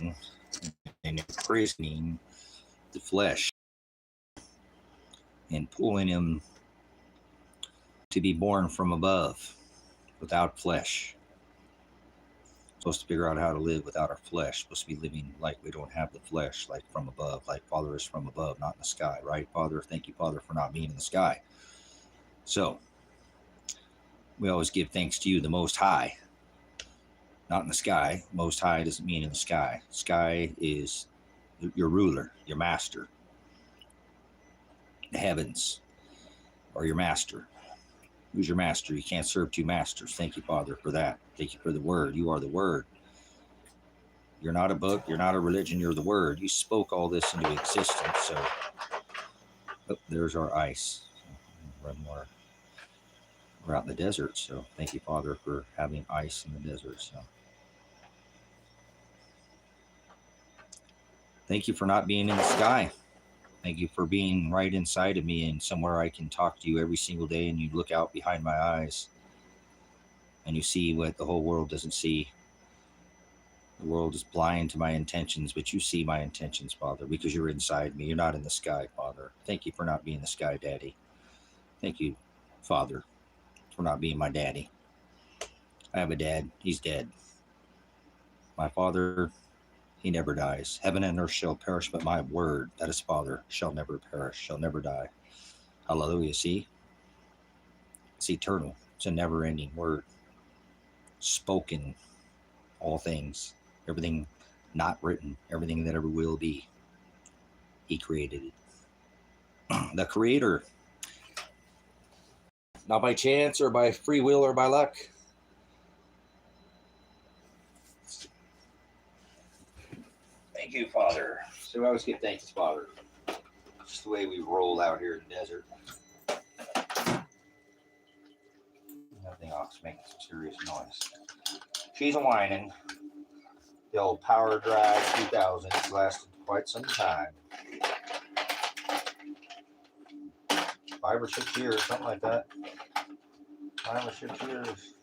and imprisoning the flesh and pulling him to be born from above without flesh. Supposed to figure out how to live without our flesh. Supposed to be living like we don't have the flesh, like from above, like Father is from above, not in the sky, right? Father, thank you, Father, for not being in the sky. So we always give thanks to you, the Most High, not in the sky. Most High doesn't mean in the sky. Sky is your ruler, your master. The heavens are your master. Who's your master? You can't serve two masters. Thank you, Father, for that. Thank you for the word. You are the word. You're not a book. You're not a religion. You're the word. You spoke all this into existence. So, there's our ice. Run more. We're out in the desert. So, thank you, Father, for having ice in the desert. So, thank you for not being in the sky. Thank you for being right inside of me and somewhere I can talk to you every single day, and you look out behind my eyes and you see what the whole world doesn't see. The world is blind to my intentions, but you see my intentions, Father, because you're inside me. You're not in the sky, Father. Thank you for not being the sky, Daddy. Thank you, Father, for not being my daddy. I have a dad. He's dead. My Father, he never dies. Heaven and earth shall perish, but my word, that is Father, shall never perish, shall never die. Hallelujah. See? It's eternal. It's a never-ending word. Spoken, all things, everything not written, everything that ever will be. He created it. The Creator, not by chance or by free will or by luck. Thank you, Father. So I always give thanks, Father. Just the way we roll out here in the desert. Nothing else making some serious noise. She's a whining. The old Power Drive 2000 lasted quite some time. 5 or 6 years, something like that. 5 or 6 years.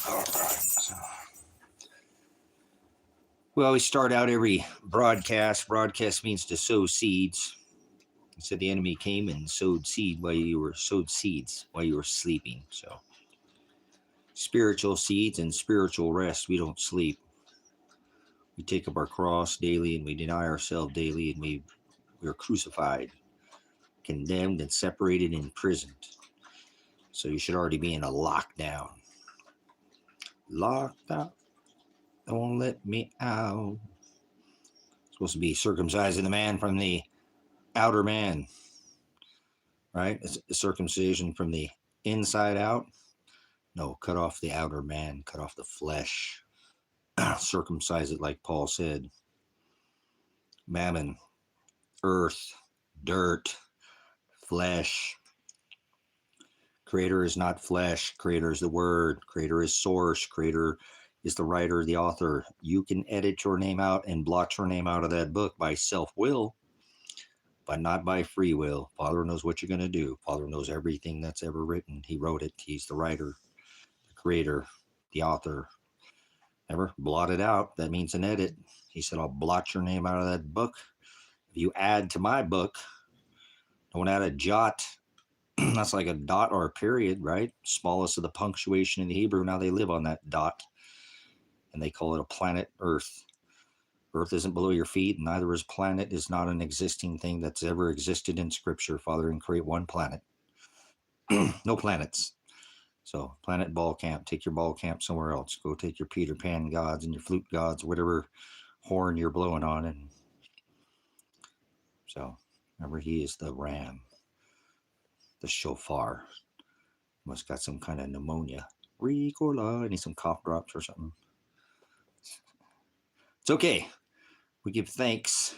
All right. So we always start out every broadcast. Broadcast means to sow seeds. He said the enemy came and sowed seeds while you were sleeping. So spiritual seeds and spiritual rest. We don't sleep. We take up our cross daily and we deny ourselves daily, and we are crucified, condemned, and separated, and imprisoned. So you should already be in a lockdown. Locked out. Don't let me out. Supposed to be circumcising the man from the outer man. Right? It's a circumcision from the inside out. No, cut off the outer man, cut off the flesh. Circumcise it like Paul said. Mammon, earth, dirt, flesh. Creator is not flesh. Creator is the word. Creator is source. Creator is the writer, the author. You can edit your name out and blot your name out of that book by self-will, but not by free will. Father knows what you're going to do. Father knows everything that's ever written. He wrote it. He's the writer, the creator, the author. Never blot it out. That means an edit. He said, I'll blot your name out of that book. If you add to my book, don't add a jot. That's like a dot or a period, right? Smallest of the punctuation in the Hebrew. Now they live on that dot, and they call it a planet Earth. Earth isn't below your feet, and neither is planet. Is not an existing thing that's ever existed in Scripture. Father didn't create one planet. No planets. So planet ball camp, take your ball camp somewhere else. Go take your Peter Pan gods and your flute gods, whatever horn you're blowing on. And so remember, he is the ram, the shofar. Must got some kind of pneumonia. Ricola. I need some cough drops or something. It's okay. We give thanks.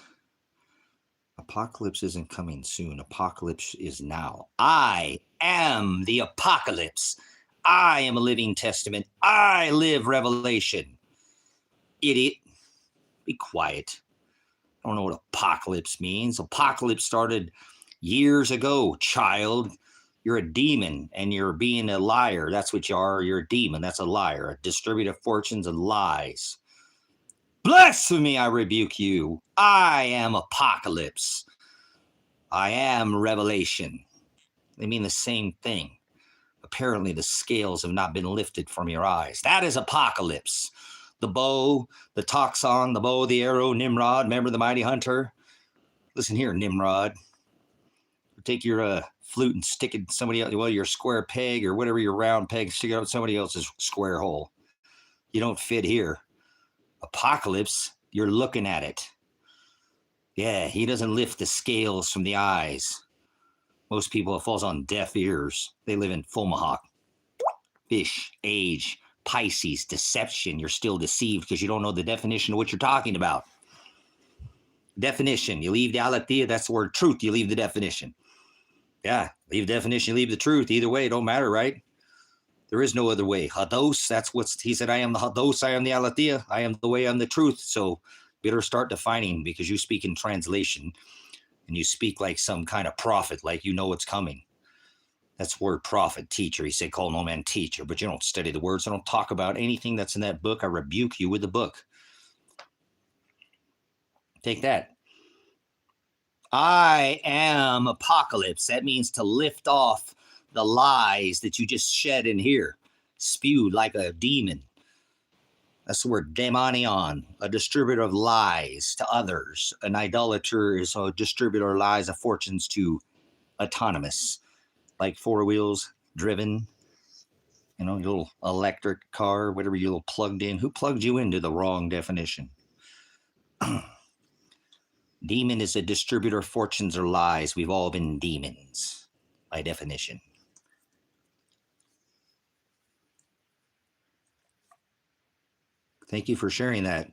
Apocalypse isn't coming soon. Apocalypse is now. I am the apocalypse. I am a living testament. I live revelation. Idiot. Be quiet. I don't know what apocalypse means. Apocalypse started years ago, child. You're a demon, and you're being a liar. That's what you are. You're a demon. That's a liar. A distributor of fortunes and lies. Blasphemy, I rebuke you. I am Apocalypse. I am Revelation. They mean the same thing. Apparently, the scales have not been lifted from your eyes. That is Apocalypse. The bow, the toxon, the bow, the arrow, Nimrod. Remember the mighty hunter? Listen here, Nimrod. Take your flute and stick it in somebody else. Well, your square peg or whatever your round peg, stick it out somebody else's square hole. You don't fit here. Apocalypse, you're looking at it. Yeah, he doesn't lift the scales from the eyes. Most people, it falls on deaf ears. They live in Fomahawk. Fish, age, Pisces, deception. You're still deceived because you don't know the definition of what you're talking about. Definition. You leave the aletheia, that's the word truth. You leave the definition. Yeah, leave the definition, leave the truth. Either way, it don't matter, right? There is no other way. Hados, that's what he said. I am the Hados, I am the aletheia. I am the way, I'm the truth. So better start defining, because you speak in translation and you speak like some kind of prophet, like you know what's coming. That's word prophet, teacher. He said, call no man teacher, but you don't study the words. I don't talk about anything that's in that book. I rebuke you with the book. Take that. I am Apocalypse. That means to lift off the lies that you just shed in here, spewed like a demon. That's the word daemonion, a distributor of lies to others. An idolater is a distributor of lies of fortunes to autonomous, like four wheels driven, you know, your little electric car, whatever you little plugged in. Who plugged you into the wrong definition? Demon is a distributor of fortunes or lies. We've all been demons by definition. Thank you for sharing that.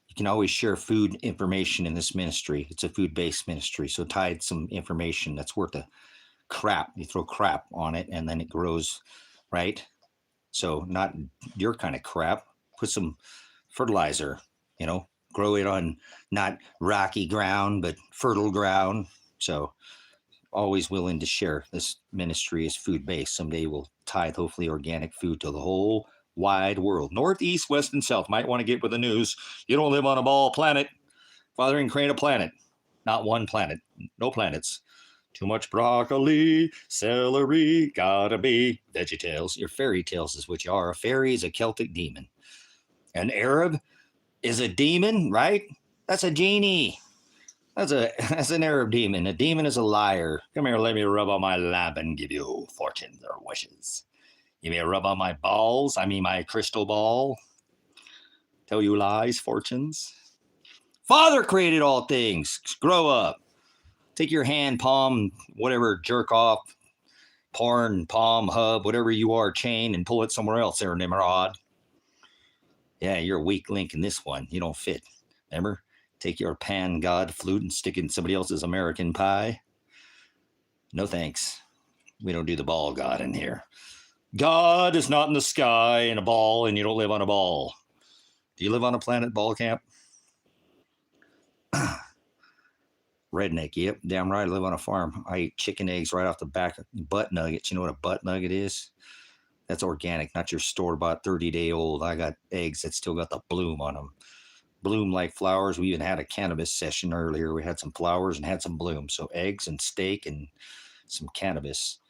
You can always share food information in this ministry. It's a food-based ministry, so tithe some information that's worth a crap. You throw crap on it, and then it grows, right? So not your kind of crap. Put some fertilizer, you know, grow it on not rocky ground, but fertile ground. So always willing to share. This ministry is food-based. Someday we'll tithe, hopefully, organic food to the whole wide world. North, east, west, and south. Might want to get with the news. You don't live on a ball planet. Father didn't create a planet. Not one planet. No planets. Too much broccoli, celery, gotta be VeggieTales. Your fairy tales is what you are. A fairy is a Celtic demon. An Arab is a demon, right? That's a genie. That's an Arab demon. A demon is a liar. Come here, let me rub on my lamp and give you fortunes or wishes. Give me a rub on my balls, I mean my crystal ball. Tell you lies, fortunes. Father created all things. Grow up. Take your hand, palm, whatever, jerk off, porn, palm, hub, whatever you are, chain, and pull it somewhere else there, Nimrod. Yeah, you're a weak link in this one. You don't fit. Remember? Take your pan god flute and stick it in somebody else's American pie. No thanks. We don't do the ball god in here. God is not in the sky in a ball, and you don't live on a ball. Do you live on a planet, ball camp? Redneck, yep, damn right. I live on a farm. I eat chicken eggs right off the back of butt nuggets. You know what a butt nugget is? That's organic, not your store-bought 30-day-old. I got eggs that still got the bloom on them. Bloom like flowers. We even had a cannabis session earlier. We had some flowers and had some bloom. So eggs and steak and some cannabis.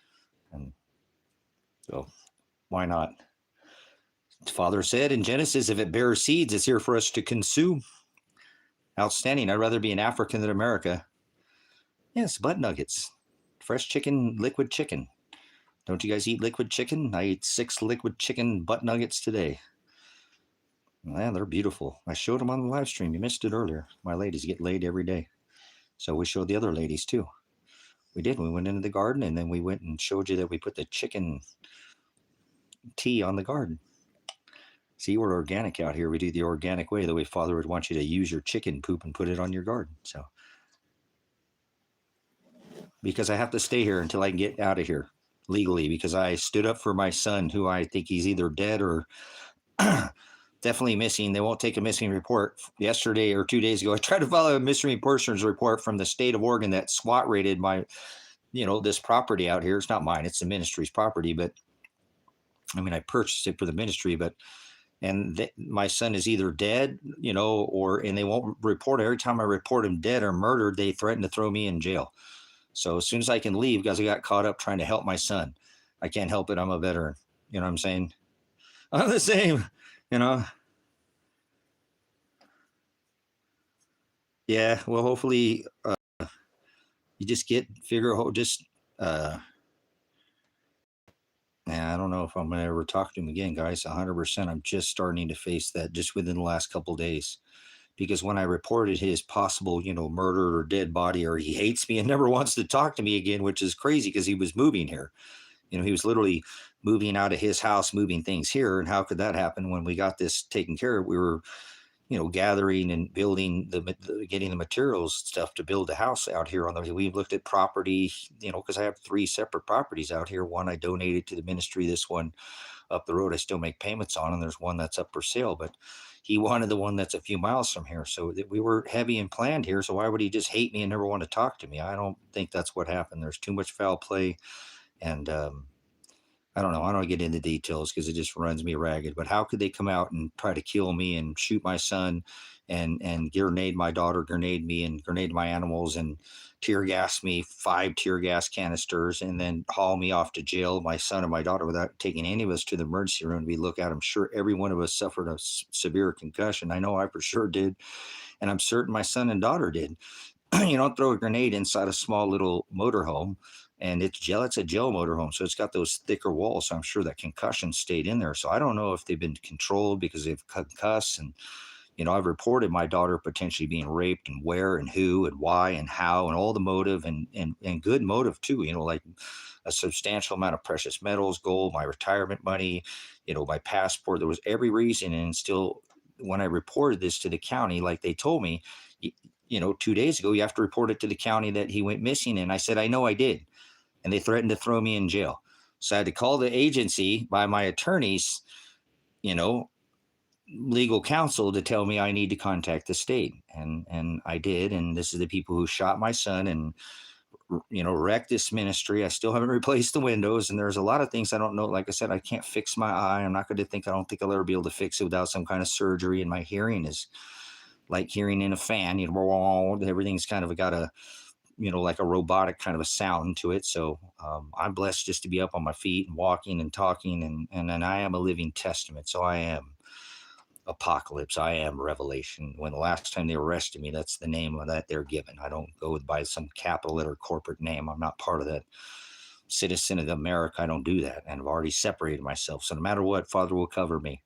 And so why not? Father said in Genesis, if it bears seeds, it's here for us to consume. Outstanding. I'd rather be in Africa than America. Yes, butt nuggets. Fresh chicken, liquid chicken. Don't you guys eat liquid chicken? I ate 6 liquid chicken butt nuggets today. Man, they're beautiful. I showed them on the live stream. You missed it earlier. My ladies get laid every day. So we showed the other ladies too. We did. We went into the garden, and then we went and showed you that we put the chicken tea on the garden. See, we're organic out here. We do the organic way, the way Father would want you to use your chicken poop and put it on your garden. So, because I have to stay here until I can get out of here legally, because I stood up for my son, who I think he's either dead or definitely missing. They won't take a missing report. Yesterday or 2 days ago, I tried to file a missing person's report from the state of Oregon that SWAT raided my this property out here. It's not mine. It's the ministry's property, but I mean, I purchased it for the ministry, but my son is either dead, and they won't report. Every time I report him dead or murdered, they threaten to throw me in jail. So as soon as I can leave, because I got caught up trying to help my son, I can't help it. I'm a veteran. You know what I'm saying? I'm the same, Yeah. Well, hopefully, you just I don't know if I'm gonna ever talk to him again, guys. 100%. I'm just starting to face that just within the last couple of days, because when I reported his possible, murder or dead body, or he hates me and never wants to talk to me again, which is crazy because he was moving here. He was literally moving out of his house, moving things here. And how could that happen when we got this taken care of? We were, gathering and building getting the materials stuff to build a house out here we looked at property, because I have 3 separate properties out here. One I donated to the ministry. This one up the road I still make payments on, and there's one that's up for sale, but he wanted the one that's a few miles from here. So we were heavy and planned here. So why would he just hate me and never want to talk to me? I don't think that's what happened. There's too much foul play. And I don't know. I don't get into details because it just runs me ragged. But how could they come out and try to kill me and shoot my son and grenade my daughter, grenade me, and grenade my animals, and tear gas me, 5 tear gas canisters, and then haul me off to jail, my son and my daughter, without taking any of us to the emergency room? We look at them. Sure, every one of us suffered a severe concussion. I know I for sure did. And I'm certain my son and daughter did. You don't throw a grenade inside a small little motorhome, and it's a jail motorhome, so it's got those thicker walls. So I'm sure that concussion stayed in there. So I don't know if they've been controlled because they've concussed. And I've reported my daughter potentially being raped, and where and who and why and how, and all the motive, and good motive too. Like a substantial amount of precious metals, gold, my retirement money, my passport. There was every reason, and still, when I reported this to the county, like they told me, 2 days ago, you have to report it to the county that he went missing. And I said, I know I did. And they threatened to throw me in jail. So I had to call the agency by my attorneys, legal counsel, to tell me I need to contact the state. And I did. And this is the people who shot my son and, wrecked this ministry. I still haven't replaced the windows. And there's a lot of things I don't know. Like I said, I can't fix my eye. I'm not going to I don't think I'll ever be able to fix it without some kind of surgery. And my hearing is like hearing in a fan, everything's kind of got a, like a robotic kind of a sound to it. So I'm blessed just to be up on my feet and walking and talking. And then I am a living testament. So I am Apocalypse. I am Revelation. When the last time they arrested me, that's the name that they're given. I don't go by some capital letter corporate name. I'm not part of that citizen of America. I don't do that. And I've already separated myself. So no matter what, Father will cover me.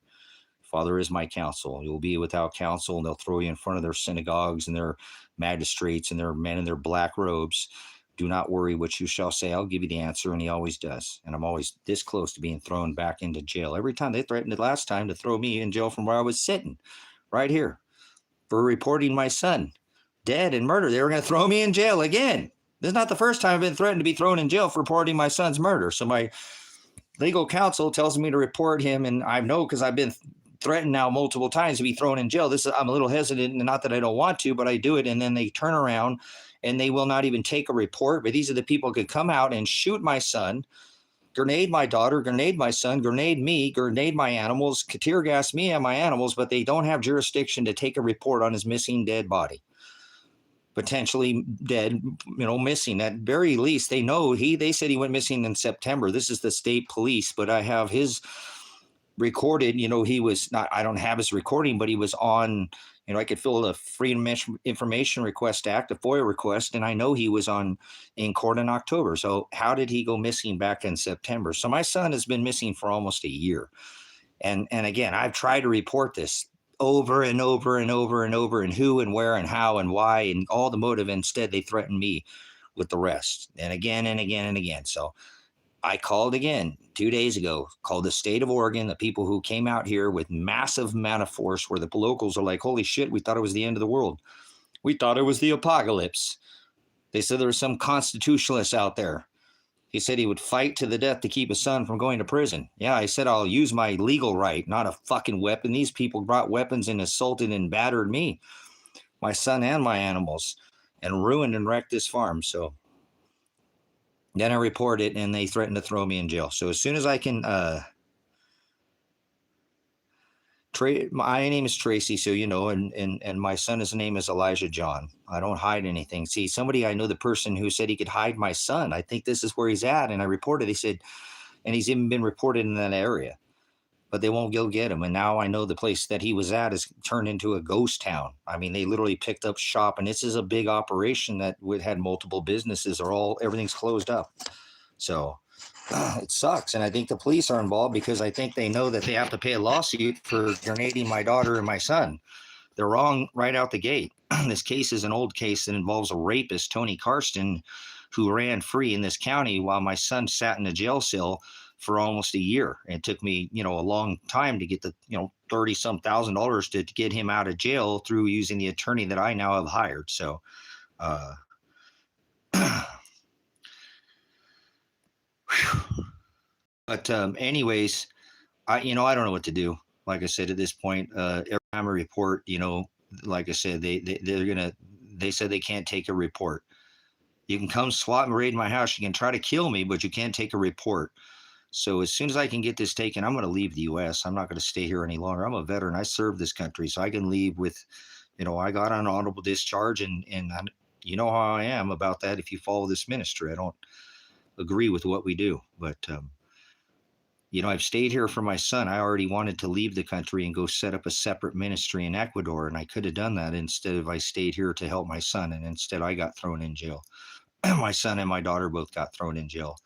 Father is my counsel. You'll be without counsel, and they'll throw you in front of their synagogues and their magistrates and their men in their black robes. Do not worry what you shall say. I'll give you the answer. And he always does. And I'm always this close to being thrown back into jail. Every time they threatened the last time to throw me in jail from where I was sitting right here for reporting my son dead and murdered. They were going to throw me in jail again. This is not the first time I've been threatened to be thrown in jail for reporting my son's murder. So my legal counsel tells me to report him. And I know, because I've been threatened now multiple times to be thrown in jail. I'm a little hesitant, and not that I don't want to, but I do it. And then they turn around and they will not even take a report. But these are the people who could come out and shoot my son, grenade my daughter, grenade my son, grenade me, grenade my animals, tear gas me and my animals, but they don't have jurisdiction to take a report on his missing dead body. Potentially dead, missing. At very least, they know they said he went missing in September. This is the state police, but I have his recorded. He was not, I don't have his recording, but he was on, I could fill a Freedom of Information Request Act, a FOIA request, and I know he was in court in October. So how did he go missing back in September? So my son has been missing for almost a year. And again, I've tried to report this over and over and over and over, and who and where and how and why and all the motive. Instead, they threatened me with the rest, and again and again and again. So I called again 2 days ago, called the state of Oregon, the people who came out here with massive amount of force, where the locals are like, holy shit, we thought it was the end of the world. We thought it was the apocalypse. They said there were some constitutionalists out there. He said he would fight to the death to keep his son from going to prison. Yeah, I said, I'll use my legal right, not a fucking weapon. These people brought weapons and assaulted and battered me, my son and my animals, and ruined and wrecked this farm. So Then I report it, and they threaten to throw me in jail. So as soon as I can, my name is Tracy, so you know, and my son's name is Elijah John. I don't hide anything. See, somebody I know, the person who said he could hide my son. I think this is where he's at, and I reported. He said, and he's even been reported in that area, but they won't go get him. And now I know the place that he was at is turned into a ghost town. I mean, they literally picked up shop, and this is a big operation that had multiple businesses, everything's closed up. So it sucks. And I think the police are involved because I think they know that they have to pay a lawsuit for grenading my daughter and my son. They're wrong right out the gate. This case is an old case that involves a rapist, Tony Karsten, who ran free in this county while my son sat in a jail cell for almost a year. And it took me, a long time to get the, $30-some thousand to get him out of jail through using the attorney that I now have hired. So, but anyways, I don't know what to do. Like I said, at this point, every time I report, like I said, they said they can't take a report. You can come swat and raid my house. You can try to kill me, but you can't take a report. So as soon as I can get this taken, I'm going to leave the U.S. I'm not going to stay here any longer. I'm a veteran. I served this country, so I can leave with, I got an honorable discharge, and you know how I am about that. If you follow this ministry, I don't agree with what we do, but I've stayed here for my son. I already wanted to leave the country and go set up a separate ministry in Ecuador, and I could have done that instead of I stayed here to help my son, and instead I got thrown in jail. My son and my daughter both got thrown in jail.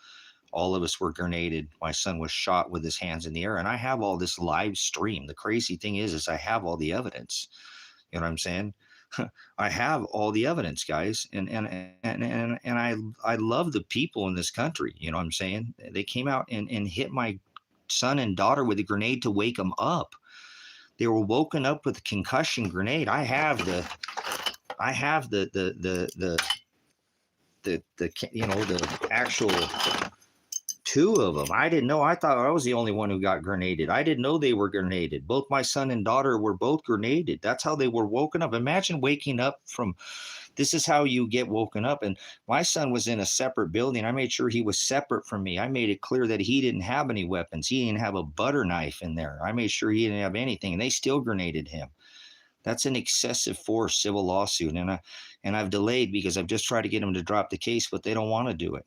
All of us were grenaded. My son was shot with his hands in the air, and I have all this live stream. The crazy thing is I have all the evidence. You know what I'm saying? I have all the evidence, guys, and I love the people in this country. You know what I'm saying? They came out and hit my son and daughter with a grenade to wake them up. They were woken up with a concussion grenade. I have the actual two of them. I didn't know. I thought I was the only one who got grenaded. I didn't know they were grenaded. Both my son and daughter were both grenaded. That's how they were woken up. Imagine waking up from, this is how you get woken up. And my son was in a separate building. I made sure he was separate from me. I made it clear that he didn't have any weapons. He didn't have a butter knife in there. I made sure he didn't have anything, and they still grenaded him. That's an excessive force civil lawsuit. And I've delayed because I've just tried to get them to drop the case, but they don't want to do it.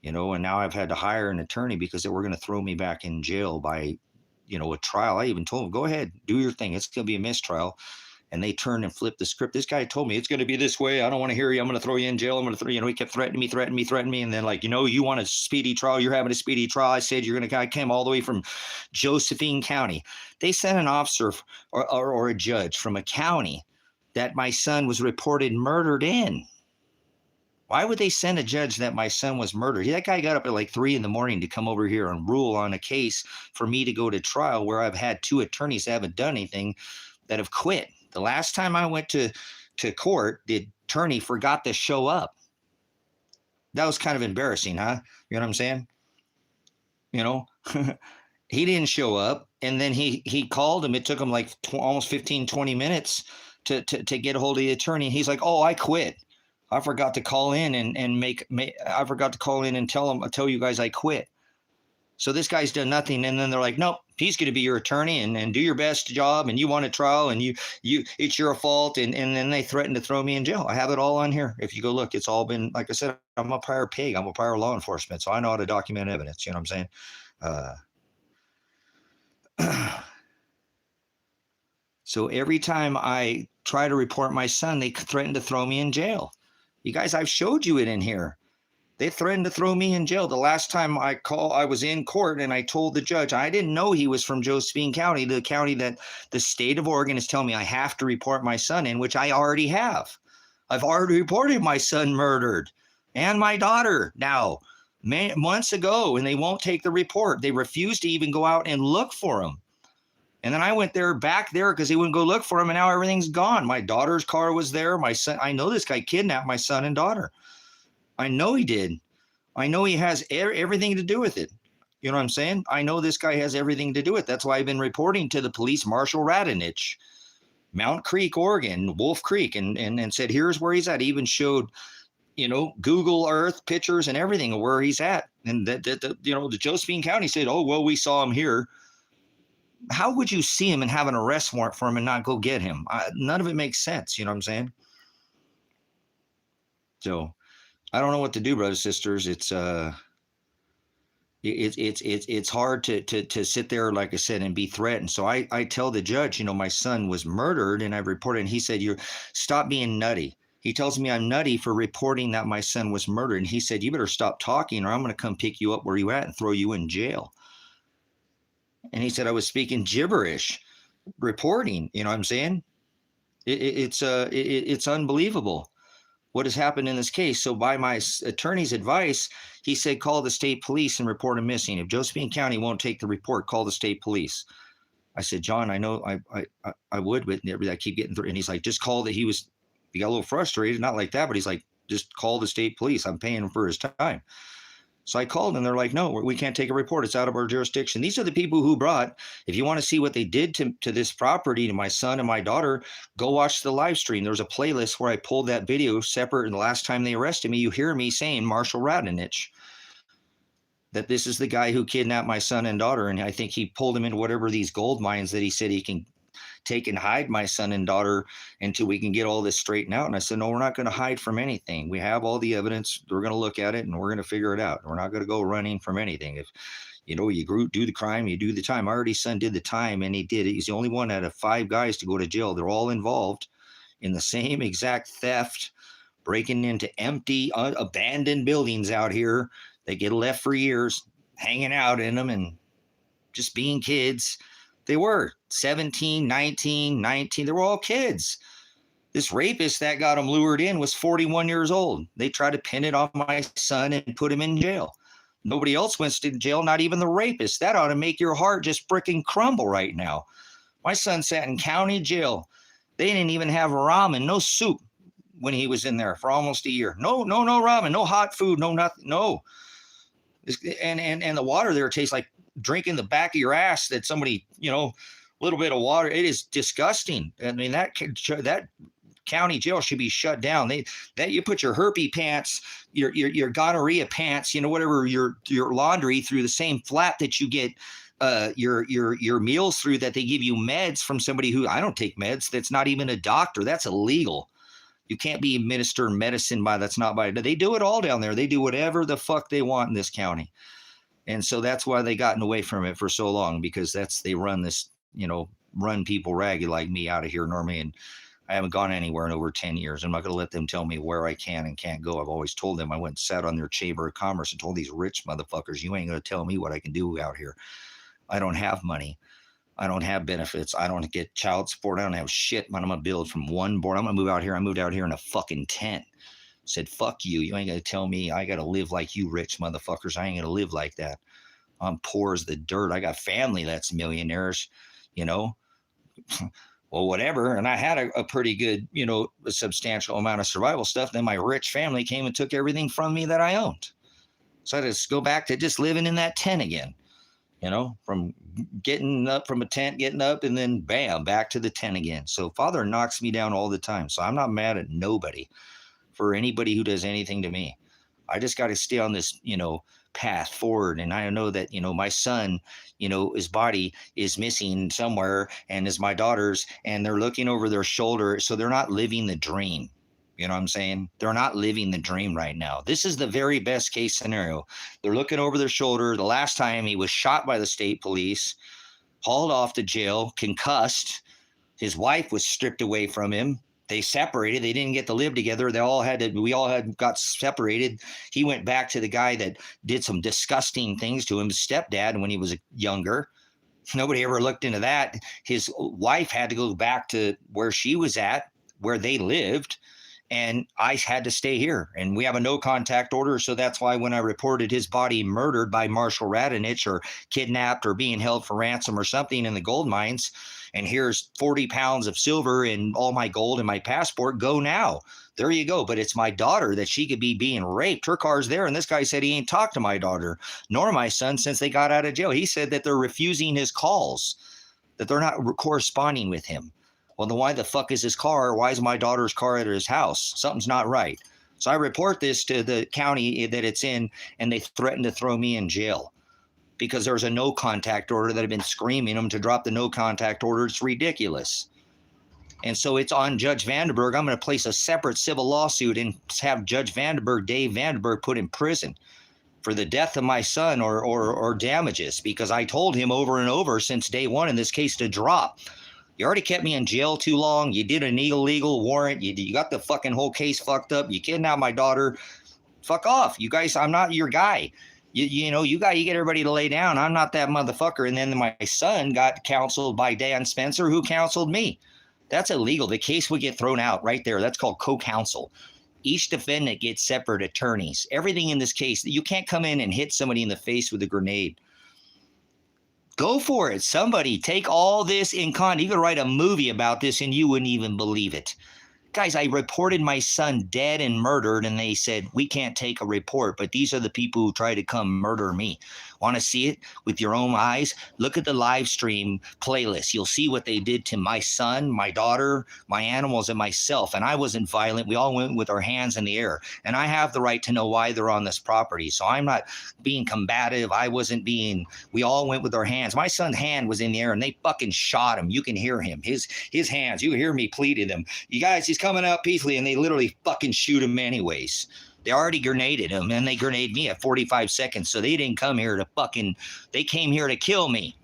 And now I've had to hire an attorney because they were going to throw me back in jail by, a trial. I even told them, go ahead, do your thing. It's going to be a mistrial. And they turned and flipped the script. This guy told me it's going to be this way. I don't want to hear you. I'm going to throw you in jail. I'm going to throw, he kept threatening me. And then you want a speedy trial. You're having a speedy trial. I said, I came all the way from Josephine County. They sent an officer or a judge from a county that my son was reported murdered in. Why would they send a judge that my son was murdered? That guy got up at 3 a.m. to come over here and rule on a case for me to go to trial where I've had 2 attorneys that haven't done anything that have quit. The last time I went to court, the attorney forgot to show up. That was kind of embarrassing, huh? You know what I'm saying? He didn't show up, and then he called him. It took him almost 15, 20 minutes to get a hold of the attorney. He's like, oh, I quit. I forgot to call in I forgot to call in and tell you guys I quit. So this guy's done nothing. And then they're like, nope, he's going to be your attorney and do your best job. And you want a trial and it's your fault. And then they threatened to throw me in jail. I have it all on here. If you go look, it's all been, like I said, I'm a prior pig. I'm a prior law enforcement. So I know how to document evidence. You know what I'm saying? So every time I try to report my son, they threaten to throw me in jail. You guys, I've showed you it in here. They threatened to throw me in jail. The last time I was in court and I told the judge, I didn't know he was from Josephine County, the county that the state of Oregon is telling me I have to report my son in, which I already have. I've already reported my son murdered and my daughter now months ago, and they won't take the report. They refuse to even go out and look for him. And then I went back there because he wouldn't go look for him, and now everything's gone. My daughter's car was there. My son, I know this guy kidnapped my son and daughter. I know he did. I know he has everything to do with it. You know what I'm saying? I know this guy has everything to do with it. That's why I've been reporting to the police, Marshal Radonich, Mount Creek, Oregon, Wolf Creek, and said, here's where he's at. He even showed Google Earth pictures and everything of where he's at. And the Josephine County said, oh, well, we saw him here. How would you see him and have an arrest warrant for him and not go get him? None of it makes sense. You know what I'm saying? So I don't know what to do, brothers and sisters. It's hard to sit there, like I said, and be threatened. So I tell the judge, my son was murdered, and I reported, and he said, stop being nutty. He tells me I'm nutty for reporting that my son was murdered. And he said, you better stop talking or I'm going to come pick you up where you at and throw you in jail. And he said, I was speaking gibberish reporting. You know what I'm saying? It's unbelievable what has happened in this case. So by my attorney's advice, he said, call the state police and report him missing. If Josephine County won't take the report, call the state police. I said, John, I know I would, but I keep getting through. And he's like, just call that. He got a little frustrated, not like that, but he's like, just call the state police. I'm paying him for his time. So I called and they're like, no, we can't take a report. It's out of our jurisdiction. These are the people who brought, if you want to see what they did to this property, to my son and my daughter, go watch the live stream. There's a playlist where I pulled that video separate. And the last time they arrested me, you hear me saying Marshall Radonich, that this is the guy who kidnapped my son and daughter. And I think he pulled him into whatever these gold mines that he said he can take and hide my son and daughter until we can get all this straightened out. And I said, no, we're not going to hide from anything. We have all the evidence. We're going to look at it and we're going to figure it out. We're not going to go running from anything. If, you do the crime, you do the time. My already son did the time and he did it. He's the only one out of 5 guys to go to jail. They're all involved in the same exact theft, breaking into empty, abandoned buildings out here. They get left for years, hanging out in them and just being kids. They were 17, 19, 19. They were all kids. This rapist that got them lured in was 41 years old. They tried to pin it on my son and put him in jail. Nobody else went to jail, not even the rapist. That ought to make your heart just freaking crumble right now. My son sat in county jail. They didn't even have ramen, no soup when he was in there for almost a year. No ramen, no hot food, no nothing, no. And the water there tastes like drinking the back of your ass that somebody, a little bit of water. It is disgusting. I mean, that county jail should be shut down. That you put your herpes pants, your gonorrhea pants, whatever, your laundry through the same flap that you get your meals through, that they give you meds from somebody who, I don't take meds. That's not even a doctor. That's illegal. You can't be administered medicine that's not by, they do it all down there. They do whatever the fuck they want in this county. And so that's why they gotten away from it for so long, because they run this, run people ragged like me out of here normally. And I haven't gone anywhere in over 10 years. I'm not going to let them tell me where I can and can't go. I've always told them. I went and sat on their Chamber of Commerce and told these rich motherfuckers, you ain't going to tell me what I can do out here. I don't have money. I don't have benefits. I don't get child support. I don't have shit. I'm going to build from one board. I'm going to move out here. I moved out here in a fucking tent. Said, fuck you. You ain't going to tell me I got to live like you rich motherfuckers. I ain't going to live like that. I'm poor as the dirt. I got family that's millionaires, well, whatever. And I had a pretty good, a substantial amount of survival stuff. Then my rich family came and took everything from me that I owned. So I just go back to just living in that tent again, from getting up from a tent, getting up, and then bam, back to the tent again. So Father knocks me down all the time. So I'm not mad at nobody for anybody who does anything to me. I just got to stay on this, path forward. And I know that, my son, his body is missing somewhere, and is my daughter's, and they're looking over their shoulder. So they're not living the dream. You know what I'm saying? They're not living the dream right now. This is the very best case scenario. They're looking over their shoulder. The last time he was shot by the state police, hauled off to jail, concussed. His wife was stripped away from him. They separated. They didn't get to live together. We all got separated. He went back to the guy that did some disgusting things to him, his stepdad, when he was younger. Nobody ever looked into that. His wife had to go back to where she was at, where they lived. And I had to stay here. And we have a no contact order. So that's why when I reported his body murdered by Marshall Radonich, or kidnapped, or being held for ransom or something in the gold mines, and here's 40 pounds of silver and all my gold and my passport, go now. There you go. But it's my daughter that she could be being raped. Her car's there. And this guy said he ain't talked to my daughter nor my son since they got out of jail. He said that they're refusing his calls, that they're not corresponding with him. Well, then why the fuck is his car? Why is my daughter's car at his house? Something's not right. So I report this to the county that it's in, and they threatened to throw me in jail because there's a no contact order that I've been screaming them to drop the no contact order. It's ridiculous. And so it's on Judge Vandenberg. I'm going to place a separate civil lawsuit and have Judge Vandenberg, Dave Vandenberg, put in prison for the death of my son or damages, because I told him over and over since day one in this case to drop. You already kept me in jail too long. You did an illegal warrant. You got the fucking whole case fucked up. You kidnapped my daughter. Fuck off. You guys, I'm not your guy. You get everybody to lay down. I'm not that motherfucker. And then my son got counseled by Dan Spencer, who counseled me. That's illegal. The case would get thrown out right there. That's called co-counsel. Each defendant gets separate attorneys. Everything in this case, you can't come in and hit somebody in the face with a grenade. Go for it. Somebody take all this in context. You could write a movie about this and you wouldn't even believe it. Guys, I reported my son dead and murdered, and they said, we can't take a report, but these are the people who try to come murder me. Want to see it with your own eyes? Look at the live stream playlist. You'll see what they did to my son, my daughter, my animals, and myself. And I wasn't violent. We all went with our hands in the air. And I have the right to know why they're on this property. So I'm not being combative. We all went with our hands. My son's hand was in the air, and they fucking shot him. You can hear him. His hands, you hear me pleading them. You guys, he's coming out peacefully, and they literally fucking shoot him anyways. They already grenaded him, and they grenaded me at 45 seconds. So they didn't come here they came here to kill me.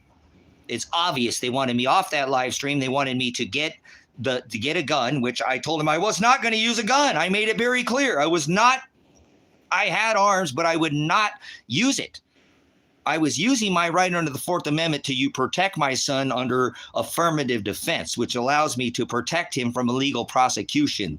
It's obvious they wanted me off that live stream. They wanted me to get a gun, which I told them I was not going to use a gun. I made it very clear. I had arms, but I would not use it. I was using my right under the Fourth Amendment to protect my son under affirmative defense, which allows me to protect him from illegal prosecution.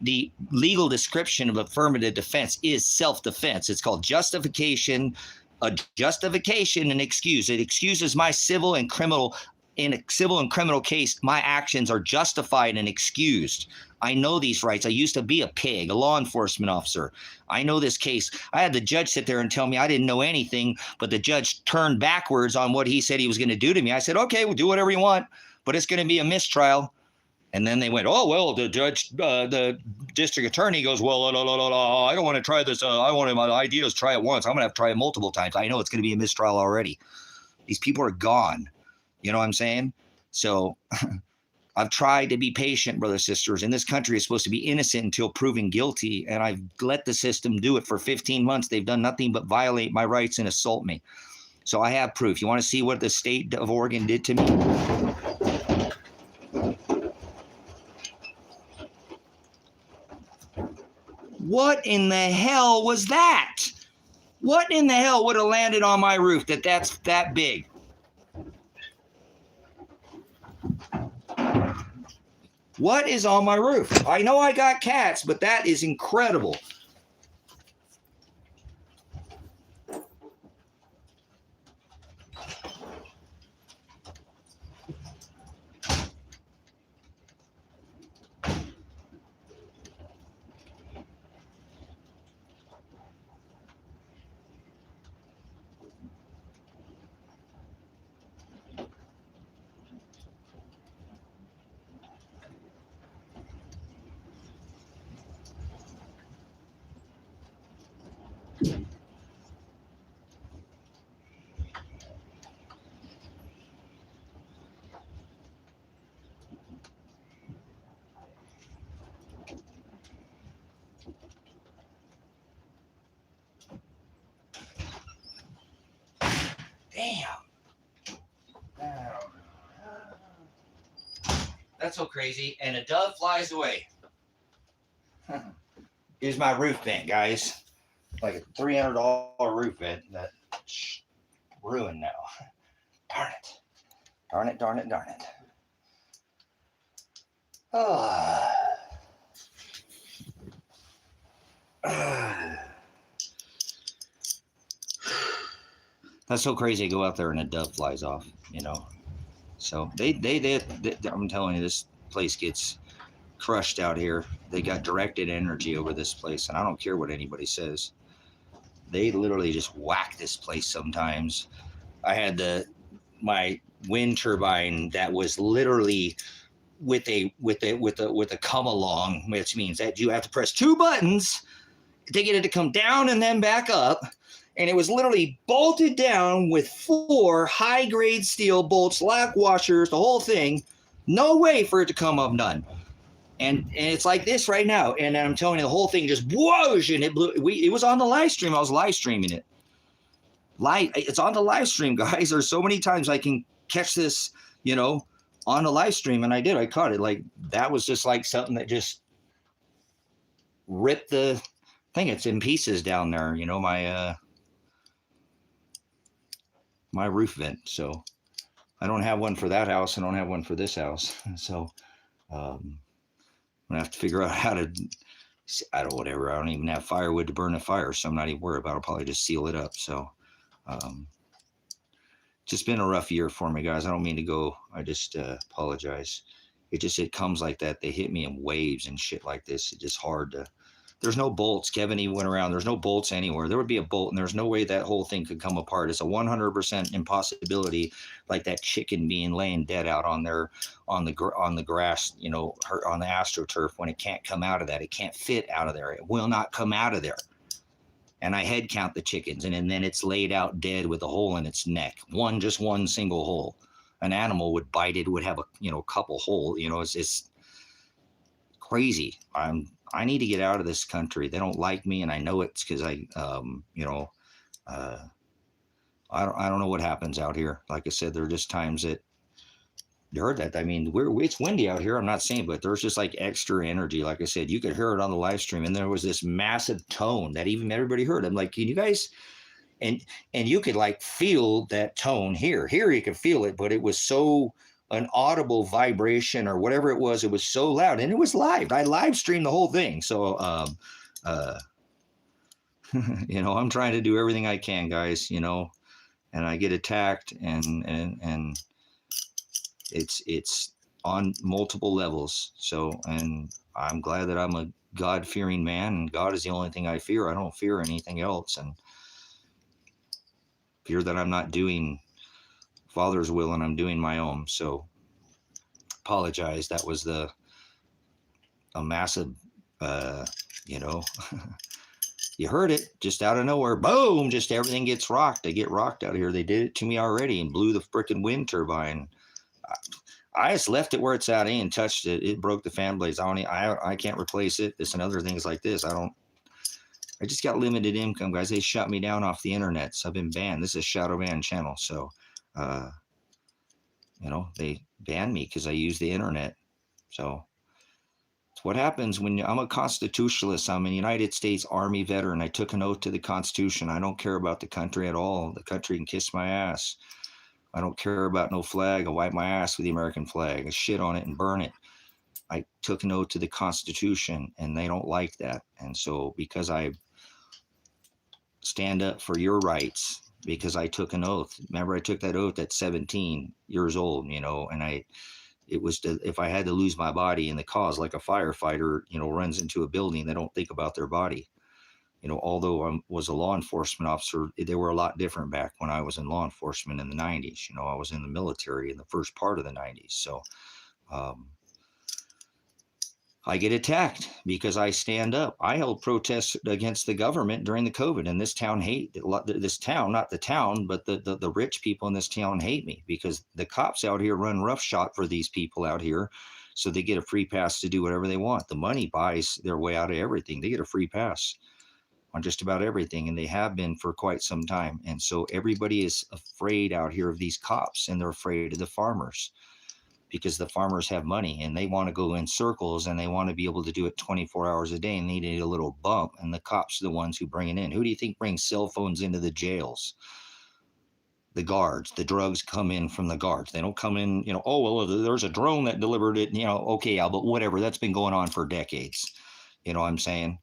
The legal description of affirmative defense is self-defense. It's called justification, and excuse. It excuses my civil and criminal. In a civil and criminal case, my actions are justified and excused. I know these rights. I used to be a pig, a law enforcement officer. I know this case. I had the judge sit there and tell me I didn't know anything, but the judge turned backwards on what he said he was going to do to me. I said, okay, we'll do whatever you want, but it's going to be a mistrial. And then they went, oh, well, the judge, the district attorney goes, well, I don't want to try this. My idea is try it once. I'm going to have to try it multiple times. I know it's going to be a mistrial already. These people are gone. You know what I'm saying? So I've tried to be patient, brothers and sisters. And this country is supposed to be innocent until proven guilty. And I've let the system do it for 15 months. They've done nothing but violate my rights and assault me. So I have proof. You want to see what the state of Oregon did to me? What in the hell was that? What in the hell would have landed on my roof that's that big? What is on my roof? I know I got cats, but that is incredible. That's so crazy. And a dove flies away. Here's my roof vent, guys. Like a $300 roof vent that's ruined now. Darn it. Darn it, darn it, darn it. Oh. That's so crazy. Go out there and a dove flies off, you know. So they I'm telling you, this place gets crushed out here. They got directed energy over this place, and I don't care what anybody says. They literally just whack this place sometimes. I had my wind turbine that was literally with a come along, which means that you have to press 2 buttons to get it to come down and then back up. And it was literally bolted down with 4 high-grade steel bolts, lock washers, the whole thing. No way for it to come undone. And it's like this right now. And I'm telling you, the whole thing just whoosh, and it blew. It was on the live stream. I was live streaming it. It's on the live stream, guys. There's so many times I can catch this, on the live stream, and I did. I caught it. Like, that was just like something that just ripped the thing. It's in pieces down there, my roof vent. So I don't have one for that house. I don't have one for this house. So I'm gonna have to figure out how to. I don't even have firewood to burn a fire, so I'm not even worried about it. I'll probably just seal it up. So just been a rough year for me, guys. I don't mean to go. I just apologize. It comes like that. They hit me in waves and shit like this. It's just hard to. There's no bolts. Kevin even went around. There's no bolts anywhere. There would be a bolt, and there's no way that whole thing could come apart. It's a 100% impossibility, like that chicken being laying dead out on the grass, on the AstroTurf, when it can't come out of that. It can't fit out of there. It will not come out of there. And I head count the chickens, and then it's laid out dead with a hole in its neck. Just one single hole. An animal would bite it, would have a couple holes. It's crazy. I need to get out of this country. They don't like me, and I know it's because I don't know what happens out here. Like I said, there are just times that you heard that. I mean, it's windy out here. I'm not saying, but there's just like extra energy. Like I said, you could hear it on the live stream, and there was this massive tone that even everybody heard. I'm like, can you guys? And you could like feel that tone here. Here you could feel it, but it was so an audible vibration or whatever it was. It was so loud, and it was live. I live streamed the whole thing. So, I'm trying to do everything I can, guys, and I get attacked, and it's on multiple levels. So, and I'm glad that I'm a God-fearing man, and God is the only thing I fear. I don't fear anything else, and fear that I'm not doing Father's will and I'm doing my own. So apologize. That was a massive, you heard it just out of nowhere. Boom, just everything gets rocked. They get rocked out here. They did it to me already and blew the freaking wind turbine. I just left it where it's at. I ain't touched it. It broke the fan blades. I can't replace it. This and other things like this. I just got limited income, guys. They shut me down off the internet. So I've been banned. This is a shadow ban channel. So, they banned me because I use the internet. So it's what happens when I'm a constitutionalist. I'm a United States Army veteran. I took an oath to the Constitution. I don't care about the country at all. The country can kiss my ass. I don't care about no flag. I wipe my ass with the American flag. I shit on it and burn it. I took an oath to the Constitution, and they don't like that. And so because I stand up for your rights, because I took an oath. Remember, I took that oath at 17 years old, and it was if I had to lose my body in the cause, like a firefighter, runs into a building, they don't think about their body. Although I was a law enforcement officer, they were a lot different back when I was in law enforcement in the 90s. I was in the military in the first part of the 90s. So I get attacked because I stand up. I held protests against the government during the COVID, and this town not the town, but the rich people in this town hate me because the cops out here run roughshod for these people out here. So they get a free pass to do whatever they want. The money buys their way out of everything. They get a free pass on just about everything, and they have been for quite some time. And so everybody is afraid out here of these cops, and they're afraid of the farmers because the farmers have money and they want to go in circles and they want to be able to do it 24 hours a day, and they need a little bump. And the cops are the ones who bring it in. Who do you think brings cell phones into the jails? The guards. The drugs come in from the guards. They don't come in, oh, well, there's a drone that delivered it, okay, but whatever. That's been going on for decades. You know what I'm saying?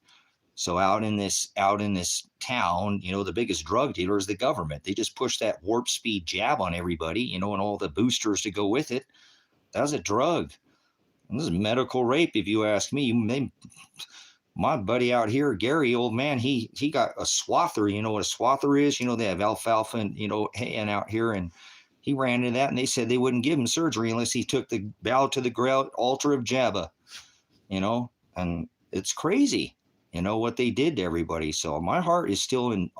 So out in this town, the biggest drug dealer is the government. They just push that warp speed jab on everybody, and all the boosters to go with it. That's a drug. And this is medical rape, if you ask me. My buddy out here, Gary, old man, he got a swather. You know what a swather is? They have alfalfa and, and out here, and He ran into that, and they said they wouldn't give him surgery unless he took the bow to the altar of Jabba, and it's crazy, what they did to everybody. So my heart is still in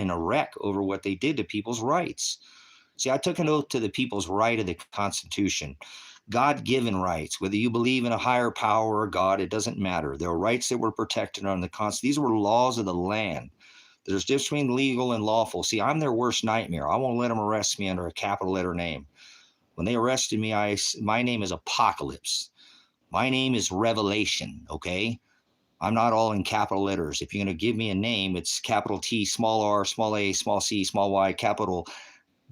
a wreck over what they did to people's rights. See, I took an oath to the people's right of the Constitution, God-given rights. Whether you believe in a higher power or God, it doesn't matter. There are rights that were protected under the Constitution. These were laws of the land. There's a difference between legal and lawful. See, I'm their worst nightmare. I won't let them arrest me under a capital letter name. When they arrested me, my name is Apocalypse. My name is Revelation, okay? I'm not all in capital letters. If you're going to give me a name, it's capital T, small r, small a, small c, small y, capital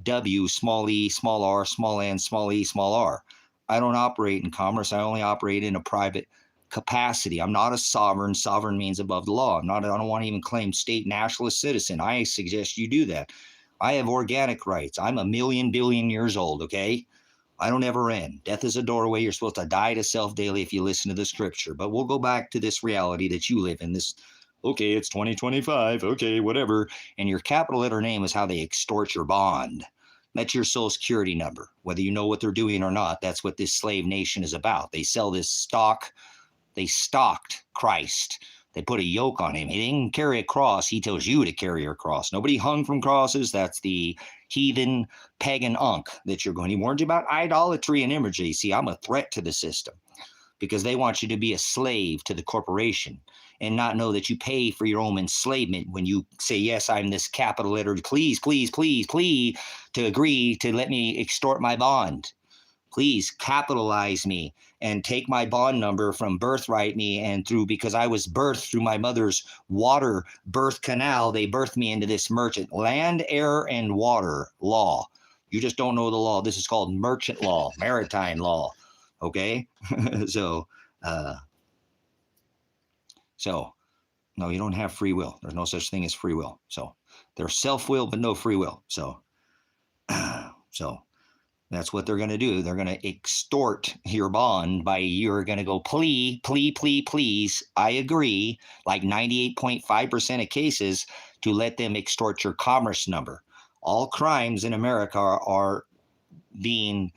W, small e, small r, small n, small e, small r. I don't operate in commerce. I only operate in a private capacity. I'm not a sovereign. Sovereign means above the law. I don't want to even claim state nationalist citizen. I suggest you do that. I have organic rights. I'm a million billion years old, okay? I don't ever end. Death is a doorway. You're supposed to die to self daily if you listen to the scripture. But we'll go back to this reality that you live in. This, okay, it's 2025. Okay, whatever. And your capital letter name is how they extort your bond. That's your social security number. Whether you know what they're doing or not, that's what this slave nation is about. They sell this stock. They stalked Christ. They put a yoke on him. He didn't carry a cross. He tells you to carry your cross. Nobody hung from crosses. That's the heathen pagan unk that you're going. He warned you about idolatry and imagery. See, I'm a threat to the system because they want you to be a slave to the corporation and not know that you pay for your own enslavement when you say, yes, I'm this capital letter, please, please, please, please, to agree to let me extort my bond. Please capitalize me and take my bond number from birthright me and through, because I was birthed through my mother's water birth canal. They birthed me into this merchant land, air, and water law. You just don't know the law. This is called merchant law, maritime law. Okay. So no, you don't have free will. There's no such thing as free will. So there's self-will, but no free will. So that's what they're going to do. They're going to extort your bond by you're going to go, please, I agree, like 98.5% of cases, to let them extort your commerce number. All crimes in America are being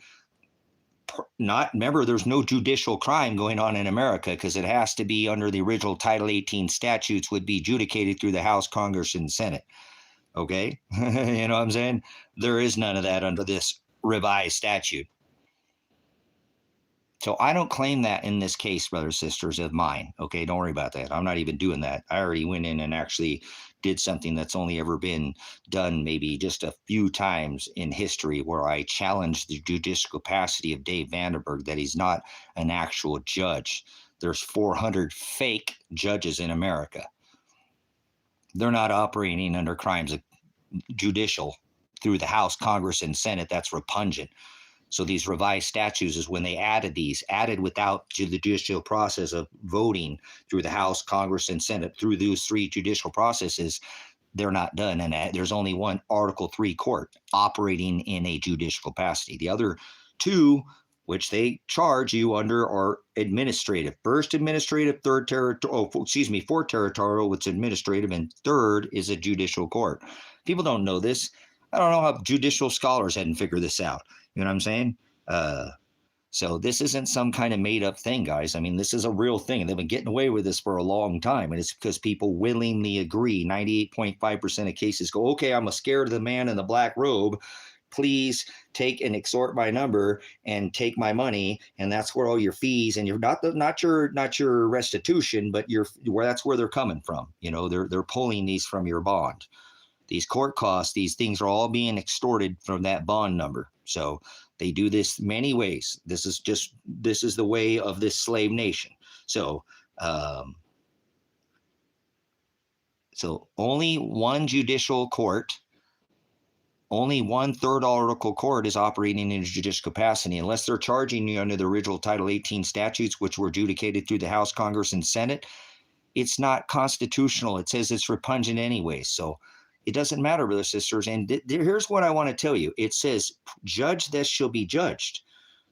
not, remember, there's no judicial crime going on in America because it has to be under the original Title 18 statutes, would be adjudicated through the House, Congress, and Senate. Okay? You know what I'm saying? There is none of that under this revised statute. So I don't claim that in this case, brothers and sisters, of mine. Okay, don't worry about that. I'm not even doing that. I already went in and actually did something that's only ever been done maybe just a few times in history, where I challenged the judicial capacity of Dave Vandenberg, that he's not an actual judge. There's 400 fake judges in America. They're not operating under crimes of judicial through the House, Congress, and Senate. That's repugnant. So these revised statutes is when they added without the judicial process of voting through the House, Congress, and Senate, through those three judicial processes, they're not done. And there's only one Article 3 court operating in a judicial capacity. The other two, which they charge you under, are administrative. First administrative, fourth territorial, which is administrative, and third is a judicial court. People don't know this. I don't know how judicial scholars hadn't figured this out. You know what I'm saying? So this isn't some kind of made up thing, guys. I mean, this is a real thing. They've been getting away with this for a long time. And it's because people willingly agree. 98.5% of cases go, okay, I'm scared of the man in the black robe. Please take and extort my number and take my money. And that's where all your fees and you're not your restitution, but that's where they're coming from. You know, they're pulling these from your bond. These court costs, these things are all being extorted from that bond number. So they do this many ways. This is the way of this slave nation. So only one judicial court, only one third article court is operating in a judicial capacity, unless they're charging you under the original Title 18 statutes, which were adjudicated through the House, Congress, and Senate. It's not constitutional. It says it's repugnant anyway. So it doesn't matter, brothers and sisters. And here's what I want to tell you. It says, judge this shall be judged.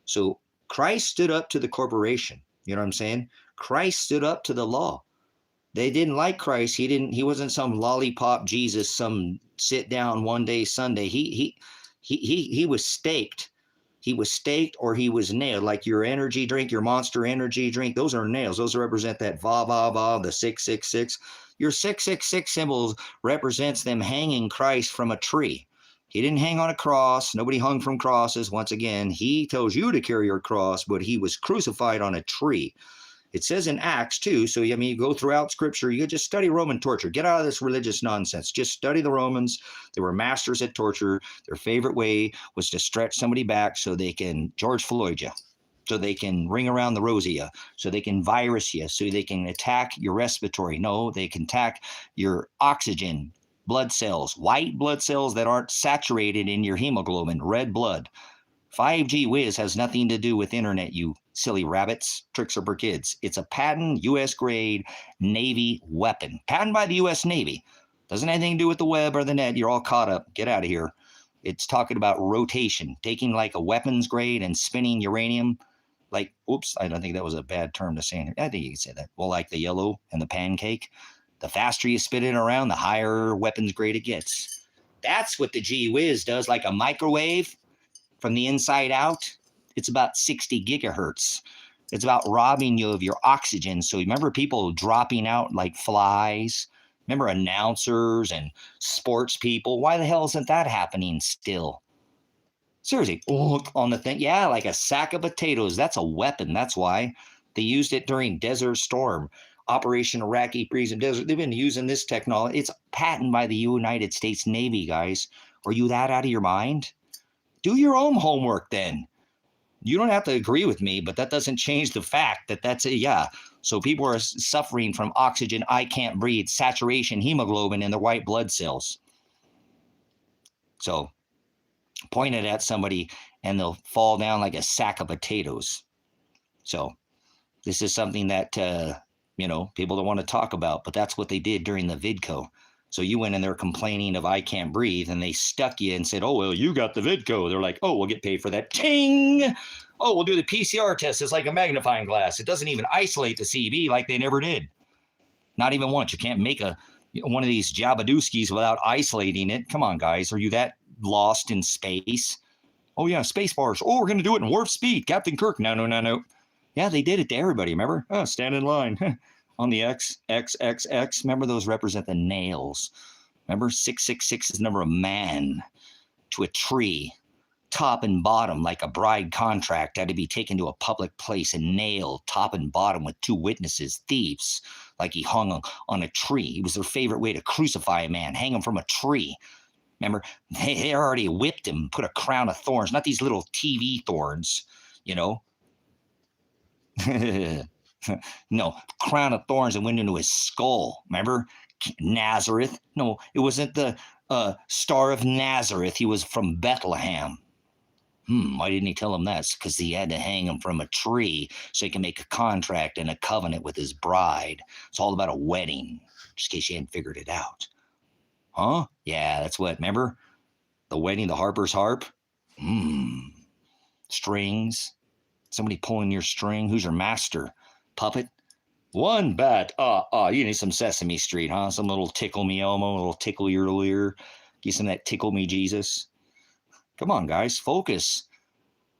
So Christ stood up to the corporation. You know what I'm saying? Christ stood up to the law. They didn't like Christ. He wasn't some lollipop Jesus, some sit down one day Sunday. He He was staked. He was staked or he was nailed, like your energy drink, your Monster energy drink. Those are nails. Those represent that va, va, va, the 666. Your 666 symbol represents them hanging Christ from a tree. He didn't hang on a cross. Nobody hung from crosses. Once again, he tells you to carry your cross, but he was crucified on a tree. It says in Acts too, so I mean, you go throughout Scripture, you just study Roman torture. Get out of this religious nonsense. Just study the Romans. They were masters at torture. Their favorite way was to stretch somebody back so they can George Floyd you, so they can ring around the rosy you, so they can virus you, so they can attack your respiratory. No, they can attack your oxygen, blood cells, white blood cells that aren't saturated in your hemoglobin, red blood. 5G whiz has nothing to do with internet, you silly rabbits. Tricks are for kids. It's a patent U.S. grade Navy weapon. Patented by the U.S. Navy. Doesn't have anything to do with the web or the net. You're all caught up. Get out of here. It's talking about rotation, taking like a weapons grade and spinning uranium. Like, oops, I don't think that was a bad term to say. I think you could say that. Well, like the yellow and the pancake. The faster you spin it around, the higher weapons grade it gets. That's what the gee whiz does, like a microwave. From the inside out, it's about 60 gigahertz. It's about robbing you of your oxygen. So remember people dropping out like flies? Remember announcers and sports people? Why the hell isn't that happening still? Seriously, look on the thing. Yeah, like a sack of potatoes. That's a weapon. That's why. They used it during Desert Storm, Operation Iraqi Freeze and Desert. They've been using this technology. It's patented by the United States Navy, guys. Are you that out of your mind? Do your own homework then. You don't have to agree with me, but that doesn't change the fact that that's it. Yeah. So people are suffering from oxygen, I can't breathe, saturation, hemoglobin in their white blood cells. So point it at somebody and they'll fall down like a sack of potatoes. So this is something that, people don't want to talk about, but that's what they did during the VidCo. So you went in there complaining of I can't breathe, and they stuck you and said, oh, well, you got the VidCo. They're like, oh, we'll get paid for that. Ting! Oh, we'll do the PCR test. It's like a magnifying glass. It doesn't even isolate the CB like they never did. Not even once. You can't make one of these Jabadooskies without isolating it. Come on, guys. Are you that lost in space? Oh, yeah, space bars. Oh, we're going to do it in warp speed. Captain Kirk. No. Yeah, they did it to everybody, remember? Oh, stand in line. On the X. Remember those represent the nails. Remember 666 is the number of man to a tree, top and bottom, like a bride contract had to be taken to a public place and nailed top and bottom with two witnesses, thieves, like he hung on a tree. It was their favorite way to crucify a man, hang him from a tree. Remember, they already whipped him, put a crown of thorns, not these little TV thorns, No, crown of thorns that went into his skull. Remember? Nazareth? No, it wasn't the Star of Nazareth. He was from Bethlehem. Why didn't he tell him that? Because he had to hang him from a tree so he can make a contract and a covenant with his bride. It's all about a wedding, just in case you hadn't figured it out. Huh? Yeah, that's what. Remember? The wedding, the harper's harp? Strings. Somebody pulling your string. Who's your master? Puppet? One bat. You need some Sesame Street, huh? Some little tickle me Elmo, a little tickle your ear. Get some of that tickle me Jesus. Come on, guys, focus.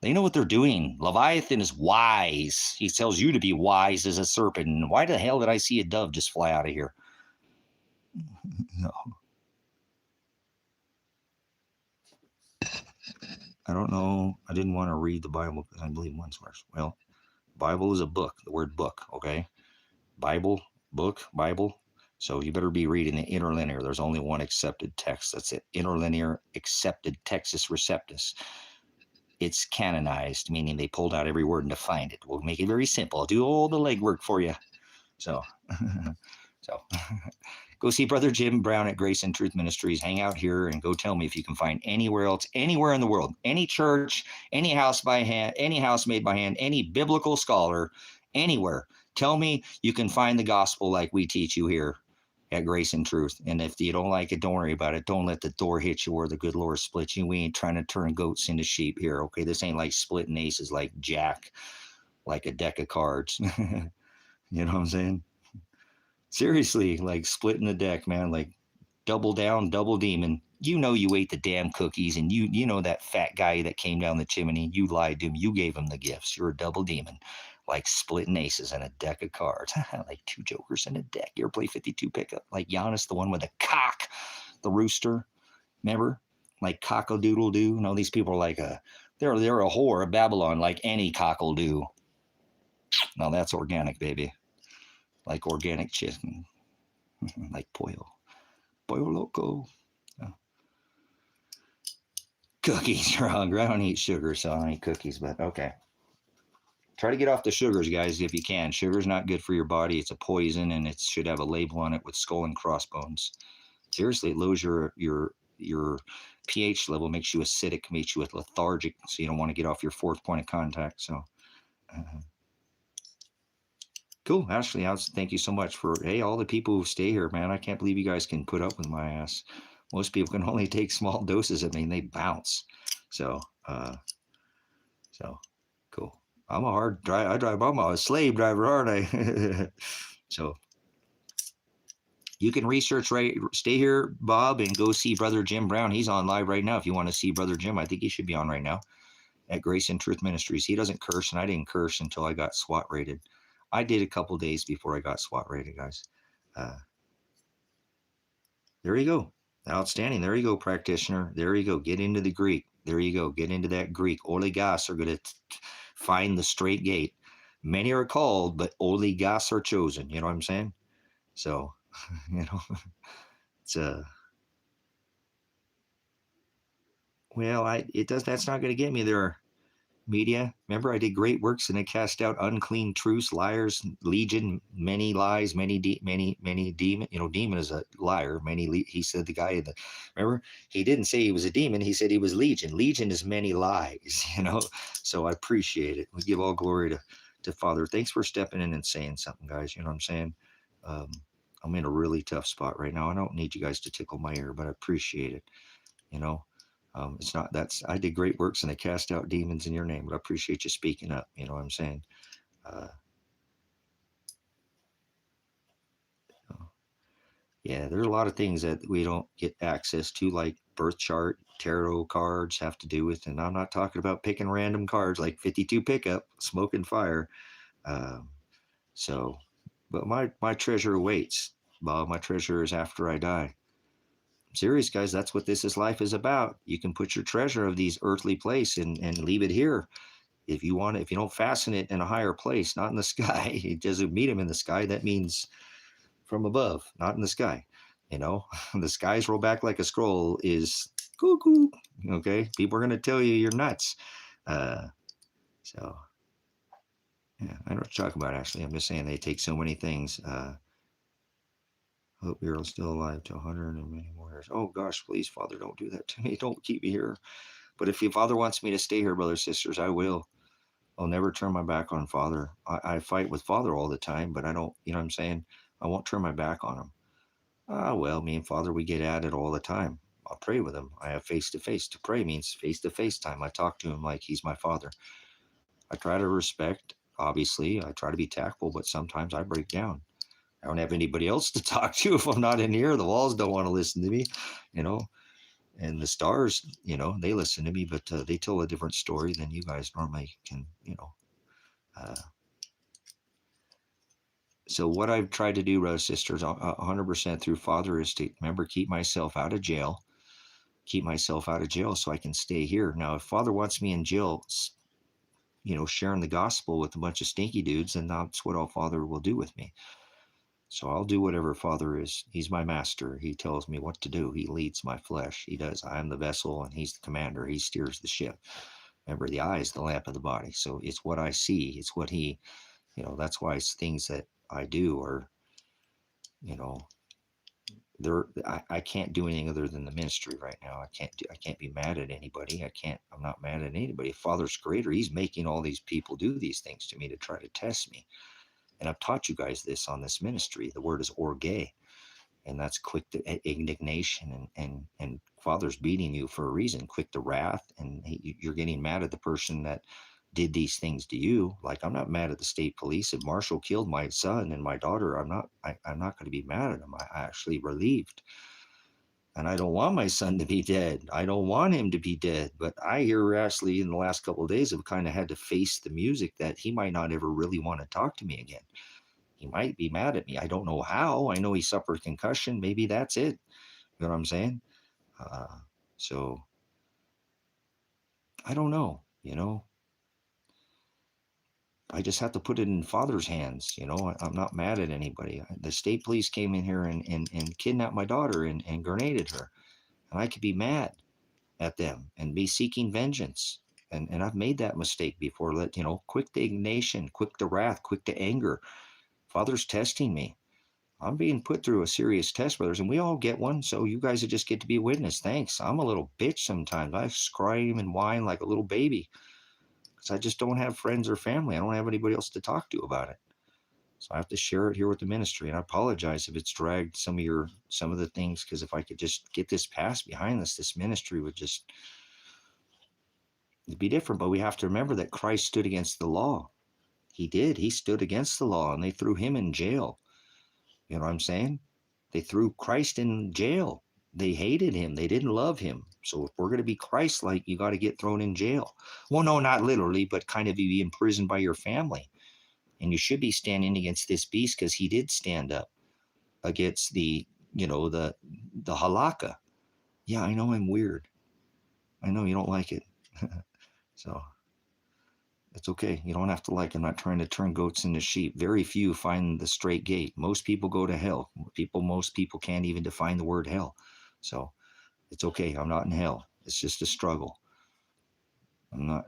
They know what they're doing. Leviathan is wise. He tells you to be wise as a serpent. And why the hell did I see a dove just fly out of here? No. I don't know. I didn't want to read the Bible because I believe one source. Well, Bible is a book, the word book, okay? Bible, book, Bible. So you better be reading the interlinear. There's only one accepted text. That's it. Interlinear accepted Textus Receptus. It's canonized, meaning they pulled out every word and defined it. We'll make it very simple. I'll do all the legwork for you. So go see Brother Jim Brown at Grace and Truth Ministries. Hang out here and go tell me if you can find anywhere else, anywhere in the world, any church, any house by hand, any house made by hand, any biblical scholar, anywhere. Tell me you can find the gospel like we teach you here at Grace and Truth. And if you don't like it, don't worry about it. Don't let the door hit you where the good Lord splits you. We ain't trying to turn goats into sheep here, okay? This ain't like splitting aces like Jack, like a deck of cards. You know what I'm saying? Seriously, like splitting the deck, man, like double down, double demon. You know you ate the damn cookies, and you know that fat guy that came down the chimney. You lied to him. You gave him the gifts. You're a double demon, like splitting aces in a deck of cards, like two jokers in a deck. You ever play 52 pickup? Like Giannis, the one with the cock, the rooster. Remember, like cockle-doodle doo. You know these people are like they're a whore of Babylon, like any cockle do. Now that's organic, baby, like organic chicken, like pollo loco. Cookies, you're hungry. I don't eat sugar, so I don't eat cookies, but okay. Try to get off the sugars, guys, if you can. Sugar's not good for your body. It's a poison, and it should have a label on it with skull and crossbones. Seriously, it lowers your pH level, makes you acidic, makes you lethargic, so you don't want to get off your fourth point of contact. So, cool. Ashley, thank you so much for, hey, all the people who stay here, man. I can't believe you guys can put up with my ass. Most people can only take small doses of me, and they bounce. So, cool. I'm a hard driver. I'm a slave driver, aren't I? So you can research, right? Stay here, Bob, and go see Brother Jim Brown. He's on live right now. If you want to see Brother Jim, I think he should be on right now at Grace and Truth Ministries. He doesn't curse, and I didn't curse until I got SWAT rated. I did a couple days before I got SWAT rated, guys. There you go. Outstanding. There you go, practitioner. There you go. Get into the Greek. There you go. Get into that Greek. Oligos are going to find the straight gate. Many are called, but oligos are chosen. You know what I'm saying? So, it's that's not going to get me there. Media. Remember, I did great works and I cast out unclean truths, liars, legion, many lies, many demon. Demon is a liar. He said the guy remember, he didn't say he was a demon. He said he was legion. Legion is many lies, So I appreciate it. We give all glory to Father. Thanks for stepping in and saying something, guys. You know what I'm saying? I'm in a really tough spot right now. I don't need you guys to tickle my ear, but I appreciate it. It's not I did great works and I cast out demons in your name, but I appreciate you speaking up. You know what I'm saying? Yeah, there's a lot of things that we don't get access to, like birth chart, tarot cards have to do with, and I'm not talking about picking random cards like 52 pickup, smoke and fire. But my treasure awaits, Bob. My treasure is after I die. Serious, guys, that's what life is about. You can put your treasure of these earthly place and leave it here if you want it. If you don't fasten it in a higher place, not in the sky. It doesn't meet him in the sky. That means from above, not in the sky. The skies roll back like a scroll is cuckoo. Okay, people are going to tell you you're nuts. So yeah, I know what you're talking about. Actually, I'm just saying they take so many things. Hope you're still alive to 100 and many more years. Oh gosh, please, Father, don't do that to me. Don't keep me here. But if your Father wants me to stay here, brothers, sisters, I will. I'll never turn my back on Father. I fight with Father all the time, but I don't, you know what I'm saying? I won't turn my back on him. Well, me and Father, we get at it all the time. I'll pray with him. I have face-to-face. To pray means face-to-face time. I talk to him like he's my Father. I try to respect, obviously. I try to be tactful, but sometimes I break down. I don't have anybody else to talk to if I'm not in here. The walls don't want to listen to me, and the stars, they listen to me, but they tell a different story than you guys normally can, So what I've tried to do, brothers, sisters, 100% through Father is to, remember, keep myself out of jail so I can stay here. Now, if Father wants me in jail, sharing the gospel with a bunch of stinky dudes, then that's what all Father will do with me. So I'll do whatever Father is. He's my master. He tells me what to do. He leads my flesh. He does. I'm the vessel and he's the commander. He steers the ship. Remember, the eye is the lamp of the body. So it's what I see. It's what he, that's why it's things that I do are, I can't do anything other than the ministry right now. I can't be mad at anybody. I'm not mad at anybody. If Father's greater, he's making all these people do these things to me to try to test me. And I've taught you guys this on this ministry. The word is orge, and that's quick to indignation, and Father's beating you for a reason. Quick to wrath, and you're getting mad at the person that did these things to you. Like, I'm not mad at the state police. If Marshall killed my son and my daughter, I'm not going to be mad at him. I actually relieved. And I don't want my son to be dead. I don't want him to be dead. But I hear Ashley in the last couple of days have kind of had to face the music that he might not ever really want to talk to me again. He might be mad at me. I don't know how. I know he suffered concussion. Maybe that's it. You know what I'm saying? Uh, so I don't know. I just have to put it in Father's hands. I'm not mad at anybody. The state police came in here and kidnapped my daughter and grenaded her. And I could be mad at them and be seeking vengeance. And I've made that mistake before. Quick to indignation, quick to wrath, quick to anger. Father's testing me. I'm being put through a serious test, brothers, and we all get one. So you guys just get to be a witness. Thanks. I'm a little bitch sometimes. I scream and whine like a little baby because I just don't have friends or family. I don't have anybody else to talk to about it. So I have to share it here with the ministry. And I apologize if it's dragged some of the things, because if I could just get this past behind us, this ministry would just be different. But we have to remember that Christ stood against the law. He did. He stood against the law, and they threw him in jail. You know what I'm saying? They threw Christ in jail. They hated him. They didn't love him. So if we're going to be Christ-like, you got to get thrown in jail. Well, no, not literally, but kind of be imprisoned by your family. And you should be standing against this beast, because he did stand up against the halakha. Yeah, I know I'm weird. I know you don't like it. So it's okay. You don't have to like it. I'm not trying to turn goats into sheep. Very few find the straight gate. Most people go to hell. Most people can't even define the word hell. So it's okay. I'm not in hell. It's just a struggle. I'm not,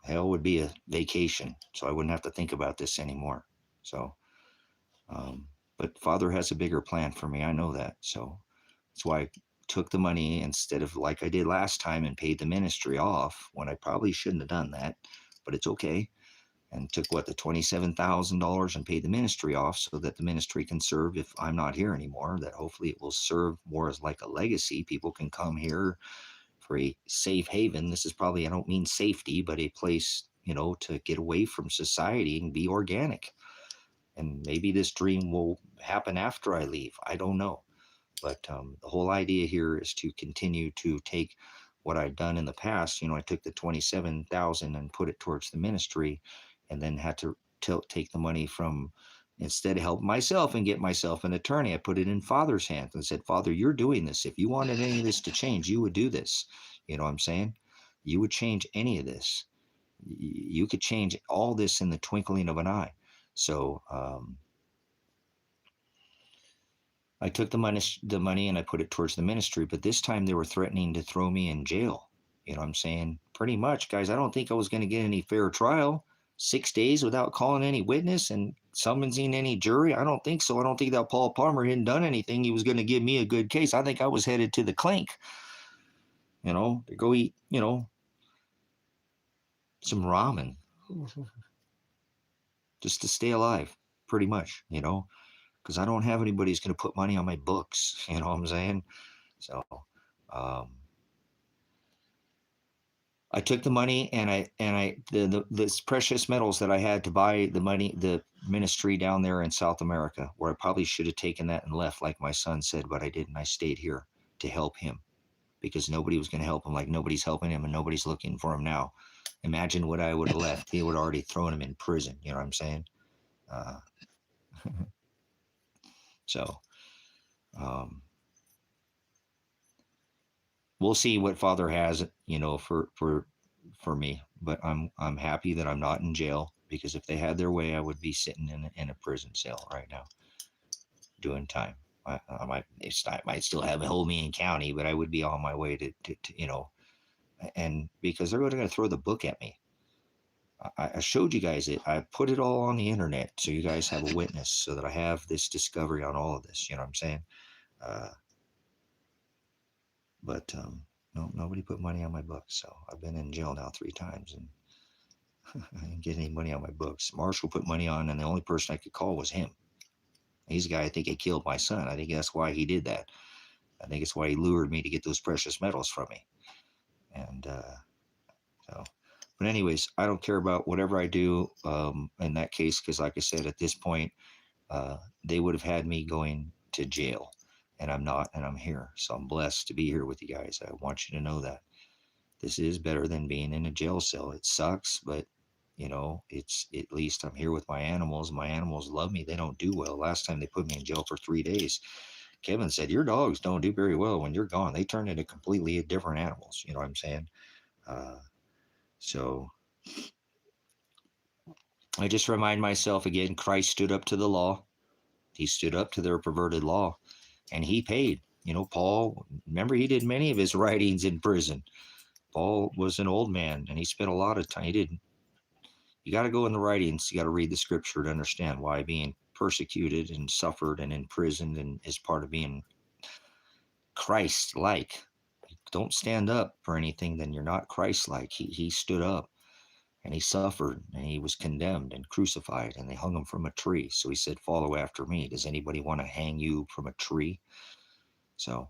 hell would be a vacation. So I wouldn't have to think about this anymore. So, but Father has a bigger plan for me. I know that. So that's why I took the money instead of like I did last time and paid the ministry off, when I probably shouldn't have done that, but it's okay. And took the $27,000 and paid the ministry off, so that the ministry can serve if I'm not here anymore, that hopefully it will serve more as like a legacy. People can come here for a safe haven. This is probably, I don't mean safety, but a place, to get away from society and be organic. And maybe this dream will happen after I leave. I don't know. But the whole idea here is to continue to take what I've done in the past. I took the 27,000 and put it towards the ministry, and then had to take the money from, instead of helping myself and get myself an attorney, I put it in Father's hands and said, Father, you're doing this. If you wanted any of this to change, you would do this. You know what I'm saying? You would change any of this. You could change all this in the twinkling of an eye. So, I took the money and I put it towards the ministry, but this time they were threatening to throw me in jail. You know what I'm saying? Pretty much, guys, I don't think I was going to get any fair trial. 6 days without calling any witness and summoning any jury? I don't think so. I don't think that Paul Palmer hadn't done anything. He was going to give me a good case. I think I was headed to the clink, to go eat, some ramen just to stay alive, pretty much, because I don't have anybody who's going to put money on my books. You know what I'm saying? So, I took the money and the precious metals that I had to buy the ministry down there in South America, where I probably should have taken that and left, like my son said, but I didn't. I stayed here to help him, because nobody was going to help him, like nobody's helping him and nobody's looking for him now. Imagine what I would have left. He would have already thrown him in prison. You know what I'm saying? So, we'll see what Father has, for me. But I'm happy that I'm not in jail, because if they had their way, I would be sitting in a prison cell right now, doing time. I might still hold me in county, but I would be on my way to and because they're going to throw the book at me. I showed you guys it. I put it all on the internet, so you guys have a witness, so that I have this discovery on all of this. You know what I'm saying? But no, nobody put money on my books. So I've been in jail now 3 times, and I didn't get any money on my books. Marshall put money on, and the only person I could call was him. He's the guy I think he killed my son. I think that's why he did that. I think it's why he lured me to get those precious metals from me. And so, but anyways, I don't care about whatever I do in that case, because like I said, at this point, they would have had me going to jail. and I'm not, and I'm here. So I'm blessed to be here with you guys. I want you to know that this is better than being in a jail cell. It sucks, but it's at least I'm here with my animals. My animals love me. They don't do well. Last time they put me in jail for 3 days, Kevin said, your dogs don't do very well when you're gone. They turn into completely different animals. You know what I'm saying? So I just remind myself again, Christ stood up to the law. He stood up to their perverted law, and he paid. Paul, remember, he did many of his writings in prison. Paul was an old man, and he spent a lot of time. You got to go in the writings. You got to read the scripture to understand why being persecuted and suffered and imprisoned and is part of being Christ-like. Don't stand up for anything, then you're not Christ-like. He stood up, and he suffered, and he was condemned and crucified, and they hung him from a tree. So he said, follow after me. Does anybody want to hang you from a tree? So,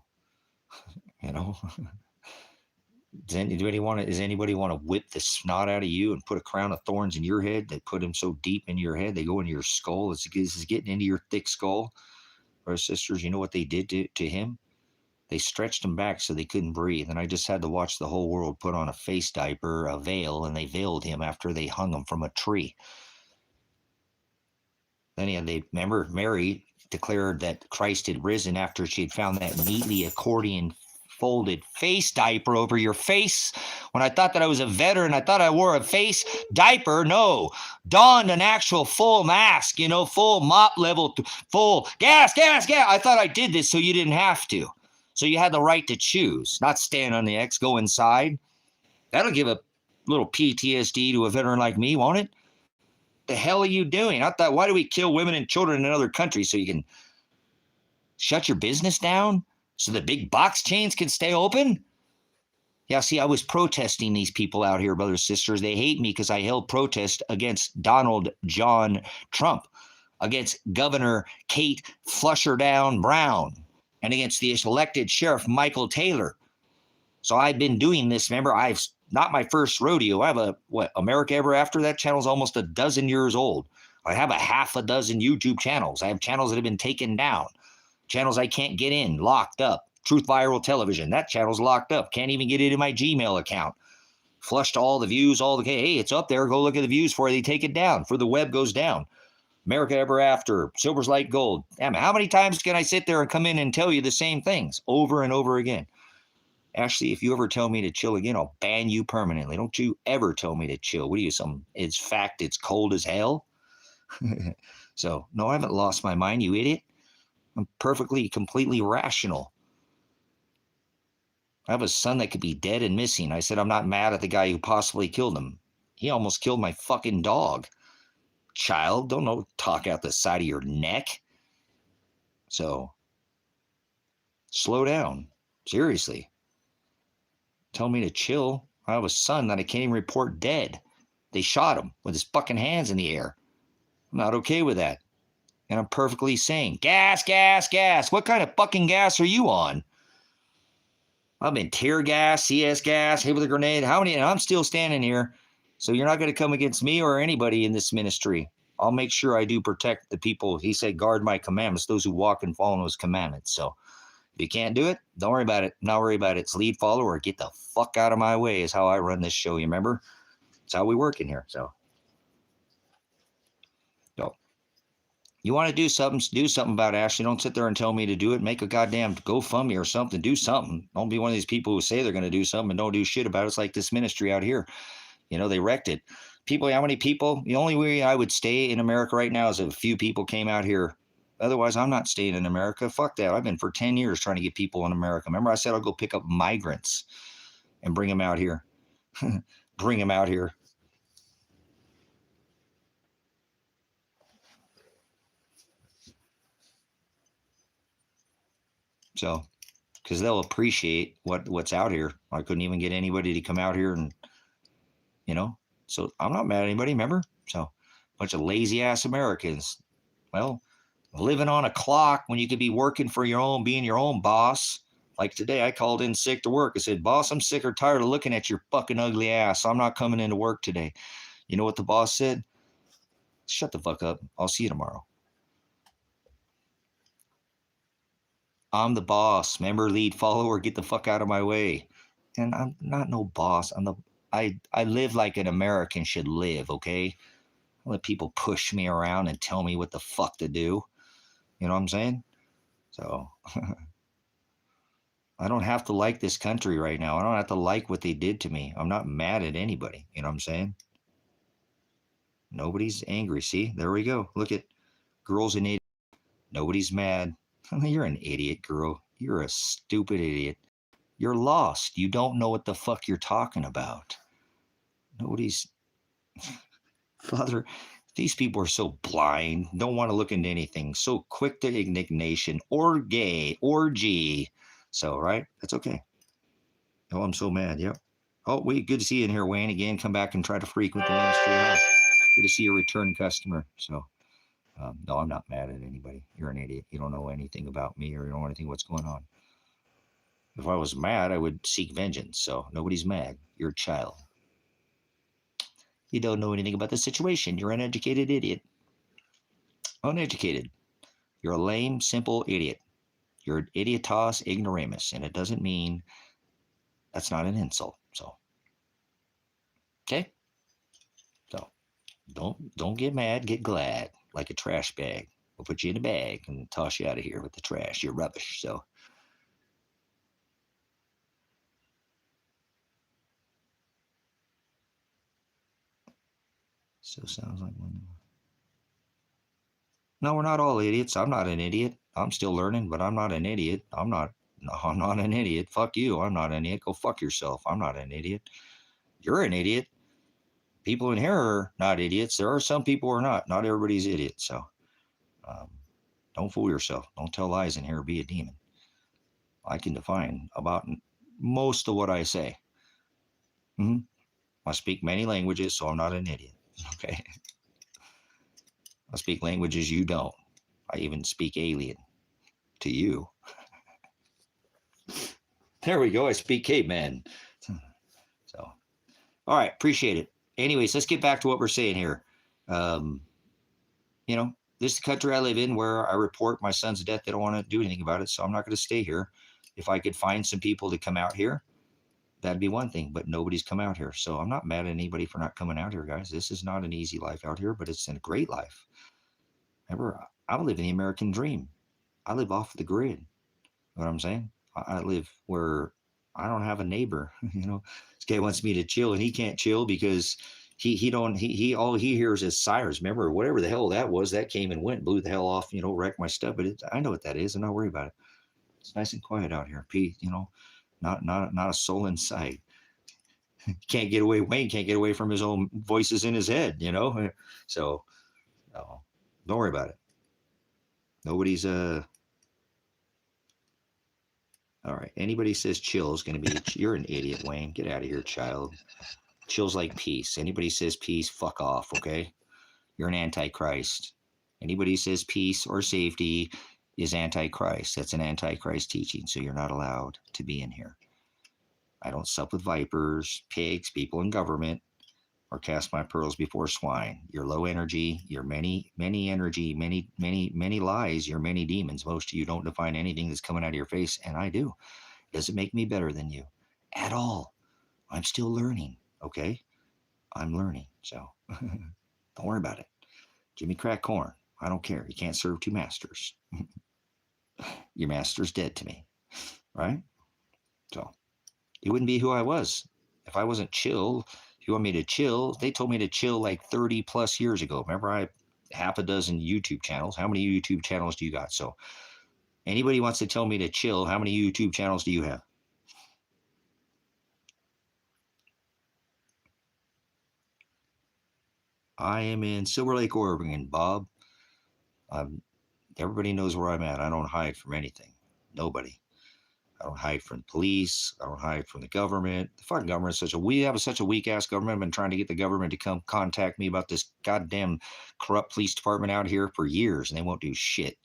does anybody want to whip the snot out of you and put a crown of thorns in your head? They put them so deep into your head, they go into your skull. This is getting into your thick skull. Brothers, sisters, you know what they did to him? They stretched him back so they couldn't breathe. And I just had to watch the whole world put on a face diaper, a veil, and they veiled him after they hung him from a tree. Then remember, Mary declared that Christ had risen after she had found that neatly accordion folded face diaper over your face. When I thought that I was a veteran, I thought I wore a face diaper. No, donned an actual full mask, full mop level, full gas. I thought I did this so you didn't have to. So you had the right to choose, not stand on the X, go inside. That'll give a little PTSD to a veteran like me, won't it? The hell are you doing? I thought, why do we kill women and children in other countries? So you can shut your business down? So the big box chains can stay open? Yeah, see, I was protesting these people out here, brothers and sisters. They hate me because I held protest against Donald John Trump, against Governor Kate Flusherdown Brown, and against the elected Sheriff Michael Taylor. So I've been doing this. Remember, I've not my first rodeo. I have America Ever After? That channel's almost a dozen years old. I have a half a dozen YouTube channels. I have channels that have been taken down. Channels I can't get in, locked up. Truth Viral Television, that channel's locked up. Can't even get into my Gmail account. Flushed all the views, hey, it's up there. Go look at the views before they take it down, before the web goes down. America Ever After, Silver's Like Gold. Damn, how many times can I sit there and come in and tell you the same things over and over again? Ashley, if you ever tell me to chill again, I'll ban you permanently. Don't you ever tell me to chill. What are you, it's cold as hell? So, no, I haven't lost my mind, you idiot. I'm perfectly, completely rational. I have a son that could be dead and missing. I said I'm not mad at the guy who possibly killed him. He almost killed my fucking dog. Child, don't talk out the side of your neck. So, slow down. Seriously. Tell me to chill. I have a son that I can't even report dead. They shot him with his fucking hands in the air. I'm not okay with that. And I'm perfectly sane. Gas. What kind of fucking gas are you on? I've been tear gas, CS gas, hit with a grenade. How many? And I'm still standing here. So you're not going to come against me or anybody in this ministry. I'll make sure I do protect the people. He said, guard my commandments, those who walk and follow those commandments. So if you can't do it, don't worry about it. Not worry about it. It's lead, follow, or get the fuck out of my way is how I run this show. You remember? It's how we work in here. So you want to do something about Ashley. Don't sit there and tell me to do it. Make a goddamn GoFundMe or something. Do something. Don't be one of these people who say they're going to do something and don't do shit about it. It's like this ministry out here. They wrecked it. People, how many people? The only way I would stay in America right now is if a few people came out here. Otherwise, I'm not staying in America. Fuck that. I've been for 10 years trying to get people in America. Remember, I said I'll go pick up migrants and bring them out here. Bring them out here. So, because they'll appreciate what's out here. I couldn't even get anybody to come out here and, so I'm not mad at anybody, remember? So, a bunch of lazy ass Americans. Well, living on a clock when you could be working for your own, being your own boss. Like today, I called in sick to work. I said, boss, I'm sick or tired of looking at your fucking ugly ass. So I'm not coming into work today. You know what the boss said? Shut the fuck up. I'll see you tomorrow. I'm the boss. Member, lead, follower, get the fuck out of my way. And I'm not no boss. I live like an American should live, okay? I let people push me around and tell me what the fuck to do. You know what I'm saying? So I don't have to like this country right now. I don't have to like what they did to me. I'm not mad at anybody. You know what I'm saying? Nobody's angry. See, there we go. Look at girls an idiot. Nobody's mad. You're an idiot, girl. You're a stupid idiot. You're lost. You don't know what the fuck you're talking about. Nobody's. Father, these people are so blind, don't want to look into anything, so quick to indignation or gay or G. So, right? That's okay. Oh, I'm so mad. Yep. Oh, good to see you in here, Wayne. Again, come back and try to frequent the ministry. Good to see a return customer. So, no, I'm not mad at anybody. You're an idiot. You don't know anything about me or you don't know anything what's going on. If I was mad, I would seek vengeance. So, nobody's mad. You're a child. You don't know anything about the situation. You're an uneducated idiot. Uneducated. You're a lame, simple idiot. You're an idiotas ignoramus, and it doesn't mean that's not an insult. So, okay. So, don't get mad. Get glad, like a trash bag. We'll put you in a bag and toss you out of here with the trash. You're rubbish. So, sounds like one. No, we're not all idiots. I'm not an idiot. I'm still learning, but I'm not an idiot. I'm not an idiot. Fuck you. I'm not an idiot. Go fuck yourself. I'm not an idiot. You're an idiot. People in here are not idiots. There are some people who are not. Not everybody's idiot. So don't fool yourself. Don't tell lies in here or be a demon. I can define about most of what I say. I speak many languages, so I'm not an idiot. Okay. I speak languages you don't. I even speak alien to you. There we go. I speak caveman. So, all right. Appreciate it. Anyways, let's get back to what we're saying here. This is the country I live in where I report my son's death. They don't want to do anything about it, so I'm not going to stay here. If I could find some people to come out here, that'd be one thing, but nobody's come out here. So I'm not mad at anybody for not coming out here, guys. This is not an easy life out here, but it's a great life. Remember, I live in the American dream. I live off the grid. You know what I'm saying? I live where I don't have a neighbor. This guy wants me to chill and he can't chill because he all he hears is sirens. Remember, whatever the hell that was, that came and went, blew the hell off, wrecked my stuff. But I know what that is. I'm not worried about it. It's nice and quiet out here. Not a soul in sight. Can't get away. Wayne can't get away from his own voices in his head. So no, don't worry about it. Nobody's all right. Anybody says chill is going to be, you're an idiot, Wayne. Get out of here, child. Chill's like peace. Anybody says peace, fuck off, okay? You're an antichrist. Anybody says peace or safety is antichrist. That's an antichrist teaching, so you're not allowed to be in here. I don't sup with vipers, pigs, people in government, or cast my pearls before swine. You're low energy. You're many energy, many lies. You're many demons. Most of you don't define anything that's coming out of your face, and I do. It doesn't make me better than you at all. I'm still learning, okay? I'm learning, so don't worry about it. Give me crack corn. I don't care. You can't serve two masters. Your master's dead to me, right? So it wouldn't be who I was if I wasn't chill. If you want me to chill, they told me to chill like 30 plus years ago. Remember, I have half a dozen YouTube channels. How many YouTube channels do you got? So anybody wants to tell me to chill, how many YouTube channels do you have? I am in Silver Lake, Oregon, Bob. Everybody knows where I'm at. I don't hide from anything. Nobody. I don't hide from the police. I don't hide from the government. The fucking government is we have such a weak ass government. I've been trying to get the government to come contact me about this goddamn corrupt police department out here for years, and they won't do shit.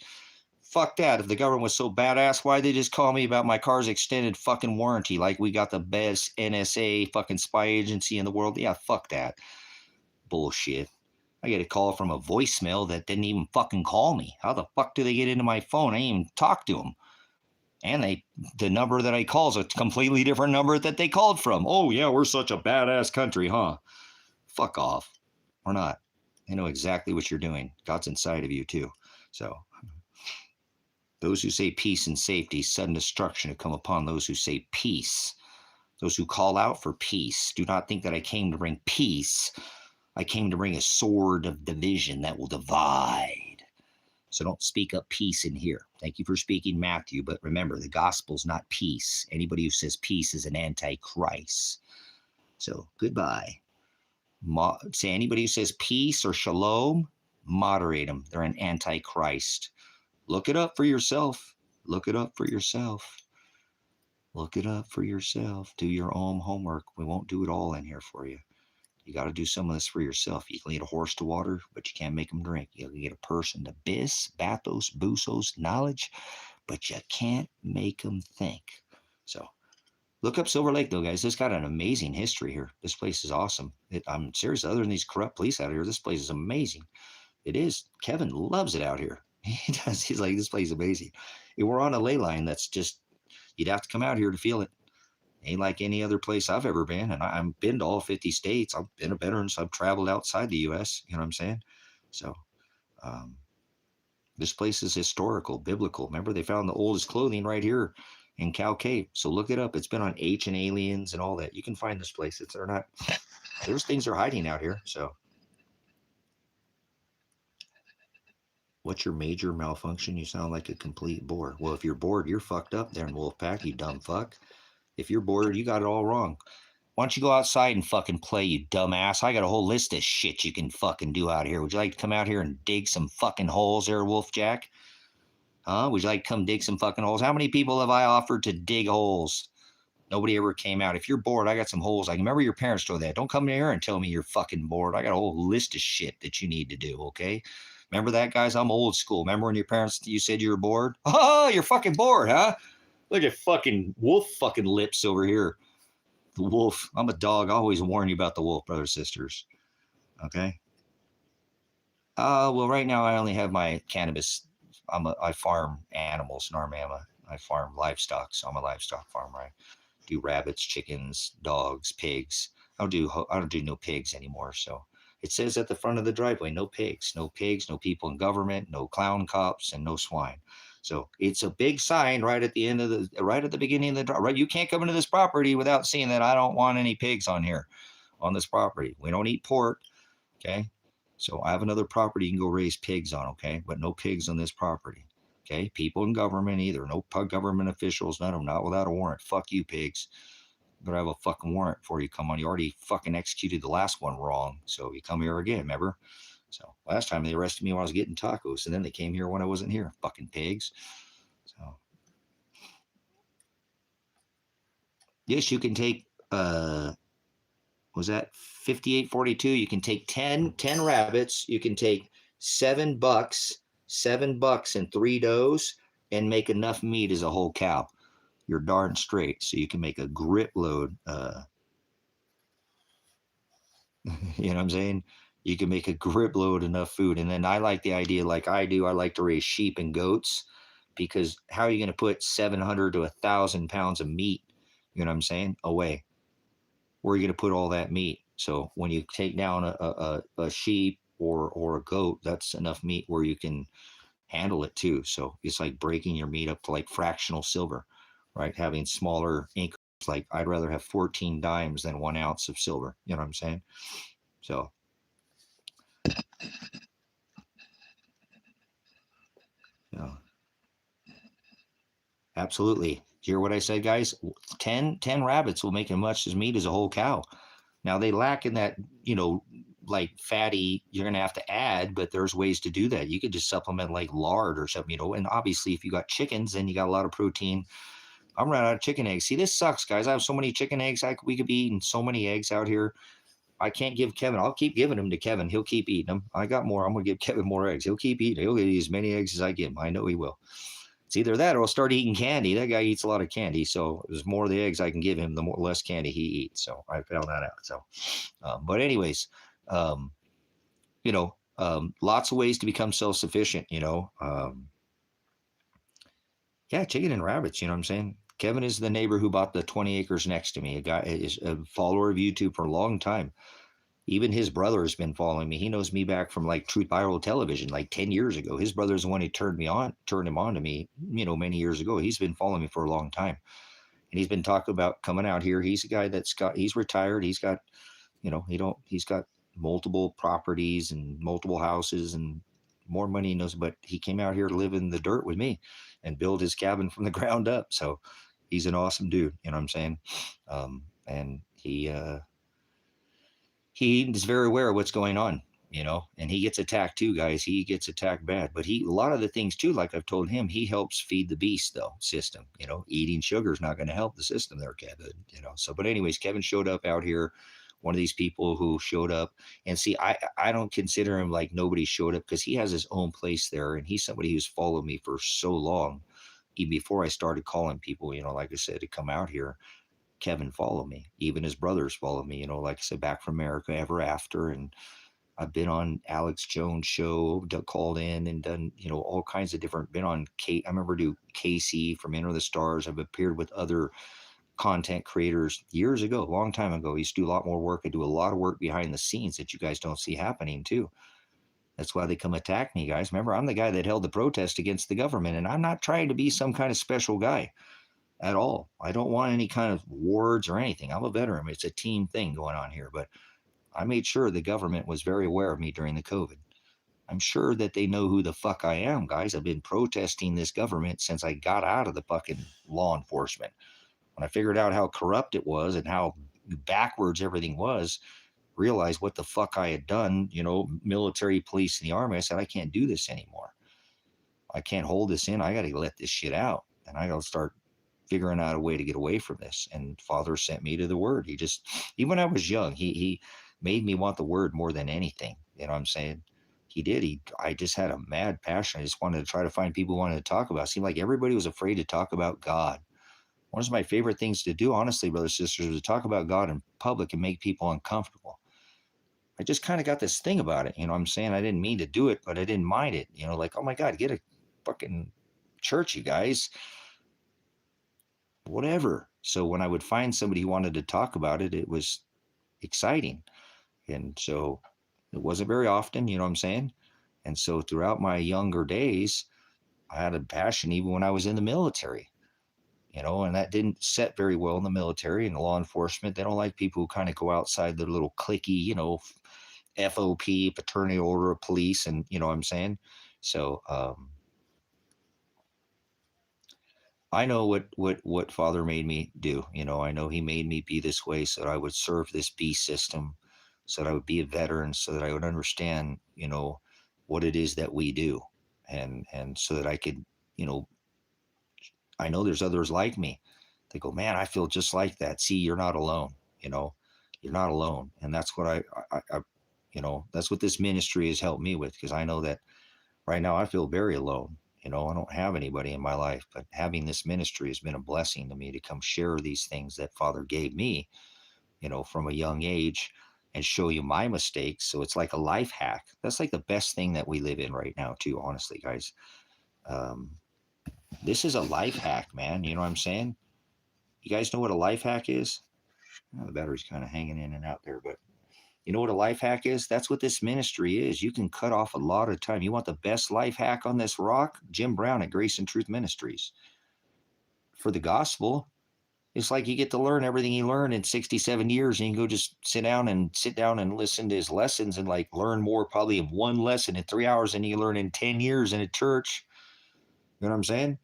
Fuck that. If the government was so badass, why'd they just call me about my car's extended fucking warranty like we got the best NSA fucking spy agency in the world? Yeah, fuck that. Bullshit. I get a call from a voicemail that didn't even fucking call me. How the fuck do they get into my phone? I didn't even talk to them. And the number that I call is a completely different number that they called from. Oh, yeah, we're such a badass country, huh? Fuck off. We're not. They know exactly what you're doing. God's inside of you, too. So, those who say peace and safety, sudden destruction have come upon those who say peace. Those who call out for peace. Do not think that I came to bring peace. I came to bring a sword of division that will divide. So don't speak up peace in here. Thank you for speaking Matthew, but remember, the gospel's not peace. Anybody who says peace is an antichrist. So goodbye. Say anybody who says peace or shalom, moderate them. They're an antichrist. Look it up for yourself. Look it up for yourself. Look it up for yourself. Do your own homework. We won't do it all in here for you. You got to do some of this for yourself. You can lead a horse to water, but you can't make them drink. You can get a person to bathos, busos, knowledge, but you can't make them think. So look up Silver Lake, though, guys. It's got an amazing history here. This place is awesome. I'm serious. Other than these corrupt police out here, this place is amazing. It is. Kevin loves it out here. He does. He's like, this place is amazing. And we're on a ley line that's just, you'd have to come out here to feel it. Ain't like any other place I've ever been. And I've been to all 50 states. I've been a veteran, so I've traveled outside the U.S. You know what I'm saying? So this place is historical, biblical. Remember, they found the oldest clothing right here in Cow Cave. So look it up. It's been on Ancient Aliens and all that. You can find this place. There's things are hiding out here. So what's your major malfunction? You sound like a complete bore. Well, if you're bored, you're fucked up there in Wolfpack, you dumb fuck. If you're bored, you got it all wrong. Why don't you go outside and fucking play, you dumbass? I got a whole list of shit you can fucking do out here. Would you like to come out here and dig some fucking holes there, Wolfjack? Huh? Would you like to come dig some fucking holes? How many people have I offered to dig holes? Nobody ever came out. If you're bored, I got some holes. I can remember your parents told that. Don't come here and tell me you're fucking bored. I got a whole list of shit that you need to do, okay? Remember that, guys? I'm old school. Remember when your parents, you said you were bored? Oh, you're fucking bored, huh? Look at fucking wolf fucking lips over here. The wolf. I'm a dog. I always warn you about the wolf, brothers, sisters. Okay? Well, right now I only have my cannabis. I farm animals, Narmama. I farm livestock, so I'm a livestock farmer. I do rabbits, chickens, dogs, pigs. I don't do no pigs anymore. So it says at the front of the driveway, no pigs, no people in government, no clown cops, and no swine. So it's a big sign right at the beginning of the drive. Right, you can't come into this property without seeing that I don't want any pigs on here, on this property. We don't eat pork. Okay, so I have another property you can go raise pigs on. Okay, but no pigs on this property. Okay, people in government either. No government officials, none of them, not without a warrant. Fuck you, pigs. But I have a fucking warrant before you come on. You already fucking executed the last one wrong. So you come here again, remember? So last time they arrested me when I was getting tacos, and then they came here when I wasn't here. Fucking pigs. So yes, you can take was that 58.42? You can take 10 rabbits, you can take $7 and 3 does, and make enough meat as a whole cow. You're darn straight. So you can make a grip load. You know what I'm saying? You can make a grip load enough food. And then I like the idea, like I do, I like to raise sheep and goats, because how are you going to put 700 to 1,000 pounds of meat, you know what I'm saying, away? Where are you going to put all that meat? So when you take down a sheep or a goat, that's enough meat where you can handle it too. So it's like breaking your meat up to like fractional silver, right? Having smaller increments. Like I'd rather have 14 dimes than 1 ounce of silver. You know what I'm saying? So yeah, absolutely. Do you hear what I said, guys? 10 rabbits will make as much as meat as a whole cow. Now they lack in that, like fatty, you're going to have to add, but there's ways to do that. You could just supplement like lard or something, and obviously if you got chickens, then you got a lot of protein. I'm running out of chicken eggs. See, this sucks, guys. I have so many chicken eggs. We could be eating so many eggs out here. I can't give Kevin. I'll keep giving them to Kevin. He'll keep eating them. I got more. I'm going to give Kevin more eggs. He'll keep eating. He'll eat as many eggs as I give him. I know he will. It's either that or I'll start eating candy. That guy eats a lot of candy. So there's more of the eggs I can give him, the less candy he eats. So I found that out. So, but anyways, lots of ways to become self-sufficient, Yeah, chicken and rabbits. You know what I'm saying? Kevin is the neighbor who bought the 20 acres next to me. A guy is a follower of YouTube for a long time. Even his brother has been following me. He knows me back from like Truth Viral Television, like 10 years ago. His brother's the one who turned him on to me, many years ago. He's been following me for a long time. And he's been talking about coming out here. He's a guy he's retired. He's got, he's got multiple properties and multiple houses and more money he knows, but he came out here to live in the dirt with me and build his cabin from the ground up. So he's an awesome dude. You know what I'm saying? And he is very aware of what's going on, and he gets attacked too, guys. He gets attacked bad, but a lot of the things too, like I've told him, he helps feed the beast though system. Eating sugar is not going to help the system there, Kevin. So, but anyways, Kevin showed up out here, one of these people who showed up. And see, I don't consider him like nobody showed up, because he has his own place there, and he's somebody who's followed me for so long, even before I started calling people, like I said, to come out here. Kevin followed me. Even his brothers followed me, like I said, back from America Ever After. And I've been on Alex Jones' show, called in and done, all kinds of different, been on Kate. I remember do Casey from Enter the Stars. I've appeared with other content creators years ago, a long time ago. I used to do a lot more work. I do a lot of work behind the scenes that you guys don't see happening too. That's why they come attack me, guys. Remember, I'm the guy that held the protest against the government, and I'm not trying to be some kind of special guy at all. I don't want any kind of wards or anything. I'm a veteran. It's a team thing going on here. But I made sure the government was very aware of me during the COVID. I'm sure that they know who the fuck I am, guys. I've been protesting this government since I got out of the fucking law enforcement. When I figured out how corrupt it was and how backwards everything was, realized what the fuck I had done, military, police, and the army, I said, I can't do this anymore. I can't hold this in. I got to let this shit out. And I got to start figuring out a way to get away from this. And Father sent me to the Word. He just, even when I was young, he made me want the Word more than anything. You know what I'm saying? He did. I just had a mad passion. I just wanted to try to find people who wanted to talk about it. It seemed like everybody was afraid to talk about God. One of my favorite things to do, honestly, brothers and sisters, was to talk about God in public and make people uncomfortable. I just kind of got this thing about it. You know what I'm saying? I didn't mean to do it, but I didn't mind it. Like, oh my God, get a fucking church, you guys. Whatever. So when I would find somebody who wanted to talk about it, it was exciting. And so it wasn't very often, you know what I'm saying? And so throughout my younger days, I had a passion even when I was in the military, and that didn't set very well in the military and the law enforcement. They don't like people who kind of go outside their little cliquey, FOP, fraternity order of police, and you know what I'm saying? So I know what Father made me do. I know He made me be this way so that I would serve this beast system, so that I would be a veteran, so that I would understand, what it is that we do, and so that I could, you know, I know there's others like me. They go, man, I feel just like that. See, you're not alone. You know, you're not alone, and that's what that's what this ministry has helped me with, because I know that right now I feel very alone. I don't have anybody in my life, but having this ministry has been a blessing to me to come share these things that Father gave me, from a young age, and show you my mistakes. So it's like a life hack. That's like the best thing that we live in right now, too, honestly, guys. Um, this is a life hack, man. You know what I'm saying? You guys know what a life hack is? Oh, the battery's kind of hanging in and out there, but you know what a life hack is? That's what this ministry is. You can cut off a lot of time. You want the best life hack on this rock? Jim Brown at Grace and Truth Ministries. For the gospel, it's like you get to learn everything he learned in 67 years, and you can go just sit down and listen to his lessons, and like learn more probably in one lesson in 3 hours than you learn in 10 years in a church. You know what I'm saying?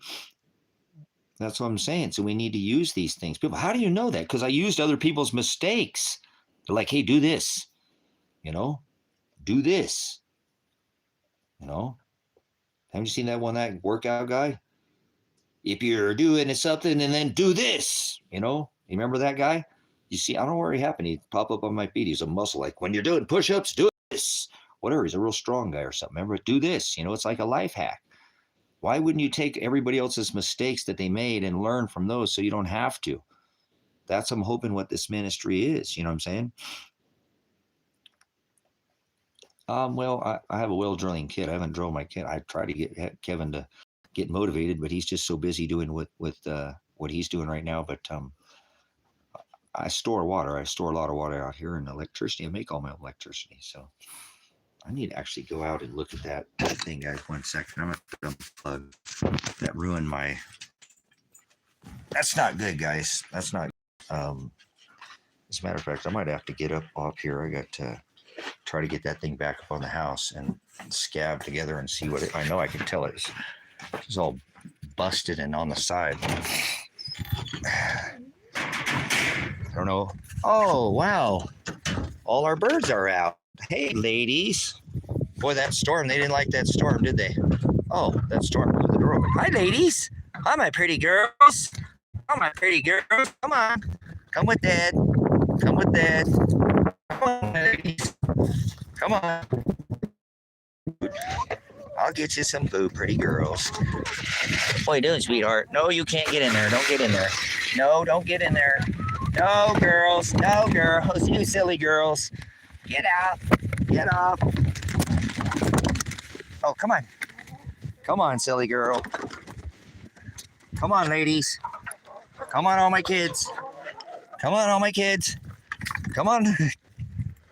That's what I'm saying. So we need to use these things. People, how do you know that? Because I used other people's mistakes. They're like, hey, do this, you know, do this, you know. Haven't you seen that workout guy? If you're doing something and then do this, you remember that guy? You see, I don't know where he happened. He'd pop up on my feed. He's a muscle. Like, when you're doing push-ups, do this. Whatever. He's a real strong guy or something. Remember, do this. It's like a life hack. Why wouldn't you take everybody else's mistakes that they made and learn from those so you don't have to? That's, I'm hoping, what this ministry is. You know what I'm saying? Well, I have a well drilling kit. I haven't drilled my kit. I tried to get Kevin to get motivated, but he's just so busy doing what he's doing right now. But I store water. I store a lot of water out here, and electricity. I make all my electricity. So I need to actually go out and look at that thing, guys. 1 second. I'm going to unplug. That ruined my... That's not good, guys. That's not... As a matter of fact, I might have to get up off here. I got to try to get that thing back up on the house and scab together and see what it... I know I can tell it's all busted and on the side. I don't know. Oh, wow. All our birds are out. Hey, ladies. Boy, that storm, they didn't like that storm, did they? Oh, that storm blew the door open. Hi, ladies. Hi, my pretty girls. Hi, my pretty girls. Come on. Come with Dad. Come with Dad. Come on, ladies. Come on. I'll get you some food, pretty girls. What are you doing, sweetheart? No, you can't get in there. Don't get in there. No, don't get in there. No, girls. No, girls. You silly girls. Get out. Get off. Oh, come on. Come on, silly girl. Come on, ladies. Come on, all my kids. Come on, all my kids. Come on.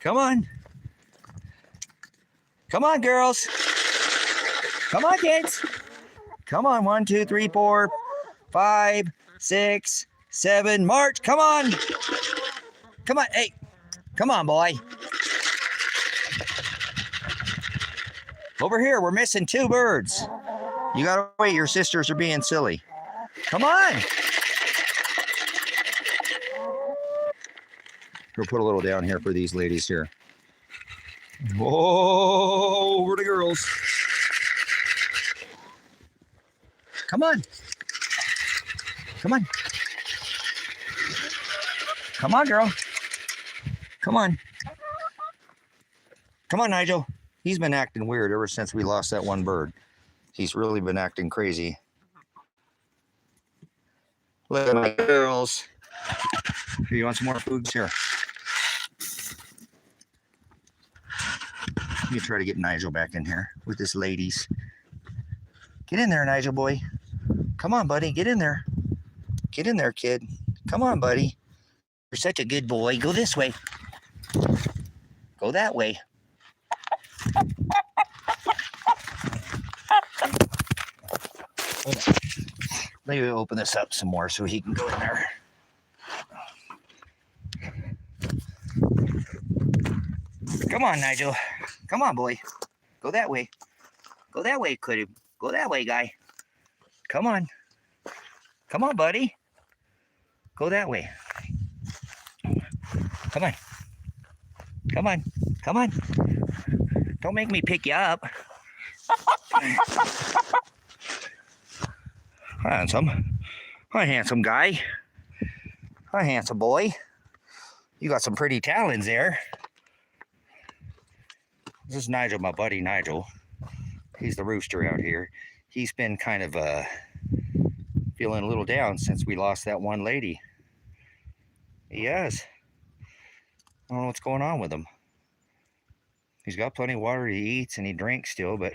Come on. Come on, girls. Come on, kids. Come on. 1, 2, 3, 4, 5, 6, 7. March. Come on. Come on. Hey. Come on, boy. Over here, we're missing 2 birds. You gotta wait. Your sisters are being silly. Come on. We'll put a little down here for these ladies here. Whoa, over the girls. Come on. Come on. Come on, girl. Come on. Come on, Nigel. He's been acting weird ever since we lost that one bird. He's really been acting crazy. Look at my girls. Here, you want some more food? Here. Let me try to get Nigel back in here with his ladies. Get in there, Nigel boy. Come on, buddy. Get in there. Get in there, kid. Come on, buddy. You're such a good boy. Go this way. Go that way. Let me open this up some more so he can go in there. Come on, Nigel. Come on, boy. Go that way. Go that way, could go that way, guy. Come on. Come on, buddy. Go that way. Come on. Come on. Come on. Don't make me pick you up. Hi, handsome. Hi, handsome guy. Hi, handsome boy. You got some pretty talons there. This is Nigel, my buddy Nigel. He's the rooster out here. He's been kind of feeling a little down since we lost that one lady. He has. I don't know what's going on with him. He's got plenty of water. He eats and he drinks still, but...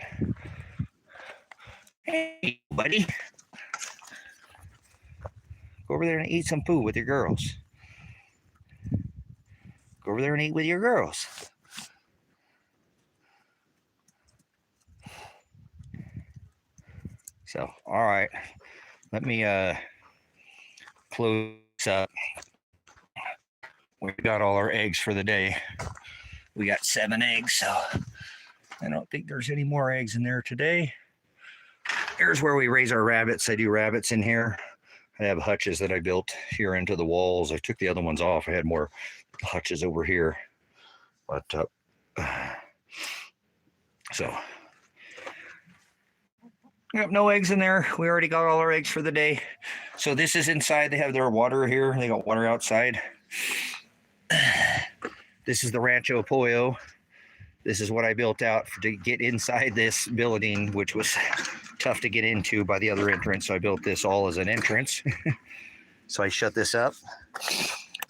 Hey, buddy. Go over there and eat some food with your girls. Go over there and eat with your girls. So, all right. Let me close up. We got all our eggs for the day. We got 7 eggs, so I don't think there's any more eggs in there today. Here's where we raise our rabbits. I do rabbits in here. I have hutches that I built here into the walls. I took the other ones off. I had more hutches over here. But, so. Yep, no eggs in there. We already got all our eggs for the day. So this is inside. They have their water here. They got water outside. This is the Rancho Pollo. This is what I built out to get inside this building, which was tough to get into by the other entrance. So I built this all as an entrance. So I shut this up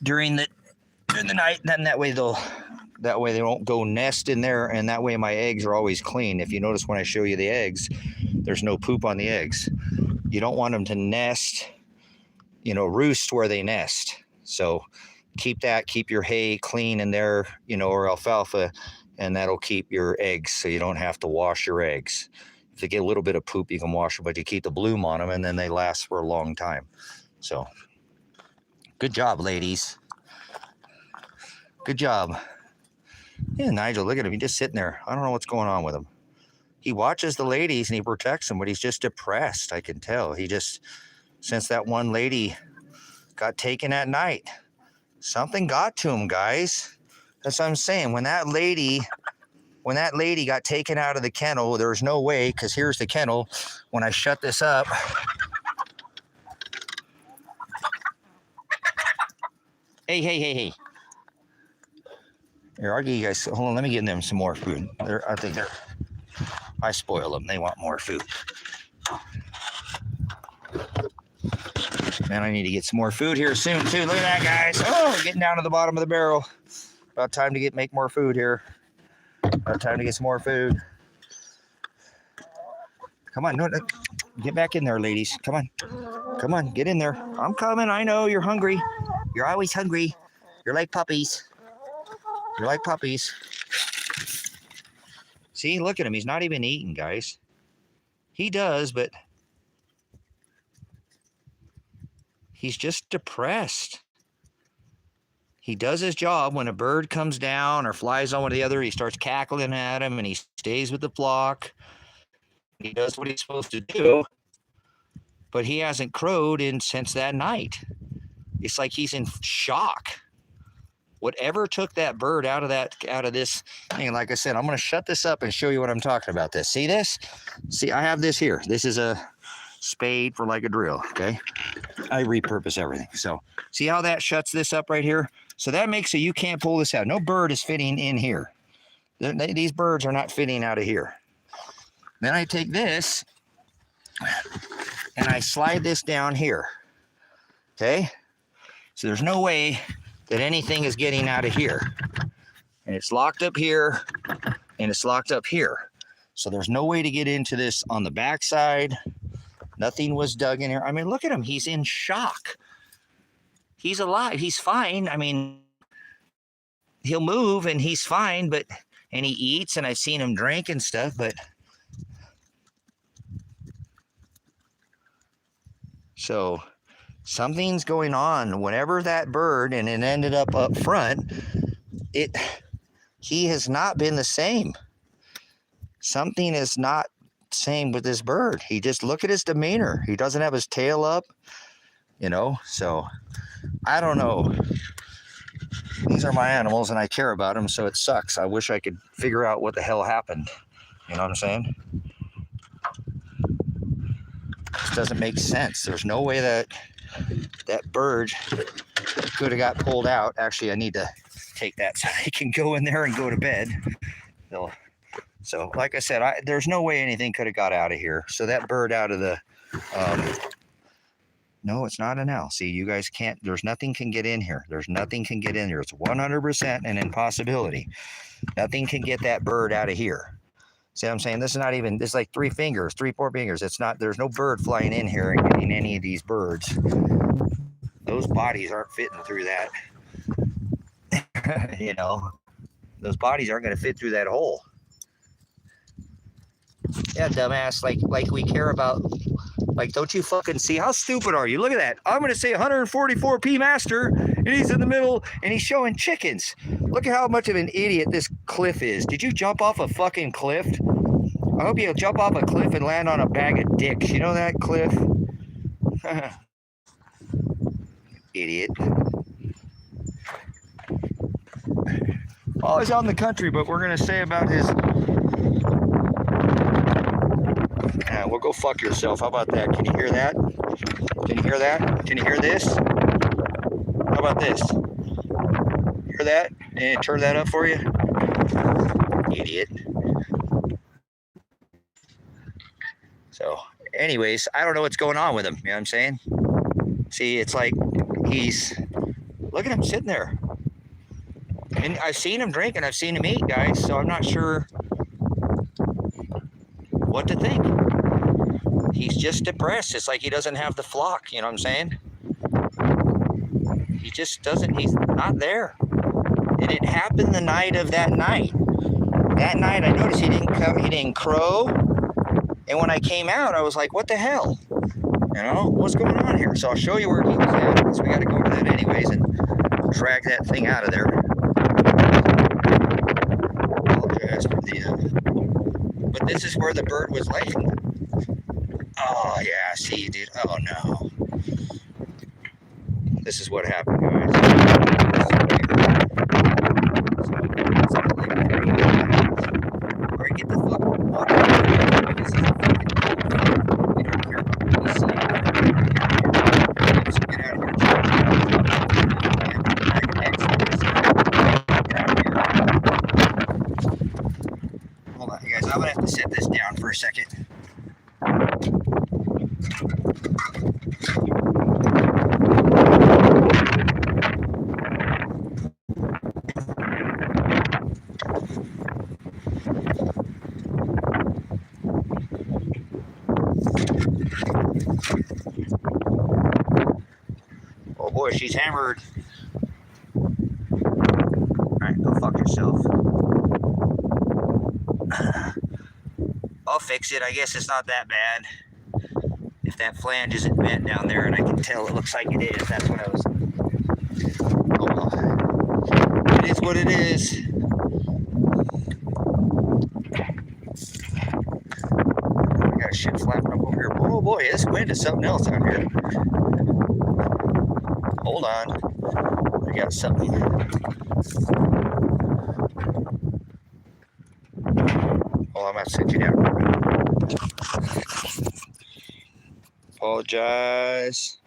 during the night. Then that way they'll That way they don't go nest in there, and that way my eggs are always clean. If you notice when I show you the eggs, there's no poop on the eggs. You don't want them to nest, roost where they nest. So keep your hay clean in there, or alfalfa, and that'll keep your eggs so you don't have to wash your eggs. If they get a little bit of poop, you can wash them, but you keep the bloom on them, and then they last for a long time. So good job, ladies. Good job. Yeah, Nigel, look at him. He's just sitting there. I don't know what's going on with him. He watches the ladies and he protects them, but he's just depressed. I can tell. Since that one lady got taken at night, something got to him, guys. That's what I'm saying. When that lady got taken out of the kennel, there was no way, because here's the kennel. When I shut this up, hey. Here, I'll give you guys, hold on, let me give them some more food. I spoil them. They want more food. Man, I need to get some more food here soon, too. Look at that, guys. Oh, getting down to the bottom of the barrel. About time to make more food here. About time to get some more food. Come on, no, get back in there, ladies. Come on, get in there. I'm coming. I know you're hungry. You're always hungry. You're like puppies. See, look at him. He's not even eating, guys. He does, but he's just depressed. He does his job. When a bird comes down or flies on one or the other, he starts cackling at him, and he stays with the flock. He does what he's supposed to do, but he hasn't crowed since that night. It's like he's in shock. Whatever took that bird out of this thing, like I said, I'm going to shut this up and show you what I'm talking about. See this? See, I have this here. This is a spade for like a drill, okay? I repurpose everything. So see how that shuts this up right here? So that makes so you can't pull this out. No bird is fitting in here. These birds are not fitting out of here. Then I take this and I slide this down here, okay? So there's no way that anything is getting out of here. And it's locked up here, and it's locked up here. So there's no way to get into this on the backside. Nothing was dug in here. I mean, look at him. He's in shock. He's alive. He's fine. I mean, he'll move, and he's fine, and he eats, and I've seen him drink and stuff, but so something's going on. Whenever that bird, and it ended up front, he has not been the same. Something is not the same with this bird. He just, look at his demeanor. He doesn't have his tail up, so I don't know. These are my animals, and I care about them, so it sucks. I wish I could figure out what the hell happened. You know what I'm saying? This doesn't make sense. There's no way that bird could have got pulled out. Actually, I need to take that so I can go in there and go to bed. So like I said, there's no way anything could have got out of here. So that bird out of the, no, it's not an L. See, you guys can't, there's nothing can get in here. There's nothing can get in here. It's 100% an impossibility. Nothing can get that bird out of here. See what I'm saying? This is not even, this is like 4 fingers. It's not, there's no bird flying in here and getting any of these birds. Those bodies aren't fitting through that. Those bodies aren't going to fit through that hole. Yeah, dumbass, like we care about, like, don't you fucking see? How stupid are you? Look at that. I'm going to say 144p master, and he's in the middle, and he's showing chickens. Look at how much of an idiot this cliff is. Did you jump off a fucking cliff? I hope you'll jump off a cliff and land on a bag of dicks. You know that, Cliff? Idiot. Oh, he's out in the country, but we're going to say about his... well, go fuck yourself. How about that? Can you hear that? Can you hear that? Can you hear this? How about this? Hear that? And turn that up for you? Idiot. So, anyways, I don't know what's going on with him. You know what I'm saying? See, it's like look at him sitting there. And I've seen him drink and I've seen him eat, guys, so I'm not sure what to think. He's just depressed. It's like he doesn't have the flock, you know what I'm saying? He just doesn't, he's not there. And it happened the night of that night. That night I noticed he didn't come, he didn't crow. And when I came out, I was like, what the hell? You know, what's going on here? So I'll show you where he was at, because we got to go over that anyways and drag that thing out of there. Apologize for the, but this is where the bird was laying. Oh yeah, see, dude. Oh no. This is what happened, guys. Alright, get the fucking water. This is a fucking we don't care about this. So get out of here. Hold on, you guys. I'm gonna have to set this down for a second. Oh boy, she's hammered. Alright, go fuck yourself. I'll fix it. I guess it's not that bad. If that flange isn't bent down there, and I can tell it looks like it is, that's what I was. Oh well. It is what it is. I got shit flapping up over here. Oh boy, this wind is something else out here. Hold on. I got something. Oh, I'm going to sit you down. Apologize.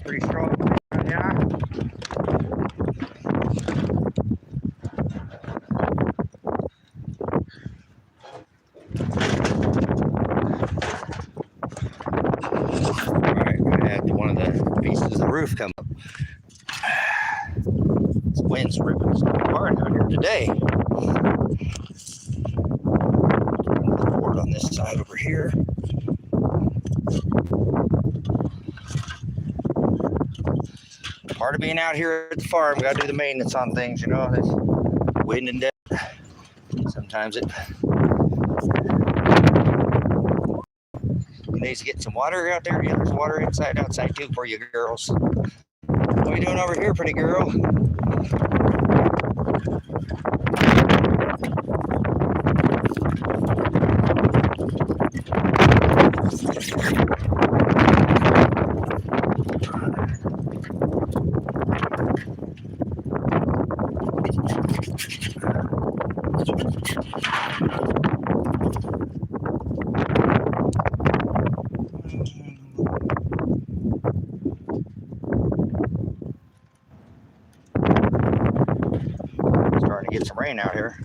Pretty strong, yeah. Alright, I had one of the pieces of the roof come up. This wind's ripping so hard out here today. The board on this side over here. Part of being out here at the farm, we gotta do the maintenance on things, you know. There's wind and death. Sometimes it needs to get some water out there. Yeah, there's water inside, outside too for you girls. What are you doing over here, pretty girl? Starting to get some rain out here.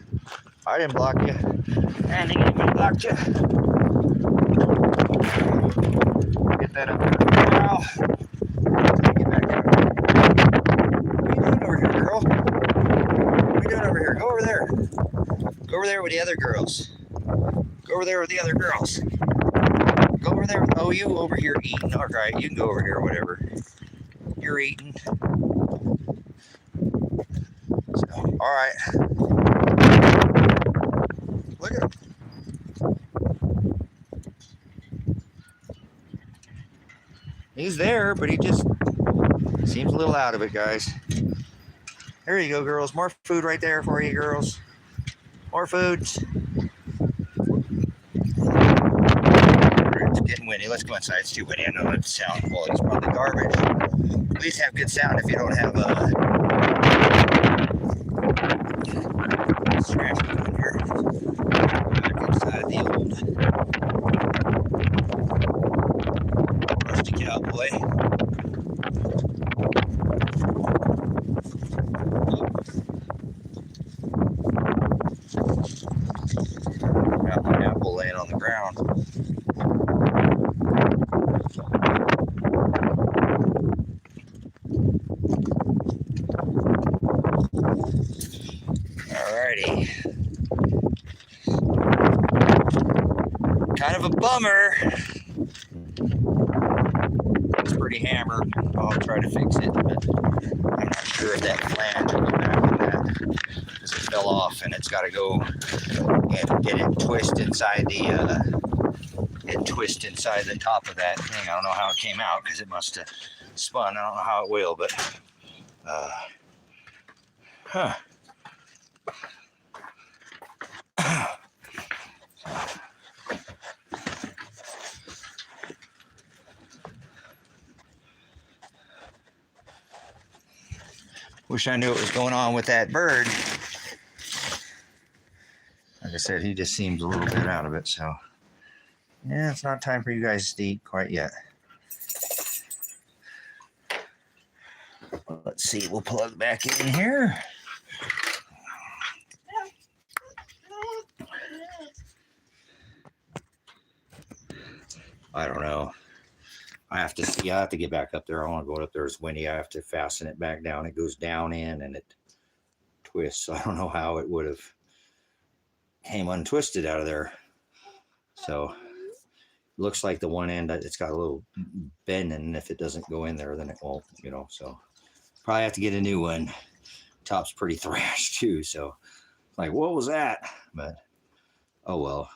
I didn't block you. I think anybody blocked you. Get that up there now. Get back out. What are you doing over here, girl? What are you doing over here? Go over there. Go over there with the other girls. Go over there with the other girls. Go over there. Oh, you over here eating. All right, you can go over here, whatever. You're eating. So, all right. Look at him. He's there, but he just seems a little out of it, guys. There you go, girls. More food right there for you, girls. More foods. It's getting windy. Let's go inside. It's too windy. I know the sound quality is probably garbage. At least have good sound if you don't have scratch in here. Back inside the old rusty cowboy. Got my apple laying on the ground. Alrighty. Kind of a bummer. It's pretty hammered. I'll try to fix it, but I'm not sure if that flange will go back on that because it fell off and it's got to go and get it twist inside the top of that thing. I don't know how it came out because it must have spun. I don't know how it will, but wish I knew what was going on with that bird. Like I said, he just seems a little bit out of it, so yeah, it's not time for you guys to eat quite yet. Let's see, we'll plug back in here. I don't know. I have to see. I have to get back up there. I want to go up there. It's windy. I have to fasten it back down. It goes down in and it twists. I don't know how it would have came untwisted out of there. So it looks like the one end, it's got a little bend, and if it doesn't go in there, then it won't, you know. So probably have to get a new one. Top's pretty thrashed too. So like, what was that? But oh well.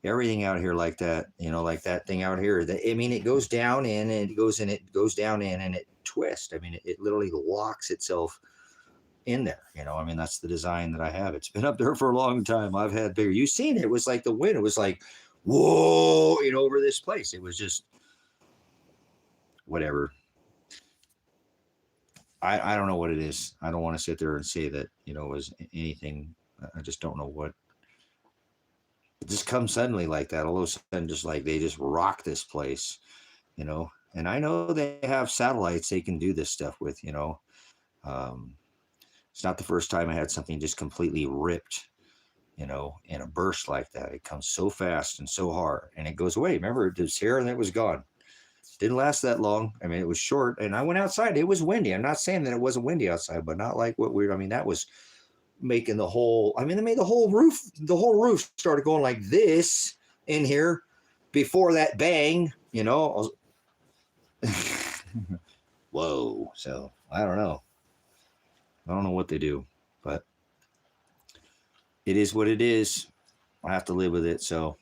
Everything out here like that, you know, like that thing out here. I mean, it goes down in and it goes down in and it twists. I mean, it literally locks itself in there. You know, I mean, that's the design that I have. It's been up there for a long time. I've had bigger. You've seen it. It was like the wind. It was like, whoa, you know, over this place. It was just whatever. I don't know what it is. I don't want to sit there and say that, you know, it was anything. I just don't know what. It just comes suddenly like that. All of a sudden, just like they just rock this place, you know. And I know they have satellites they can do this stuff with, you know. It's not the first time I had something just completely ripped, you know, in a burst like that. It comes so fast and so hard, and it goes away. Remember, it was here and it was gone. Didn't last that long. I mean, it was short, and I went outside. It was windy. I'm not saying that it wasn't windy outside, but not like what we're. I mean, that was making the whole. I mean, they made the whole roof. The whole roof started going like this in here before that bang. You know. Whoa. So I don't know. I don't know what they do, but it is what it is. I have to live with it. So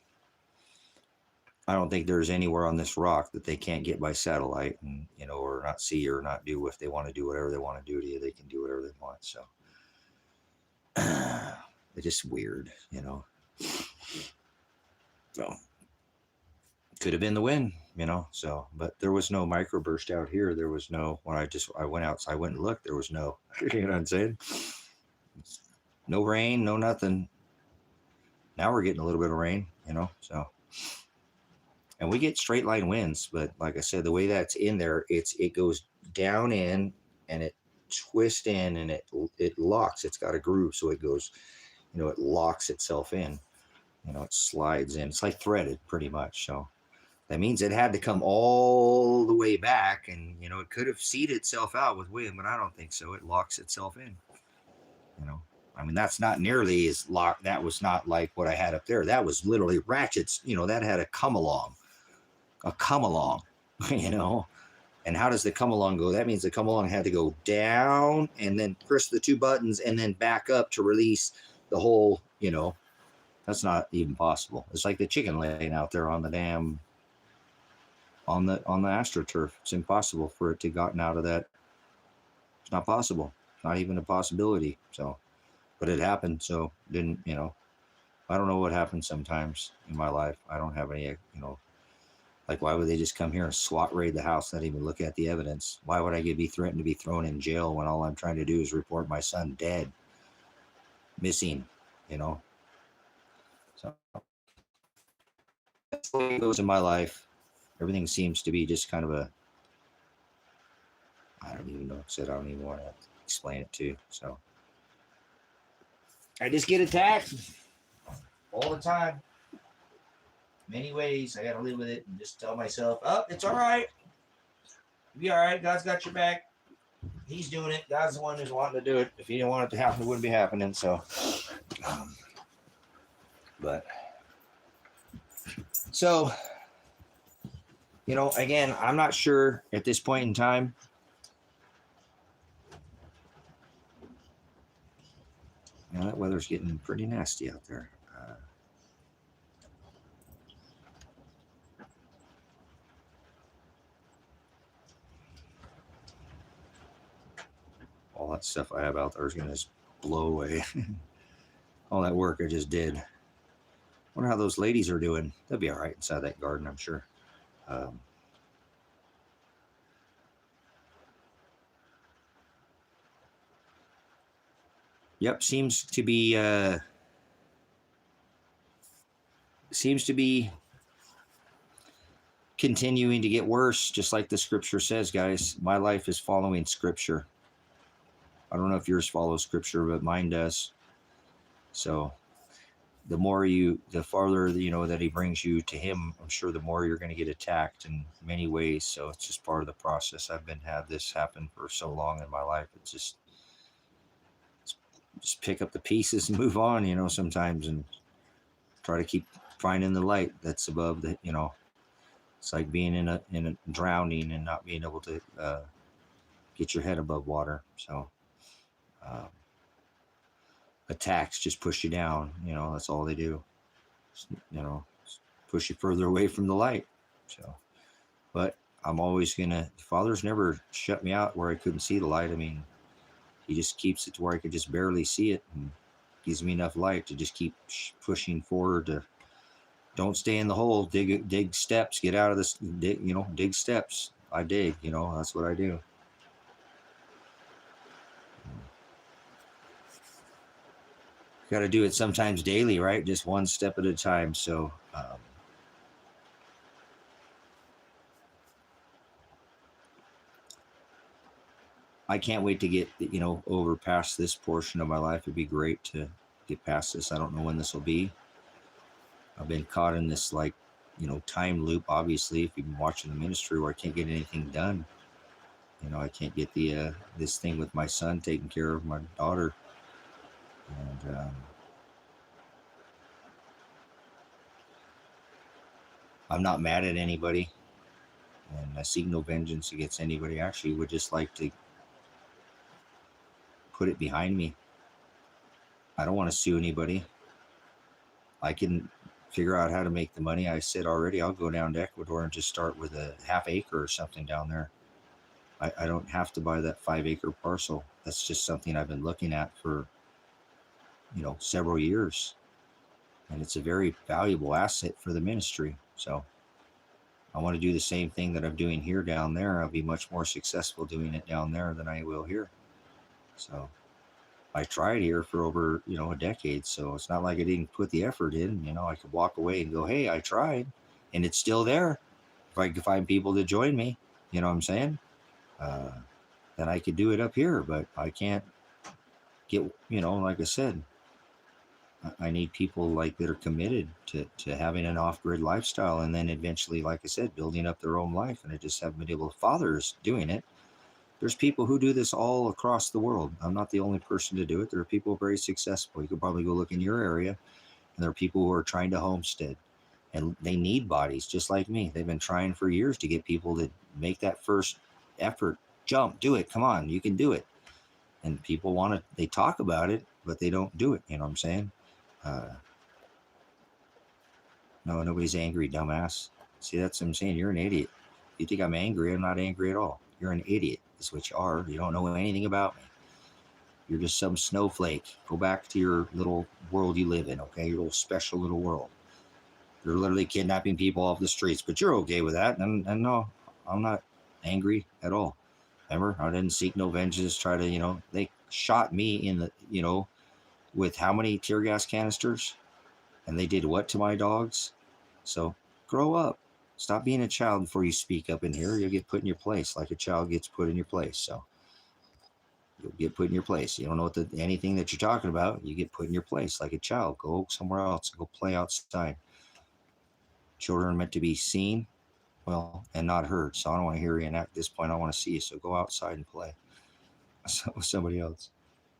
I don't think there's anywhere on this rock that they can't get by satellite and, you know, or not see or not do. If they want to do whatever they want to do to you, they can do whatever they want. So it's just weird, you know. So could have been the wind, you know. So, but there was no microburst out here. There was no, when I went outside, I went and looked, there was no, you know what I'm saying? No rain, no nothing. Now we're getting a little bit of rain, you know, so. And we get straight line winds, but like I said, the way that's in there, it goes down in and it twists in and it locks. It's got a groove, so it goes, you know, it locks itself in. You know, it slides in. It's like threaded, pretty much. So that means it had to come all the way back, and you know, it could have seeded itself out with wind, but I don't think so. It locks itself in. You know. I mean, that's not nearly as locked. That was not like what I had up there. That was literally ratchets. That had a come along, you know. And how does the come along go? That means the come along had to go down and then press the two buttons and then back up to release the whole, that's not even possible. It's like the chicken laying out there on the damn, on the AstroTurf. It's impossible for it to gotten out of that. It's not possible. Not even a possibility. So, but it happened. So didn't, I don't know what happens sometimes in my life. I don't have any, like, why would they just come here and SWAT raid the house, not even look at the evidence? Why would I be threatened to be thrown in jail when all I'm trying to do is report my son dead, missing, So that's the way it goes in my life. Everything seems to be just kind of I don't even know. I don't even want to explain it to you. So I just get attacked all the time. Many ways. I got to live with it and just tell myself, oh, it's all right. You'll be all right. God's got your back. He's doing it. God's the one who's wanting to do it. If he didn't want it to happen, it wouldn't be happening. So, again, I'm not sure at this point in time. That weather's getting pretty nasty out there. All that stuff I have out there is going to just blow away. All that work I just did. Wonder how those ladies are doing. They'll be all right inside that garden, I'm sure. Yep, seems to be continuing to get worse, just like the scripture says, guys. My life is following scripture. I don't know if yours follows scripture, but mine does. So the farther, that he brings you to him, I'm sure the more you're going to get attacked in many ways. So it's just part of the process. I've had this happen for so long in my life. It's just pick up the pieces and move on, sometimes, and try to keep finding the light that's above the, it's like being in a drowning and not being able to get your head above water. So attacks just push you down, that's all they do. Push you further away from the light. So, but I'm always the Father's never shut me out where I couldn't see the light. I mean, he just keeps it to where I could just barely see it and gives me enough light to just keep pushing forward. To don't stay in the hole, dig steps, get out of this, dig steps. I dig, that's what I do. Got to do it sometimes daily, right? Just one step at a time. So, I can't wait to get, over past this portion of my life. It'd be great to get past this. I don't know when this will be. I've been caught in this time loop, obviously, if you've been watching the ministry, where I can't get anything done. I can't get this thing with my son taken care of, my daughter. And I'm not mad at anybody, and I seek no vengeance against anybody. I actually would just like to put it behind me. I don't want to sue anybody. I can figure out how to make the money. I said already, I'll go down to Ecuador and just start with a half acre or something down there. I don't have to buy that 5-acre parcel. That's just something I've been looking at for, several years. And it's a very valuable asset for the ministry. So I want to do the same thing that I'm doing here down there. I'll be much more successful doing it down there than I will here. So I tried here for over, a decade. So it's not like I didn't put the effort in. I could walk away and go, hey, I tried. And it's still there. If I could find people to join me, you know what I'm saying? Then I could do it up here. But I can't get, like I said, I need people that are committed to having an off-grid lifestyle, and then eventually, like I said, building up their own life. And I just haven't been able. Father's doing it. There's people who do this all across the world. I'm not the only person to do it. There are people very successful. You could probably go look in your area, and there are people who are trying to homestead, and they need bodies just like me. They've been trying for years to get people to make that first effort, jump, do it. Come on, you can do it. And people want to, they talk about it, but they don't do it. You know what I'm saying? No, nobody's angry, dumbass. See, that's what I'm saying. You're an idiot. You think I'm angry? I'm not angry at all. You're an idiot, is what you are. You don't know anything about me. You're just some snowflake. Go back to your little world you live in, okay? Your little special little world. You're literally kidnapping people off the streets, but you're okay with that. And no, I'm not angry at all. Remember, I didn't seek no vengeance, try to, they shot me in the, with how many tear gas canisters? And they did what to my dogs? So grow up. Stop being a child before you speak up in here. You'll get put in your place like a child gets put in your place. So you'll get put in your place. You don't know anything that you're talking about. You get put in your place like a child. Go somewhere else. Go play outside. Children are meant to be seen, well, and not heard. So I don't want to hear you. And at this point, I want to see you. So go outside and play with somebody else.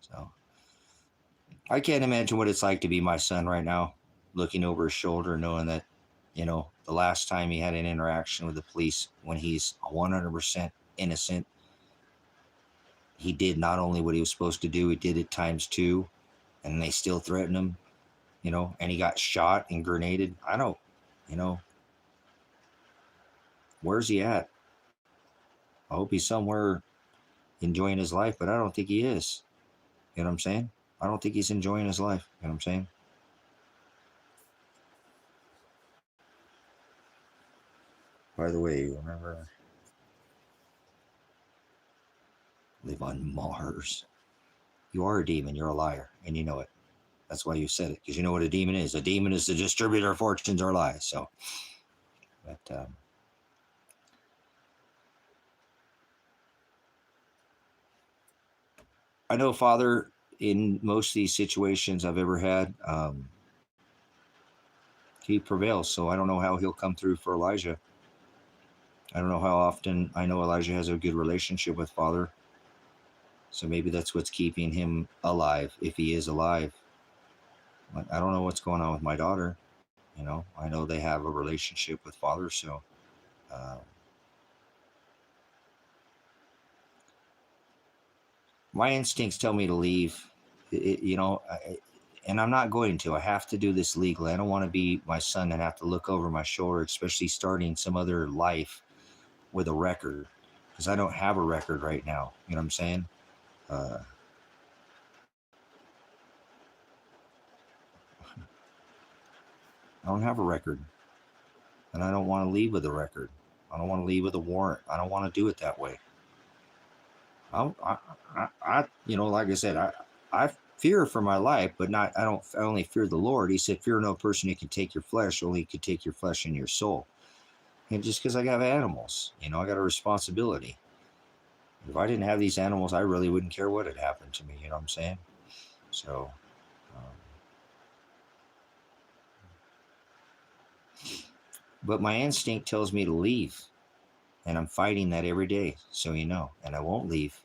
So I can't imagine what it's like to be my son right now, looking over his shoulder, knowing that, the last time he had an interaction with the police when he's 100% innocent, he did not only what he was supposed to do, he did it times 2, and they still threatened him, and he got shot and grenaded. I don't, where's he at? I hope he's somewhere enjoying his life, but I don't think he is. You know what I'm saying? I don't think he's enjoying his life. You know what I'm saying? By the way, remember, live on Mars. You are a demon. You're a liar, and you know it. That's why you said it, because you know what a demon is. A demon is the distributor of fortunes or lies. So, but I know, Father, in most of these situations I've ever had, he prevails. So I don't know how he'll come through for Elijah. I don't know how often. I know Elijah has a good relationship with Father. So maybe that's what's keeping him alive, if he is alive. But I don't know what's going on with my daughter. I know they have a relationship with Father. So my instincts tell me to leave, and I'm not going to. I have to do this legally. I don't want to be my son and have to look over my shoulder, especially starting some other life with a record, because I don't have a record right now. You know what I'm saying? I don't have a record, and I don't want to leave with a record. I don't want to leave with a warrant. I don't want to do it that way. Like I said, I fear for my life, but not. I only fear the Lord. He said, "Fear no person who can take your flesh; only he could take your flesh and your soul." And just because I have animals, I got a responsibility. If I didn't have these animals, I really wouldn't care what had happened to me. You know what I'm saying? So, but my instinct tells me to leave, and I'm fighting that every day. So and I won't leave.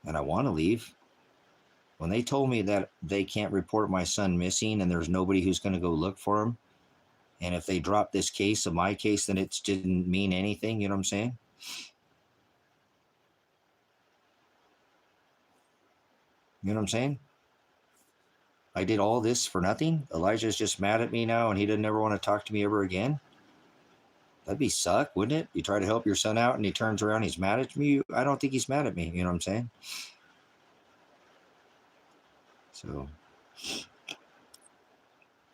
And I want to leave. When they told me that they can't report my son missing and there's nobody who's going to go look for him, and if they drop this case of my case, then it didn't mean anything. You know what I'm saying? You know what I'm saying? I did all this for nothing. Elijah's just mad at me now, and he doesn't ever want to talk to me ever again. That'd be suck, wouldn't it? You try to help your son out, and he turns around, he's mad at me. I don't think he's mad at me. You know what I'm saying? So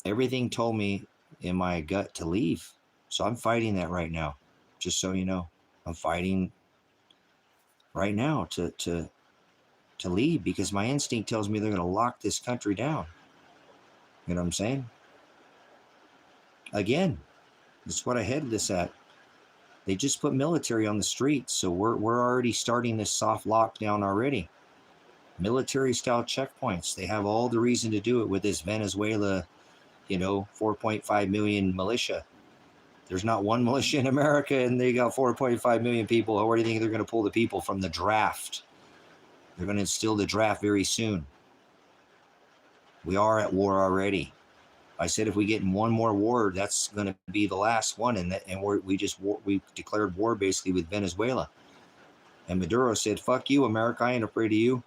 everything told me in my gut to leave. So I'm fighting that right now. Just so you know, I'm fighting right now to leave, because my instinct tells me they're going to lock this country down. You know what I'm saying? Again, that's what I headed this at. They just put military on the streets, so we're already starting this soft lockdown already. Military style checkpoints. They have all the reason to do it with this Venezuela, 4.5 million militia. There's not one militia in America, and they got 4.5 million people. Where do you think they're going to pull the people from the draft? They're going to instill the draft very soon. We are at war already. I said if we get in one more war, that's going to be the last one, and we declared war basically with Venezuela. And Maduro said, "Fuck you, America. I ain't afraid of you.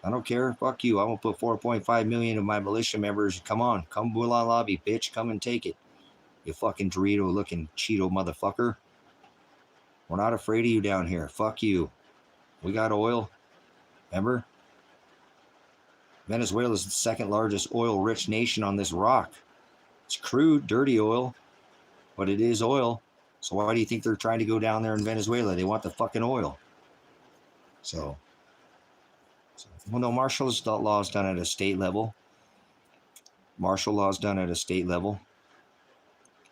I don't care. Fuck you. I'm gonna put 4.5 million of my militia members. Come on, come Wulan Lobby, bitch. Come and take it. You fucking Dorito-looking Cheeto motherfucker. We're not afraid of you down here. Fuck you. We got oil. Remember? Venezuela is the second largest oil-rich nation on this rock. It's crude, dirty oil, but it is oil. So why do you think they're trying to go down there in Venezuela? They want the fucking oil. So well, no, martial law is done at a state level. Martial law is done at a state level.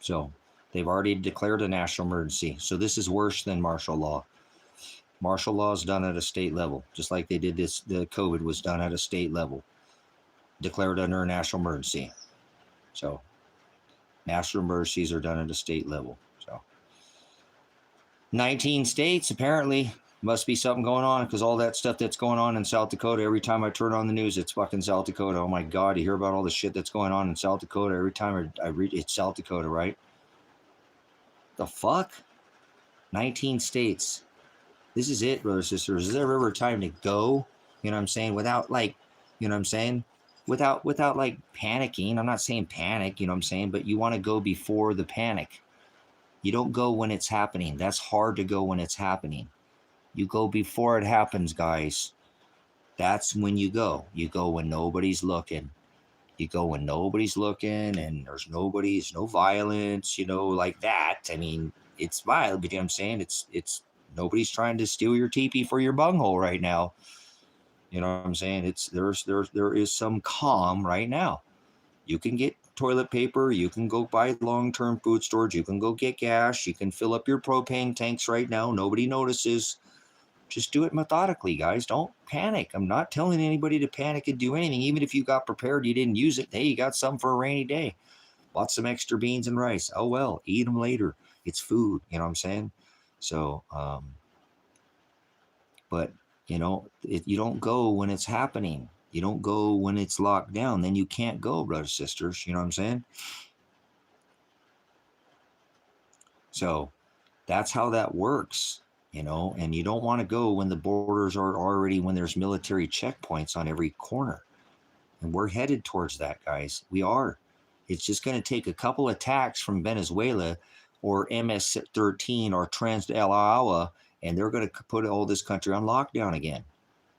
So they've already declared a national emergency. So this is worse than martial law. Martial law is done at a state level, just like they did this. The COVID was done at a state level, declared under a national emergency. So national emergencies are done at a state level. So 19 states, apparently. Must be something going on, because all that stuff that's going on in South Dakota, every time I turn on the news, it's fucking South Dakota. Oh my God, you hear about all the shit that's going on in South Dakota. Every time I read, it's South Dakota, right? The fuck? 19 states. This is it, brothers and sisters. Is there ever a time to go? You know what I'm saying? Without like, you know what I'm saying? Without like panicking. I'm not saying panic, you know what I'm saying? But you want to go before the panic. You don't go when it's happening. That's hard to go when it's happening. You go before it happens, guys. That's when you go. You go when nobody's looking. You go when nobody's looking and there's no violence, you know, like that. I mean, it's violent, but you know what I'm saying? It's nobody's trying to steal your teepee for your bunghole right now. You know what I'm saying? There is some calm right now. You can get toilet paper. You can go buy long-term food storage. You can go get gas. You can fill up your propane tanks right now. Nobody notices. Just do it methodically, guys. Don't panic. I'm not telling anybody to panic and do anything. Even if you got prepared, you didn't use it. Hey, you got some for a rainy day. Bought some extra beans and rice. Oh, well, eat them later. It's food. You know what I'm saying? So, but, you know, you don't go when it's happening. You don't go when it's locked down. Then you can't go, brothers and sisters. You know what I'm saying? So that's how that works. You know, and you don't want to go when the borders are already, when there's military checkpoints on every corner. And we're headed towards that, guys. We are. It's just going to take a couple attacks from Venezuela or MS-13 or Trans-Alawa, and they're going to put all this country on lockdown again.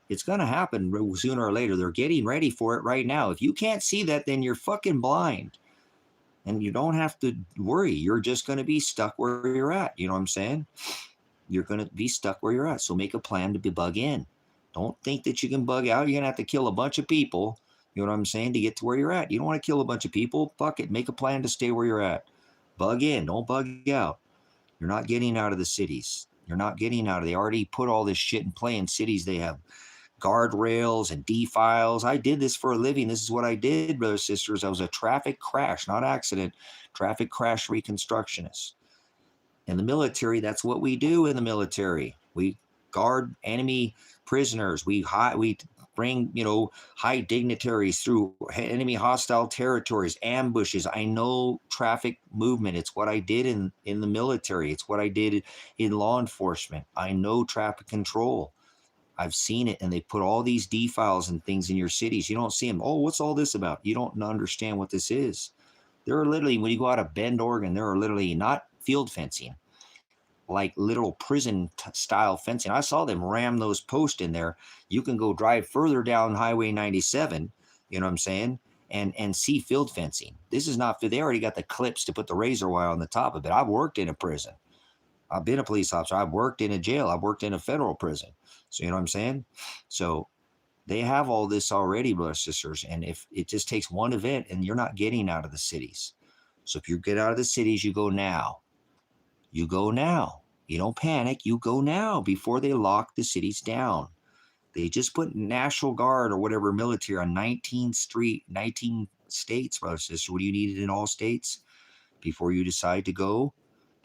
It's going to happen sooner or later. They're getting ready for it right now. If you can't see that, then you're fucking blind. And you don't have to worry. You're just going to be stuck where you're at. You know what I'm saying? You're going to be stuck where you're at. So make a plan to bug in. Don't think that you can bug out. You're going to have to kill a bunch of people, you know what I'm saying, to get to where you're at. You don't want to kill a bunch of people. Fuck it. Make a plan to stay where you're at. Bug in. Don't bug out. You're not getting out of the cities. You're not getting out of. They already put all this shit in play in cities. They have guardrails and defiles. I did this for a living. This is what I did, brothers and sisters. I was a traffic crash, not accident, traffic crash reconstructionist. In the military, that's what we do in the military. We guard enemy prisoners. We bring, you know, high dignitaries through enemy hostile territories, ambushes. I know traffic movement. It's what I did in the military. It's what I did in law enforcement. I know traffic control. I've seen it, and they put all these defiles and things in your cities. You don't see them. Oh, what's all this about? You don't understand what this is. There are literally, when you go out of Bend, Oregon, there are literally not field fencing, like literal prison style fencing. I saw them ram those posts in there. You can go drive further down Highway 97, you know what I'm saying, and see field fencing. This is not, they already got the clips to put the razor wire on the top of it. I've worked in a prison. I've been a police officer. I've worked in a jail. I've worked in a federal prison. So you know what I'm saying? So they have all this already, brothers and sisters. And if it just takes one event, and you're not getting out of the cities. So if you get out of the cities, you go now. You go now. You don't panic. You go now before they lock the cities down. They just put National Guard or whatever military on 19 states, brothers and sisters. What do you need it in all states before you decide to go?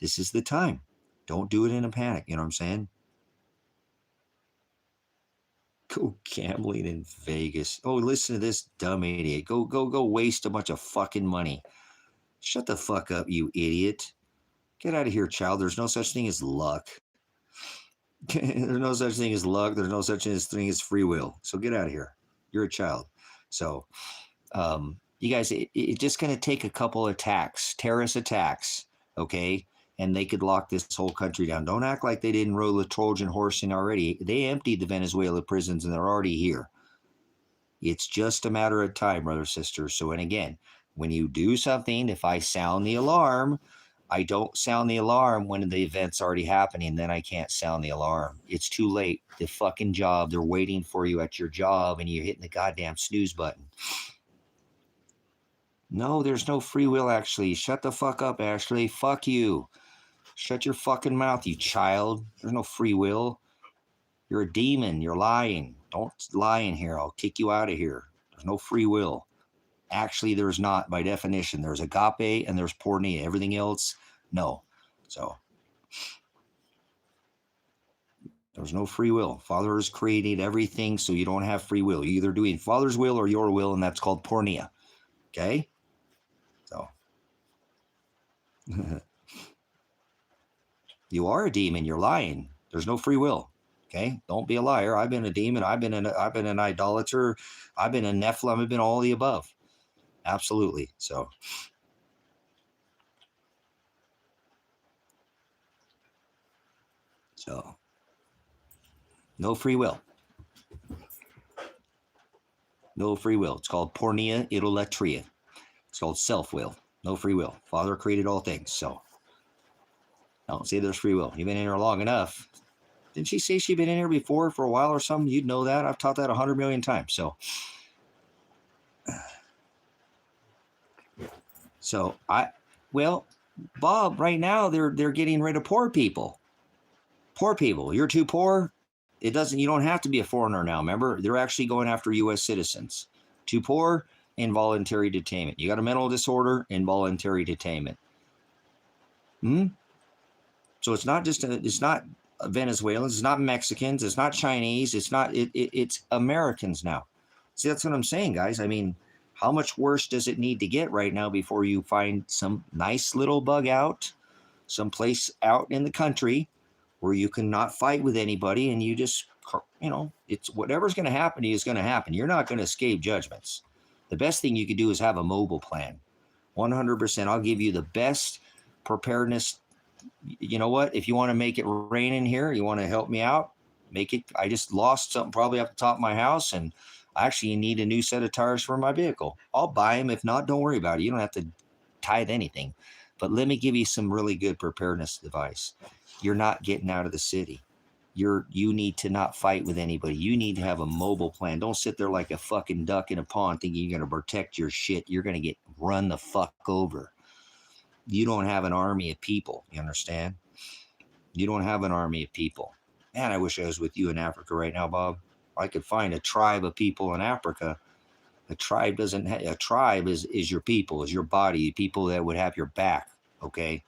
This is the time. Don't do it in a panic. You know what I'm saying? Go gambling in Vegas. Oh, listen to this dumb idiot. Go waste a bunch of fucking money. Shut the fuck up, you idiot. Get out of here, child. There's no such thing as luck. There's no such thing as luck. There's no such thing as free will. So get out of here. You're a child. So, you guys, it's just going to take a couple attacks, terrorist attacks, okay? And they could lock this whole country down. Don't act like they didn't roll the Trojan horse in already. They emptied the Venezuela prisons and they're already here. It's just a matter of time, brothers, sisters. So, and again, when you do something, if I sound the alarm, I don't sound the alarm when the event's already happening. Then I can't sound the alarm. It's too late. The fucking job, they're waiting for you at your job and you're hitting the goddamn snooze button. No, there's no free will, actually. Shut the fuck up, Ashley. Fuck you. Shut your fucking mouth, you child. There's no free will. You're a demon. You're lying. Don't lie in here. I'll kick you out of here. There's no free will. Actually, there's not, by definition. There's agape and there's porneia. Everything else, no. So, there's no free will. Father has created everything so you don't have free will. You're either doing Father's will or your will, and that's called porneia. Okay? So, you are a demon. You're lying. There's no free will. Okay? Don't be a liar. I've been a demon. I've been an idolater. I've been a Nephilim. I've been all the above. Absolutely. So, no free will. No free will. It's called porneia idolatria. It's called self-will. No free will. Father created all things. So, I don't say there's free will. You've been in here long enough. Didn't she say she'd been in here before for a while or something? You'd know that. I've taught that 100 million times. So, Bob, right now they're getting rid of poor people. Poor people. You're too poor. You don't have to be a foreigner now. Remember, they're actually going after U.S. citizens. Too poor, involuntary detainment. You got a mental disorder, involuntary detainment. So it's not Venezuelans, it's not Mexicans, it's not Chinese, it's Americans now. See, that's what I'm saying, guys. I mean, how much worse does it need to get right now before you find some nice little bug out, someplace out in the country where you cannot fight with anybody and you just, it's whatever's going to happen to you is going to happen. You're not going to escape judgments. The best thing you could do is have a mobile plan. 100%. I'll give you the best preparedness. You know what? If you want to make it rain in here, you want to help me out, make it. I just lost something probably up the top of my house, and I actually need a new set of tires for my vehicle. I'll buy them. If not, don't worry about it. You don't have to tithe anything. But let me give you some really good preparedness advice. You're not getting out of the city. You need to not fight with anybody. You need to have a mobile plan. Don't sit there like a fucking duck in a pond thinking you're going to protect your shit. You're going to get run the fuck over. You don't have an army of people. You understand? You don't have an army of people. Man, I wish I was with you in Africa right now, Bob. I could find a tribe of people in Africa. A tribe is your people, is your body, people that would have your back. Okay.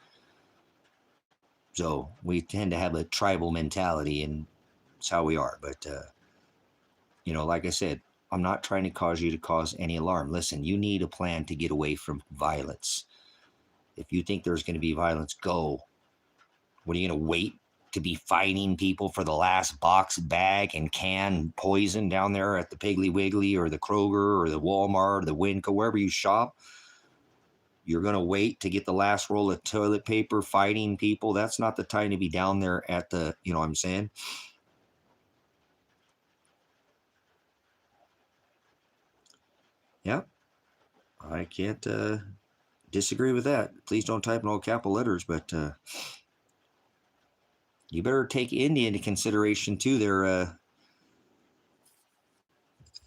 So we tend to have a tribal mentality, and it's how we are. But, like I said, I'm not trying to cause you to cause any alarm. Listen, you need a plan to get away from violence. If you think there's going to be violence, go. What are you going to wait to be fighting people for the last box, bag, and can poison down there at the Piggly Wiggly or the Kroger or the Walmart or the Winco, wherever you shop? You're going to wait to get the last roll of toilet paper fighting people? That's not the time to be down there at the, you know what I'm saying? Yep. I can't disagree with that. Please don't type in all capital letters, but you better take India into consideration too. They're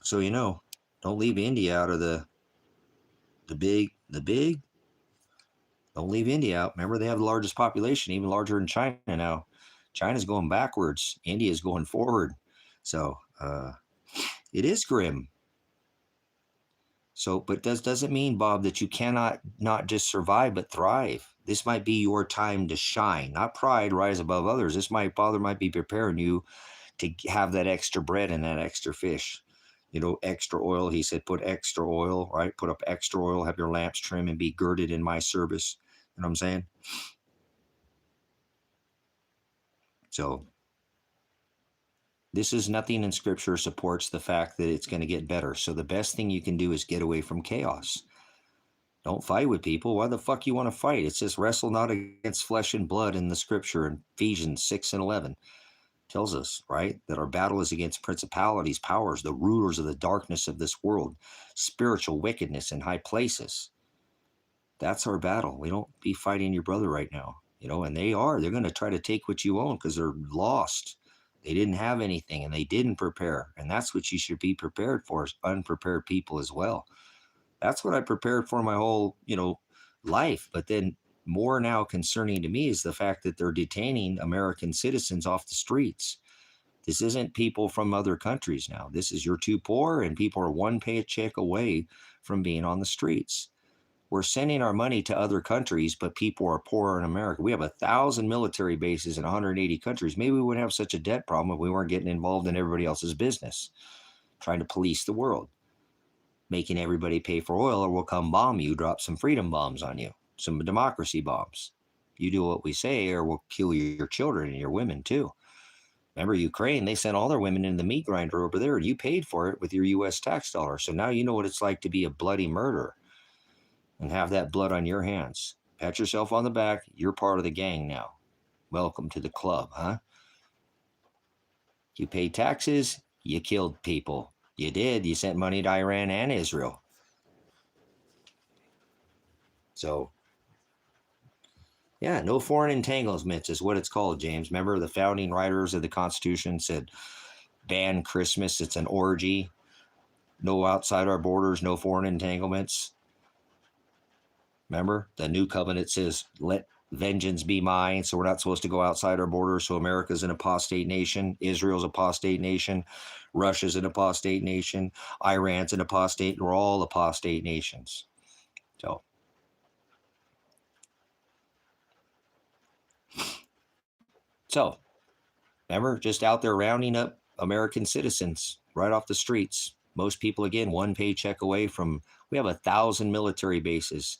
so don't leave India out of the big. Don't leave India out. Remember, they have the largest population, even larger than China now. China's going backwards. India's going forward. So it is grim. So, but doesn't mean, Bob, that you cannot not just survive, but thrive. This might be your time to shine, not pride, rise above others. Father might be preparing you to have that extra bread and that extra fish. Extra oil. He said, put extra oil, right? Put up extra oil, have your lamps trimmed and be girded in my service. You know what I'm saying? So this is nothing in scripture supports the fact that it's going to get better. So the best thing you can do is get away from chaos. Don't fight with people. Why the fuck you want to fight? It says wrestle not against flesh and blood in the scripture in Ephesians 6 and 11. Tells us, right, that our battle is against principalities, powers, the rulers of the darkness of this world, spiritual wickedness in high places. That's our battle. We don't be fighting your brother right now, and they're going to try to take what you own because they're lost. They didn't have anything and they didn't prepare. And that's what you should be prepared for, is unprepared people as well. That's what I prepared for my whole, life. But then more now concerning to me is the fact that they're detaining American citizens off the streets. This isn't people from other countries now. This is you're too poor and people are one paycheck away from being on the streets. We're sending our money to other countries, but people are poor in America. We have 1,000 military bases in 180 countries. Maybe we wouldn't have such a debt problem if we weren't getting involved in everybody else's business, trying to police the world, making everybody pay for oil, or we'll come bomb you, drop some freedom bombs on you, some democracy bombs. You do what we say, or we'll kill your children and your women too. Remember Ukraine, they sent all their women in the meat grinder over there, and you paid for it with your U.S. tax dollars. So now you know what it's like to be a bloody murderer and have that blood on your hands. Pat yourself on the back. You're part of the gang now. Welcome to the club, huh? You paid taxes. You killed people. You did. You sent money to Iran and Israel. So, yeah, no foreign entanglements is what it's called, James. Remember the founding writers of the Constitution said, ban Christmas. It's an orgy. No outside our borders, no foreign entanglements. Remember, the new covenant says, let vengeance be mine. So we're not supposed to go outside our borders. So America's an apostate nation. Israel's an apostate nation. Russia's an apostate nation. Iran's an apostate. We're all apostate nations. So remember, just out there rounding up American citizens right off the streets. Most people, again, one paycheck away from, we have 1,000 military bases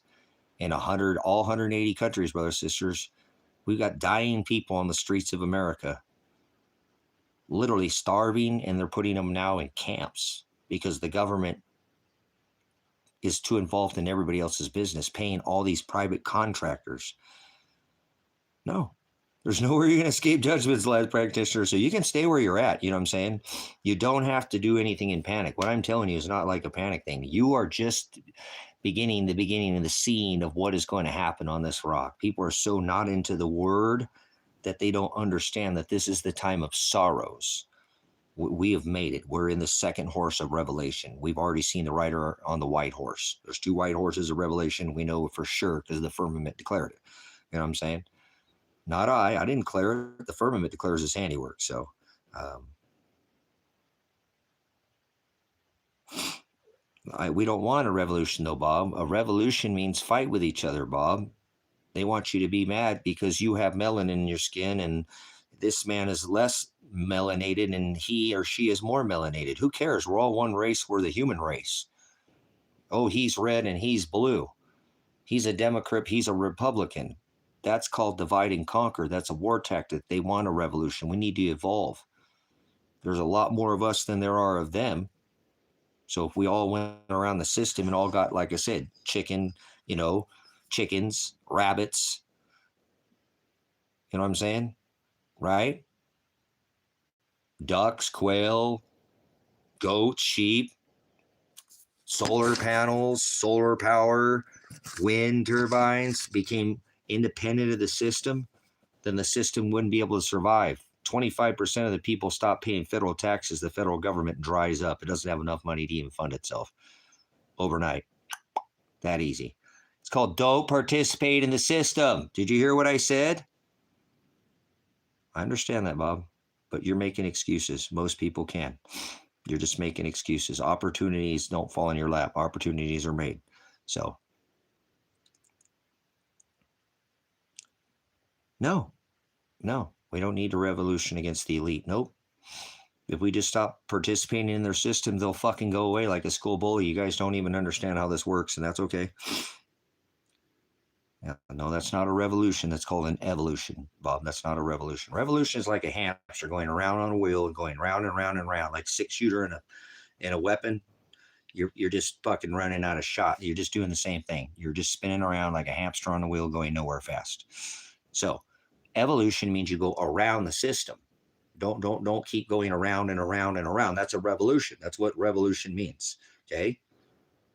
in all 180 countries, brothers, sisters. We've got dying people on the streets of America, literally starving, and they're putting them now in camps because the government is too involved in everybody else's business, paying all these private contractors. No, there's nowhere you're going to escape judgments, last practitioner. So you can stay where you're at. You know what I'm saying? You don't have to do anything in panic. What I'm telling you is not like a panic thing. You are just the beginning of the scene of what is going to happen on this rock. People are so not into the word that they don't understand that this is the time of sorrows. We have made it. We're in the second horse of Revelation. We've already seen the rider on the white horse. There's 2 white horses of Revelation. We know for sure because the firmament declared it. You know what I'm saying? Not I didn't declare it. The firmament declares his handiwork. So, we don't want a revolution though, Bob. A revolution means fight with each other, Bob. They want you to be mad because you have melanin in your skin and this man is less melanated and he or she is more melanated. Who cares? We're all one race. We're the human race. Oh, he's red and he's blue. He's a Democrat. He's a Republican. That's called divide and conquer. That's a war tactic. They want a revolution. We need to evolve. There's a lot more of us than there are of them. So if we all went around the system and all got, like I said, chickens, rabbits, you know what I'm saying? Right? Ducks, quail, goats, sheep, solar panels, solar power, wind turbines became independent of the system, then the system wouldn't be able to survive. 25% of the people stop paying federal taxes. The federal government dries up. It doesn't have enough money to even fund itself overnight. That easy. It's called don't participate in the system. Did you hear what I said? I understand that, Bob, but you're making excuses. Most people can. You're just making excuses. Opportunities don't fall in your lap. Opportunities are made. So, no, we don't need a revolution against the elite. Nope. If we just stop participating in their system, they'll fucking go away like a school bully. You guys don't even understand how this works, and that's okay. Yeah, no, that's not a revolution. That's called an evolution, Bob. That's not a revolution. Revolution is like a hamster going around on a wheel and going round and round and round, like 6-shooter in a weapon. You're just fucking running out of shot. You're just doing the same thing. You're just spinning around like a hamster on a wheel, going nowhere fast. So, evolution means you go around the system. Don't keep going around and around and around. That's a revolution. That's what revolution means. Okay,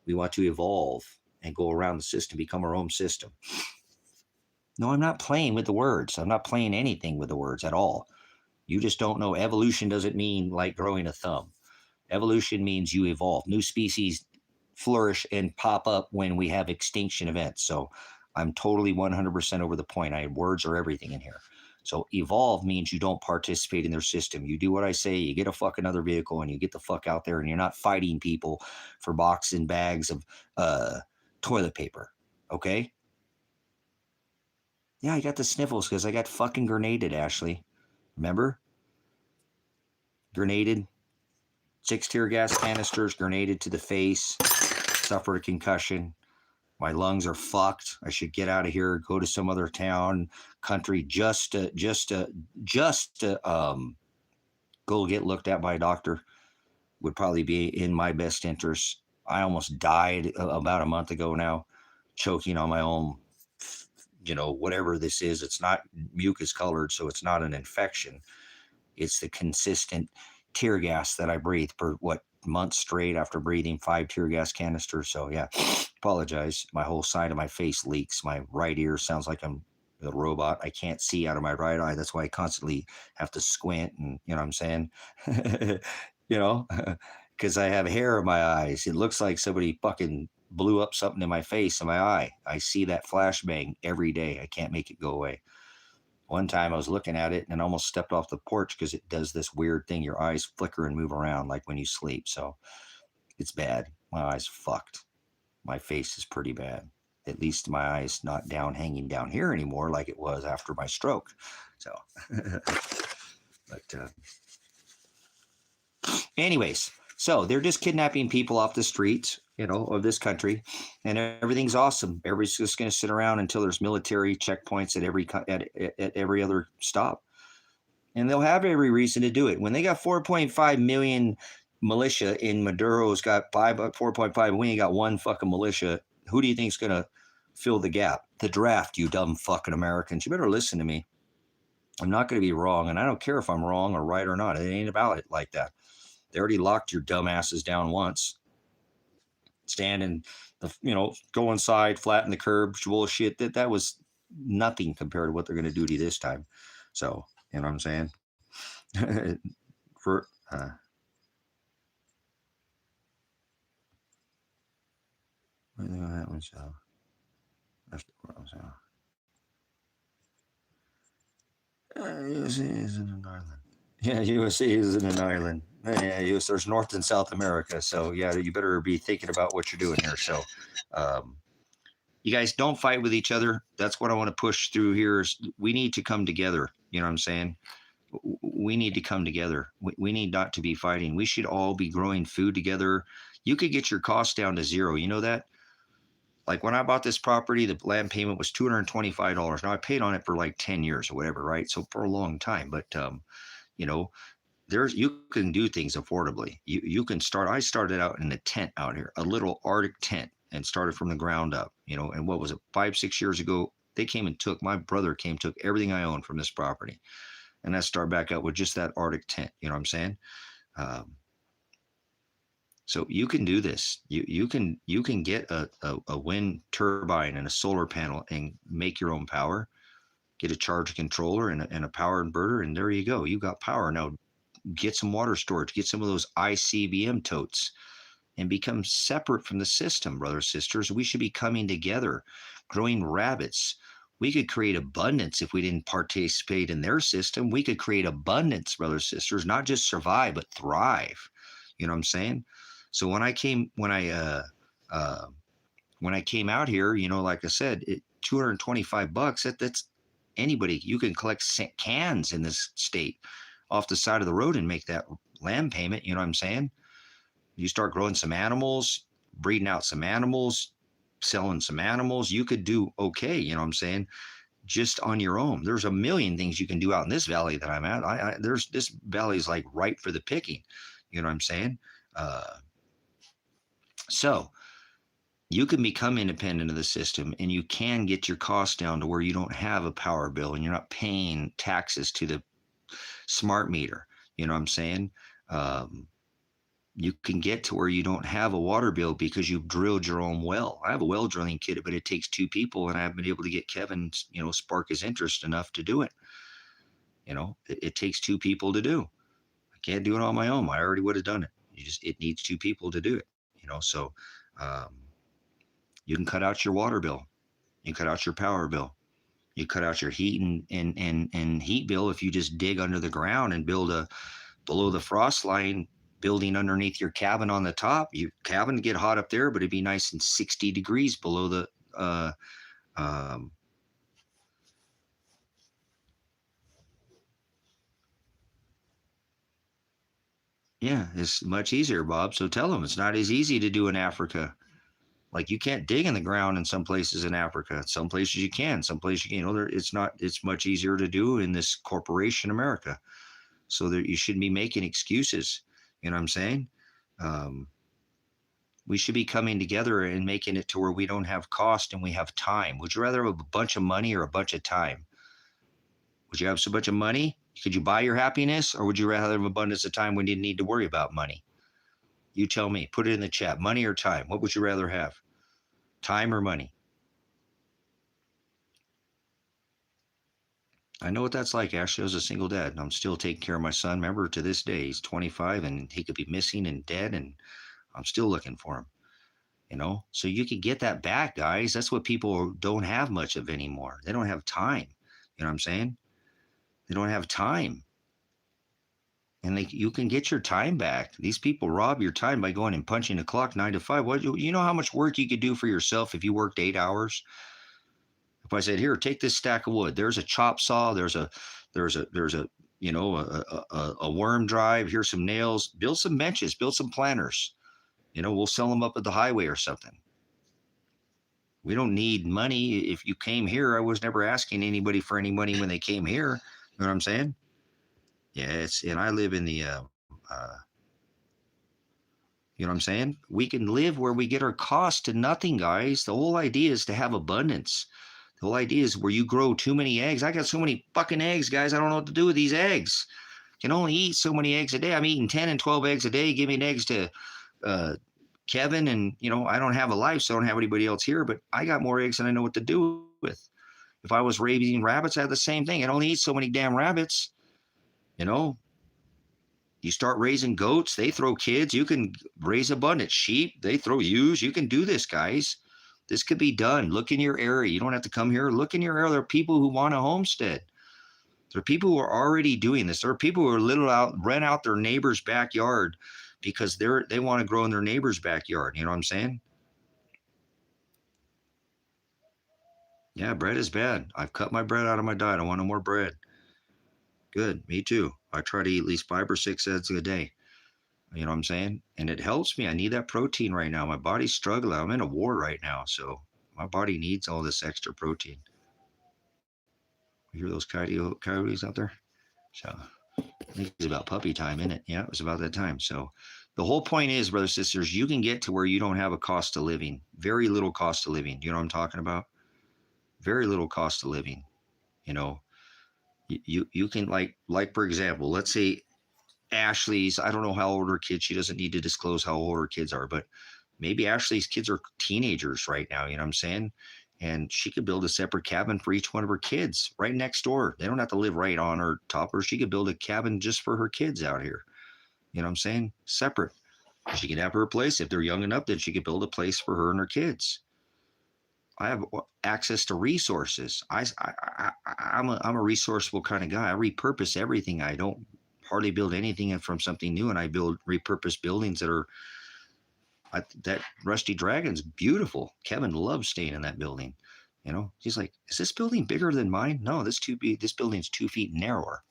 we want to evolve and go around the system, become our own system. No, I'm not playing with the words. I'm not playing anything with the words at all. You just don't know. Evolution doesn't mean like growing a thumb. Evolution means you evolve. New species flourish and pop up when we have extinction events. So I'm totally 100% over the point. Words are everything in here. So evolve means you don't participate in their system. You do what I say, you get a fucking other vehicle and you get the fuck out there and you're not fighting people for boxes and bags of toilet paper. Okay? Yeah, I got the sniffles because I got fucking grenaded, Ashley. Remember? Grenaded. 6 tear gas canisters, grenaded to the face, suffered a concussion. My lungs are fucked. I should get out of here, go to some other town, country, just to go get looked at by a doctor. Would probably be in my best interest. I almost died about a month ago now, choking on my own, whatever this is. It's not mucus colored, so it's not an infection. It's the consistent tear gas that I breathe for months straight after breathing 5 tear gas canisters. So yeah, apologize. My whole side of my face leaks. My right ear sounds like I'm a robot. I can't see out of my right eye. That's why I constantly have to squint, and you know what I'm saying? Because I have hair in my eyes. It looks like somebody fucking blew up something in my face, in my eye. I see that flashbang every day. I can't make it go away. One time I was looking at it and almost stepped off the porch because it does this weird thing. Your eyes flicker and move around like when you sleep. So it's bad. My eyes fucked. My face is pretty bad. At least my eyes not hanging down here anymore like it was after my stroke. So, but anyways, so they're just kidnapping people off the streets, of this country, and everything's awesome. Everybody's just going to sit around until there's military checkpoints at every other stop, and they'll have every reason to do it. When they got 4.5 million militia in Maduro's got 4.5, we ain't got one fucking militia. Who do you think's going to fill the gap? The draft, you dumb fucking Americans. You better listen to me. I'm not going to be wrong, and I don't care if I'm wrong or right or not. It ain't about it like that. They already locked your dumbasses down once. Stand in go inside, flatten the curb, bullshit. That was nothing compared to what they're going to do to you this time. So, you know what I'm saying? For that one, so that's the world. So USA isn't an island. Yeah, USA isn't an island. Yeah, there's North and South America. So yeah, you better be thinking about what you're doing here. So, you guys don't fight with each other. That's what I want to push through here. Is we need to come together. You know what I'm saying? We need to come together. We need not to be fighting. We should all be growing food together. You could get your costs down to zero. You know that? Like when I bought this property, the land payment was $225. Now I paid on it for like 10 years or whatever, right? So for a long time. But you can do things affordably. You can start. I started out in a tent out here, a little Arctic tent, and started from the ground up. And what was it? 5-6 years ago, my brother took everything I owned from this property, and I started back out with just that Arctic tent. You know what I'm saying? So you can do this. You can get a wind turbine and a solar panel and make your own power. Get a charge controller and a power inverter, and there you go. You got power now. Get some water storage. Get some of those ICBM totes, and become separate from the system, brothers, sisters. We should be coming together, growing rabbits. We could create abundance if we didn't participate in their system. We could create abundance, brothers, sisters, not just survive, but thrive. You know what I'm saying? So when I came out here, like I said, $225. That's anybody. You can collect cans in this state off the side of the road and make that land payment. You know what I'm saying? You start growing some animals, breeding out some animals, selling some animals. You could do okay. You know what I'm saying? Just on your own. There's a million things you can do out in this valley that I'm at. This valley is like ripe for the picking. You know what I'm saying? So you can become independent of the system, and you can get your costs down to where you don't have a power bill and you're not paying taxes to the smart meter. You know what I'm saying? You can get to where you don't have a water bill because you've drilled your own well. I have a well drilling kit, but it takes two people, and I've been able to get Kevin, spark his interest enough to do it. It takes two people to do. I can't do it on my own. I already would have done it. It needs two people to do it. So you can cut out your water bill. You cut out your power bill. You cut out your heat and heat bill if you just dig under the ground and build a below the frost line building underneath your cabin on the top. Your cabin get hot up there, but it'd be nice and 60 degrees below the yeah, it's much easier, Bob. So tell them it's not as easy to do in Africa. Like, you can't dig in the ground in some places in Africa. Some places you can. Some places it's not. It's much easier to do in this corporation America. So that you shouldn't be making excuses. You know what I'm saying? We should be coming together and making it to where we don't have cost and we have time. Would you rather have a bunch of money or a bunch of time? Would you have so much of money? Could you buy your happiness, or would you rather have abundance of time when you didn't need to worry about money? You tell me. Put it in the chat. Money or time? What would you rather have? Time or money? I know what that's like. Ashley, I was a single dad, and I'm still taking care of my son. Remember, to this day, he's 25, and he could be missing and dead, and I'm still looking for him. So you can get that back, guys. That's what people don't have much of anymore. They don't have time. You know what I'm saying? They don't have time. And you can get your time back. These people rob your time by going and punching the clock 9 to 5. You know how much work you could do for yourself if you worked 8 hours? If I said, here, take this stack of wood. There's a chop saw. There's a worm drive. Here's some nails. Build some benches. Build some planters. We'll sell them up at the highway or something. We don't need money. If you came here, I was never asking anybody for any money when they came here. You know what I'm saying? Yeah, and I live in the, you know what I'm saying? We can live where we get our cost to nothing, guys. The whole idea is to have abundance. The whole idea is where you grow too many eggs. I got so many fucking eggs, guys. I don't know what to do with these eggs. Can only eat so many eggs a day. I'm eating 10 and 12 eggs a day. Give me eggs to Kevin, and I don't have a life, so I don't have anybody else here, but I got more eggs than I know what to do with. If I was raising rabbits, I had the same thing. I only eat so many damn rabbits. You start raising goats, they throw kids. You can raise abundant sheep, they throw ewes. You can do this, guys. This could be done. Look in your area. You don't have to come here. Look in your area. There are people who want a homestead. There are people who are already doing this. There are people who are rent out their neighbor's backyard because they want to grow in their neighbor's backyard. You know what I'm saying? Yeah, bread is bad. I've cut my bread out of my diet. I want no more bread. Good. Me too. I try to eat at least 5 or 6 eggs a day. You know what I'm saying? And it helps me. I need that protein right now. My body's struggling. I'm in a war right now. So my body needs all this extra protein. You hear those coyotes out there? So I think it's about puppy time, isn't it? Yeah, it was about that time. So the whole point is, brothers and sisters, you can get to where you don't have a cost of living. Very little cost of living. You know what I'm talking about? Very little cost of living. You can like for example, let's say Ashley's, I don't know how old her kids, she doesn't need to disclose how old her kids are, but maybe Ashley's kids are teenagers right now, you know what I'm saying? And she could build a separate cabin for each one of her kids right next door. They don't have to live right on her top, or she could build a cabin just for her kids out here. You know what I'm saying? Separate. She can have her place. If they're young enough, then she could build a place for her and her kids. I have access to resources. I'm a resourceful kind of guy. I repurpose everything. I don't hardly build anything from something new, and I build repurposed buildings that are. That Rusty Dragon's beautiful. Kevin loves staying in that building. You know, he's like, is this building bigger than mine? No, this building's 2 feet narrower.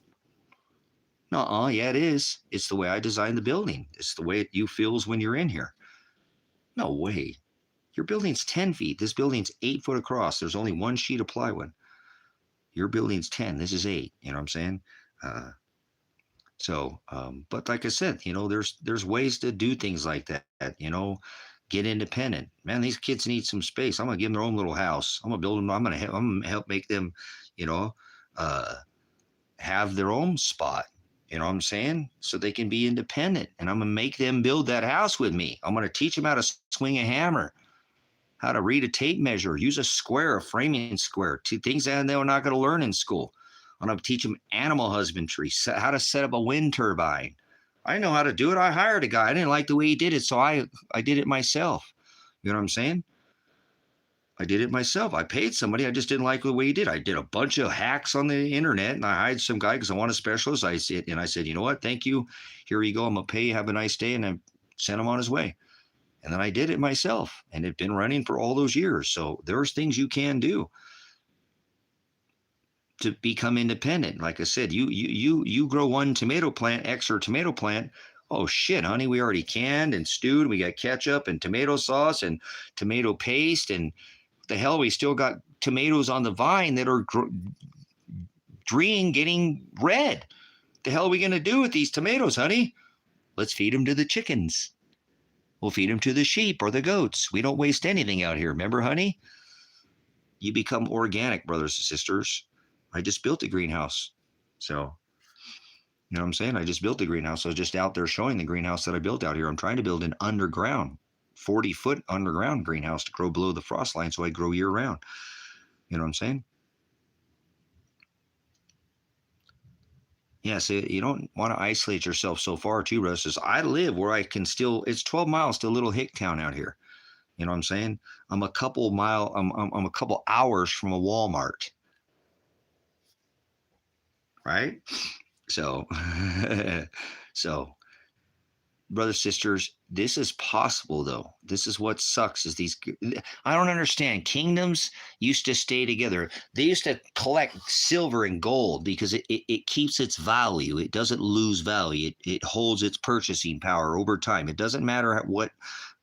No, yeah, it is. It's the way I designed the building. It's the way you feels when you're in here. No way. Your building's 10 feet. This building's 8 foot across. There's only one sheet of plywood. Your building's 10. This is 8. You know what I'm saying? But like I said, you know, there's ways to do things like that. You know, get independent. Man, these kids need some space. I'm gonna give them their own little house. I'm gonna build them. I'm gonna help make them, you know, have their own spot. You know what I'm saying? So they can be independent. And I'm gonna make them build that house with me. I'm gonna teach them how to swing a hammer, how to read a tape measure, use a square, a framing square, two things that they're not gonna learn in school. I'm going to teach them animal husbandry, how to set up a wind turbine. I know how to do it. I hired a guy. I didn't like the way he did it, so I did it myself. You know what I'm saying? I did it myself. I paid somebody. I just didn't like the way he did. I did a bunch of hacks on the internet, and I hired some guy because I want a specialist. I said, you know what? Thank you. Here you go. I'm going to pay you. Have a nice day. And I sent him on his way. And then I did it myself, and it's been running for all those years. So there's things you can do to become independent. Like I said, you grow one tomato plant, extra tomato plant. Oh shit, honey, we already canned and stewed. We got ketchup and tomato sauce and tomato paste, and what the hell, we still got tomatoes on the vine that are getting red. What the hell are we gonna do with these tomatoes, honey? Let's feed them to the chickens. We'll feed them to the sheep or the goats. We don't waste anything out here. Remember, honey? You become organic, brothers and sisters. I just built a greenhouse. So, you know what I'm saying? I just built the greenhouse. I was just out there showing the greenhouse that I built out here. I'm trying to build an underground, 40-foot underground greenhouse to grow below the frost line so I grow year round. You know what I'm saying? Yeah, so you don't want to isolate yourself so far too, Russ. Says, I live where I can still, it's 12 miles to a little hick town out here. You know what I'm saying? I'm a couple hours from a Walmart. Right? So, brothers, sisters, this is possible though. This is what sucks is I don't understand. Kingdoms used to stay together. They used to collect silver and gold because it keeps its value. It doesn't lose value. It holds its purchasing power over time. It doesn't matter what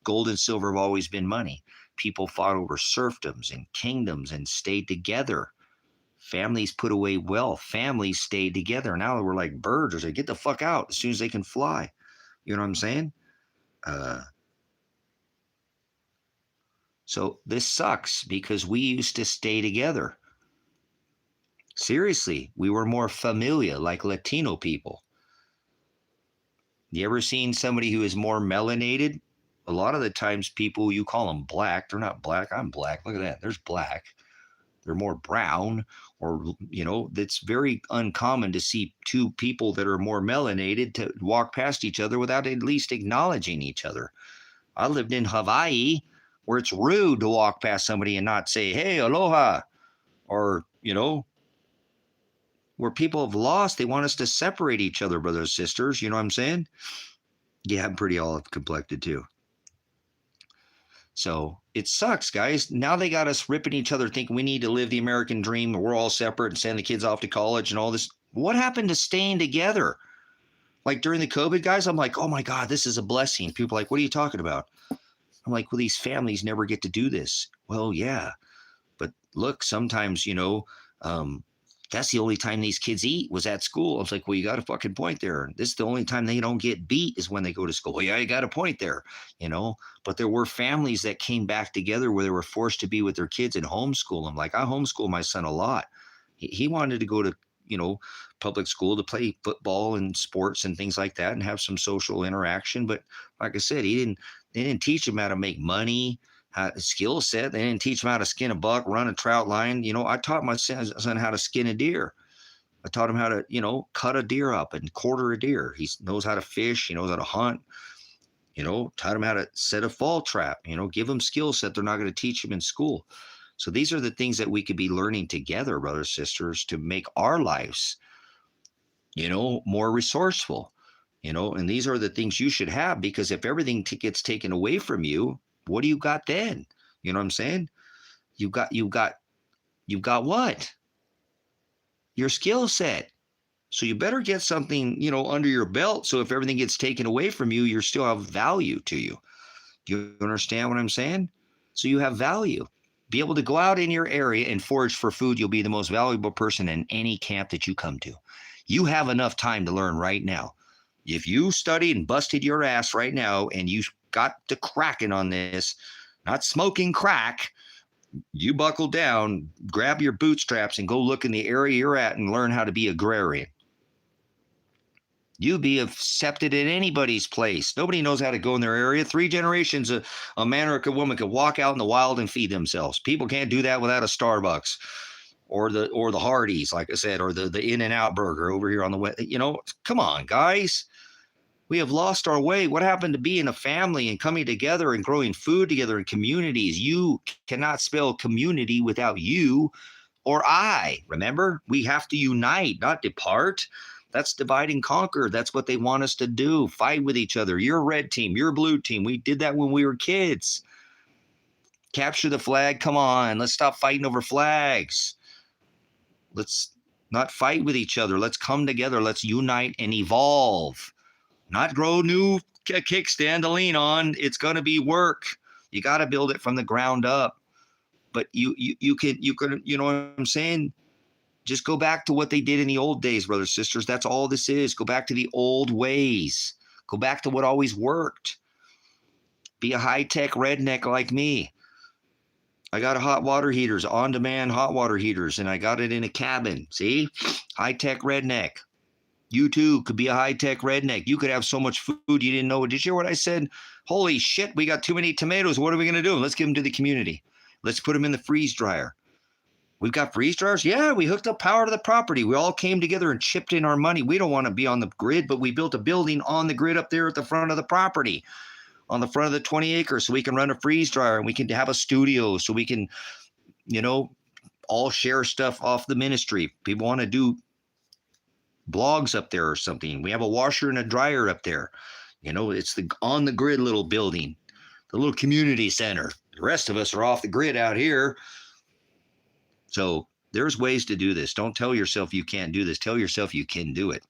gold and silver have always been money. People fought over serfdoms and kingdoms and stayed together. Families put away wealth. Families stayed together. Now we're like birds. Or say, get the fuck out as soon as they can fly. You know what I'm saying? So this sucks because we used to stay together. Seriously, we were more familia, like Latino people. You ever seen somebody who is more melanated? A lot of the times people, you call them black. They're not black. I'm black. Look at that. There's black. They're more brown, or, you know, it's very uncommon to see two people that are more melanated to walk past each other without at least acknowledging each other. I lived in Hawaii where it's rude to walk past somebody and not say, hey, aloha, or, you know, where people have lost, they want us to separate each other, brothers and sisters. You know what I'm saying? Yeah, I'm pretty olive complected too. So it sucks, guys. Now they got us ripping each other, thinking we need to live the American dream and we're all separate and send the kids off to college and all this. What happened to staying together? Like during the COVID, guys, I'm like, oh my God, this is a blessing. People are like, what are you talking about? I'm like, well, these families never get to do this. Well, yeah. But look, sometimes, you know, that's the only time these kids eat was at school. I was like, well, you got a fucking point there. This is the only time they don't get beat is when they go to school. Well, yeah, you got a point there, you know. But there were families that came back together where they were forced to be with their kids and homeschool them. Like I homeschool my son a lot. He wanted to go to, you know, public school to play football and sports and things like that and have some social interaction. But like I said, they didn't teach him how to make money. Skill set. They didn't teach him how to skin a buck, run a trout line. You know, I taught my son how to skin a deer. I taught him how to, you know, cut a deer up and quarter a deer. He knows how to fish. He knows how to hunt. You know, taught him how to set a fall trap. You know, give him skill set they're not going to teach him in school. So these are the things that we could be learning together, brothers, sisters, to make our lives more resourceful, and these are the things you should have, because if everything gets taken away from you, what do you got then? You know what I'm saying? You've got what? Your skill set. So you better get something, under your belt. So if everything gets taken away from you, you still have value to you. Do you understand what I'm saying? So you have value. Be able to go out in your area and forage for food. You'll be the most valuable person in any camp that you come to. You have enough time to learn right now. If you studied and busted your ass right now and you got to cracking on this, not smoking crack, you buckle down, grab your bootstraps, and go look in the area you're at and learn how to be agrarian. You be accepted at anybody's place. Nobody knows how to go in their area. 3 generations, a man or a woman could walk out in the wild and feed themselves. People can't do that without a Starbucks or the Hardee's, like I said, or the In-N-Out burger over here on the west. Come on, guys. We have lost our way. What happened to being a family and coming together and growing food together in communities? You cannot spell community without you or I. Remember, we have to unite, not depart. That's divide and conquer. That's what they want us to do. Fight with each other. You're a red team. You're a blue team. We did that when we were kids. Capture the flag. Come on. Let's stop fighting over flags. Let's not fight with each other. Let's come together. Let's unite and evolve. Not grow new kickstand to lean on. It's going to be work. You got to build it from the ground up. But you can, you know what I'm saying? Just go back to what they did in the old days, brothers, sisters. That's all this is. Go back to the old ways. Go back to what always worked. Be a high-tech redneck like me. I got a hot water heaters, on-demand hot water heaters, and I got it in a cabin. See? High-tech redneck. You too could be a high-tech redneck. You could have so much food you didn't know. Did you hear what I said? Holy shit, we got too many tomatoes. What are we going to do? Let's give them to the community. Let's put them in the freeze dryer. We've got freeze dryers? Yeah, we hooked up power to the property. We all came together and chipped in our money. We don't want to be on the grid, but we built a building on the grid up there at the front of the property, on the front of the 20 acres, so we can run a freeze dryer and we can have a studio so we can, all share stuff off the ministry. People want to do blogs up there or something. We have a washer and a dryer up there. It's the on the grid little building, the little community center. The rest of us are off the grid out here. So there's ways to do this. Don't tell yourself you can't do this. Tell yourself you can do it.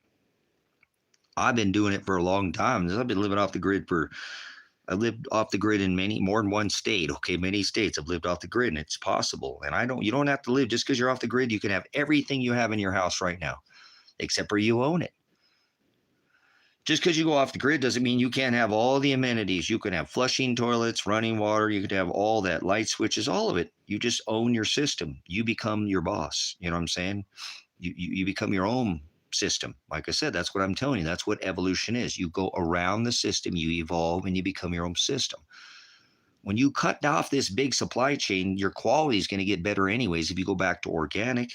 I've been doing it for a long time. I've been living off the grid I lived off the grid in more than one state. Okay, many states I've lived off the grid, and it's possible. And you don't have to live just because you're off the grid. You can have everything you have in your house right now, except for you own it. Just because you go off the grid doesn't mean you can't have all the amenities. You can have flushing toilets, running water. You could have all that, light switches, all of it. You just own your system. You become your boss. You know what I'm saying? You become your own system. Like I said, that's what I'm telling you. That's what evolution is. You go around the system, you evolve, and you become your own system. When you cut off this big supply chain, your quality is going to get better anyways if you go back to organic.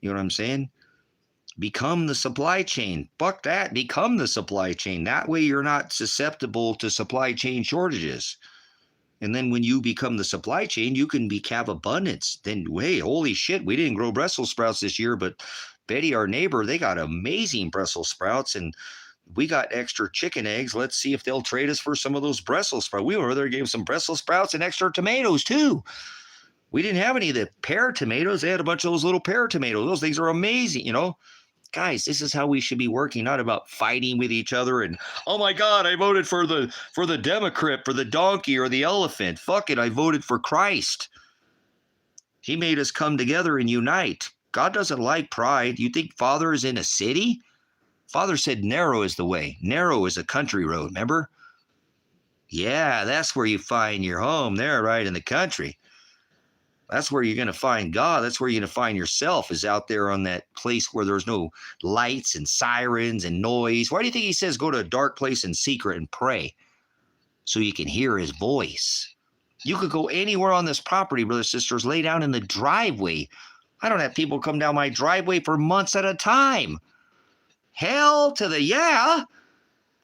You know what I'm saying? Become the supply chain. Fuck that. Become the supply chain. That way you're not susceptible to supply chain shortages. And then when you become the supply chain, you can have abundance. Then, hey, holy shit, we didn't grow Brussels sprouts this year, but Betty, our neighbor, they got amazing Brussels sprouts, and we got extra chicken eggs. Let's see if they'll trade us for some of those Brussels sprouts. We were there, gave some Brussels sprouts and extra tomatoes too. We didn't have any of the pear tomatoes. They had a bunch of those little pear tomatoes. Those things are amazing, Guys, this is how we should be working, not about fighting with each other and, oh my God, I voted for the Democrat, for the donkey or the elephant. Fuck it, I voted for Christ. He made us come together and unite. God doesn't like pride. You think Father is in a city? Father said narrow is the way. Narrow is a country road, remember? Yeah, that's where you find your home there, right in the country. That's where you're going to find God. That's where you're going to find yourself, is out there on that place where there's no lights and sirens and noise. Why do you think he says go to a dark place in secret and pray so you can hear his voice? You could go anywhere on this property, brothers and sisters, lay down in the driveway. I don't have people come down my driveway for months at a time. Hell to the yeah.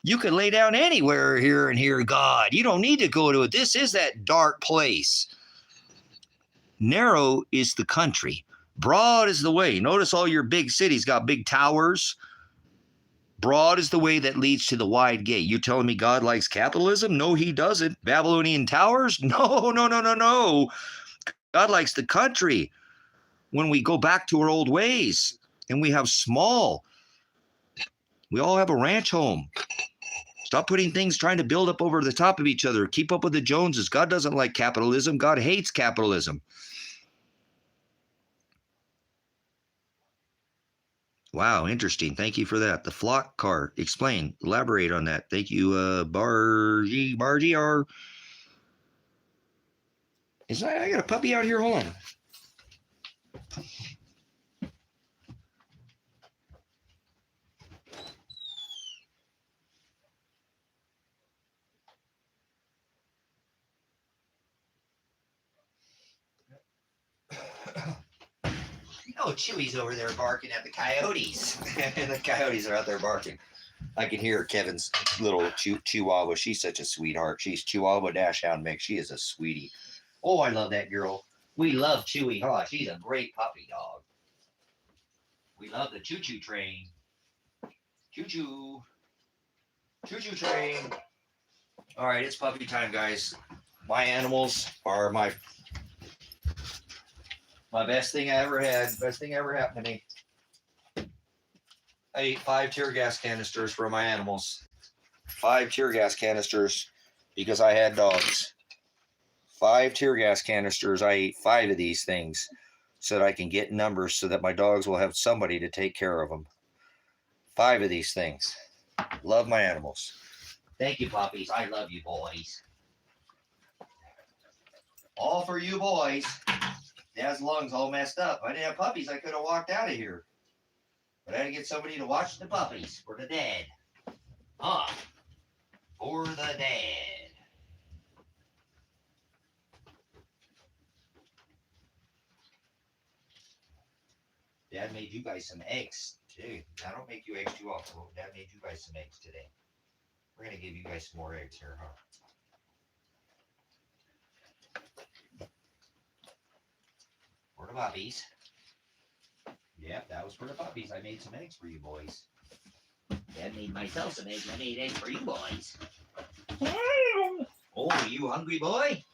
You can lay down anywhere here and hear God. You don't need to go to it. This is that dark place. Narrow is the country. Broad is the way. Notice all your big cities got big towers. Broad is the way that leads to the wide gate. You telling me God likes capitalism? No, he doesn't. Babylonian towers? No, no, no, no, no. God likes the country. When we go back to our old ways and we have small, we all have a ranch home. Stop putting things trying to build up over the top of each other. Keep up with the Joneses. God doesn't like capitalism. God hates capitalism. Wow, interesting. Thank you for that. The flock cart. Explain. Elaborate on that. Thank you, Bargy. I got a puppy out here. Hold on. Oh, Chewy's over there barking at the coyotes. The coyotes are out there barking. I can hear Kevin's little Chihuahua. She's such a sweetheart. She's Chihuahua Dachshund mix. She is a sweetie. Oh, I love that girl. We love Chewy, huh? She's a great puppy dog. We love the choo-choo train. Choo-choo. Choo-choo train. All right, it's puppy time, guys. My animals are my best thing I ever had. Best thing ever happened to me. I ate 5 tear gas canisters for my animals. 5 tear gas canisters because I had dogs. 5 tear gas canisters. I ate 5 of these things so that I can get numbers so that my dogs will have somebody to take care of them. 5 of these things. Love my animals. Thank you, puppies. I love you, boys. All for you, boys. Dad's lungs all messed up. If I didn't have puppies, I could have walked out of here. But I had to get somebody to watch the puppies for the dad. For the dad. Dad made you guys some eggs. Dude, I don't make you eggs too often. Dad made you guys some eggs today. We're going to give you guys some more eggs here, huh? For the puppies. Yep, that was for the puppies. I made some eggs for you boys. Dad made myself some eggs. I made eggs for you boys. Oh, you hungry boy?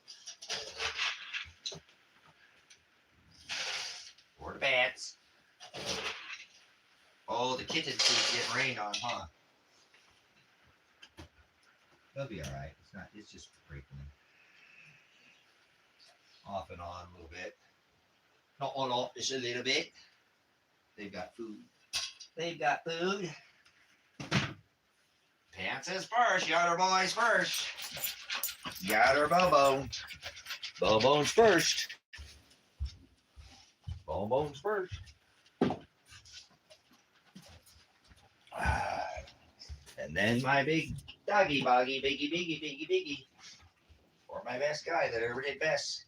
For the bats. Oh, the kitten's getting rained on, huh? They'll be all right. It's just breaking off and on a little bit. Not on off, just a little bit. They've got food. They've got food. Pants is first. Got our boys first. Got our Bobo. Bobo's first. Bobo's first. And then my big doggy boggy, biggie. Or my best guy that ever did best.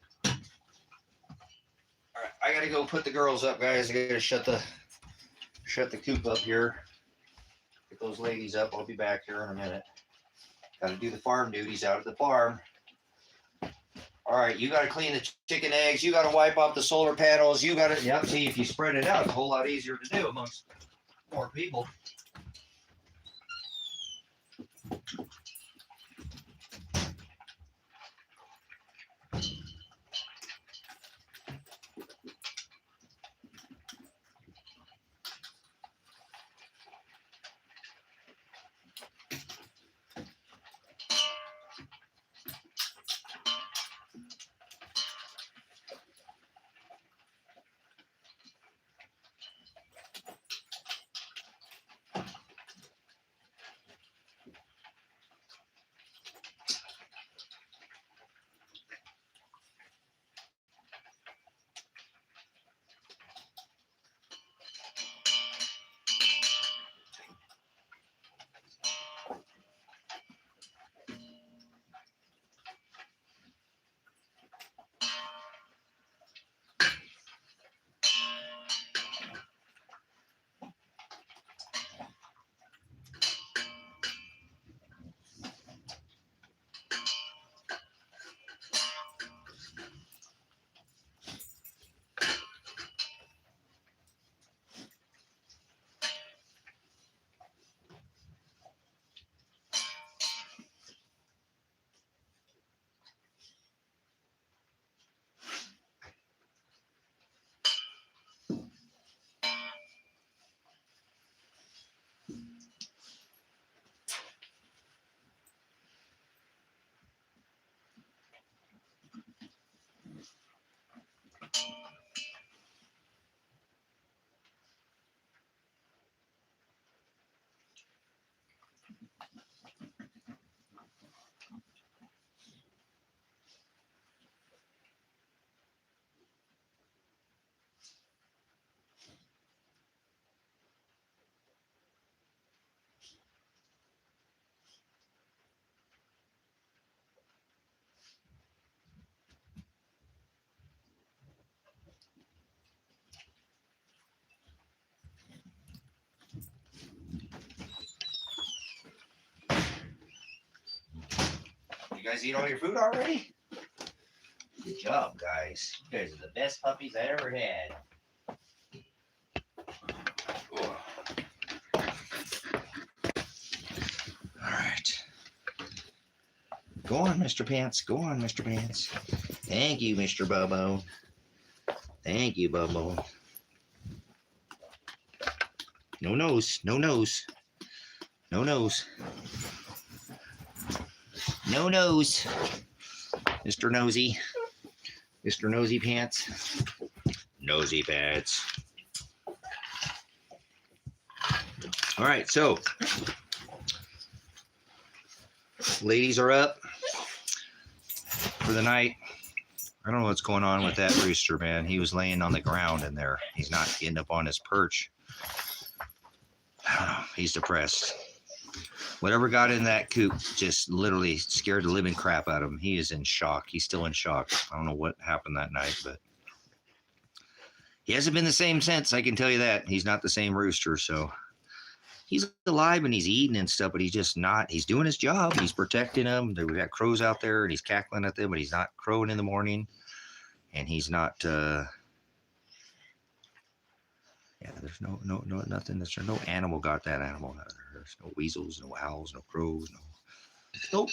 All right, I gotta go put the girls up, guys. I gotta shut the coop up here. Get those ladies up. I'll be back here in a minute. Gotta do the farm duties out at the farm. All right, you gotta clean the chicken eggs. You gotta wipe off the solar panels. You gotta, yep, see, if you spread it out, it's a whole lot easier to do amongst more people. You guys eat all your food already? Good job, guys. You guys are the best puppies I ever had. All right. Go on, Mr. Pants. Go on, Mr. Pants. Thank you, Mr. Bubbo. Thank you, Bubbo. No nose. No nose. No nose. No nose. Mr. Nosy. Mr. Nosy Pants. Nosy Pants. All right, so ladies are up for the night. I don't know what's going on with that rooster, man. He was laying on the ground in there. He's not getting up on his perch. I don't know. He's depressed. Whatever got in that coop just literally scared the living crap out of him. He is in shock. He's still in shock. I don't know what happened that night, but he hasn't been the same since. I can tell you that. He's not the same rooster, so he's alive and he's eating and stuff, but he's just not. He's doing his job. He's protecting them. We've got crows out there and he's cackling at them, but he's not crowing in the morning. And he's not, yeah, there's nothing. There's no animal got that animal out there. There's no weasels, no owls, no crows, nope.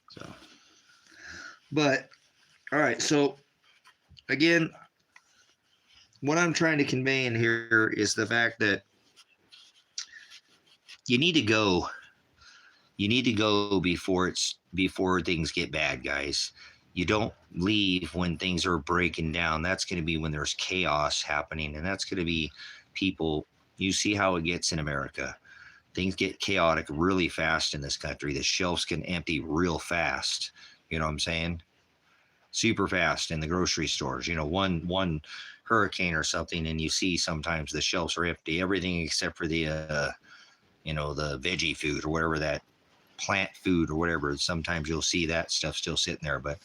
So, but, all right. So, again, what I'm trying to convey in here is the fact that you need to go. You need to go before things get bad, guys. You don't leave when things are breaking down. That's going to be when there's chaos happening, and that's going to be people. You see how it gets in America. Things get chaotic really fast in this country. The shelves can empty real fast. You know what I'm saying? Super fast in the grocery stores. You know, one hurricane or something, and you see sometimes the shelves are empty. Everything except for the the veggie food or whatever, that plant food or whatever. Sometimes you'll see that stuff still sitting there, but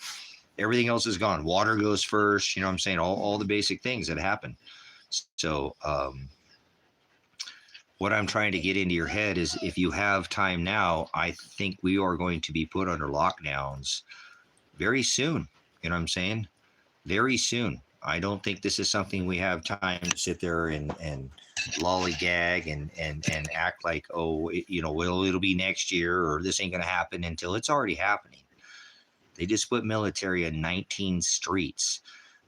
everything else is gone. Water goes first. You know what I'm saying? All the basic things that happen. So what I'm trying to get into your head is, if you have time now, I think we are going to be put under lockdowns very soon. You know what I'm saying? Very soon. I don't think this is something we have time to sit there and lollygag and act like, oh, it'll be next year, or this ain't going to happen, until it's already happening. They just put military in 19 streets.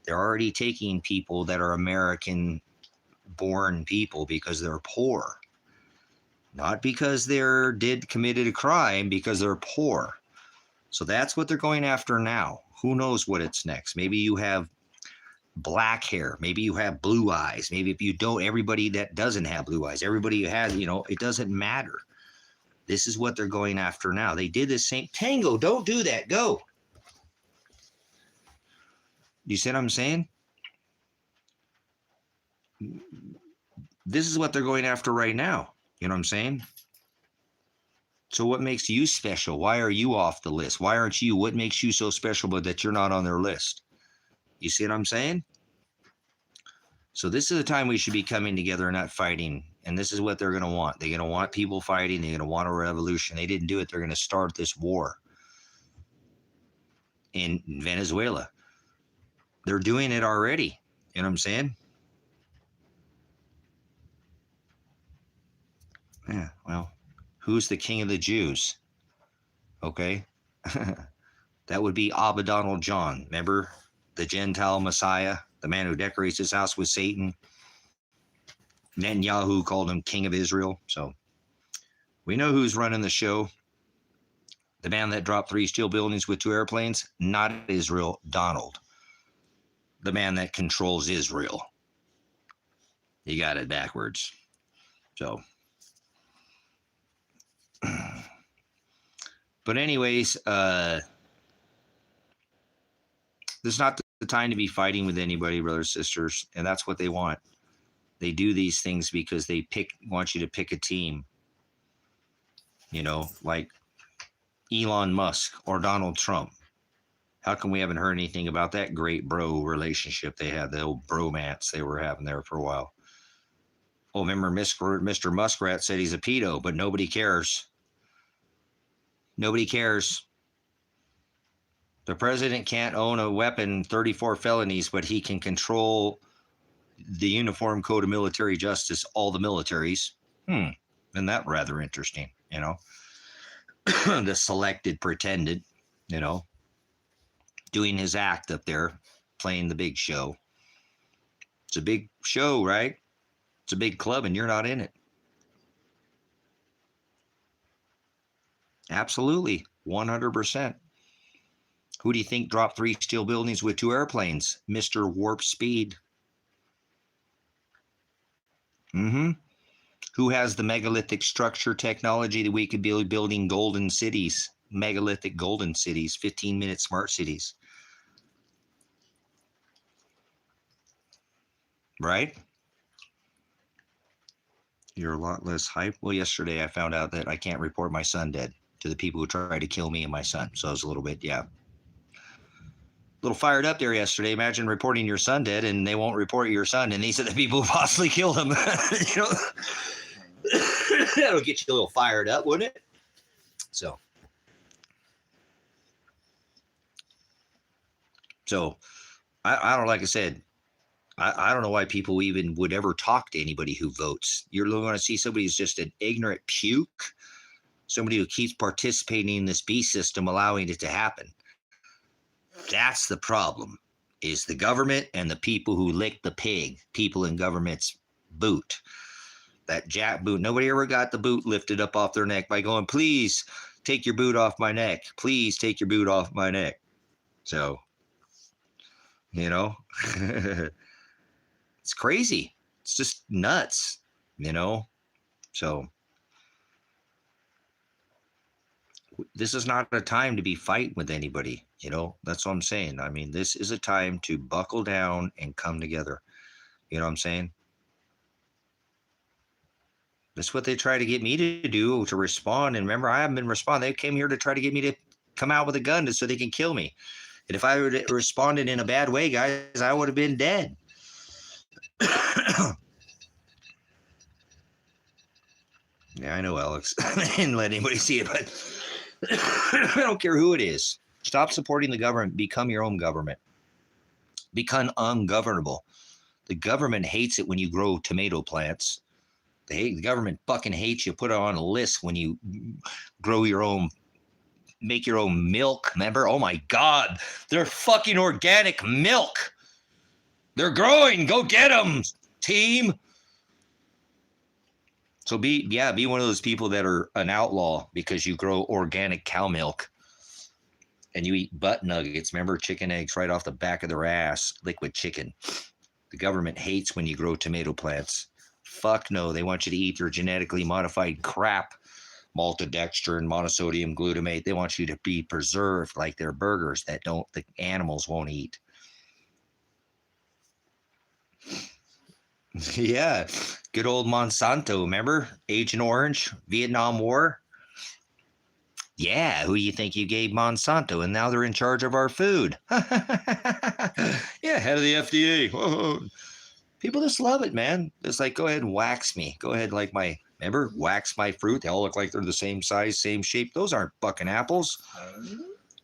They're already taking people that are American born people because they're poor. Not because committed a crime, because they're poor. So that's what they're going after now. Who knows what it's next? Maybe you have black hair, maybe you have blue eyes, maybe if you don't, everybody that doesn't have blue eyes, everybody who has, it doesn't matter. This is what they're going after now. They did the same. Tango, don't do that. Go. You see what I'm saying? This is what they're going after right now. You know what I'm saying? So what makes you special? Why are you off the list? Why aren't you? What makes you so special but that you're not on their list? You see what I'm saying? So this is the time we should be coming together and not fighting. And this is what they're going to want. They're going to want people fighting. They're going to want a revolution. They didn't do it. They're going to start this war in Venezuela. They're doing it already. You know what I'm saying? Yeah, well, who's the king of the Jews? Okay. That would be Abba Donald John. Remember? The Gentile Messiah, the man who decorates his house with Satan. Netanyahu called him King of Israel. So we know who's running the show. The man that dropped 3 steel buildings with 2 airplanes, not Israel, Donald. The man that controls Israel. You got it backwards. So, but anyways, this is not the time to be fighting with anybody, brothers, sisters, and that's what they want. They do these things because they want you to pick a team, like Elon Musk or Donald Trump. How come we haven't heard anything about that great bro relationship they had, the old bromance they were having there for a while? Oh, remember Mr. Muskrat said he's a pedo, but nobody cares. Nobody cares. The president can't own a weapon, 34 felonies, but he can control the Uniform Code of Military Justice, all the militaries. Isn't that rather interesting, you know? The selected pretended, you know, doing his act up there, playing the big show. It's a big show, right? It's a big club and you're not in it. Absolutely, 100%. Who do you think dropped 3 steel buildings with 2 airplanes? Mr. Warp Speed. Who has the megalithic structure technology that we could be building golden cities, megalithic golden cities, 15-minute smart cities? Right? You're a lot less hype. Well, yesterday I found out that I can't report my son dead to the people who tried to kill me and my son. So I was a little bit, a little fired up there yesterday. Imagine reporting your son dead and they won't report your son. And these are the people who possibly killed him. You know, that'll get you a little fired up, wouldn't it? So I don't, like I said, I don't know why people even would ever talk to anybody who votes. You're going to see somebody who's just an ignorant puke, somebody who keeps participating in this beast system, allowing it to happen. That's the problem, is the government and the people who lick the pig, people in government's boot. That jack boot. Nobody ever got the boot lifted up off their neck by going, please take your boot off my neck. Please take your boot off my neck. So, you know, it's crazy. It's just nuts, you know? So this is not a time to be fighting with anybody, you know? That's what I'm saying. I mean, this is a time to buckle down and come together. You know what I'm saying? That's what they try to get me to do, to respond. And remember, I haven't been responding. They came here to try to get me to come out with a gun so they can kill me. And if I would have responded in a bad way, guys, I would have been dead. Yeah, I know, Alex. I didn't let anybody see it, but I don't care who it is. Stop supporting the government. Become your own government. Become ungovernable. The government hates it when you grow tomato plants. The government fucking hates you. Put it on a list when you grow your own, make your own milk. Remember? Oh my God. They're fucking organic milk. They're growing. Go get them, team. So be one of those people that are an outlaw because you grow organic cow milk and you eat butt nuggets. Remember, chicken eggs right off the back of their ass, liquid chicken. The government hates when you grow tomato plants. Fuck no, they want you to eat their genetically modified crap, maltodextrin and monosodium glutamate. They want you to be preserved like their burgers that the animals won't eat. Yeah, good old Monsanto, remember? Agent Orange, Vietnam War. Yeah, who do you think you gave Monsanto? And now they're in charge of our food. Yeah, head of the FDA. Whoa. People just love it, man. It's like, go ahead and wax me. Go ahead, like remember, wax my fruit. They all look like they're the same size, same shape. Those aren't fucking apples.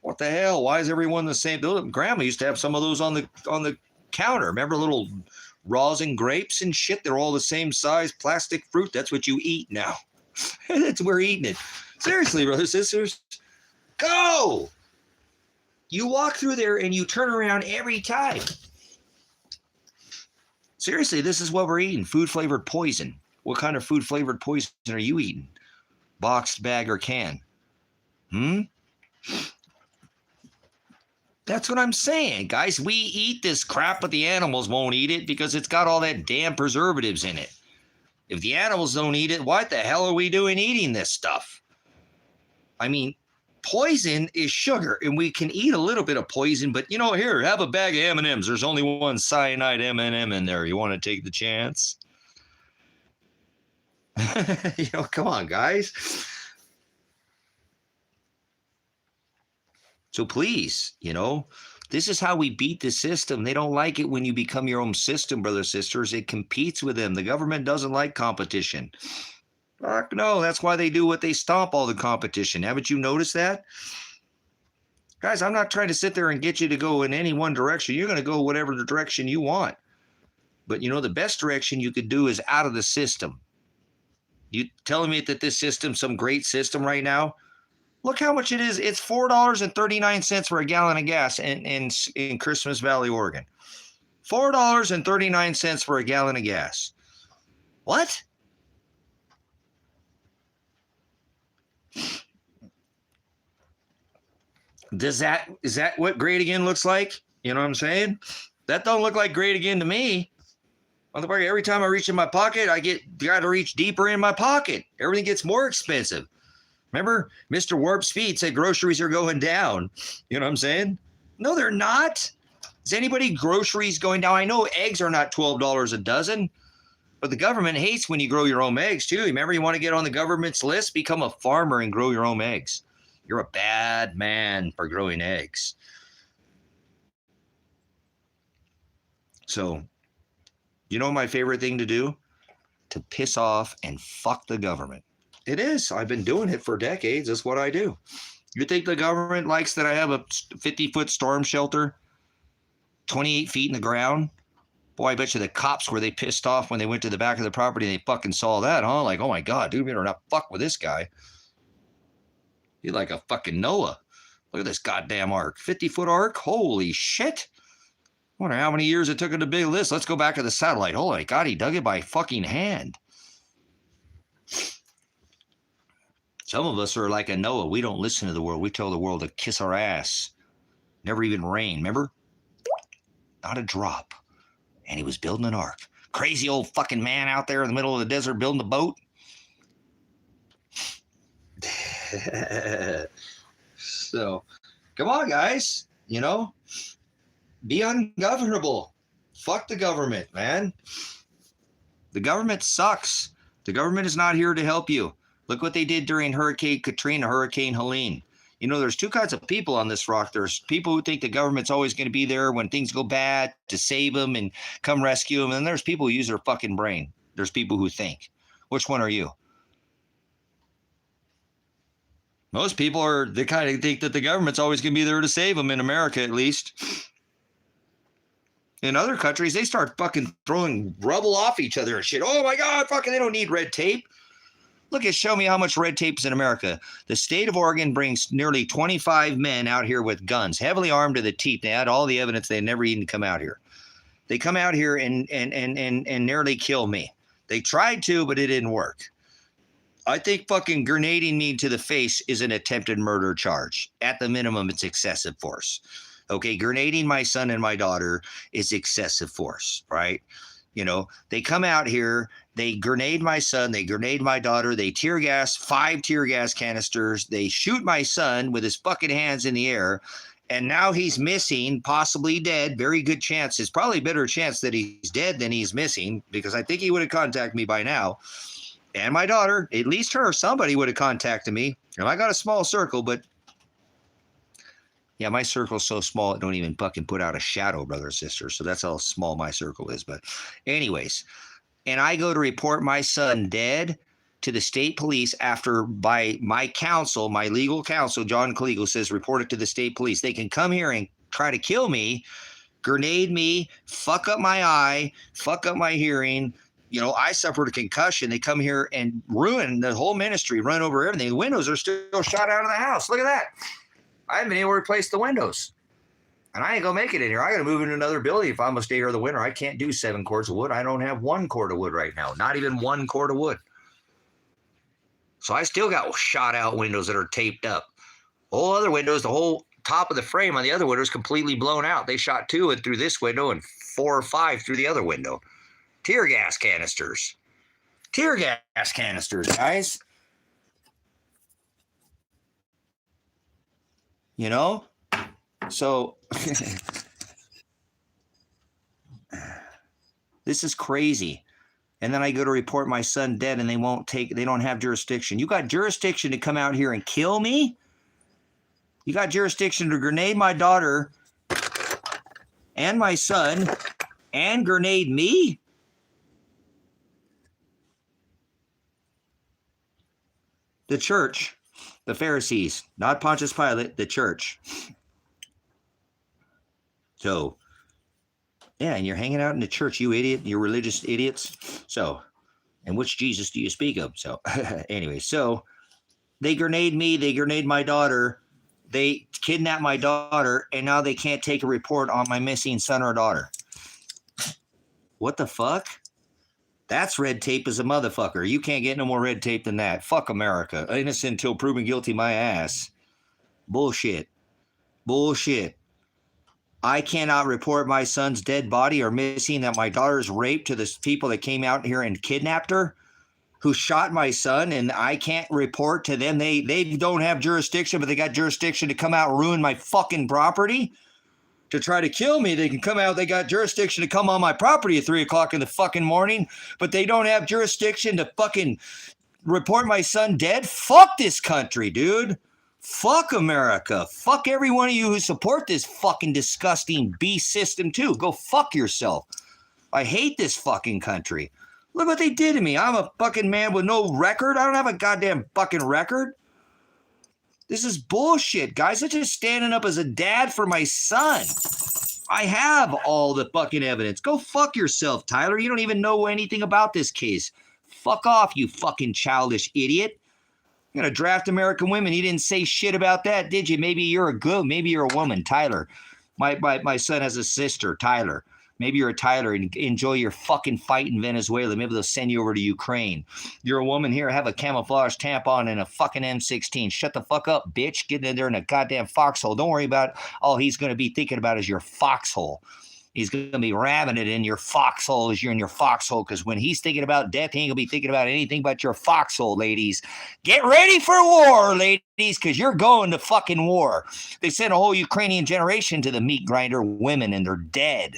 What the hell? Why is everyone the same? Grandma used to have some of those on the counter. Remember little rosin grapes and shit? They're all the same size, plastic fruit. That's what you eat now. We're eating it. Seriously, brothers and sisters, go. You walk through there and you turn around every time. Seriously, this is what we're eating. Food-flavored poison. What kind of food-flavored poison are you eating? Boxed, bag, or can? That's what I'm saying, guys. We eat this crap, but the animals won't eat it because it's got all that damn preservatives in it. If the animals don't eat it, what the hell are we doing eating this stuff? I mean, poison is sugar, and we can eat a little bit of poison, but, you know, here, have a bag of M&Ms. There's only one cyanide M&M in there. You want to take the chance? You know, come on, guys. So please, you know, This is how we beat the system. They don't like it when you become your own system, brothers and sisters. It competes with them. The government doesn't like competition. Fuck no, that's why they do what they stop all the competition. Haven't you noticed that? Guys, I'm not trying to sit there and get you to go in any one direction. You're going to go whatever the direction you want. But you know, the best direction you could do is out of the system. You telling me that this system's some great system right now? Look how much it is. It's $4.39 for a gallon of gas in Christmas Valley, Oregon. $4.39 for a gallon of gas. What? Is that what great again looks like? You know what I'm saying? That don't look like great again to me. Motherfucker, every time I reach in my pocket, I got to reach deeper in my pocket. Everything gets more expensive. Remember, Mr. Warp Speed said groceries are going down. You know what I'm saying? No, they're not. Is anybody groceries going down? I know eggs are not $12 a dozen, but the government hates when you grow your own eggs too. Remember, you want to get on the government's list? Become a farmer and grow your own eggs. You're a bad man for growing eggs. So, you know my favorite thing to do? To piss off and fuck the government. It is. I've been doing it for decades. That's what I do. You think the government likes that I have a 50-foot storm shelter, 28 feet in the ground? Boy, I bet you the cops were they pissed off when they went to the back of the property and they fucking saw that, huh? Like, oh my God, dude, we better not fuck with this guy. He's like a fucking Noah. Look at this goddamn ark. 50-foot ark? Holy shit. I wonder how many years it took him to build this. Let's go back to the satellite. Holy God, he dug it by fucking hand. Some of us are like a Noah. We don't listen to the world. We tell the world to kiss our ass. Never even rain, remember? Not a drop. And he was building an ark. Crazy old fucking man out there in the middle of the desert building a boat. So, come on, guys. You know, be ungovernable. Fuck the government, man. The government sucks. The government is not here to help you. Look what they did during Hurricane Katrina, Hurricane Helene. You know, there's two kinds of people on this rock. There's people who think the government's always going to be there when things go bad to save them and come rescue them. And then there's people who use their fucking brain. There's people who think. Which one are you? Most people are the kind of think that the government's always going to be there to save them, in America at least. In other countries, they start fucking throwing rubble off each other and shit. Oh my God, fucking, they don't need red tape. Look, show me how much red tape is in America. The state of Oregon brings nearly 25 men out here with guns, heavily armed to the teeth. They had all the evidence they never even come out here. They come out here and nearly kill me. They tried to, but it didn't work. I think fucking grenading me to the face is an attempted murder charge. At the minimum, it's excessive force. Okay, grenading my son and my daughter is excessive force, right? You know, they come out here, they grenade my son, they grenade my daughter, they tear gas, 5 tear gas canisters, they shoot my son with his fucking hands in the air, and now he's missing, possibly dead. Very good chance. It's probably a better chance that he's dead than he's missing, because I think he would have contacted me by now. And my daughter, at least her, somebody would have contacted me. And I got a small circle, but yeah, my circle's so small it don't even fucking put out a shadow, brother or sister. So that's how small my circle is. But anyways, and I go to report my son dead to the state police after by my counsel, my legal counsel, John Kliegel says, report it to the state police. They can come here and try to kill me, grenade me, fuck up my eye, fuck up my hearing. You know, I suffered a concussion. They come here and ruin the whole ministry, run over everything. The windows are still shot out of the house. Look at that. I haven't been able to replace the windows. And I ain't going to make it in here. I got to move into another building if I'm going to stay here the winter. I can't do 7 cords of wood. I don't have 1 cord of wood right now. Not even 1 cord of wood. So I still got shot out windows that are taped up. All other windows, the whole top of the frame on the other window is completely blown out. They shot 2 in through this window and 4 or 5 through the other window. Tear gas canisters. Tear gas canisters, guys. You know? So this is crazy. And then I go to report my son dead and they don't have jurisdiction. You got jurisdiction to come out here and kill me? You got jurisdiction to grenade my daughter and my son and grenade me? The church, the Pharisees, not Pontius Pilate, the church. So, yeah, and you're hanging out in the church, you idiot, you religious idiots. So, and which Jesus do you speak of? So, anyway, so they grenade me, they grenade my daughter, they kidnap my daughter, and now they can't take a report on my missing son or daughter. What the fuck? That's red tape as a motherfucker. You can't get no more red tape than that. Fuck America. Innocent until proven guilty, my ass. Bullshit. Bullshit. I cannot report my son's dead body or missing that my daughter's raped to the people that came out here and kidnapped her, who shot my son, and I can't report to them. They don't have jurisdiction, but they got jurisdiction to come out and ruin my fucking property. To try to kill me, they can come out. They got jurisdiction to come on my property at 3 o'clock in the fucking morning, but they don't have jurisdiction to fucking report my son dead. Fuck this country, dude. Fuck America. Fuck every one of you who support this fucking disgusting beast system too. Go fuck yourself. I hate this fucking country. Look what they did to me. I'm a fucking man with no record. I don't have a goddamn fucking record. This is bullshit, guys. I'm just standing up as a dad for my son. I have all the fucking evidence. Go fuck yourself, Tyler. You don't even know anything about this case. Fuck off, you fucking childish idiot. You're going to draft American women. You didn't say shit about that, did you? Maybe you're maybe you're a woman, Tyler. My son has a sister, Tyler. Maybe you're a Tyler and enjoy your fucking fight in Venezuela. Maybe they'll send you over to Ukraine. You're a woman here, have a camouflage tampon and a fucking M16. Shut the fuck up, bitch. Get in there in a goddamn foxhole. Don't worry about all he's going to be thinking about is your foxhole. He's going to be ramming it in your foxhole as you're in your foxhole, because when he's thinking about death, he ain't going to be thinking about anything but your foxhole, ladies. Get ready for war, ladies, because you're going to fucking war. They sent a whole Ukrainian generation to the meat grinder women, and they're dead.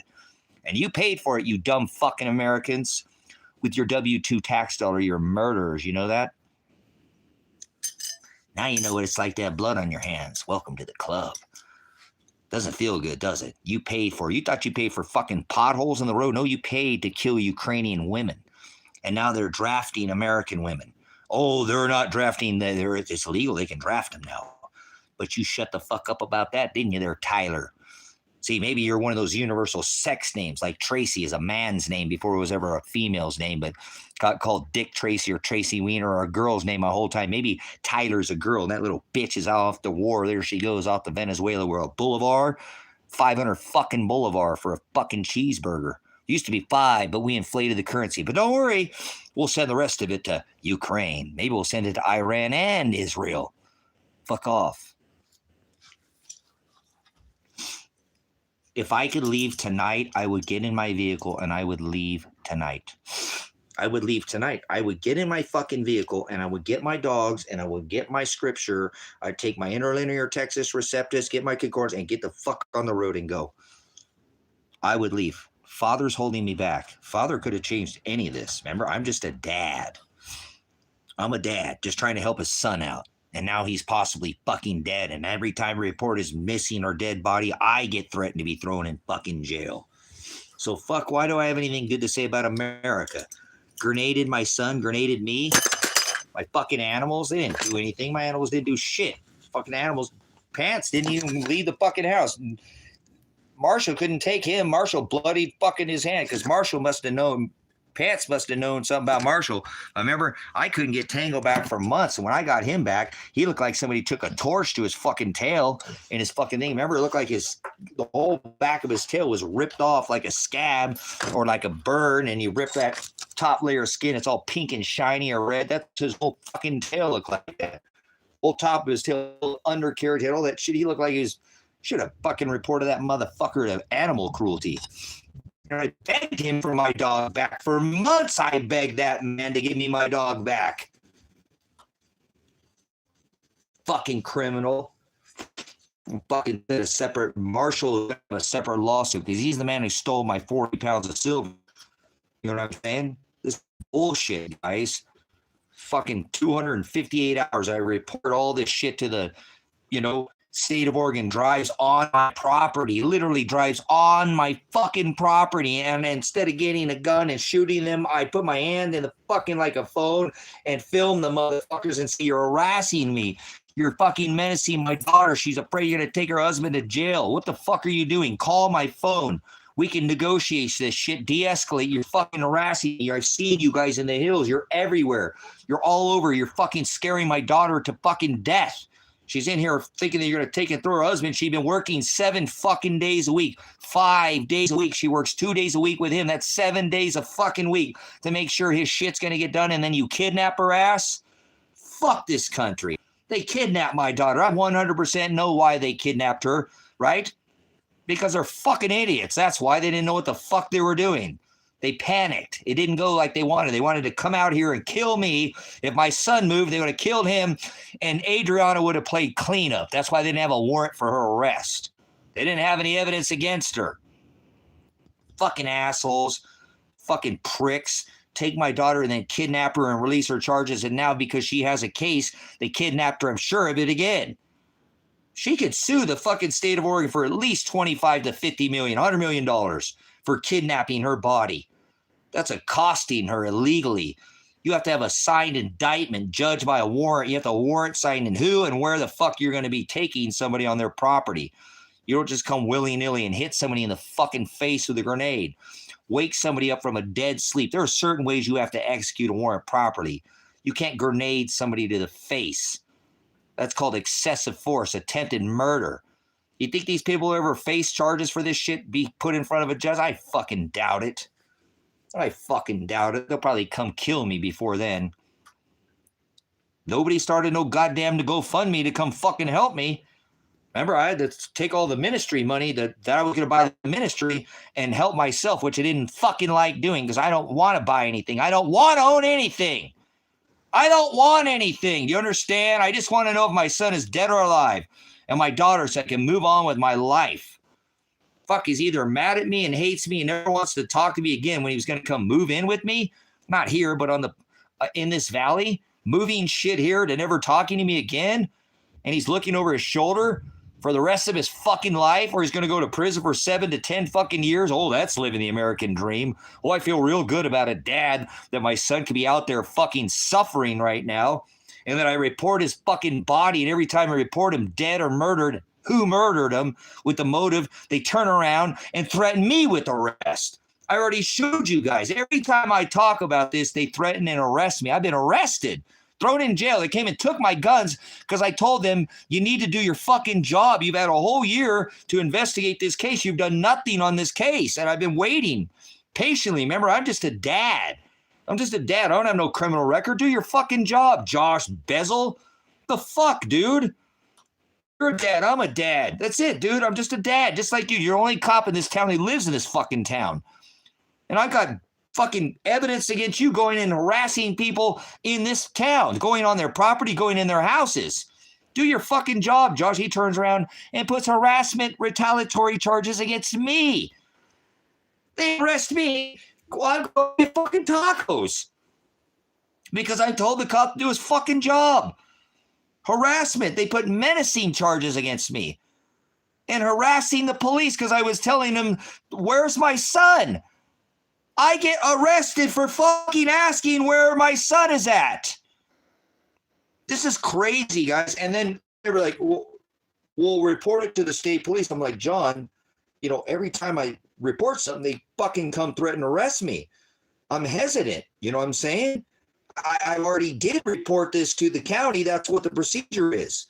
And you paid for it, you dumb fucking Americans, with your W-2 tax dollar. You're murderers. You know that? Now you know what it's like to have blood on your hands. Welcome to the club. Doesn't feel good, does it? You paid for it. You thought you paid for fucking potholes in the road. No, you paid to kill Ukrainian women. And now they're drafting American women. Oh, they're not drafting. It's illegal. They can draft them now. But you shut the fuck up about that, didn't you there, Tyler? See, maybe you're one of those universal sex names, like Tracy is a man's name before it was ever a female's name, but got called Dick Tracy or Tracy Wiener or a girl's name my whole time. Maybe Tyler's a girl, and that little bitch is off the war. There she goes off to Venezuela, where a boulevard, 500 fucking boulevard for a fucking cheeseburger. Used to be 5, but we inflated the currency. But don't worry, we'll send the rest of it to Ukraine. Maybe we'll send it to Iran and Israel. Fuck off. If I could leave tonight, I would get in my vehicle and I would leave tonight. I would leave tonight. I would get in my fucking vehicle and I would get my dogs and I would get my scripture. I'd take my interlinear Texas Receptus, get my concordance, and get the fuck on the road and go. I would leave. Father's holding me back. Father could have changed any of this. Remember, I'm just a dad. I'm a dad just trying to help his son out. And now he's possibly fucking dead. And every time a report is missing or dead body, I get threatened to be thrown in fucking jail. So fuck, why do I have anything good to say about America? Grenaded my son, grenaded me. My fucking animals, they didn't do anything. My animals didn't do shit. Fucking animals' pants didn't even leave the fucking house. Marshall couldn't take him. Marshall bloodied fucking his hand because Marshall must have known. Pants must have known something about Marshall. I remember I couldn't get Tango back for months. And when I got him back, he looked like somebody took a torch to his fucking tail and his fucking thing. Remember, it looked like the whole back of his tail was ripped off like a scab or like a burn. And you rip that top layer of skin. It's all pink and shiny or red. That's his whole fucking tail looked like that. Whole top of his tail, undercarriage, had all that shit. He looked like should have fucking reported that motherfucker to animal cruelty. And I begged him for my dog back. For months, I begged that man to give me my dog back. Fucking criminal. Fucking a separate Marshall, a separate lawsuit, because he's the man who stole my 40 pounds of silver. You know what I'm saying? This bullshit, guys. Fucking 258 hours. I report all this shit to the, State of Oregon drives on my property, literally drives on my fucking property. And instead of getting a gun and shooting them, I put my hand in the fucking like a phone and film the motherfuckers and say, you're harassing me. You're fucking menacing my daughter. She's afraid you're going to take her husband to jail. What the fuck are you doing? Call my phone. We can negotiate this shit, de-escalate. You're fucking harassing me. I've seen you guys in the hills. You're everywhere. You're all over. You're fucking scaring my daughter to fucking death. She's in here thinking that you're going to take it through her husband. She's been working 7 fucking days a week, 5 days a week. She works 2 days a week with him. That's 7 days a fucking week to make sure his shit's going to get done. And then you kidnap her ass? Fuck this country. They kidnapped my daughter. I 100% know why they kidnapped her, right? Because they're fucking idiots. That's why they didn't know what the fuck they were doing. They panicked. It didn't go like they wanted. They wanted to come out here and kill me. If my son moved, they would have killed him, and Adriana would have played cleanup. That's why they didn't have a warrant for her arrest. They didn't have any evidence against her. Fucking assholes. Fucking pricks. Take my daughter and then kidnap her and release her charges, and now because she has a case, they kidnapped her, I'm sure of it, again. She could sue the fucking state of Oregon for at least $25 to $50 million, $100 million for kidnapping her body. That's accosting her illegally. You have to have a signed indictment judged by a warrant. You have to warrant signed in who and where the fuck you're going to be taking somebody on their property. You don't just come willy-nilly and hit somebody in the fucking face with a grenade. Wake somebody up from a dead sleep. There are certain ways you have to execute a warrant properly. You can't grenade somebody to the face. That's called excessive force, attempted murder. You think these people ever face charges for this shit, be put in front of a judge? I fucking doubt it. I fucking doubt it. They'll probably come kill me before then. Nobody started no goddamn to GoFundMe to come fucking help me. Remember, I had to take all the ministry money that I was going to buy the ministry and help myself, which I didn't fucking like doing because I don't want to buy anything. I don't want to own anything. I don't want anything. You understand? I just want to know if my son is dead or alive and my daughter so I can move on with my life. Fuck, he's either mad at me and hates me and never wants to talk to me again when he was going to come move in with me. Not here, but on the in this valley, moving shit here to never talking to me again. And he's looking over his shoulder for the rest of his fucking life, or he's going to go to prison for 7 to 10 fucking years. Oh, that's living the American dream. Oh, I feel real good about it, Dad, that my son could be out there fucking suffering right now. And that I report his fucking body. And every time I report him dead or murdered, who murdered him with the motive, they turn around and threaten me with arrest. I already showed you guys. Every time I talk about this, they threaten and arrest me. I've been arrested. Thrown in jail. They came and took my guns because I told them, you need to do your fucking job. You've had a whole year to investigate this case. You've done nothing on this case. And I've been waiting patiently. Remember, I'm just a dad. I don't have no criminal record. Do your fucking job, Josh Bezel. The fuck, dude? You're a dad. I'm a dad. That's it, dude. I'm just a dad, just like you. You're the only cop in this town who lives in this fucking town. And I got fucking evidence against you going and harassing people in this town, going on their property, going in their houses. Do your fucking job, Josh. He turns around and puts harassment, retaliatory charges against me. They arrest me. I'm going to get fucking tacos. Because I told the cop to do his fucking job. Harassment. They put menacing charges against me. And harassing the police because I was telling them, where's my son? I get arrested for fucking asking where my son is at. This is crazy, guys. And then they were like, we'll report it to the state police. I'm like, John, every time I report something, they fucking come threaten to arrest me. I'm hesitant. You know what I'm saying? I already did report this to the county. That's what the procedure is.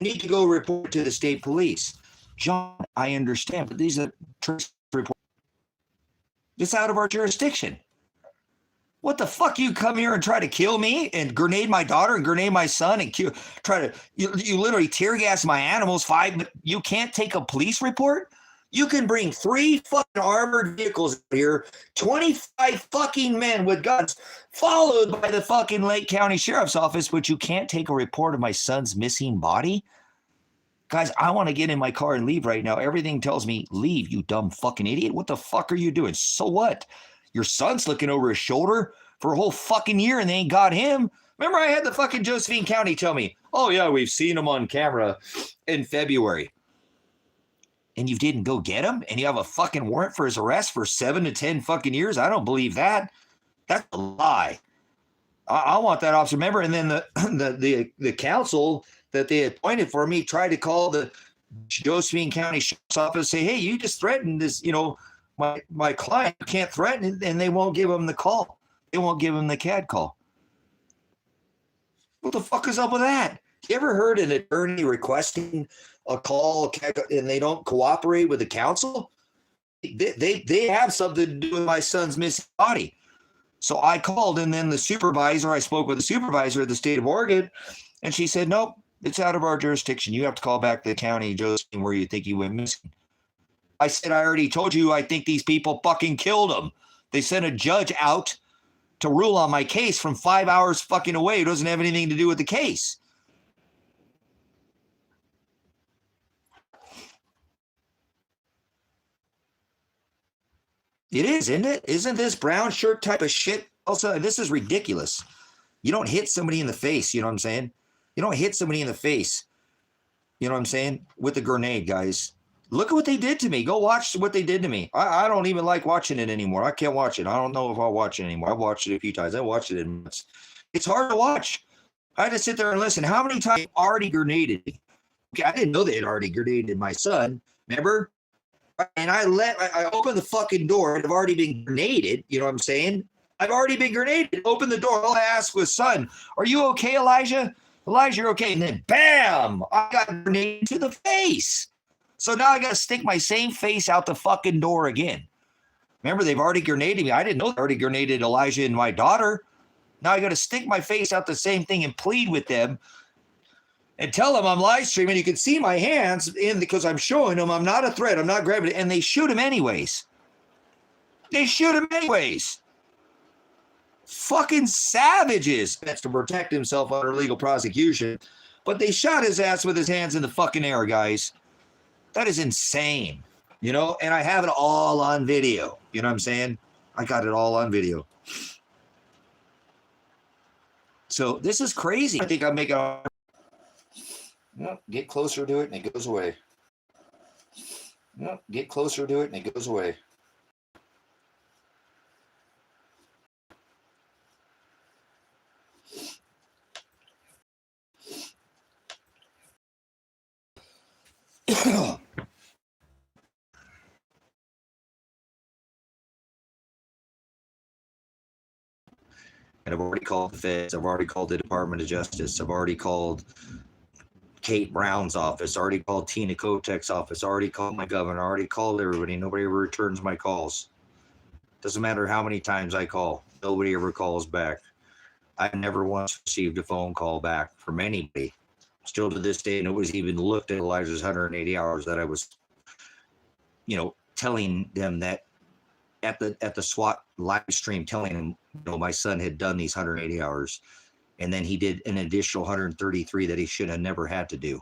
I need to go report to the state police. John, I understand, but these are reports. It's out of our jurisdiction. What the fuck? You come here and try to kill me and grenade my daughter and grenade my son and you literally tear gas my animals. But you can't take a police report? You can bring 3 fucking armored vehicles here, 25 fucking men with guns, followed by the fucking Lake County Sheriff's Office, but you can't take a report of my son's missing body? Guys, I want to get in my car and leave right now. Everything tells me, leave, you dumb fucking idiot. What the fuck are you doing? So what? Your son's looking over his shoulder for a whole fucking year and they ain't got him. Remember, I had the fucking Josephine County tell me, oh, yeah, we've seen him on camera in February. And you didn't go get him? And you have a fucking warrant for his arrest for 7 to 10 fucking years? I don't believe that. That's a lie. I want that officer. Remember, and then the counsel that they appointed for me tried to call the Josephine County Sheriff's Office and say, hey, you just threatened this, my client. You can't threaten it, and they won't give him the call. They won't give him the CAD call. What the fuck is up with that? You ever heard an attorney requesting a call and they don't cooperate with the counsel? They have something to do with my son's missing body. So I called, and then I spoke with the supervisor of the state of Oregon, and she said, nope, it's out of our jurisdiction. You have to call back to the county, Josephine, where you think he went missing. I said, I already told you I think these people fucking killed him. They sent a judge out to rule on my case from 5 hours fucking away. It doesn't have anything to do with the case. It is, isn't it? Isn't this brown shirt type of shit? Also, this is ridiculous. You don't hit somebody in the face. You know what I'm saying? You don't hit somebody in the face. You know what I'm saying? With a grenade, guys. Look at what they did to me. Go watch what they did to me. I don't even like watching it anymore. I can't watch it. I don't know if I'll watch it anymore. I've watched it a few times. I watched it in months. It's hard to watch. I had to sit there and listen. How many times already grenaded me? Okay, I didn't know they had already grenaded my son. Remember? And I opened the fucking door. I've already been grenaded. You know what I'm saying? I've already been grenaded. Open the door. All I asked was, son, are you okay, Elijah? Elijah, you're okay. And then, bam, I got grenaded to the face. So now I got to stick my same face out the fucking door again. Remember, they've already grenaded me. I didn't know they already grenaded Elijah and my daughter. Now I got to stick my face out the same thing and plead with them and tell them I'm live streaming. You can see my hands in because I'm showing them I'm not a threat. I'm not grabbing it. And they shoot him anyways. They shoot him anyways. Fucking savages. That's to protect himself under legal prosecution. But they shot his ass with his hands in the fucking air, guys. That is insane. And I have it all on video. You know what I'm saying? I got it all on video. So this is crazy. I think I'm making get closer to it and it goes away. Get closer to it and it goes away. And I've already called the feds. I've already called the Department of Justice. I've already called Kate Brown's office. Already called Tina Kotek's office. Already called my governor. Already called everybody. Nobody ever returns my calls. Doesn't matter how many times I call. Nobody ever calls back. I've never once received a phone call back from anybody. Still to this day, nobody's even looked at Elijah's 180 hours that I was, telling them that at the SWAT live stream, telling him, my son had done these 180 hours. And then he did an additional 133 that he should have never had to do.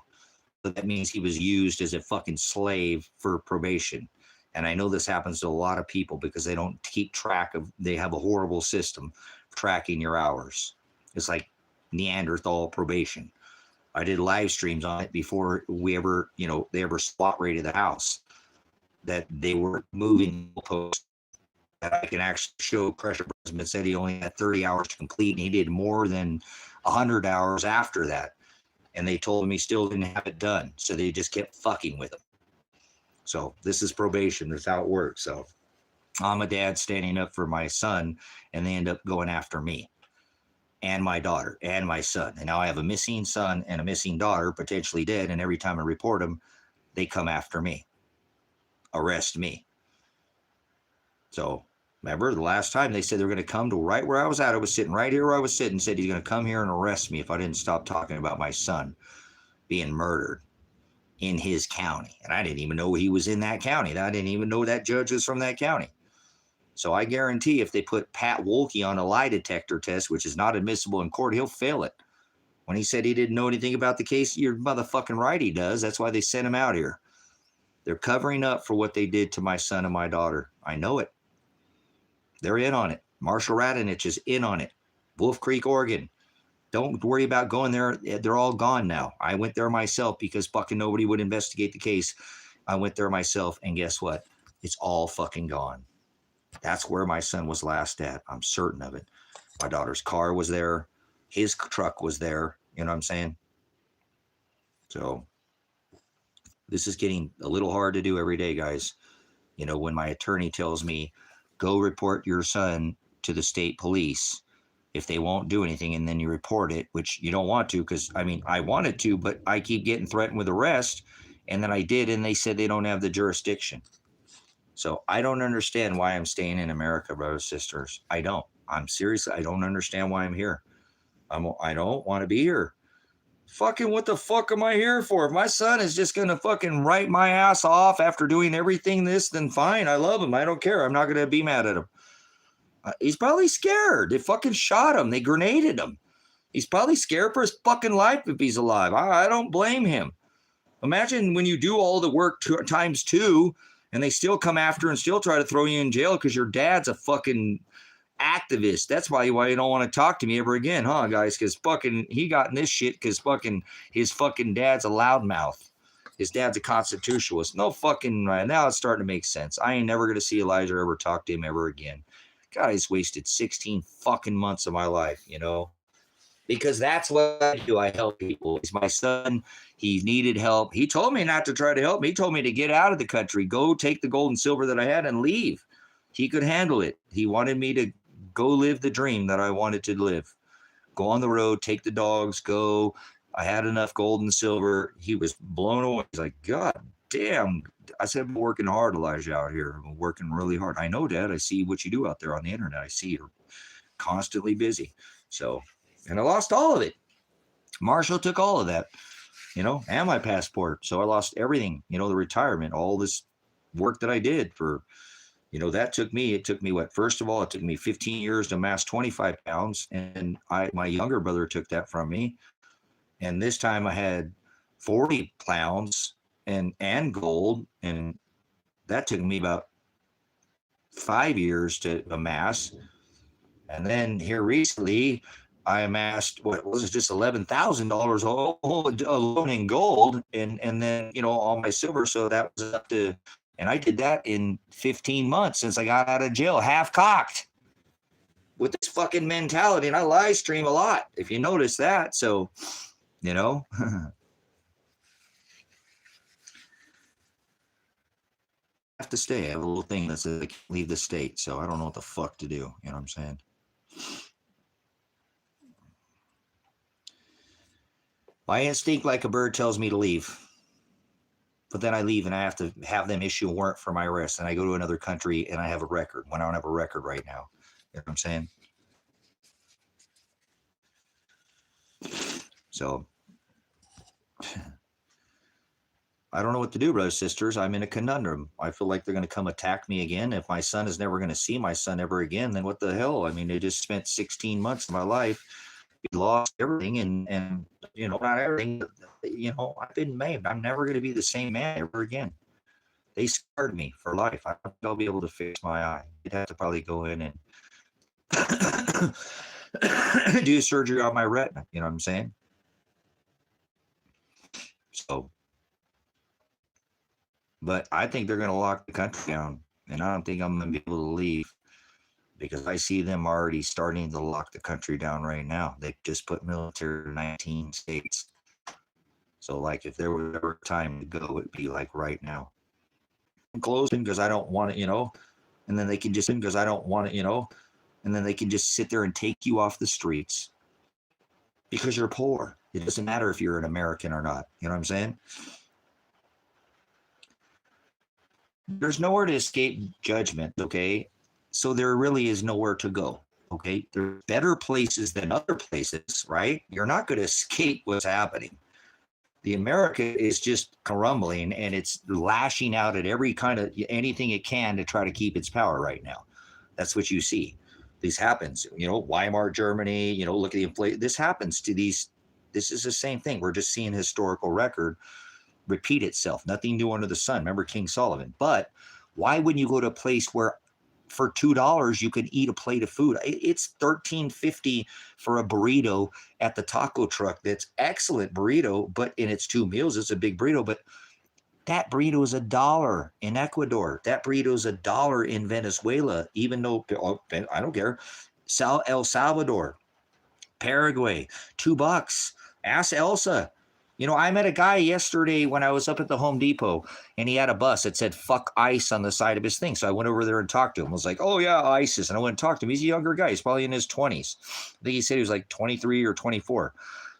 So that means he was used as a fucking slave for probation. And I know this happens to a lot of people because they don't keep track of, they have a horrible system for tracking your hours. It's like Neanderthal probation. I did live streams on it before we ever, they ever SWAT raided the house, that they were moving posts. That I can actually show Pressure President said he only had 30 hours to complete, and he did more than 100 hours after that. And they told him he still didn't have it done. So they just kept fucking with him. So this is probation. That's how it works. So I'm a dad standing up for my son, and they end up going after me and my daughter and my son. And now I have a missing son and a missing daughter, potentially dead. And every time I report them, they come after me, arrest me. So remember the last time they said they were going to come to right where I was at. I was sitting right here where I was sitting, said he's going to come here and arrest me if I didn't stop talking about my son being murdered in his county. And I didn't even know he was in that county. I didn't even know that judge was from that county. So I guarantee if they put Pat Wolke on a lie detector test, which is not admissible in court, he'll fail it. When he said he didn't know anything about the case, you're motherfucking right he does. That's why they sent him out here. They're covering up for what they did to my son and my daughter. I know it. They're in on it. Marshall Radonich is in on it. Wolf Creek, Oregon. Don't worry about going there. They're all gone now. I went there myself because fucking nobody would investigate the case. I went there myself, and guess what? It's all fucking gone. That's where my son was last at. I'm certain of it. My daughter's car was there. His truck was there. You know what I'm saying? So this is getting a little hard to do every day, guys. You know, when my attorney tells me, go report your son to the state police if they won't do anything, and then you report it, which you don't want to, because I mean, I wanted to, but I keep getting threatened with arrest. And then I did, and they said they don't have the jurisdiction. So I don't understand why I'm staying in America, brothers and sisters. I don't. I'm seriously, I don't understand why I'm here. I don't want to be here. Fucking what the fuck am I here for? If my son is just gonna fucking write my ass off after doing everything this, then fine. I love him. I don't care. I'm not gonna be mad at him. He's probably scared. They fucking shot him. They grenaded him. He's probably scared for his fucking life if he's alive. I don't blame him. Imagine when you do all the work times two, and they still come after and still try to throw you in jail because your dad's a fucking activist. That's why you don't want to talk to me ever again, huh, guys? Because fucking he got in this shit because fucking his fucking dad's a loudmouth. His dad's a constitutionalist. No fucking right. Now it's starting to make sense. I ain't never gonna see Elijah or ever talk to him ever again. Guys wasted 16 fucking months of my life, you know, because that's what I do. I help people. He's my son. He needed help. He told me not to try to help me. He told me to get out of the country, go take the gold and silver that I had and leave. He could handle it. He wanted me to go live the dream that I wanted to live. Go on the road, take the dogs, go. I had enough gold and silver. He was blown away. He's like, God damn. I said, I'm working hard, Elijah, out here. I'm working really hard. I know, Dad. I see what you do out there on the internet. I see you're constantly busy. So, and I lost all of it. Marshall took all of that, you know, and my passport. So I lost everything, you know, the retirement, all this work that I did for, you know, it took me what? First of all, it took me 15 years to amass 25 pounds. And my younger brother took that from me. And this time I had 40 pounds and gold. And that took me about 5 years to amass. And then here recently, I amassed what was it, just $11,000 alone in gold, and then, you know, all my silver. So that was up to, and I did that in 15 months since I got out of jail, half cocked with this fucking mentality. And I live stream a lot, if you notice that. So, you know, have to stay. I have a little thing that says I can't leave the state, so I don't know what the fuck to do. You know what I'm saying? My instinct, like a bird, tells me to leave. But then I leave and I have to have them issue a warrant for my arrest. And I go to another country and I have a record when I don't have a record right now. You know what I'm saying? So I don't know what to do, brothers, sisters. I'm in a conundrum. I feel like they're going to come attack me again. If my son is never going to see my son ever again, then what the hell? I mean, they just spent 16 months of my life. We lost everything, and you know, not everything, but, you know, I've been maimed. I'm never going to be the same man ever again. They scarred me for life. I don't think I'll be able to fix my eye. You'd have to probably go in and do surgery on my retina. You know what I'm saying? So, but I think they're going to lock the country down, and I don't think I'm going to be able to leave because I see them already starting to lock the country down right now. They just put military in 19 states. So, like, if there was ever time to go, it'd be like right now. I'm closing because I don't want it, you know, and then they can just, because I don't want it, you know, and then they can just sit there and take you off the streets because you're poor. It doesn't matter if you're an American or not. You know what I'm saying? There's nowhere to escape judgment, okay? So there really is nowhere to go, okay? There are better places than other places, right? You're not going to escape what's happening. The America is just crumbling, and it's lashing out at every kind of anything it can to try to keep its power right now. That's what you see. This happens, you know, Weimar Germany, you know, look at the inflation. This happens to these. This is the same thing. We're just seeing historical record repeat itself. Nothing new under the sun. Remember King Solomon. But why wouldn't you go to a place where for $2, you could eat a plate of food. It's $13.50 for a burrito at the taco truck. That's excellent burrito, but in its 2 meals, it's a big burrito. But that burrito is $1 in Ecuador. That burrito is $1 in Venezuela, even though I don't care. El Salvador, Paraguay, $2. Ask Elsa. You know, I met a guy yesterday when I was up at the Home Depot, and he had a bus that said "fuck ICE" on the side of his thing. So I went over there and talked to him. I was like, "Oh yeah, ISIS," and I went and talked to him. He's a younger guy. He's probably in his 20s. I think he said he was like 23 or 24.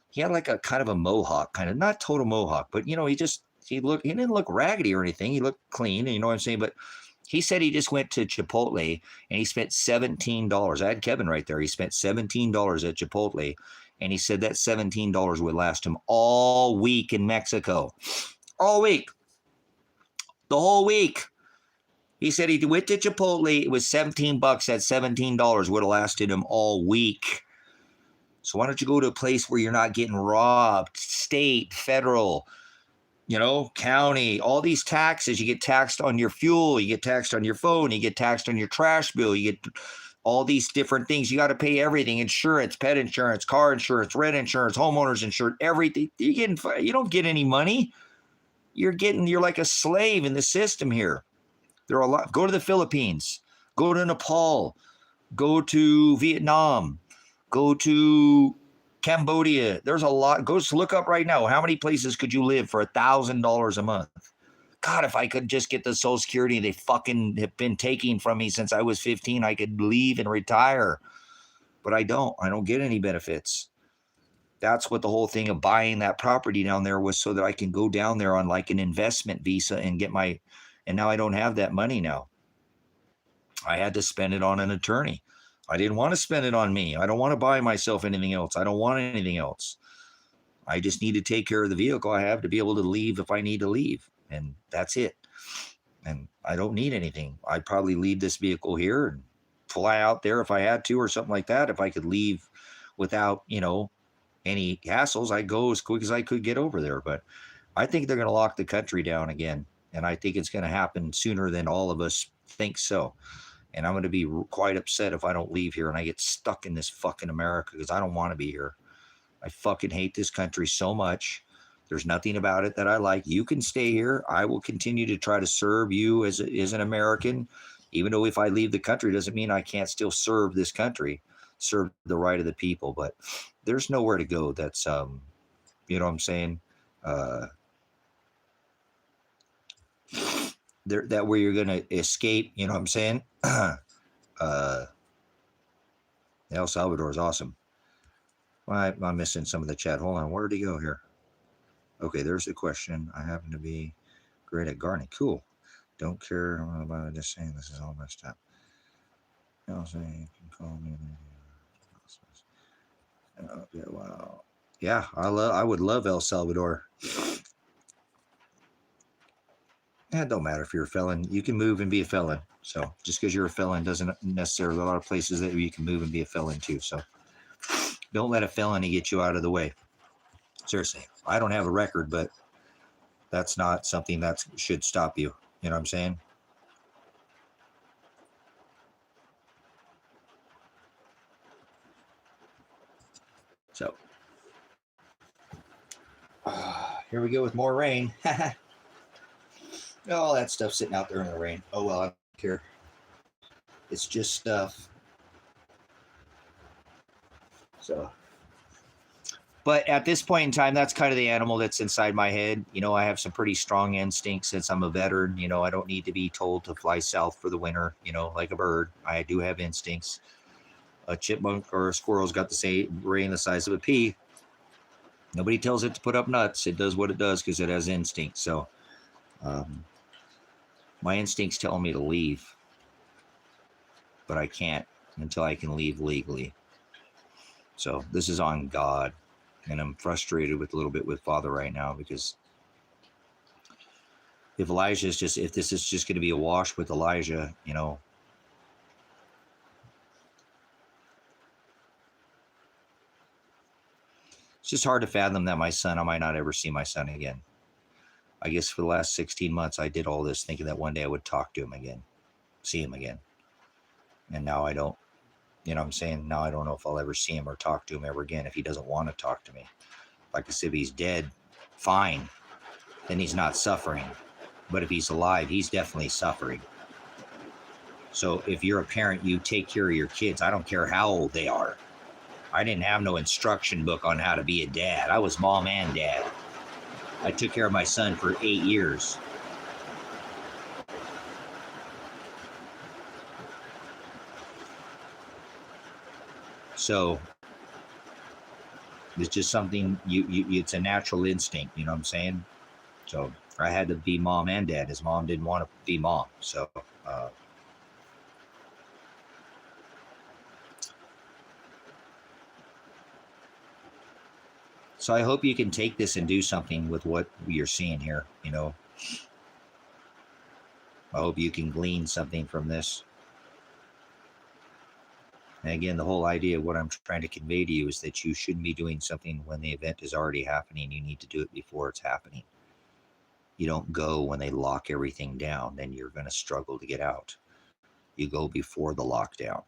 He had like a kind of a mohawk, kind of not total mohawk, but you know, he didn't look raggedy or anything. He looked clean, you know what I'm saying? But he said he just went to Chipotle and he spent $17. I had Kevin right there. He spent $17 at Chipotle. And he said that $17 would last him all week in Mexico. All week. The whole week. He said he went to Chipotle. It was $17. That $17 would have lasted him all week. So why don't you go to a place where you're not getting robbed? State, federal, you know, county, all these taxes. You get taxed on your fuel. You get taxed on your phone. You get taxed on your trash bill. You get all these different things. You got to pay everything: insurance, pet insurance, car insurance, rent insurance, homeowners insurance, everything. You don't get any money. You're like a slave in the system here. There are a lot. Go to the Philippines, go to Nepal, go to Vietnam, go to Cambodia. There's a lot. Go look up right now. How many places could you live for $1,000 a month? God, if I could just get the Social Security they fucking have been taking from me since I was 15, I could leave and retire. But I don't. I don't get any benefits. That's what the whole thing of buying that property down there was, so that I can go down there on like an investment visa and get and now I don't have that money now. I had to spend it on an attorney. I didn't want to spend it on me. I don't want to buy myself anything else. I don't want anything else. I just need to take care of the vehicle I have to be able to leave if I need to leave. And that's it. And I don't need anything. I'd probably leave this vehicle here and fly out there if I had to or something like that. If I could leave without, you know, any hassles, I'd go as quick as I could get over there. But I think they're going to lock the country down again. And I think it's going to happen sooner than all of us think so. And I'm going to be quite upset if I don't leave here and I get stuck in this fucking America, because I don't want to be here. I fucking hate this country so much. There's nothing about it that I like. You can stay here. I will continue to try to serve you as an American, even though if I leave the country, doesn't mean I can't still serve this country, serve the right of the people. But there's nowhere to go that's, you know what I'm saying? That where you're going to escape, you know what I'm saying? El Salvador is awesome. Why am I missing some of the chat? Hold on. Where'd he go here? Okay, there's the question. I happen to be great at gardening. Cool. Don't care about just saying this is all messed up. I'll say you can call me. Okay, wow. Yeah, I would love El Salvador. It don't matter if you're a felon. You can move and be a felon. So just because you're a felon doesn't necessarily, a lot of places that you can move and be a felon too. So don't let a felony get you out of the way. Seriously, I don't have a record, but that's not something that should stop you. You know what I'm saying? So here we go with more rain. All that stuff sitting out there in the rain. Oh, well, I don't care. It's just stuff. So, but at this point in time, that's kind of the animal that's inside my head. You know, I have some pretty strong instincts since I'm a veteran. You know, I don't need to be told to fly south for the winter, you know, like a bird. I do have instincts. A chipmunk or a squirrel's got the same brain the size of a pea. Nobody tells it to put up nuts. It does what it does because it has instincts. So, my instincts tell me to leave, but I can't until I can leave legally. So this is on God, and I'm frustrated with a little bit with Father right now, because if this is just going to be a wash with Elijah, you know, it's just hard to fathom that I might not ever see my son again. I guess for the last 16 months, I did all this thinking that one day I would talk to him again, see him again. And now I don't, you know what I'm saying? Now I don't know if I'll ever see him or talk to him ever again if he doesn't want to talk to me. Like I said, if he's dead, fine. Then he's not suffering. But if he's alive, he's definitely suffering. So if you're a parent, you take care of your kids. I don't care how old they are. I didn't have no instruction book on how to be a dad. I was mom and dad. I took care of my son for 8 years. So it's just something it's a natural instinct, you know what I'm saying? So I had to be mom and dad. His mom didn't want to be mom. So so I hope you can take this and do something with what you're seeing here, you know. I hope you can glean something from this. And again, the whole idea of what I'm trying to convey to you is that you shouldn't be doing something when the event is already happening. You need to do it before it's happening. You don't go when they lock everything down, then you're going to struggle to get out. You go before the lockdown.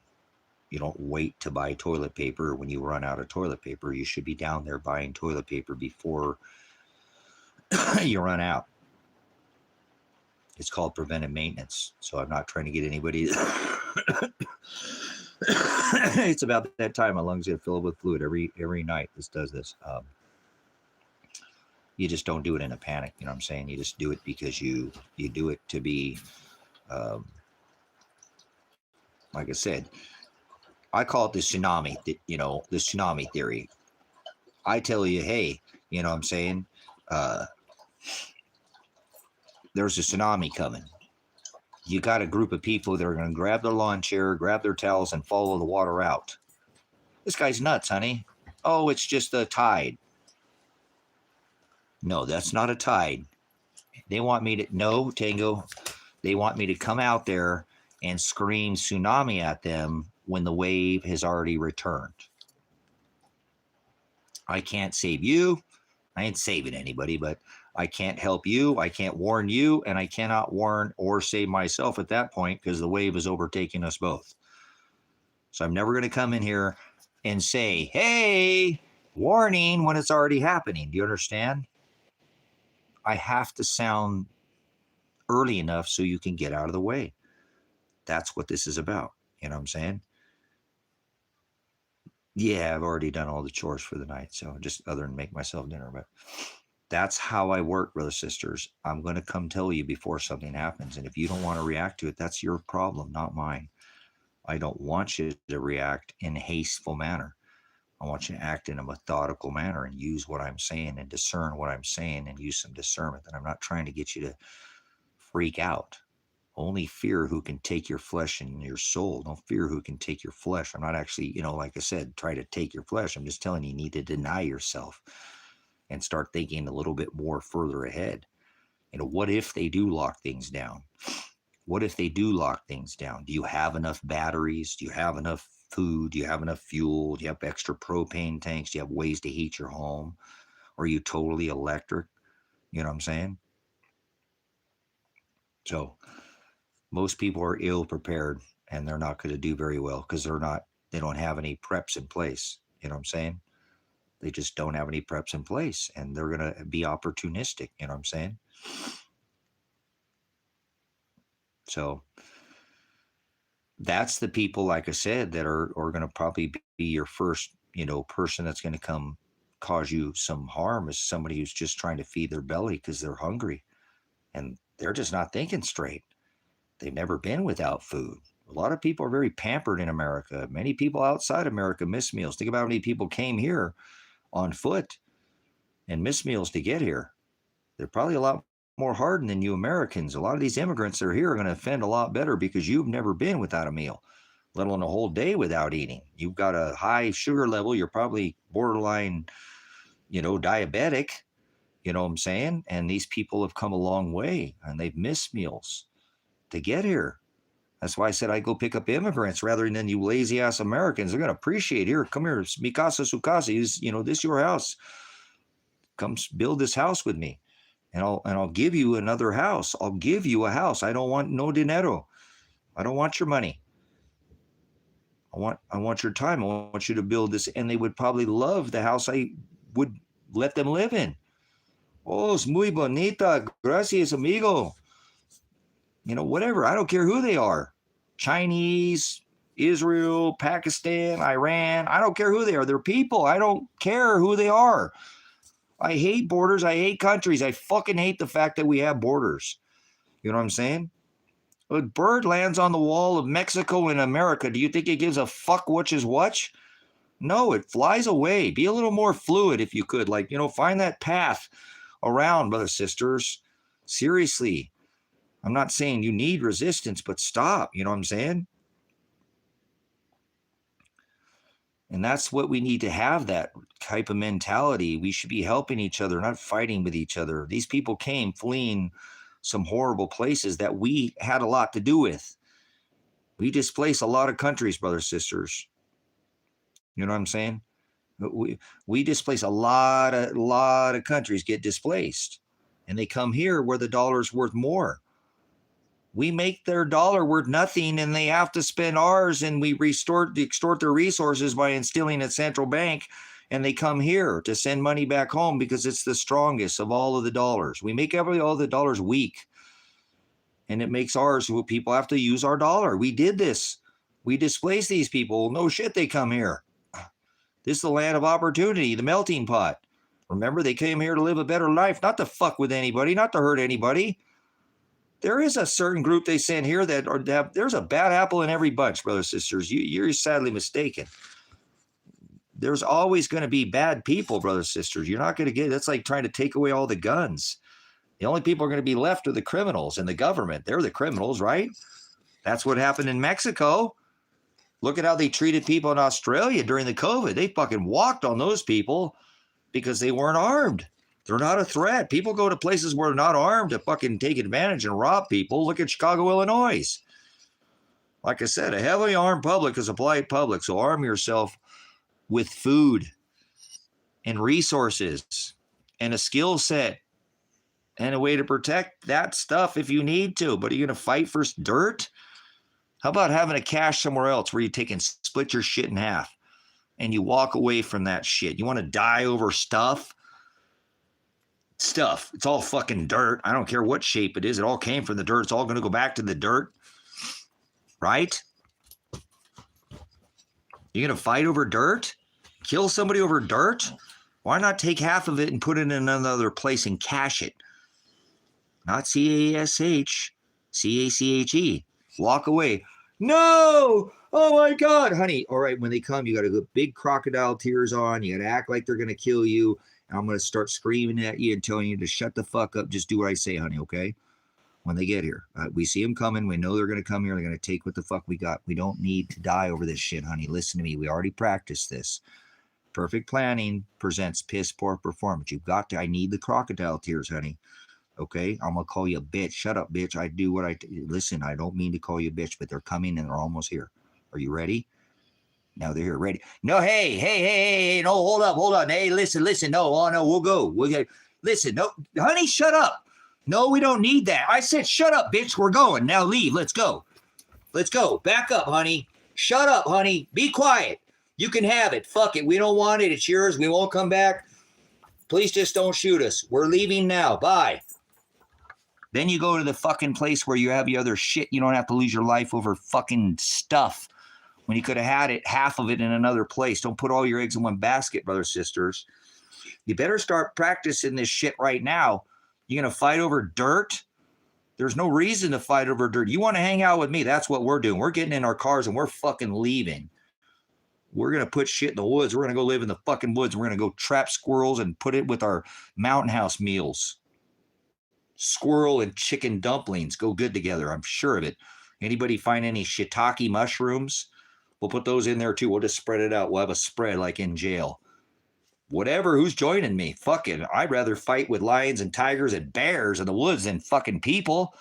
You don't wait to buy toilet paper when you run out of toilet paper. You should be down there buying toilet paper before you run out. It's called preventive maintenance. So I'm not trying to get anybody. It's about that time. My lungs get filled with fluid every night. This does this. You just don't do it in a panic. You know what I'm saying? You just do it because you do it to be, like I said, I call it the tsunami. You know, the tsunami theory. I tell you, hey, you know what I'm saying? There's a tsunami coming. You got a group of people that are going to grab their lawn chair, grab their towels, and follow the water out. This guy's nuts, honey. Oh, it's just a tide. No, that's not a tide. They want me to, no, Tango, they want me to come out there and scream tsunami at them when the wave has already returned. I can't save you. I ain't saving anybody, but I can't help you. I can't warn you, and I cannot warn or save myself at that point because the wave is overtaking us both. So I'm never going to come in here and say, hey, warning, when it's already happening. Do you understand? I have to sound early enough so you can get out of the way. That's what this is about. You know what I'm saying? Yeah, I've already done all the chores for the night. So just other than make myself dinner, but that's how I work, brothers, sisters. I'm going to come tell you before something happens. And if you don't want to react to it, that's your problem, not mine. I don't want you to react in a hasteful manner. I want you to act in a methodical manner and use what I'm saying and discern what I'm saying and use some discernment. And I'm not trying to get you to freak out. Only fear who can take your flesh and your soul. Don't fear who can take your flesh. I'm not actually, like I said, try to take your flesh. I'm just telling you, you need to deny yourself and start thinking a little bit more further ahead. What if they do lock things down? What if they do lock things down? Do you have enough batteries? Do you have enough food? Do you have enough fuel? Do you have extra propane tanks? Do you have ways to heat your home? Are you totally electric? You know what I'm saying? So most people are ill prepared and they're not going to do very well because they don't have any preps in place. You know what I'm saying? They just don't have any preps in place and they're going to be opportunistic. You know what I'm saying? So that's the people, like I said, that are going to probably be your first, person that's going to come cause you some harm is somebody who's just trying to feed their belly because they're hungry and they're just not thinking straight. They've never been without food. A lot of people are very pampered in America. Many people outside America miss meals. Think about how many people came here on foot and missed meals to get here. They're probably a lot more hardened than you Americans. A lot of these immigrants that are here are going to offend a lot better because you've never been without a meal, let alone a whole day without eating. You've got a high sugar level. You're probably borderline, diabetic. You know what I'm saying? And these people have come a long way and they've missed meals to get here. That's why I said I go pick up immigrants rather than you lazy ass Americans. They're going to appreciate here. Come here, Mikasa Sukasi. This is your house. Come build this house with me. And I'll give you another house. I'll give you a house. I don't want no dinero. I don't want your money. I want your time. I want you to build this. And they would probably love the house I would let them live in. Oh, es muy bonita. Gracias, amigo. You know, whatever. I don't care who they are. Chinese, Israel, Pakistan, Iran. I don't care who they are. They're people. I don't care who they are. I hate borders. I hate countries. I fucking hate the fact that we have borders. You know what I'm saying? A bird lands on the wall of Mexico and America. Do you think it gives a fuck which is which? No, it flies away. Be a little more fluid if you could. Like, you know, find that path around, brothers, sisters. Seriously. I'm not saying you need resistance, but stop. You know what I'm saying? And that's what we need to have, that type of mentality. We should be helping each other, not fighting with each other. These people came fleeing some horrible places that we had a lot to do with. We displace a lot of countries, brothers, sisters. You know what I'm saying? We displace a lot of countries, get displaced. And they come here where the dollar's worth more. We make their dollar worth nothing, and they have to spend ours, and we extort their resources by instilling a central bank, and they come here to send money back home because it's the strongest of all of the dollars. We make all the dollars weak, and it makes ours. People have to use our dollar. We did this. We displaced these people. No shit, they come here. This is the land of opportunity, the melting pot. Remember, they came here to live a better life, not to fuck with anybody, not to hurt anybody. There is a certain group they send here there's a bad apple in every bunch, brothers, sisters. You're sadly mistaken. There's always going to be bad people, brothers, sisters. You're not going to that's like trying to take away all the guns. The only people are going to be left are the criminals and the government. They're the criminals, right? That's what happened in Mexico. Look at how they treated people in Australia during the COVID. They fucking walked on those people because they weren't armed. They're not a threat. People go to places where they're not armed to fucking take advantage and rob people. Look at Chicago, Illinois. Like I said, a heavily armed public is a polite public. So arm yourself with food and resources and a skill set and a way to protect that stuff if you need to. But are you going to fight for dirt? How about having a cache somewhere else where you take and split your shit in half and you walk away from that shit? You want to die over stuff? It's all fucking dirt. I don't care what shape it is. It all came from the dirt. It's all going to go back to the dirt. Right? You're going to fight over dirt? Kill somebody over dirt? Why not take half of it and put it in another place and cache it? Not C-A-S-H, C-A-C-H-E. Walk away. No! Oh my God, honey. All right, when they come, you got to put big crocodile tears on. You got to act like they're going to kill you. I'm going to start screaming at you and telling you to shut the fuck up. Just do what I say, honey, okay? When they get here. We see them coming. We know they're going to come here. They're going to take what the fuck we got. We don't need to die over this shit, honey. Listen to me. We already practiced this. Perfect planning presents piss poor performance. You've got to. I need the crocodile tears, honey. Okay? I'm going to call you a bitch. Shut up, bitch. I do what listen, I don't mean to call you a bitch, but they're coming and they're almost here. Are you ready? Now they're here, ready. No, hey, no, hold up. Hey, listen. No, we'll go. Listen, no, honey, shut up. No, we don't need that. I said, shut up, bitch. We're going. Now leave. Let's go. Back up, honey. Shut up, honey. Be quiet. You can have it. Fuck it. We don't want it. It's yours. We won't come back. Please just don't shoot us. We're leaving now. Bye. Then you go to the fucking place where you have your other shit. You don't have to lose your life over fucking stuff. When you could have had it, half of it in another place. Don't put all your eggs in one basket, brothers, sisters. You better start practicing this shit right now. You're going to fight over dirt? There's no reason to fight over dirt. You want to hang out with me? That's what we're doing. We're getting in our cars and we're fucking leaving. We're going to put shit in the woods. We're going to go live in the fucking woods. We're going to go trap squirrels and put it with our mountain house meals. Squirrel and chicken dumplings go good together. I'm sure of it. Anybody find any shiitake mushrooms? We'll put those in there too. We'll just spread it out. We'll have a spread like in jail. Whatever, who's joining me? Fuck it. I'd rather fight with lions and tigers and bears in the woods than fucking people.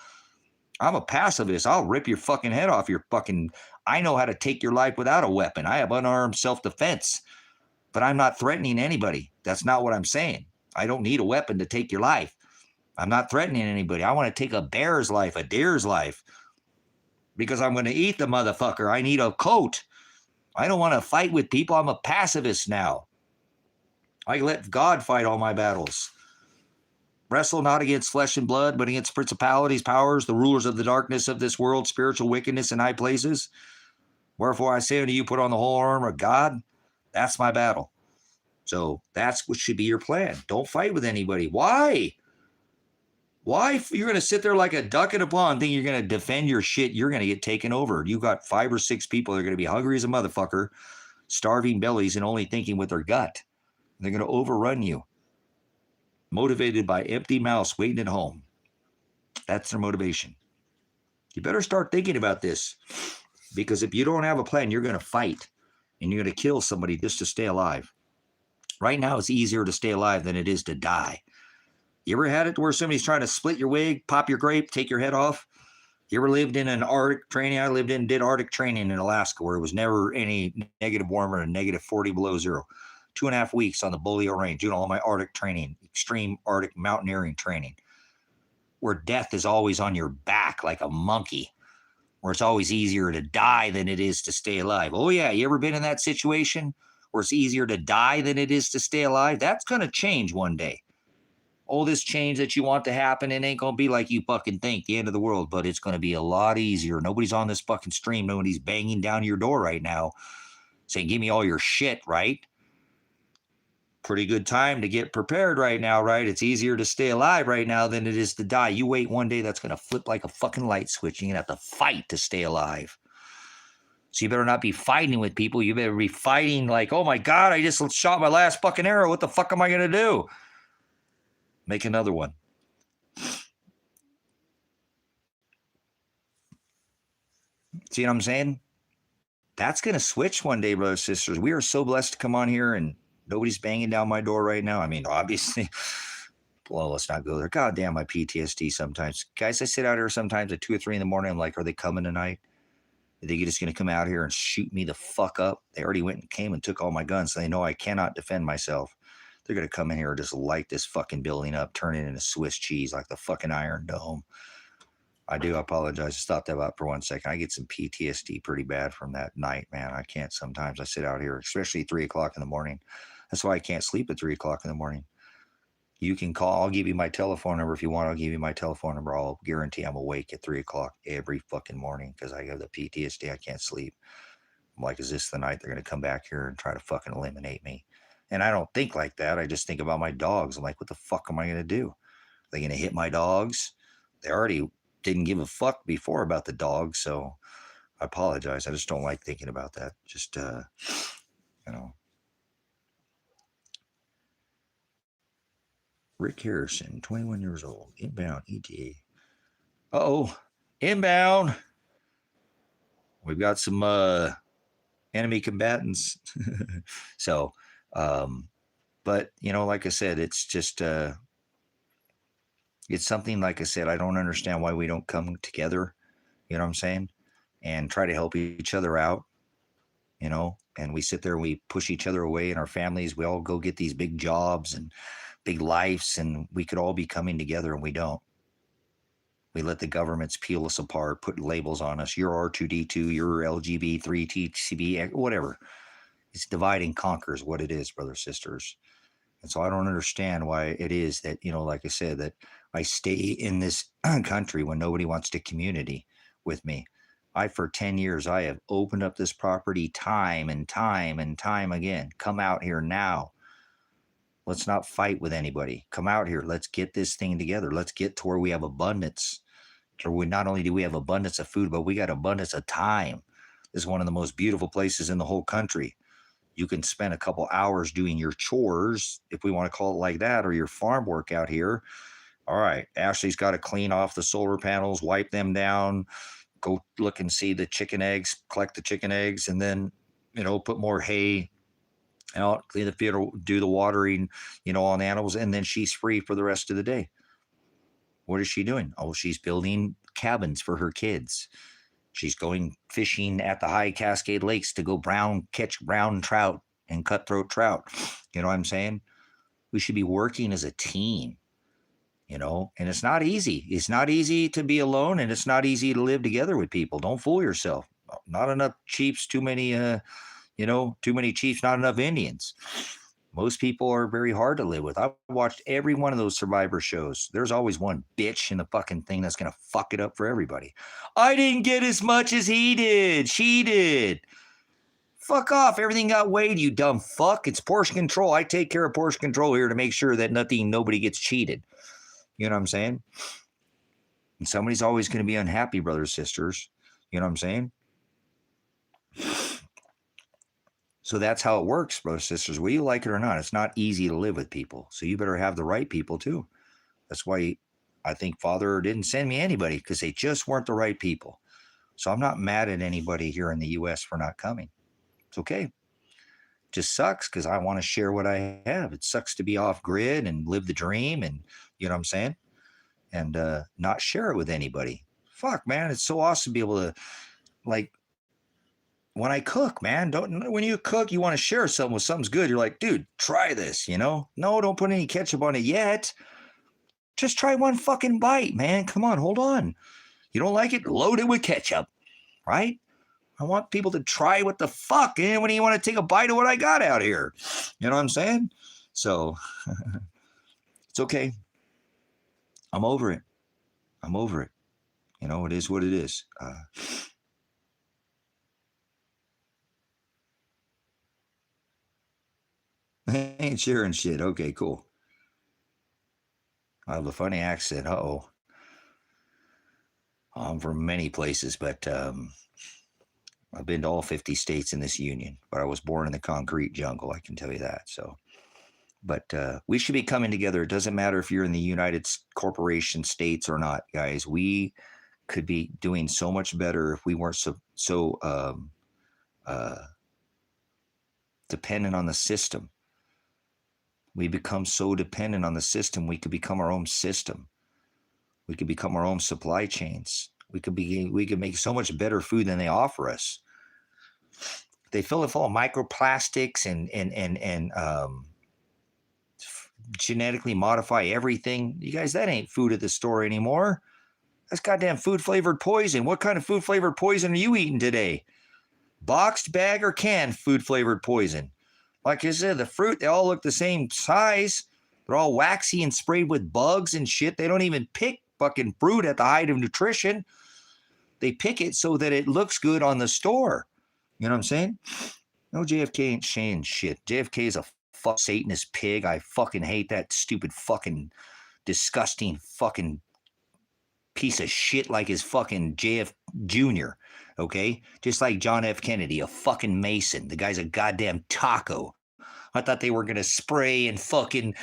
I'm a pacifist. I'll rip your fucking head off your fucking... I know how to take your life without a weapon. I have unarmed self-defense. But I'm not threatening anybody. That's not what I'm saying. I don't need a weapon to take your life. I'm not threatening anybody. I want to take a bear's life, a deer's life. Because I'm going to eat the motherfucker. I need a coat. I don't want to fight with people. I'm a pacifist now. I let God fight all my battles. Wrestle not against flesh and blood, but against principalities, powers, the rulers of the darkness of this world, spiritual wickedness in high places. Wherefore I say unto you, put on the whole armor of God. That's my battle. So that's what should be your plan. Don't fight with anybody. Why? Why? You're going to sit there like a duck in a pond thinking you're going to defend your shit. You're going to get taken over. You got 5 or 6 people that are going to be hungry as a motherfucker, starving bellies, and only thinking with their gut. They're going to overrun you. Motivated by empty mouths waiting at home. That's their motivation. You better start thinking about this, because if you don't have a plan, you're going to fight and you're going to kill somebody just to stay alive. Right now, it's easier to stay alive than it is to die. You ever had it where somebody's trying to split your wig, pop your grape, take your head off? You ever lived in an Arctic training? I did Arctic training in Alaska, where it was never any negative warmer than negative 40 below zero. 2.5 weeks on the Bolio Range, doing all my Arctic training, extreme Arctic mountaineering training, where death is always on your back like a monkey, where it's always easier to die than it is to stay alive. Oh yeah, you ever been in that situation where it's easier to die than it is to stay alive? That's going to change one day. All this change that you want to happen, it ain't going to be like you fucking think, the end of the world, but it's going to be a lot easier. Nobody's on this fucking stream. Nobody's banging down your door right now saying, give me all your shit, right? Pretty good time to get prepared right now, right? It's easier to stay alive right now than it is to die. You wait one day, that's going to flip like a fucking light switch. You're going to have to fight to stay alive. So you better not be fighting with people. You better be fighting like, oh my God, I just shot my last fucking arrow. What the fuck am I going to do? Make another one. See what I'm saying? That's going to switch one day, brothers and sisters. We are so blessed to come on here and nobody's banging down my door right now. I mean, obviously, well, let's not go there. God damn, my PTSD sometimes. Guys, I sit out here sometimes at 2 or 3 in the morning. I'm like, are they coming tonight? Are they just going to come out here and shoot me the fuck up? They already went and came and took all my guns. So they know I cannot defend myself. They're going to come in here and just light this fucking building up, turn it into Swiss cheese like the fucking Iron Dome. I do apologize. Just thought that about for 1 second. I get some PTSD pretty bad from that night, man. I can't sometimes. I sit out here, especially 3 o'clock in the morning. That's why I can't sleep at 3 o'clock in the morning. You can call. I'll give you my telephone number if you want. I'll give you my telephone number. I'll guarantee I'm awake at 3 o'clock every fucking morning because I have the PTSD. I can't sleep. I'm like, is this the night they're going to come back here and try to fucking eliminate me? And I don't think like that. I just think about my dogs. I'm like, what the fuck am I going to do? Are they going to hit my dogs? They already didn't give a fuck before about the dogs, so I apologize. I just don't like thinking about that. Just, Rick Harrison, 21 years old, inbound ETA. Uh-oh, inbound. We've got some enemy combatants. So, but, like I said, it's just, it's something, like I said, I don't understand why we don't come together, you know what I'm saying, and try to help each other out, and we sit there and we push each other away in our families. We all go get these big jobs and big lives, and we could all be coming together, and we don't. We let the governments peel us apart, put labels on us. You're R2D2, you're LGB, 3TCB, whatever. It's divide and conquer is what it is, brothers, sisters. And so I don't understand why it is that, like I said, that I stay in this country when nobody wants to community with me. For 10 years, I have opened up this property time and time and time again. Come out here now. Let's not fight with anybody. Come out here. Let's get this thing together. Let's get to where we have abundance. Or not only do we have abundance of food, but we got abundance of time. This is one of the most beautiful places in the whole country. You can spend a couple hours doing your chores, if we want to call it like that, or your farm work out here. All right, Ashley's got to clean off the solar panels, wipe them down, go look and see the chicken eggs, collect the chicken eggs, and then, put more hay out, clean the field, do the watering, on the animals, and then she's free for the rest of the day. What is she doing? Oh, she's building cabins for her kids. She's going fishing at the high Cascade Lakes to go catch brown trout and cutthroat trout. You know what I'm saying? We should be working as a team, and it's not easy. It's not easy to be alone, and it's not easy to live together with people. Don't fool yourself. Not enough cheaps, too many, You know, too many chiefs, not enough Indians. Most people are very hard to live with. I've watched every one of those Survivor shows. There's always one bitch in the fucking thing that's going to fuck it up for everybody. I didn't get as much as he did. She did. Fuck off. Everything got weighed, you dumb fuck. It's portion control. I take care of portion control here to make sure that nobody gets cheated. You know what I'm saying? And somebody's always going to be unhappy, brothers, sisters. You know what I'm saying? So that's how it works, brothers, sisters. Whether you like it or not, it's not easy to live with people. So you better have the right people too. That's why I think Father didn't send me anybody, because they just weren't the right people. So I'm not mad at anybody here in the U.S. for not coming. It's okay. It just sucks because I want to share what I have. It sucks to be off grid and live the dream, and you know what I'm saying? And not share it with anybody. Fuck, man. It's so awesome to be able to, like, when I cook, man, when you cook, you want to share something with something's good. You're like, dude, try this, you know? No, don't put any ketchup on it yet. Just try one fucking bite, man. Come on, hold on. You don't like it? Load it with ketchup, right? I want people to try what the fuck, and when you want to take a bite of what I got out here. You know what I'm saying? So it's okay. I'm over it. I'm over it. You know, it is what it is. Ain't sharing shit. Okay, cool. I have a funny accent. Uh-oh. I'm from many places, but I've been to all 50 states in this union, but I was born in the concrete jungle, I can tell you that. So, but we should be coming together. It doesn't matter if you're in the United Corporation states or not, guys. We could be doing so much better if we weren't so dependent on the system. We become so dependent on the system, we could become our own system. We could become our own supply chains. We could make so much better food than they offer us. They fill it full of microplastics and genetically modify everything. You guys, that ain't food at the store anymore. That's goddamn food flavored poison. What kind of food flavored poison are you eating today? Boxed, bag, or canned food flavored poison? Like I said, the fruit, they all look the same size. They're all waxy and sprayed with bugs and shit. They don't even pick fucking fruit at the height of nutrition. They pick it so that it looks good on the store. You know what I'm saying? No, JFK ain't saying shit. JFK is a fuck Satanist pig. I fucking hate that stupid fucking disgusting fucking piece of shit like his fucking JF Jr., okay? Just like John F. Kennedy, a fucking Mason. The guy's a goddamn taco. I thought they were going to spray in fucking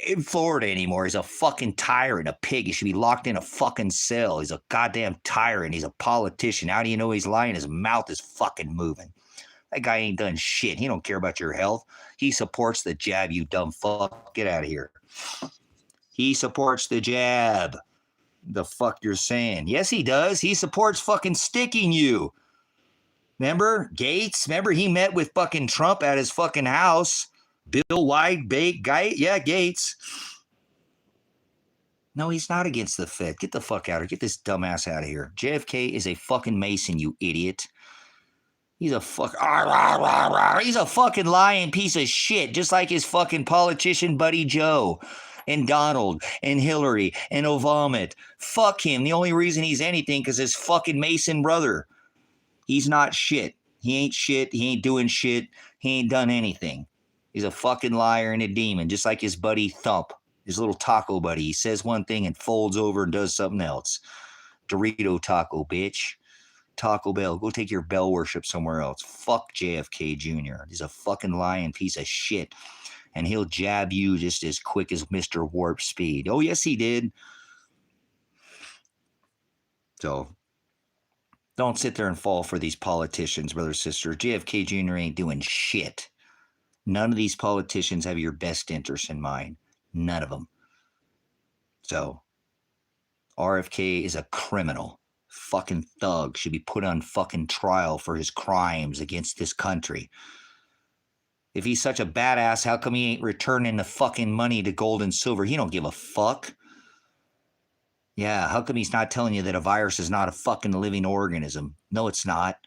in Florida anymore. He's a fucking tyrant, a pig. He should be locked in a fucking cell. He's a goddamn tyrant. He's a politician. How do you know he's lying? His mouth is fucking moving. That guy ain't done shit. He don't care about your health. He supports the jab, you dumb fuck. Get out of here. He supports the jab. The fuck you're saying? Yes, he does. He supports fucking sticking you. Remember Gates? Remember he met with fucking Trump at his fucking house. Bill White, guy, yeah, Gates. No, he's not against the Fed. Get the fuck out of here. Get this dumbass out of here. JFK is a fucking Mason, you idiot. He's a he's a fucking lying piece of shit, just like his fucking politician buddy Joe. And Donald and Hillary and Obama. Fuck him. The only reason he's anything because his fucking Mason brother. He's not shit. He ain't shit. He ain't doing shit. He ain't done anything. He's a fucking liar and a demon, just like his buddy Thump, his little taco buddy. He says one thing and folds over and does something else. Dorito taco, bitch. Taco Bell. Go take your bell worship somewhere else. Fuck JFK Jr. He's a fucking lying piece of shit. And he'll jab you just as quick as Mr. Warp Speed. Oh, yes, he did. So don't sit there and fall for these politicians, brother, sister. JFK Jr. ain't doing shit. None of these politicians have your best interests in mind. None of them. So RFK is a criminal. Fucking thug. Should be put on fucking trial for his crimes against this country. If he's such a badass, how come he ain't returning the fucking money to gold and silver? He don't give a fuck. Yeah, how come he's not telling you that a virus is not a fucking living organism? No, it's not.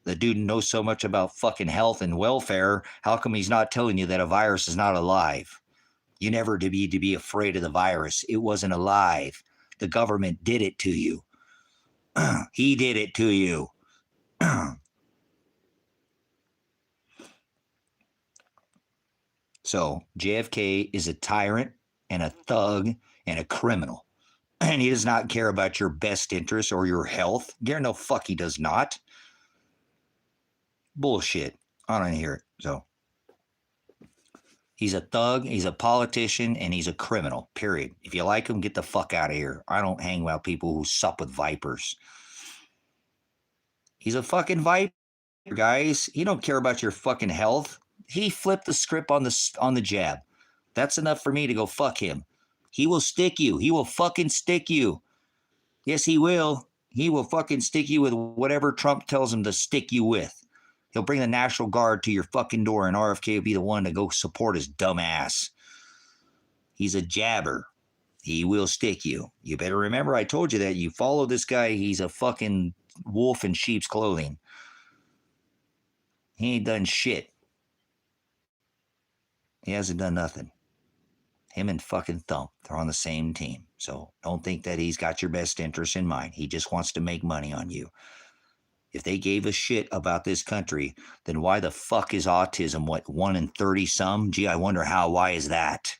The dude knows so much about fucking health and welfare. How come he's not telling you that a virus is not alive? You never need to be afraid of the virus. It wasn't alive. The government did it to you. He did it to you. So JFK is a tyrant and a thug and a criminal. And he does not care about your best interest or your health. No fuck he does not. Bullshit. I don't hear it. So he's a thug, he's a politician, and he's a criminal, period. If you like him, get the fuck out of here. I don't hang with people who sup with vipers. He's a fucking viper, guys. He don't care about your fucking health. He flipped the script on the jab. That's enough for me to go fuck him. He will stick you. He will fucking stick you. Yes, he will. He will fucking stick you with whatever Trump tells him to stick you with. He'll bring the National Guard to your fucking door, and RFK will be the one to go support his dumb ass. He's a jabber. He will stick you. You better remember I told you that. You follow this guy, he's a fucking wolf in sheep's clothing. He ain't done shit. He hasn't done nothing. Him and fucking Thump, they're on the same team. So don't think that he's got your best interest in mind. He just wants to make money on you. If they gave a shit about this country, then why the fuck is autism, 1 in 30 some? Gee, I wonder how. Why is that?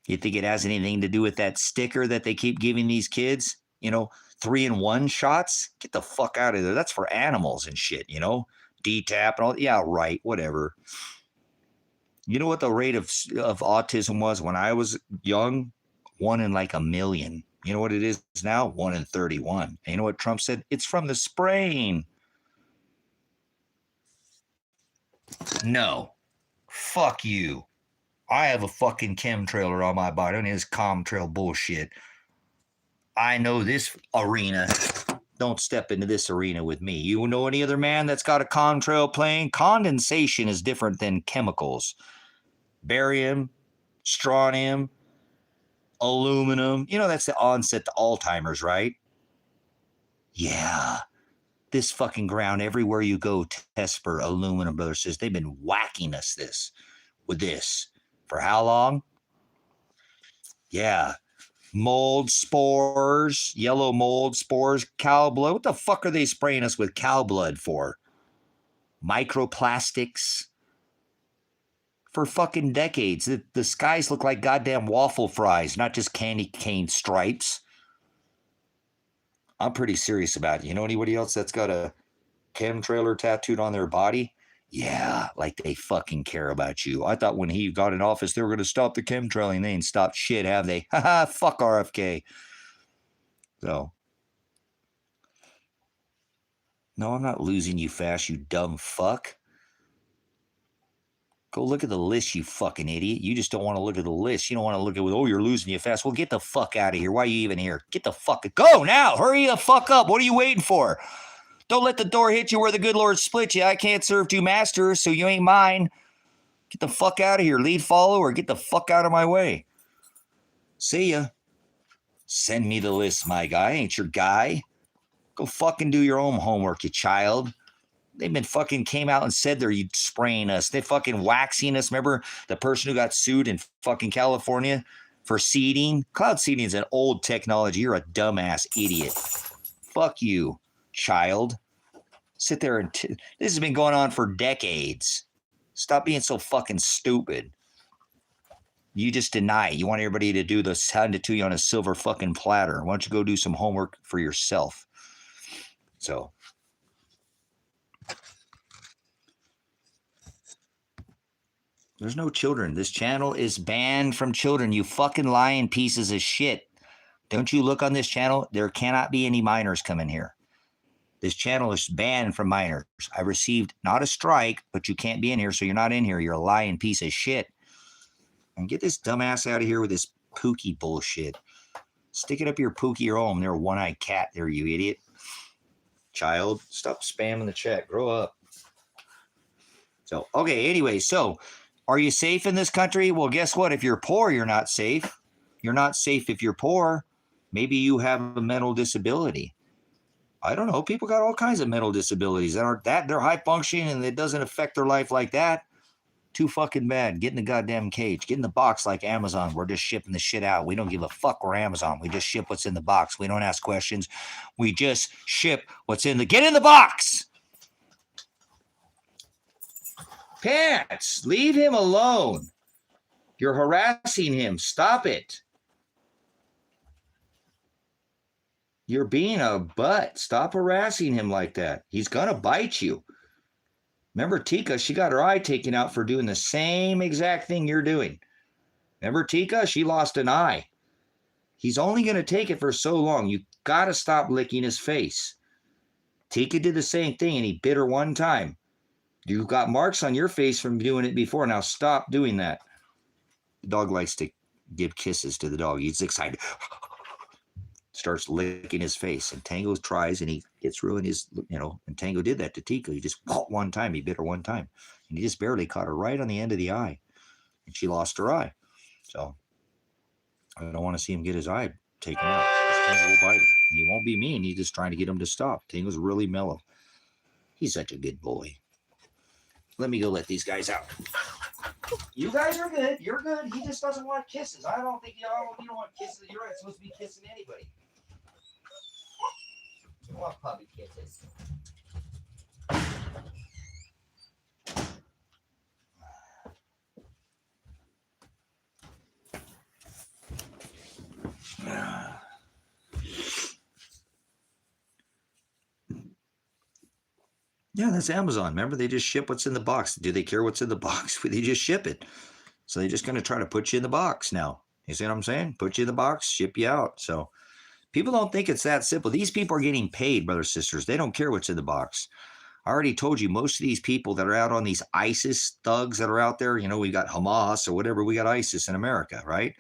You think it has anything to do with that sticker that they keep giving these kids? 3-in-1 shots? Get the fuck out of there. That's for animals and shit, D-tap and all. Yeah, right, whatever. You know what the rate of autism was when I was young? 1 in like a million. You know what it is now? 1 in 31. And you know what Trump said? It's from the spraying. No. Fuck you. I have a fucking chemtrailer on my body. I don't need this comtrail bullshit. I know this arena. Don't step into this arena with me. You know any other man that's got a contrail plane? Condensation is different than chemicals. Barium, strontium, aluminum. That's the onset to Alzheimer's, right? Yeah. This fucking ground, everywhere you go, test for aluminum, brother says. They've been whacking us with this. For how long? Yeah. Mold spores, yellow mold spores, cow blood. What the fuck are they spraying us with cow blood for? Microplastics. For fucking decades. The skies look like goddamn waffle fries, not just candy cane stripes. I'm pretty serious about it. You know anybody else that's got a chemtrailer tattooed on their body? Yeah, like they fucking care about you. I thought when he got in office, they were going to stop the chemtrailing. They ain't stopped shit, have they? Haha, fuck RFK. So. No, I'm not losing you fast, you dumb fuck. Go look at the list, you fucking idiot. You just don't want to look at the list. You don't want to look at, you're losing you fast. Well, get the fuck out of here. Why are you even here? Get the fuck, go now. Hurry the fuck up. What are you waiting for? Don't let the door hit you where the good Lord split you. I can't serve two masters, so you ain't mine. Get the fuck out of here. Lead, follow, or get the fuck out of my way. See ya. Send me the list, my guy. I ain't your guy. Go fucking do your own homework, you child. They've been fucking came out and said they're spraying us. They fucking waxing us. Remember the person who got sued in fucking California for seeding? Cloud seeding is an old technology. You're a dumbass idiot. Fuck you, child. Sit there and this has been going on for decades. Stop being so fucking stupid. You just deny it. You want everybody to do this, hand it to you on a silver fucking platter. Why don't you go do some homework for yourself? So. There's no children. This channel is banned from children. You fucking lying pieces of shit. Don't you look on this channel? There cannot be any minors coming here. This channel is banned from minors. I received not a strike, but you can't be in here, so you're not in here. You're a lying piece of shit. And get this dumbass out of here with this Pookie bullshit. Stick it up your Pookie or home. They're a one-eyed cat there, you idiot. Child, stop spamming the chat. Grow up. So, okay, anyway, so are you safe in this country? Well, guess what? If you're poor, you're not safe. You're not safe if you're poor. Maybe you have a mental disability. I don't know. People got all kinds of mental disabilities that aren't that. They're high functioning and it doesn't affect their life like that. Too fucking bad. Get in the goddamn cage. Get in the box like Amazon. We're just shipping the shit out. We don't give a fuck. We're Amazon. We just ship what's in the box. We don't ask questions. We just ship what's in the... Get in the box! Pants, leave him alone. You're harassing him. Stop it. You're being a butt. Stop harassing him like that. He's going to bite you. Remember Tika, she got her eye taken out for doing the same exact thing you're doing. Remember Tika? She lost an eye. He's only going to take it for so long. You got to stop licking his face. Tika did the same thing and he bit her one time. You've got marks on your face from doing it before. Now stop doing that. The dog likes to give kisses to the dog. He's excited. Starts licking his face. And Tango tries and he gets ruined his, and Tango did that to Tika. He just one time. He bit her one time. And he just barely caught her right on the end of the eye. And she lost her eye. So I don't want to see him get his eye taken out. Tango will bite him. And he won't be mean. He's just trying to get him to stop. Tango's really mellow. He's such a good boy. Let me go let these guys out. You guys are good. You're good. He just doesn't want kisses. I don't think you don't want kisses. You're not supposed to be kissing anybody. You don't want puppy kisses. Yeah, that's Amazon. Remember, they just ship what's in the box. Do they care what's in the box? They just ship it. So they're just going to try to put you in the box now. You see what I'm saying? Put you in the box, ship you out. So people don't think it's that simple. These people are getting paid, brothers, sisters. They don't care what's in the box. I already told you, most of these people that are out on these ISIS thugs that are out there, we got Hamas or whatever. We got ISIS in America, right?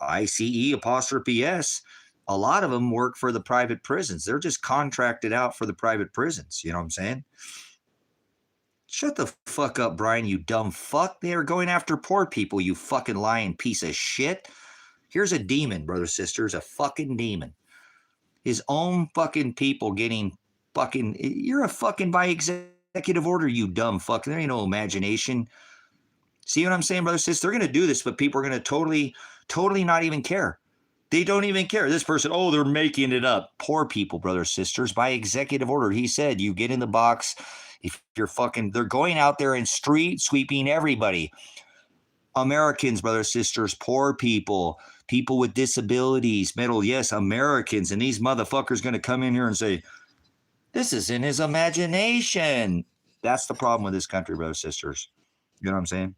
ICE''S. A lot of them work for the private prisons. They're just contracted out for the private prisons. You know what I'm saying? Shut the fuck up, Brian, you dumb fuck. They are going after poor people, you fucking lying piece of shit. Here's a demon, brothers, sisters, a fucking demon. His own fucking people getting fucking... You're a fucking by executive order, you dumb fuck. There ain't no imagination. See what I'm saying, brothers, sisters? They're going to do this, but people are going to totally not even care. They don't even care. This person, they're making it up. Poor people, brothers, sisters, by executive order. He said, you get in the box. If you're they're going out there and street sweeping everybody. Americans, brothers, sisters, poor people, people with disabilities, yes, Americans. And these motherfuckers going to come in here and say, this is in his imagination. That's the problem with this country, brothers, sisters. You know what I'm saying?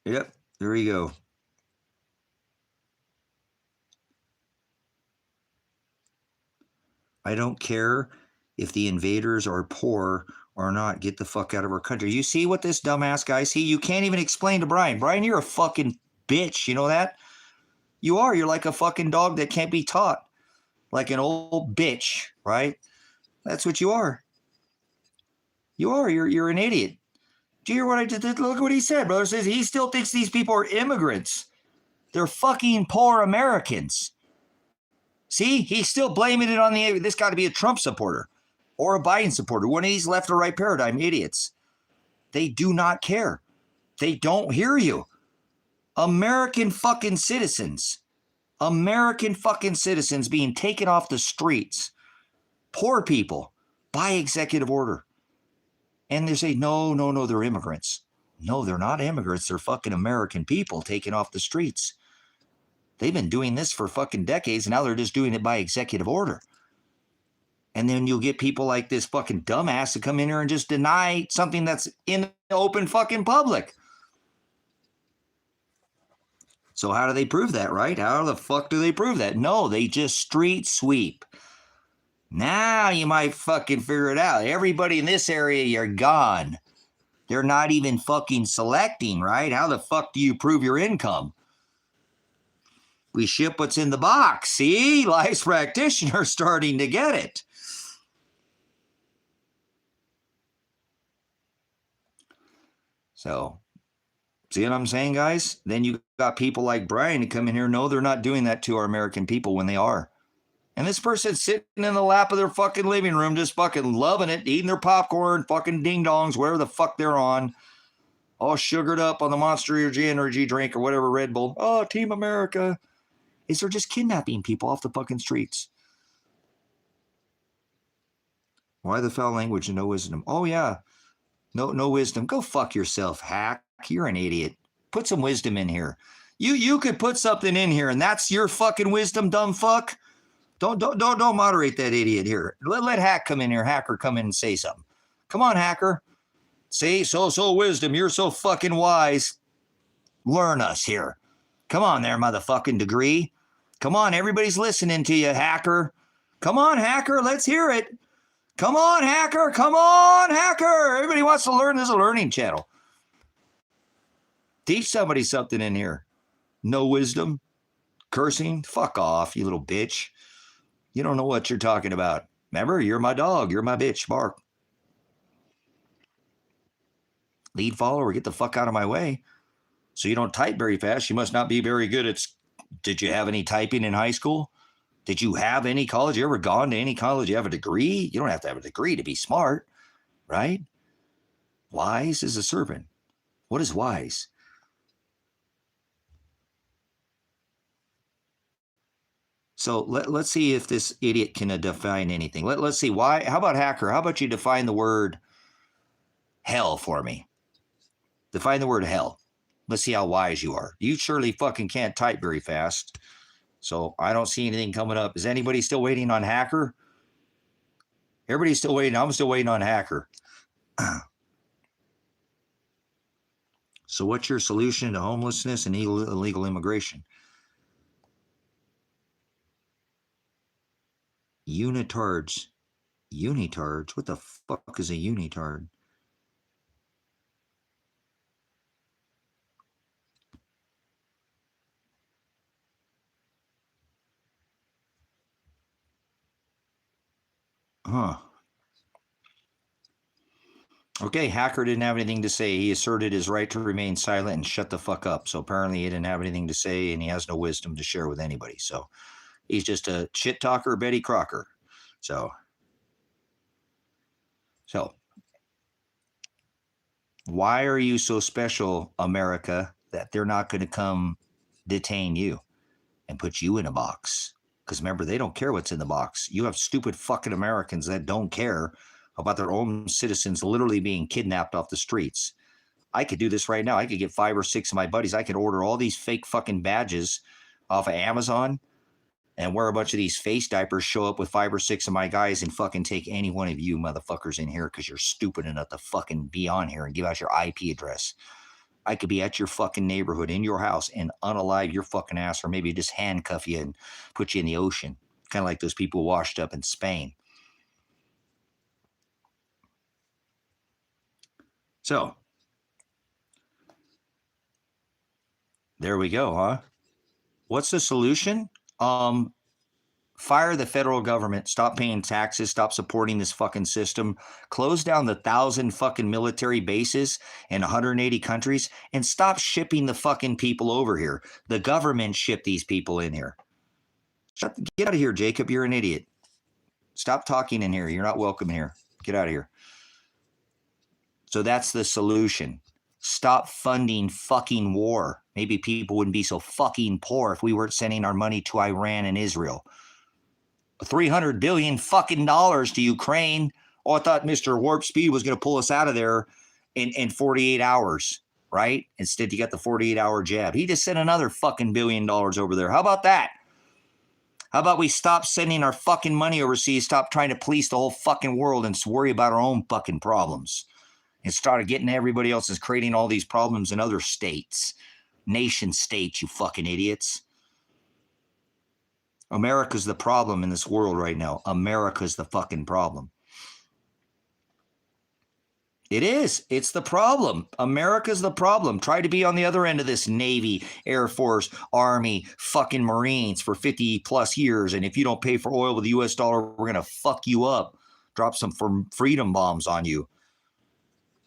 Yep, there you go. I don't care if the invaders are poor or not. Get the fuck out of our country. You see what this dumbass guy see? You can't even explain to Brian. Brian, you're a fucking bitch. You know that? You are. You're like a fucking dog that can't be taught. Like an old bitch, right? That's what you are. You are. You're an idiot. Do you hear what I did? Look what he said, brother. Says he still thinks these people are immigrants. They're fucking poor Americans. See, he's still blaming it on this got to be a Trump supporter or a Biden supporter. One of these left or right paradigm idiots. They do not care. They don't hear you. American fucking citizens. American fucking citizens being taken off the streets. Poor people by executive order. And they say, no, they're immigrants. No, they're not immigrants. They're fucking American people taken off the streets. They've been doing this for fucking decades, and now they're just doing it by executive order. And then you'll get people like this fucking dumbass to come in here and just deny something that's in the open fucking public. So how do they prove that, right? How the fuck do they prove that? No, they just street sweep. Now you might fucking figure it out. Everybody in this area, you're gone. They're not even fucking selecting, right? How the fuck do you prove your income? We ship what's in the box. See? Life's practitioners starting to get it. So See what I'm saying, guys? Then you got people like Brian to come in here. No, they're not doing that to our American people when they are. And this person's sitting in the lap of their fucking living room, just fucking loving it, eating their popcorn, fucking ding-dongs, whatever the fuck they're on, all sugared up on the Monster energy drink or whatever, Red Bull. Oh, Team America. Is they're just kidnapping people off the fucking streets. Why the foul language and no wisdom? Oh, yeah. No wisdom. Go fuck yourself, hack. You're an idiot. Put some wisdom in here. You could put something in here, and that's your fucking wisdom, dumb fuck. Don't moderate that idiot here. Let Hack come in here. Hacker come in and say something. Come on, Hacker. See, so wisdom. You're so fucking wise. Learn us here. Come on there, motherfucking degree. Come on, everybody's listening to you, Hacker. Come on, Hacker. Let's hear it. Come on, Hacker. Come on, Hacker. Everybody wants to learn. This is a learning channel. Teach somebody something in here. No wisdom. Cursing. Fuck off, you little bitch. You don't know what you're talking about. Remember, you're my dog. You're my bitch. Bark. Lead follower, get the fuck out of my way. So you don't type very fast. You must not be very good at... Did you have any typing in high school? Did you have any college? You ever gone to any college? You have a degree? You don't have to have a degree to be smart, right? Wise is a servant. What is wise? So let's see if this idiot can define anything. Let's see. Why? How about Hacker? How about you define the word hell for me? Define the word hell. Let's see how wise you are. You surely fucking can't type very fast. So I don't see anything coming up. Is anybody still waiting on Hacker? Everybody's still waiting. I'm still waiting on Hacker. So what's your solution to homelessness and illegal immigration? Unitards. Unitards? What the fuck is a unitard? Huh. Okay, Hacker didn't have anything to say. He asserted his right to remain silent and shut the fuck up. So apparently he didn't have anything to say and he has no wisdom to share with anybody. So he's just a shit talker, Betty Crocker. So why are you so special, America, that they're not going to come detain you and put you in a box? Because remember, they don't care what's in the box. You have stupid fucking Americans that don't care about their own citizens literally being kidnapped off the streets. I could do this right now. I could get 5 or 6 of my buddies. I could order all these fake fucking badges off of Amazon and wear a bunch of these face diapers, show up with 5 or 6 of my guys and fucking take any one of you motherfuckers in here because you're stupid enough to fucking be on here and give out your IP address. I could be at your fucking neighborhood, in your house, and unalive your fucking ass, or maybe just handcuff you and put you in the ocean. Kind of like those people washed up in Spain. So, there we go, huh? What's the solution? Fire the federal government, stop paying taxes, stop supporting this fucking system, close down the 1,000 fucking military bases in 180 countries, and stop shipping the fucking people over here. The government shipped these people in here. Get out of here, Jacob. You're an idiot. Stop talking in here. You're not welcome here. Get out of here. So that's the solution. Stop funding fucking war. Maybe people wouldn't be so fucking poor if we weren't sending our money to Iran and Israel. $300 billion fucking dollars to Ukraine. Oh, I thought Mr. Warp Speed was going to pull us out of there in 48 hours, right? Instead, you got the 48-hour jab. He just sent another fucking $1 billion over there. How about that? How about we stop sending our fucking money overseas, stop trying to police the whole fucking world and worry about our own fucking problems and start getting everybody else is creating all these problems in other states, nation states, you fucking idiots. America's the problem in this world right now. America's the fucking problem. It is. It's the problem. America's the problem. Try to be on the other end of this Navy, Air Force, Army, fucking Marines for 50 plus years. And if you don't pay for oil with the US dollar, we're going to fuck you up. Drop some freedom bombs on you.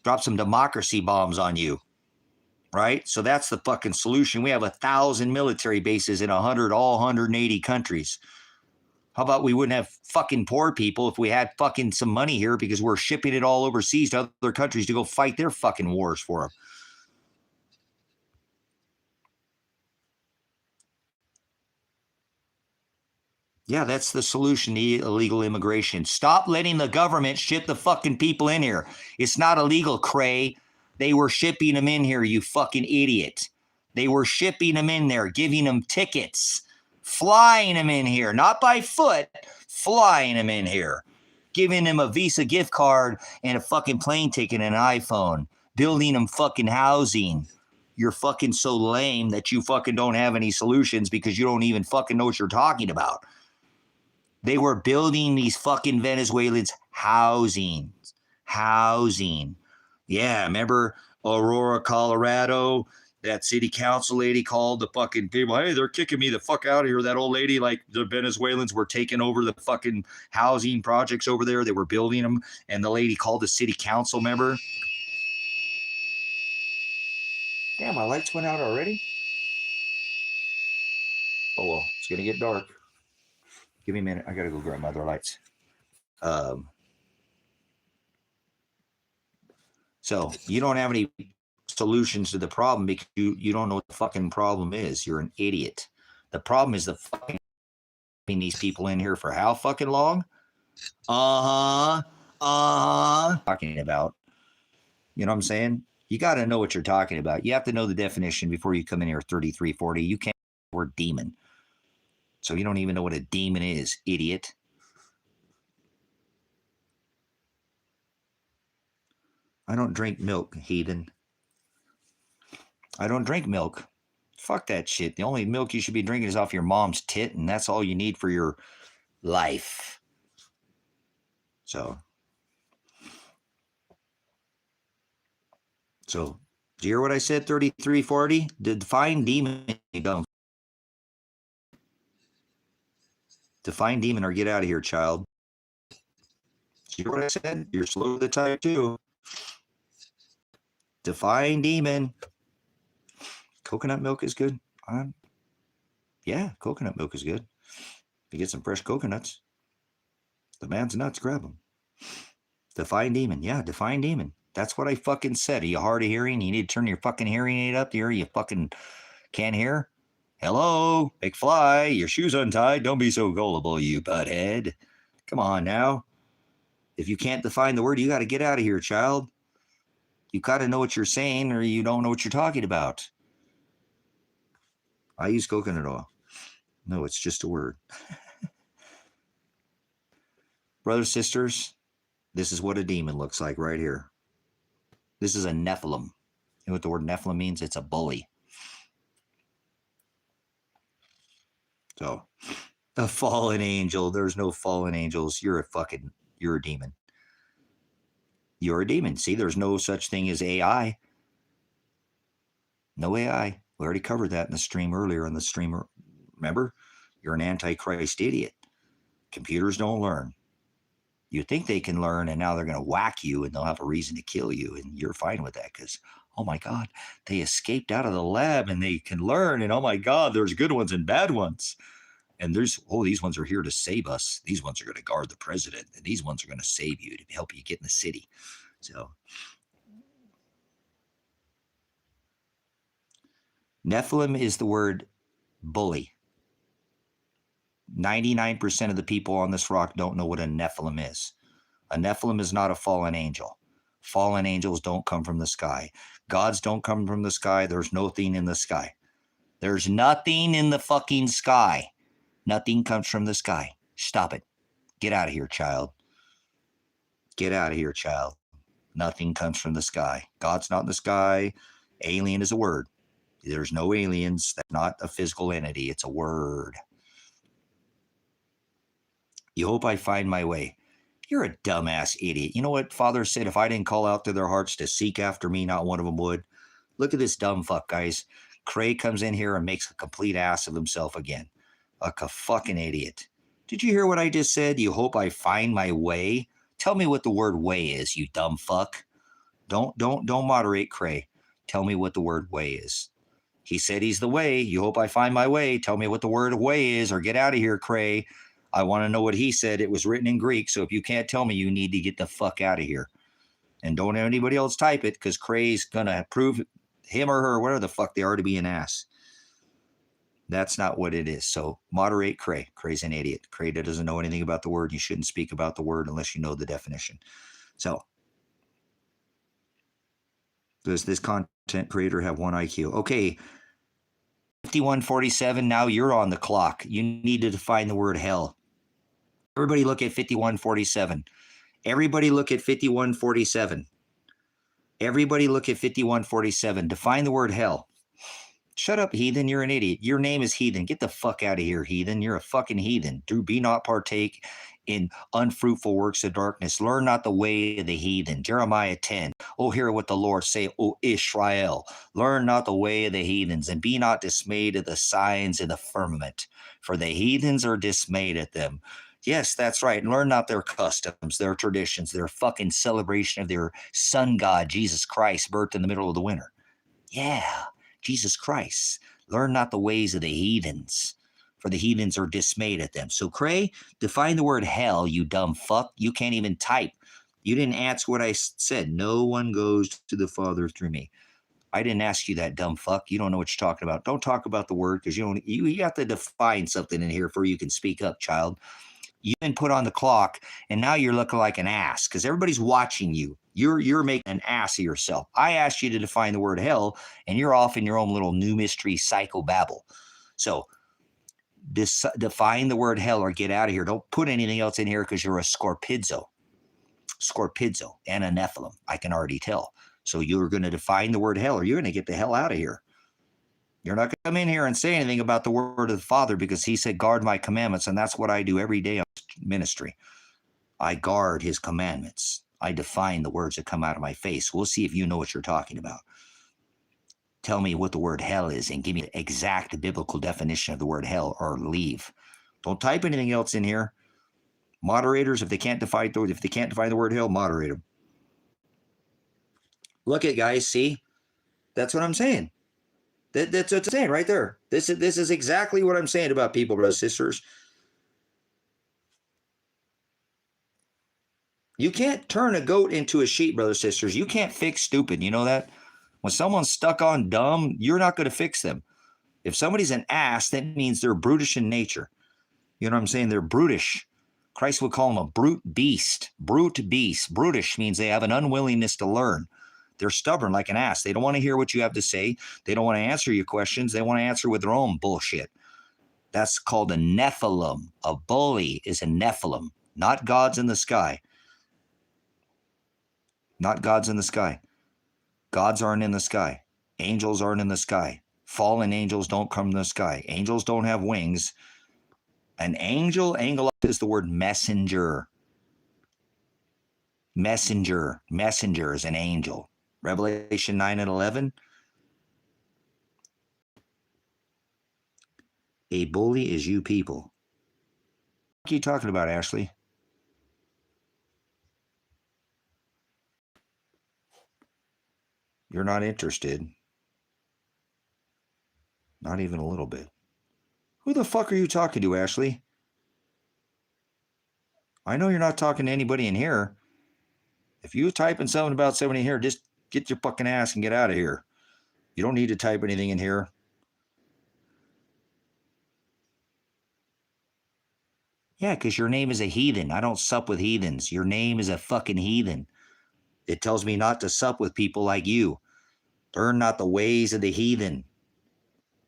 Drop some democracy bombs on you. right? So that's the fucking solution. We have 1,000 military bases in 180 countries. How about we wouldn't have fucking poor people if we had fucking some money here because we're shipping it all overseas to other countries to go fight their fucking wars for them. Yeah, that's the solution to illegal immigration. Stop letting the government ship the fucking people in here. It's not illegal, Cray. They were shipping them in here, you fucking idiot. They were shipping them in there, giving them tickets, flying them in here, not by foot, flying them in here, giving them a Visa gift card and a fucking plane ticket and an iPhone, building them fucking housing. You're fucking so lame that you fucking don't have any solutions because you don't even fucking know what you're talking about. They were building these fucking Venezuelans housing. Yeah, remember Aurora, Colorado? That city council lady called the fucking people, hey, they're kicking me the fuck out of here. That old lady, like the Venezuelans were taking over the fucking housing projects over there. They were building them. And the lady called the city council, remember? Damn, my lights went out already? Oh, well, it's going to get dark. Give me a minute. I got to go grab my other lights. So you don't have any solutions to the problem because you don't know what the fucking problem is. You're an idiot. The problem is the fucking these people in here for how fucking long? Talking about. You know what I'm saying? You got to know what you're talking about. You have to know the definition before you come in here 3340. You can't use the word demon. So you don't even know what a demon is, idiot. I don't drink milk, heathen. I don't drink milk. Fuck that shit. The only milk you should be drinking is off your mom's tit, and that's all you need for your life. So, do you hear what I said, 3340? Define demon. Define demon or get out of here, child. Do you hear what I said? You're slow to the type too. Define demon. Coconut milk is good. Yeah, coconut milk is good. If you get some fresh coconuts, the man's nuts, grab them. Define demon. Yeah, define demon. That's what I fucking said. Are you hard of hearing? You need to turn your fucking hearing aid up here. You fucking can't hear? Hello, McFly, your shoes untied. Don't be so gullible, you butthead. Come on now. If you can't define the word, you got to get out of here, child. You got to know what you're saying or you don't know what you're talking about. I use coconut oil. No, it's just a word. Brothers, sisters, this is what a demon looks like right here. This is a Nephilim. You know what the word Nephilim means? It's a bully. So, a fallen angel. There's no fallen angels. You're a demon. You're a demon. See, there's no such thing as AI. No AI. We already covered that in the stream earlier in the stream. Remember? You're an antichrist idiot. Computers don't learn. You think they can learn, and now they're going to whack you, and they'll have a reason to kill you, and you're fine with that because, oh my God, they escaped out of the lab, and they can learn, and oh my God, there's good ones and bad ones. And these ones are here to save us. These ones are going to guard the president, and these ones are going to save you to help you get in the city. So, Nephilim is the word bully. 99% of the people on this rock don't know what a Nephilim is. A Nephilim is not a fallen angel. Fallen angels don't come from the sky. Gods don't come from the sky. There's nothing in the sky. There's nothing in the fucking sky. Nothing comes from the sky. Stop it. Get out of here, child. Get out of here, child. Nothing comes from the sky. God's not in the sky. Alien is a word. There's no aliens. That's not a physical entity. It's a word. You hope I find my way. You're a dumbass idiot. You know what Father said? If I didn't call out to their hearts to seek after me, not one of them would. Look at this dumb fuck, guys. Cray comes in here and makes a complete ass of himself again. Like a fucking idiot. Did you hear what I just said? You hope I find my way? Tell me what the word way is, you dumb fuck. Don't moderate Cray. Tell me what the word way is. He said he's the way. You hope I find my way. Tell me what the word way is, or get out of here, Cray. I want to know what he said. It was written in Greek, so if you can't tell me, you need to get the fuck out of here. And don't have anybody else type it, because Cray's going to prove him or her, whatever the fuck they are, to be an ass. That's not what it is. So moderate Cray. Cray's an idiot. Cray doesn't know anything about the word. You shouldn't speak about the word unless you know the definition. So does this content creator have one IQ? Okay. 5147, now you're on the clock. You need to define the word hell. Everybody look at 5147. Everybody look at 5147. Everybody look at 5147. Define the word hell. Shut up, heathen. You're an idiot. Your name is heathen. Get the fuck out of here, heathen. You're a fucking heathen. Do be not partake in unfruitful works of darkness. Learn not the way of the heathen. Jeremiah 10. Oh, hear what the Lord say, O Israel. Learn not the way of the heathens, and be not dismayed at the signs in the firmament, for the heathens are dismayed at them. Yes, that's right. Learn not their customs, their traditions, their fucking celebration of their sun god, Jesus Christ, birthed in the middle of the winter. Yeah, Jesus Christ. Learn not the ways of the heathens, for the heathens are dismayed at them. So, Cray, define the word hell, you dumb fuck. You can't even type. You didn't answer what I said. No one goes to the Father through me. I didn't ask you that, dumb fuck. You don't know what you're talking about. Don't talk about the word, because you have to define something in here before you can speak up, child. You've been put on the clock, and now you're looking like an ass because everybody's watching you. You're making an ass of yourself. I asked you to define the word hell, and you're off in your own little new mystery psychobabble. So define the word hell or get out of here. Don't put anything else in here because you're a scorpizzo and a Nephilim. I can already tell. So you're going to define the word hell, or you're going to get the hell out of here. You're not going to come in here and say anything about the word of the Father, because he said, guard my commandments. And that's what I do every day on ministry. I guard his commandments. I define the words that come out of my face. We'll see if you know what you're talking about. Tell me what the word hell is and give me the exact biblical definition of the word hell, or leave. Don't type anything else in here. Moderators, if they can't define the word hell, moderate them. Look at, guys, see? That's what I'm saying. That's what I'm saying right there. This is exactly what I'm saying about people, brothers and sisters. You can't turn a goat into a sheep, brothers and sisters. You can't fix stupid. You know that? When someone's stuck on dumb, you're not going to fix them. If somebody's an ass, that means they're brutish in nature. You know what I'm saying? They're brutish. Christ would call them a brute beast. Brute beast. Brutish means they have an unwillingness to learn. They're stubborn like an ass. They don't want to hear what you have to say. They don't want to answer your questions. They want to answer with their own bullshit. That's called a Nephilim. A bully is a Nephilim, not gods in the sky. Not gods in the sky. Gods aren't in the sky. Angels aren't in the sky. Fallen angels don't come in the sky. Angels don't have wings. An angel is the word messenger. Messenger is an angel. Revelation 9 and 11. A bully is you people. What are you talking about, Ashley? You're not interested. Not even a little bit. Who the fuck are you talking to, Ashley? I know you're not talking to anybody in here. If you typing something about somebody here, just get your fucking ass and get out of here. You don't need to type anything in here. Yeah, because your name is a heathen. I don't sup with heathens. Your name is a fucking heathen. It tells me not to sup with people like you. Learn not the ways of the heathen.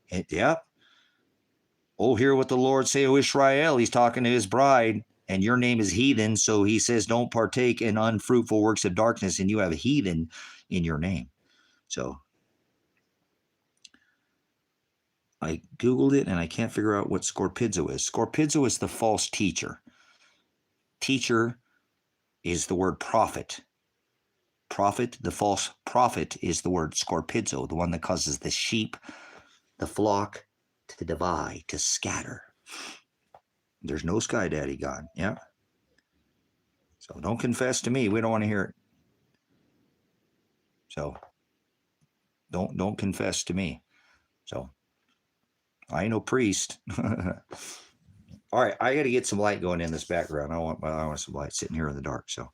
Yep. Oh, hear what the Lord say, O Israel. He's talking to his bride, and your name is heathen. So he says, don't partake in unfruitful works of darkness, and you have a heathen in your name. So I Googled it, and I can't figure out what scorpizzo is. Scorpizzo is the false teacher. Teacher is the word prophet. Prophet, the false prophet, is the word scorpizzo, the one that causes the sheep, the flock, to divide, to scatter. There's no sky daddy God. Yeah. So don't confess to me. We don't want to hear it. So Don't confess to me. So I ain't no priest. All right, I got to get some light going in this background. I want some light sitting here in the dark. So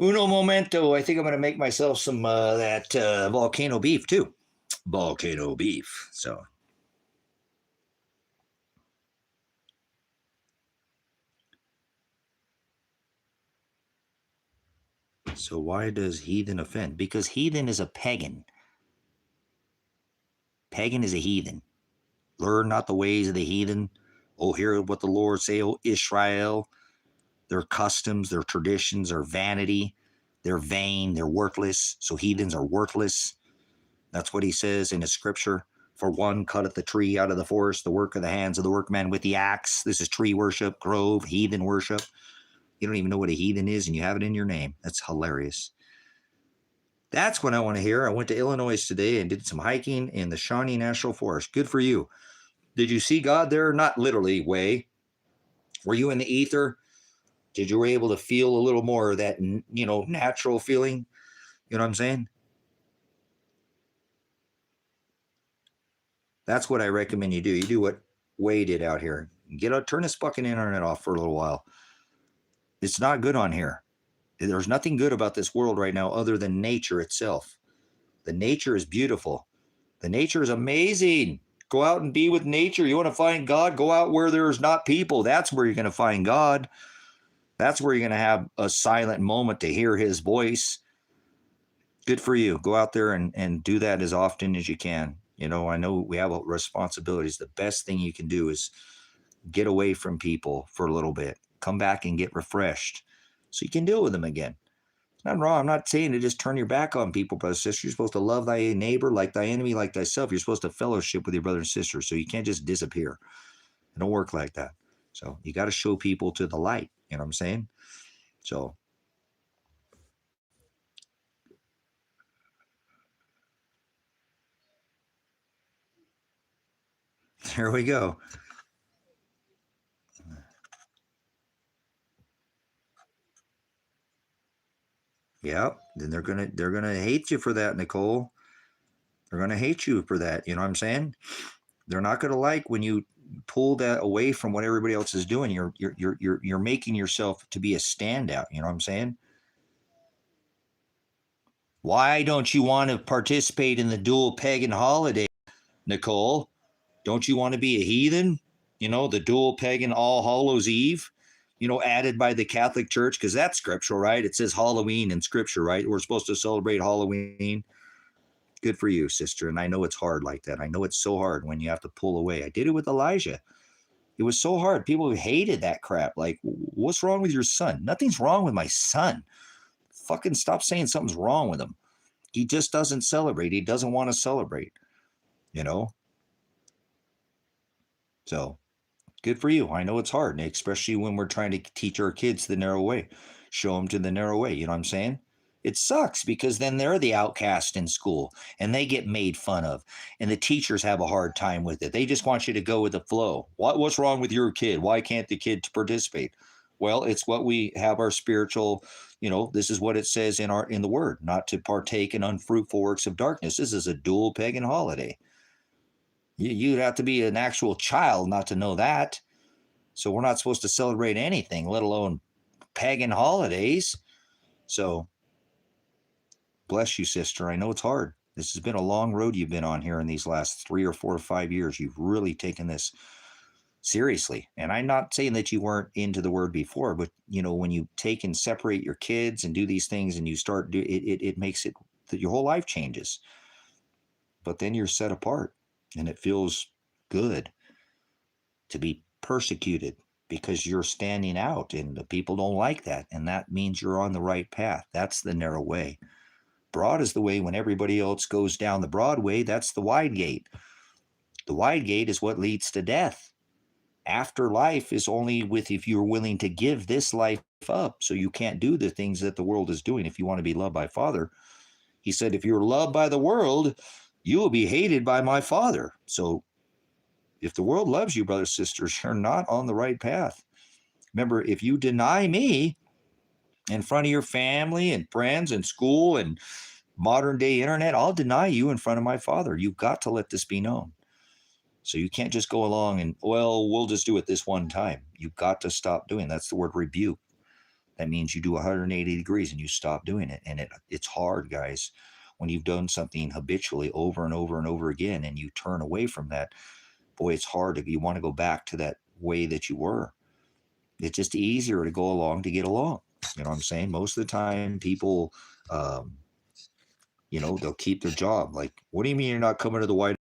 uno momento. I think I'm going to make myself some that volcano beef too. Volcano beef. So why does heathen offend? Because heathen is a pagan. Pagan is a heathen. Learn not the ways of the heathen. Oh, hear what the Lord say, O Israel. Their customs, their traditions are vanity. They're vain. They're worthless. So heathens are worthless. That's what he says in his scripture. For one cutteth the tree out of the forest, the work of the hands of the workman with the axe. This is tree worship, grove, heathen worship. You don't even know what a heathen is, and you have it in your name. That's hilarious. That's what I want to hear. I went to Illinois today and did some hiking in the Shawnee National Forest. Good for you. Did you see God there? Not literally, way. Were you in the ether? Did you were able to feel a little more of that, natural feeling? You know what I'm saying? That's what I recommend you do. You do what Way did out here. Turn this fucking internet off for a little while. It's not good on here. There's nothing good about this world right now other than nature itself. The nature is beautiful. The nature is amazing. Go out and be with nature. You want to find God? Go out where there's not people. That's where you're going to find God. That's where you're going to have a silent moment to hear his voice. Good for you. Go out there and do that as often as you can. I know we have responsibilities. The best thing you can do is get away from people for a little bit. Come back and get refreshed so you can deal with them again. It's not wrong. I'm not saying to just turn your back on people, brothers and sisters. You're supposed to love thy neighbor like thy enemy, like thyself. You're supposed to fellowship with your brother and sister. So you can't just disappear. It don't work like that. So you got to show people to the light. You know what I'm saying? So there we go. Yep. Then they're gonna hate you for that, Nicole. They're gonna hate you for that. You know what I'm saying? They're not gonna like when you pull that away from what everybody else is doing. You're making yourself to be a standout. You know what I'm saying? Why don't you want to participate in the dual pagan holiday, Nicole? Don't you want to be a heathen? The dual pagan All Hallows Eve, added by the Catholic Church, because that's scriptural, right? It says Halloween in scripture, right? We're supposed to celebrate Halloween. Good for you, sister. And I know it's hard like that. I know it's so hard when you have to pull away. I did it with Elijah. It was so hard. People hated that crap. Like, what's wrong with your son? Nothing's wrong with my son. Fucking stop saying something's wrong with him. He just doesn't celebrate. He doesn't want to celebrate, So good for you. I know it's hard, especially when we're trying to teach our kids the narrow way, show them to the narrow way. You know what I'm saying? It sucks because then they're the outcast in school and they get made fun of and the teachers have a hard time with it. They just want you to go with the flow. What's wrong with your kid? Why can't the kid participate? Well, it's what we have our spiritual, this is what it says in the word, not to partake in unfruitful works of darkness. This is a dual pagan holiday. You'd have to be an actual child not to know that. So we're not supposed to celebrate anything, let alone pagan holidays. So bless you, sister. I know it's hard. This has been a long road you've been on here in these last 3 or 4 or 5 years. You've really taken this seriously. And I'm not saying that you weren't into the word before, but when you take and separate your kids and do these things and you start it makes it that your whole life changes. But then you're set apart and it feels good to be persecuted because you're standing out and the people don't like that. And that means you're on the right path. That's the narrow way. Broad is the way when everybody else goes down the broad way. That's the wide gate. The wide gate is what leads to death. Afterlife is only if you're willing to give this life up. So you can't do the things that the world is doing if you want to be loved by Father. He said, if you're loved by the world, you will be hated by my Father. So if the world loves you, brothers and sisters, you're not on the right path. Remember, if you deny me in front of your family and friends and school and modern day internet, I'll deny you in front of my Father. You've got to let this be known. So you can't just go along and, well, we'll just do it this one time. You've got to stop doing. That's the word rebuke. That means you do 180 degrees and you stop doing it. And it's hard, guys, when you've done something habitually over and over and over again and you turn away from that. Boy, it's hard. You want to go back to that way that you were. It's just easier to go along to get along. You know what I'm saying? Most of the time, people, they'll keep their job. Like, what do you mean you're not coming to the White House?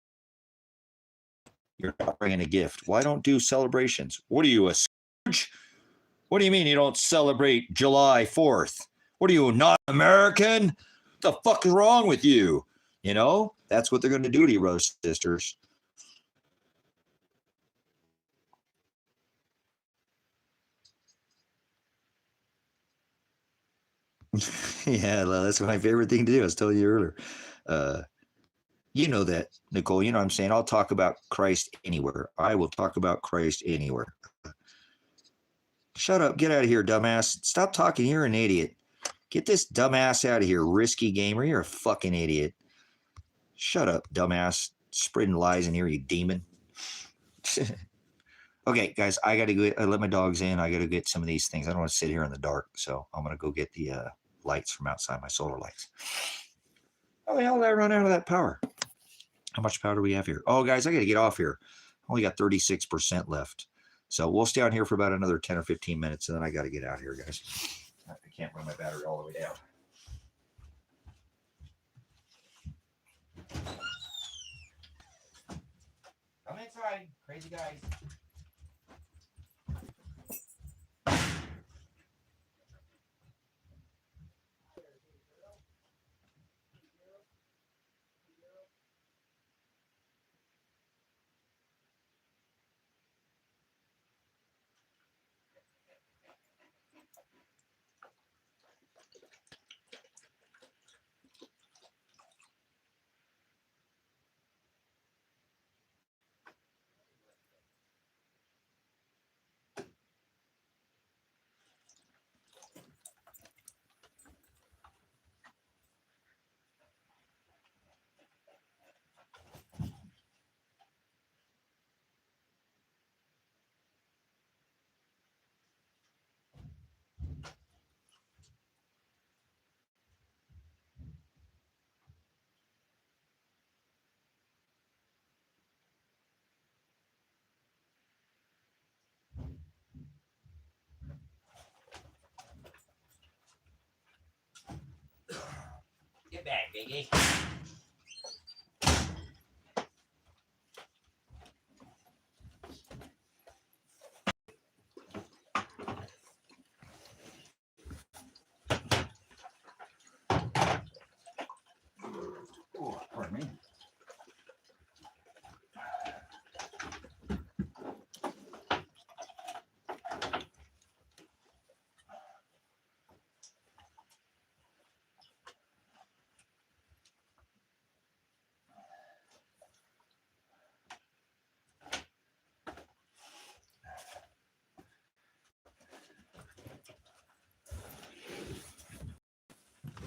You're not bringing a gift. Why don't do celebrations? What are you, a Scrooge? What do you mean you don't celebrate July 4th? What are you, not American? What the fuck is wrong with you? You know, that's what they're going to do to you, brothers and sisters. Yeah, well, that's my favorite thing to do. I was telling you earlier. You know that, Nicole. You know what I'm saying? I'll talk about Christ anywhere. I will talk about Christ anywhere. Shut up. Get out of here, dumbass. Stop talking. You're an idiot. Get this dumbass out of here, risky gamer. You're a fucking idiot. Shut up, dumbass. Spreading lies in here, you demon. Okay, guys, I got to go. I let my dogs in. I got to get some of these things. I don't want to sit here in the dark, so I'm going to go get the lights from outside, my solar lights. How the hell did I run out of that power? How much power do we have here? Oh, guys, I got to get off here. Only got 36% left. So we'll stay on here for about another 10 or 15 minutes, and then I got to get out of here, guys. I can't run my battery all the way down. Come inside, crazy guys. Get back, Biggie. Oh, pardon me.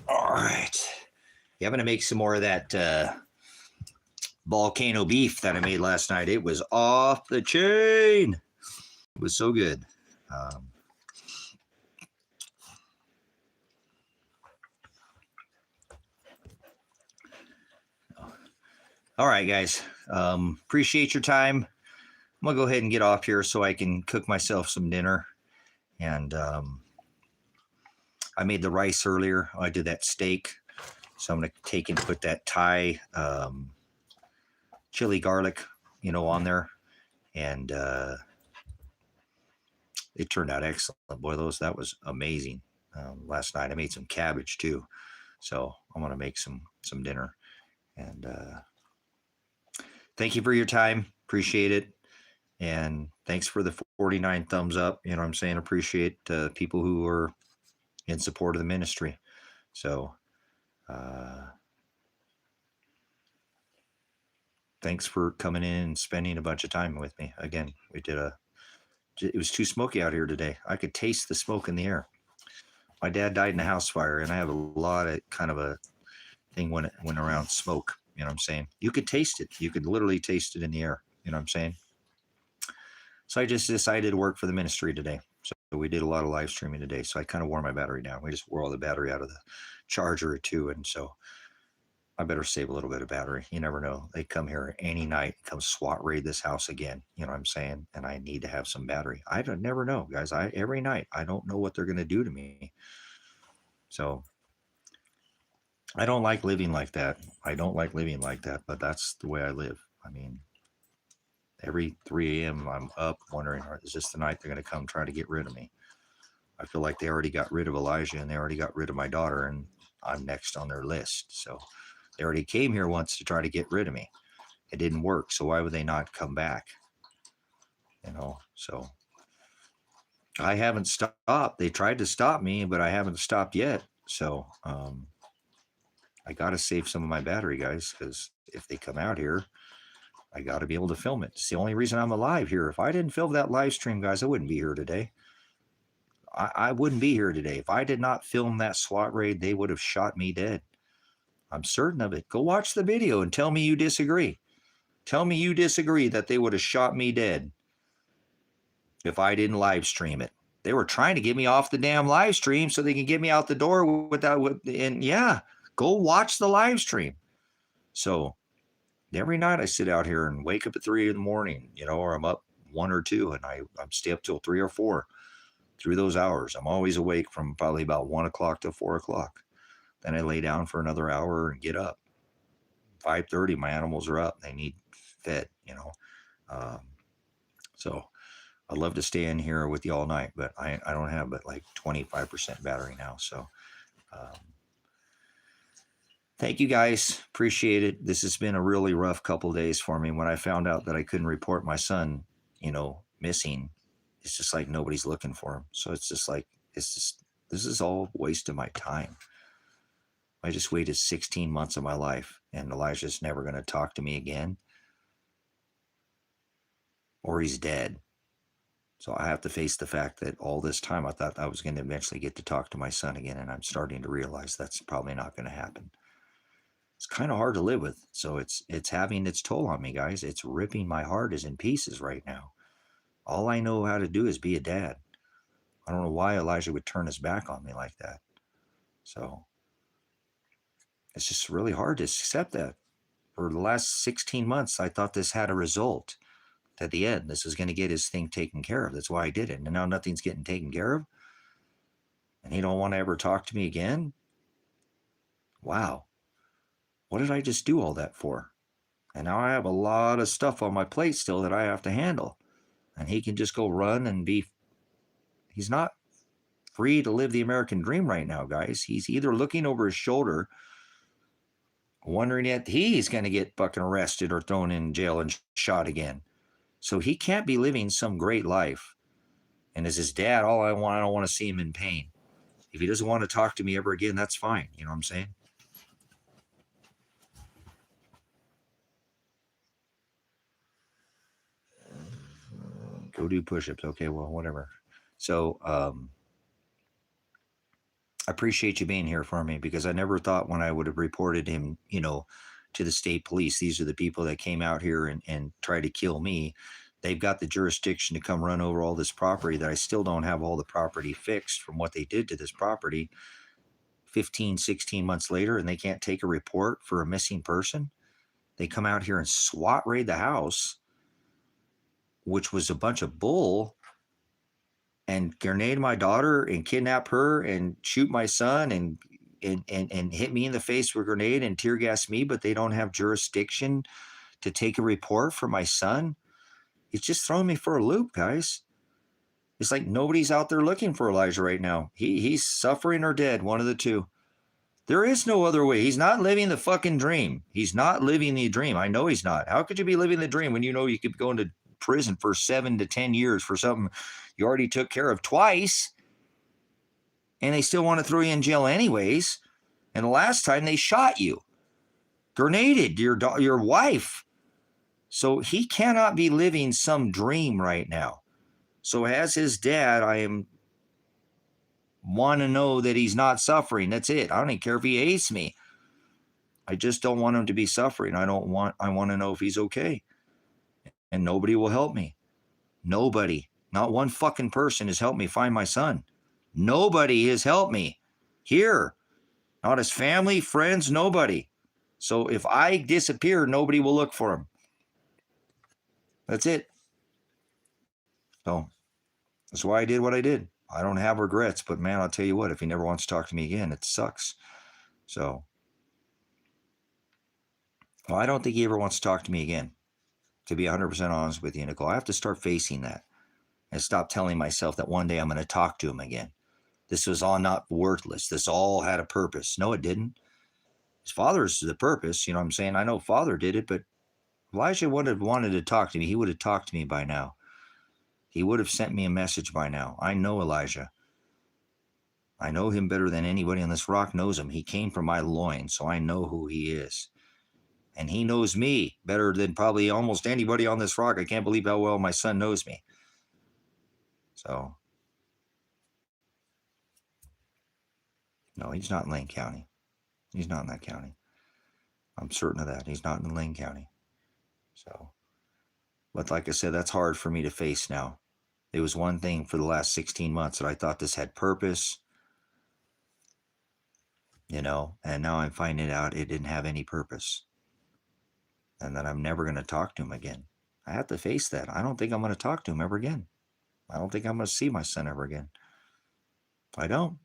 All right. Yeah, I'm going to make some more of that volcano beef that I made last night. It was off the chain. It was so good. All right, guys. Appreciate your time. I'm going to go ahead and get off here so I can cook myself some dinner. And I made the rice earlier. I did that steak. So I'm going to take and put that Thai chili garlic, on there. And it turned out excellent. Boy, that was amazing. Last night I made some cabbage too. So I'm going to make some dinner. And thank you for your time. Appreciate it. And thanks for the 49 thumbs up. You know what I'm saying? Appreciate people who are in support of the ministry. So thanks for coming in and spending a bunch of time with me. Again, it was too smoky out here today. I could taste the smoke in the air. My dad died in a house fire, and I have a lot of kind of a thing went around smoke. You know what I'm saying? You could taste it. You could literally taste it in the air. You know what I'm saying? So I just decided to work for the ministry today. So we did a lot of live streaming today. So I kind of wore my battery down. We just wore all the battery out of the charger too. And so I better save a little bit of battery. You never know. They come here any night, come SWAT raid this house again. You know what I'm saying? And I need to have some battery. I don't never know, guys. Every night, I don't know what they're going to do to me. So I don't like living like that. I don't like living like that, but that's the way I live. I mean, every 3 a.m. I'm up wondering, is this the night they're going to come try to get rid of me? I feel like they already got rid of Elijah and they already got rid of my daughter, and I'm next on their list. So they already came here once to try to get rid of me. It didn't work. So why would they not come back? You know, so I haven't stopped. They tried to stop me, but I haven't stopped yet. So I got to save some of my battery, guys, because if they come out here, I got to be able to film it. It's the only reason I'm alive here. If I didn't film that live stream, guys, I wouldn't be here today. I wouldn't be here today. If I did not film that SWAT raid, they would have shot me dead. I'm certain of it. Go watch the video and tell me you disagree. Tell me you disagree that they would have shot me dead if I didn't live stream it. They were trying to get me off the damn live stream so they can get me out the door and yeah, go watch the live stream. So every night I sit out here and wake up at 3 a.m, you know, or I'm up 1 or 2 and I'm stay up till 3 or 4 through those hours. I'm always awake from probably about 1 o'clock to 4 o'clock. Then I lay down for another hour and get up. 5:30, my animals are up. They need fed, you know. So I'd love to stay in here with you all night, but I don't have but like 25% battery now. So thank you guys. Appreciate it. This has been a really rough couple of days for me. When I found out that I couldn't report my son, you know, missing, it's just like nobody's looking for him. So it's just like, this is all a waste of my time. I just waited 16 months of my life and Elijah's never going to talk to me again, or he's dead. So I have to face the fact that all this time I thought I was going to eventually get to talk to my son again, and I'm starting to realize that's probably not going to happen. It's kind of hard to live with. So it's having its toll on me, guys. It's ripping my heart is in pieces right now. All I know how to do is be a dad. I don't know why Elijah would turn his back on me like that. So it's just really hard to accept that. For the last 16 months, I thought this had a result. At the end, this is going to get his thing taken care of. That's why I did it. And now nothing's getting taken care of. And he don't want to ever talk to me again. Wow. What did I just do all that for? And now I have a lot of stuff on my plate still that I have to handle. And he can just go run and he's not free to live the American dream right now, guys. He's either looking over his shoulder, wondering if he's going to get fucking arrested or thrown in jail and shot again. So he can't be living some great life. And as his dad, I don't want to see him in pain. If he doesn't want to talk to me ever again, that's fine. You know what I'm saying? Go do push-ups. Okay, well, whatever. So I appreciate you being here for me, because I never thought when I would have reported him, you know, to the state police, these are the people that came out here and tried to kill me. They've got the jurisdiction to come run over all this property that I still don't have all the property fixed from what they did to this property 15, 16 months later, and they can't take a report for a missing person. They come out here and SWAT raid the house, which was a bunch of bull, and grenade my daughter and kidnap her and shoot my son and hit me in the face with a grenade and tear gas me, but they don't have jurisdiction to take a report for my son. It's just throwing me for a loop, guys. It's like nobody's out there looking for Elijah right now. He's suffering or dead, one of the two. There is no other way. He's not living the fucking dream. He's not living the dream. I know he's not. How could you be living the dream when you know you could go into prison for 7 to 10 years for something you already took care of twice, and they still want to throw you in jail anyways? And the last time they shot you, grenaded your wife. So he cannot be living some dream right now. So as his dad, I want to know that he's not suffering. That's it. I don't even care if he hates me. I just don't want him to be suffering. I want to know if he's okay. And nobody will help me. Nobody. Not one fucking person has helped me find my son. Nobody has helped me. Here. Not his family, friends, nobody. So if I disappear, nobody will look for him. That's it. So that's why I did what I did. I don't have regrets, but man, I'll tell you what, if he never wants to talk to me again, it sucks. So, well, I don't think he ever wants to talk to me again. To be 100% honest with you, Nicole, I have to start facing that and stop telling myself that one day I'm going to talk to him again. This was all not worthless. This all had a purpose. No, it didn't. His father's the purpose. You know what I'm saying? I know Father did it, but Elijah would have wanted to talk to me. He would have talked to me by now. He would have sent me a message by now. I know Elijah. I know him better than anybody on this rock knows him. He came from my loins, so I know who he is. And he knows me better than probably almost anybody on this rock. I can't believe how well my son knows me. So, no, he's not in Lane County. He's not in that county. I'm certain of that. He's not in Lane County. So, but like I said, that's hard for me to face now. It was one thing for the last 16 months that I thought this had purpose, you know, and now I'm finding out it didn't have any purpose and that I'm never going to talk to him again. I have to face that. I don't think I'm going to talk to him ever again. I don't think I'm going to see my son ever again. I don't.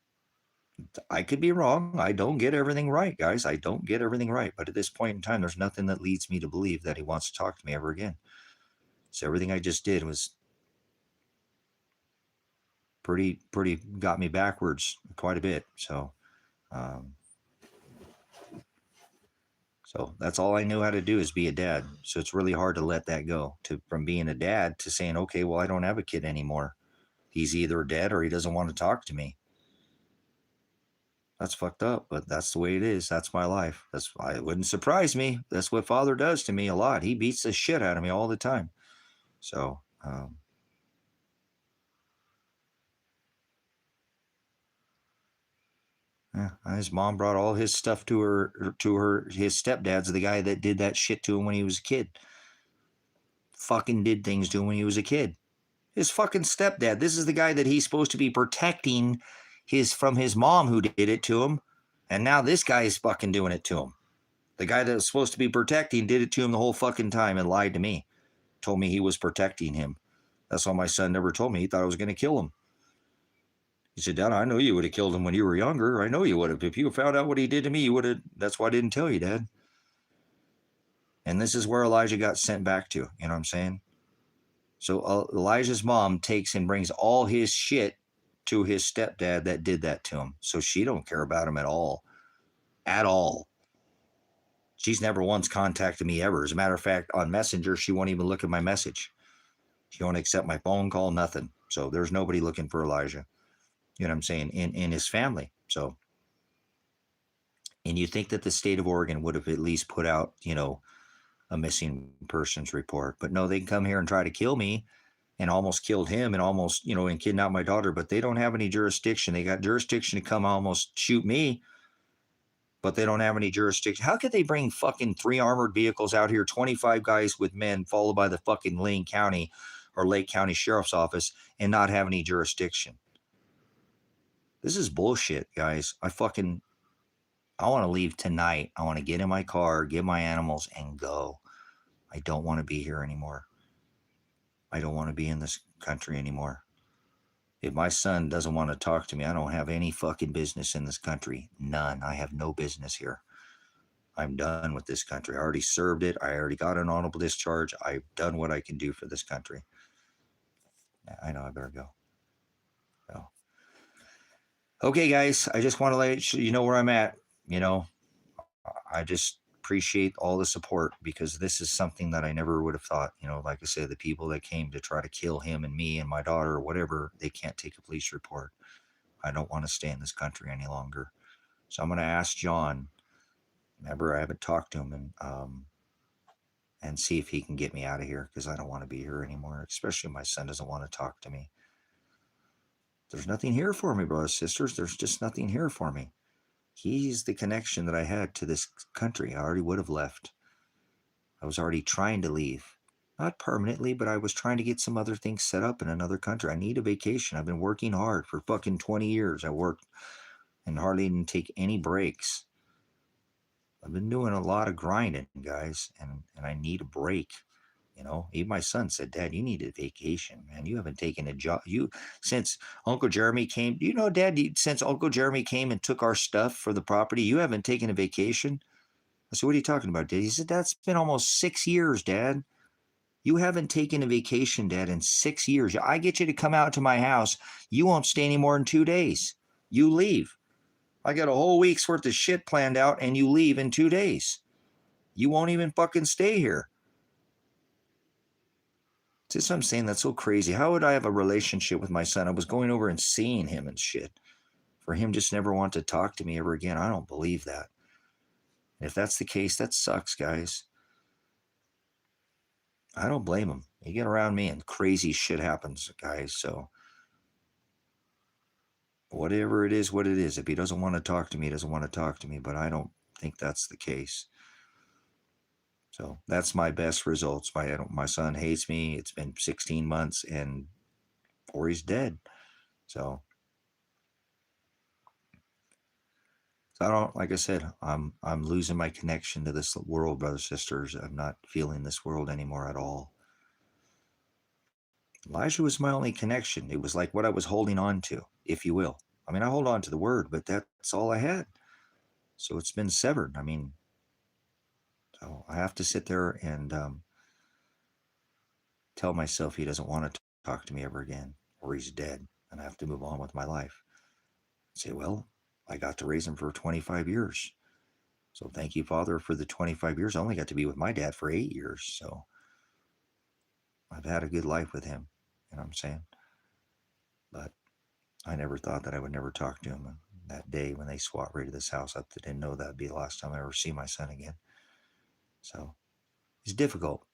I could be wrong. I don't get everything right, guys. I don't get everything right. But at this point in time, there's nothing that leads me to believe that he wants to talk to me ever again. So everything I just did was pretty got me backwards quite a bit. So that's all I knew how to do is be a dad. So it's really hard to let that go from being a dad to saying, okay, well, I don't have a kid anymore. He's either dead or he doesn't want to talk to me. That's fucked up, but that's the way it is. That's my life. It wouldn't surprise me. That's what Father does to me a lot. He beats the shit out of me all the time. So, yeah, his mom brought all his stuff to his stepdad's the guy that did that shit to him when he was a kid. Fucking did things to him when he was a kid. His fucking stepdad. This is the guy that he's supposed to be protecting from his mom who did it to him. And now this guy is fucking doing it to him. The guy that was supposed to be protecting did it to him the whole fucking time and lied to me. Told me he was protecting him. That's why my son never told me. He thought I was going to kill him. He said, Dad, I know you would have killed him when you were younger. I know you would have. If you found out what he did to me, you would have. That's why I didn't tell you, Dad. And this is where Elijah got sent back to. You know what I'm saying? So Elijah's mom takes and brings all his shit to his stepdad that did that to him. So she don't care about him at all. At all. She's never once contacted me ever. As a matter of fact, on Messenger, she won't even look at my message. She won't accept my phone call, nothing. So there's nobody looking for Elijah. You know what I'm saying? In his family. So, and you think that the state of Oregon would have at least put out, you know, a missing persons report. But no, they can come here and try to kill me and almost killed him and almost, you know, and kidnapped my daughter. But they don't have any jurisdiction. They got jurisdiction to come almost shoot me, but they don't have any jurisdiction. How could they bring fucking 3 armored vehicles out here, 25 guys with men, followed by the fucking Lane County or Lake County Sheriff's Office and not have any jurisdiction? This is bullshit, guys. I want to leave tonight. I want to get in my car, get my animals, and go. I don't want to be here anymore. I don't want to be in this country anymore. If my son doesn't want to talk to me, I don't have any fucking business in this country. None. I have no business here. I'm done with this country. I already served it. I already got an honorable discharge. I've done what I can do for this country. I know I better go. So. Okay, guys, I just want to let you know where I'm at. You know, I just appreciate all the support because this is something that I never would have thought. You know, like I said, the people that came to try to kill him and me and my daughter or whatever, they can't take a police report. I don't want to stay in this country any longer. So I'm going to ask John. Remember, I haven't talked to him and see if he can get me out of here because I don't want to be here anymore, especially my son doesn't want to talk to me. There's nothing here for me, brothers and sisters. There's just nothing here for me. He's the connection that I had to this country. I already would have left. I was already trying to leave. Not permanently, but I was trying to get some other things set up in another country. I need a vacation. I've been working hard for fucking 20 years. I worked and hardly didn't take any breaks. I've been doing a lot of grinding, guys, and I need a break. You know, even my son said, Dad, you need a vacation, man. You haven't taken a job. Since Uncle Jeremy came, you know, Dad, since Uncle Jeremy came and took our stuff for the property, you haven't taken a vacation. I said, what are you talking about, Dad? He said, that's been almost 6 years, Dad. You haven't taken a vacation, Dad, in 6 years. I get you to come out to my house. You won't stay any more than 2 days. You leave. I got a whole week's worth of shit planned out, and you leave in 2 days. You won't even fucking stay here. That's what I'm saying. That's so crazy. How would I have a relationship with my son? I was going over and seeing him and shit. For him just never want to talk to me ever again. I don't believe that. And if that's the case, that sucks, guys. I don't blame him. You get around me and crazy shit happens, guys. So whatever it is, what it is. If he doesn't want to talk to me, he doesn't want to talk to me. But I don't think that's the case. So that's my best results. My son hates me. It's been 16 months or he's dead. So I don't, like I said, I'm losing my connection to this world, brothers, sisters. I'm not feeling this world anymore at all. Elijah was my only connection. It was like what I was holding on to, if you will. I mean, I hold on to the word, but that's all I had. So it's been severed. I mean, so I have to sit there and tell myself he doesn't want to talk to me ever again, or he's dead, and I have to move on with my life. Say, well, I got to raise him for 25 years. So thank you, Father, for the 25 years. I only got to be with my dad for 8 years. So I've had a good life with him. You know what I'm saying? But I never thought that I would never talk to him. And that day when they SWAT raided this house, I didn't know that would be the last time I ever see my son again. So it's difficult.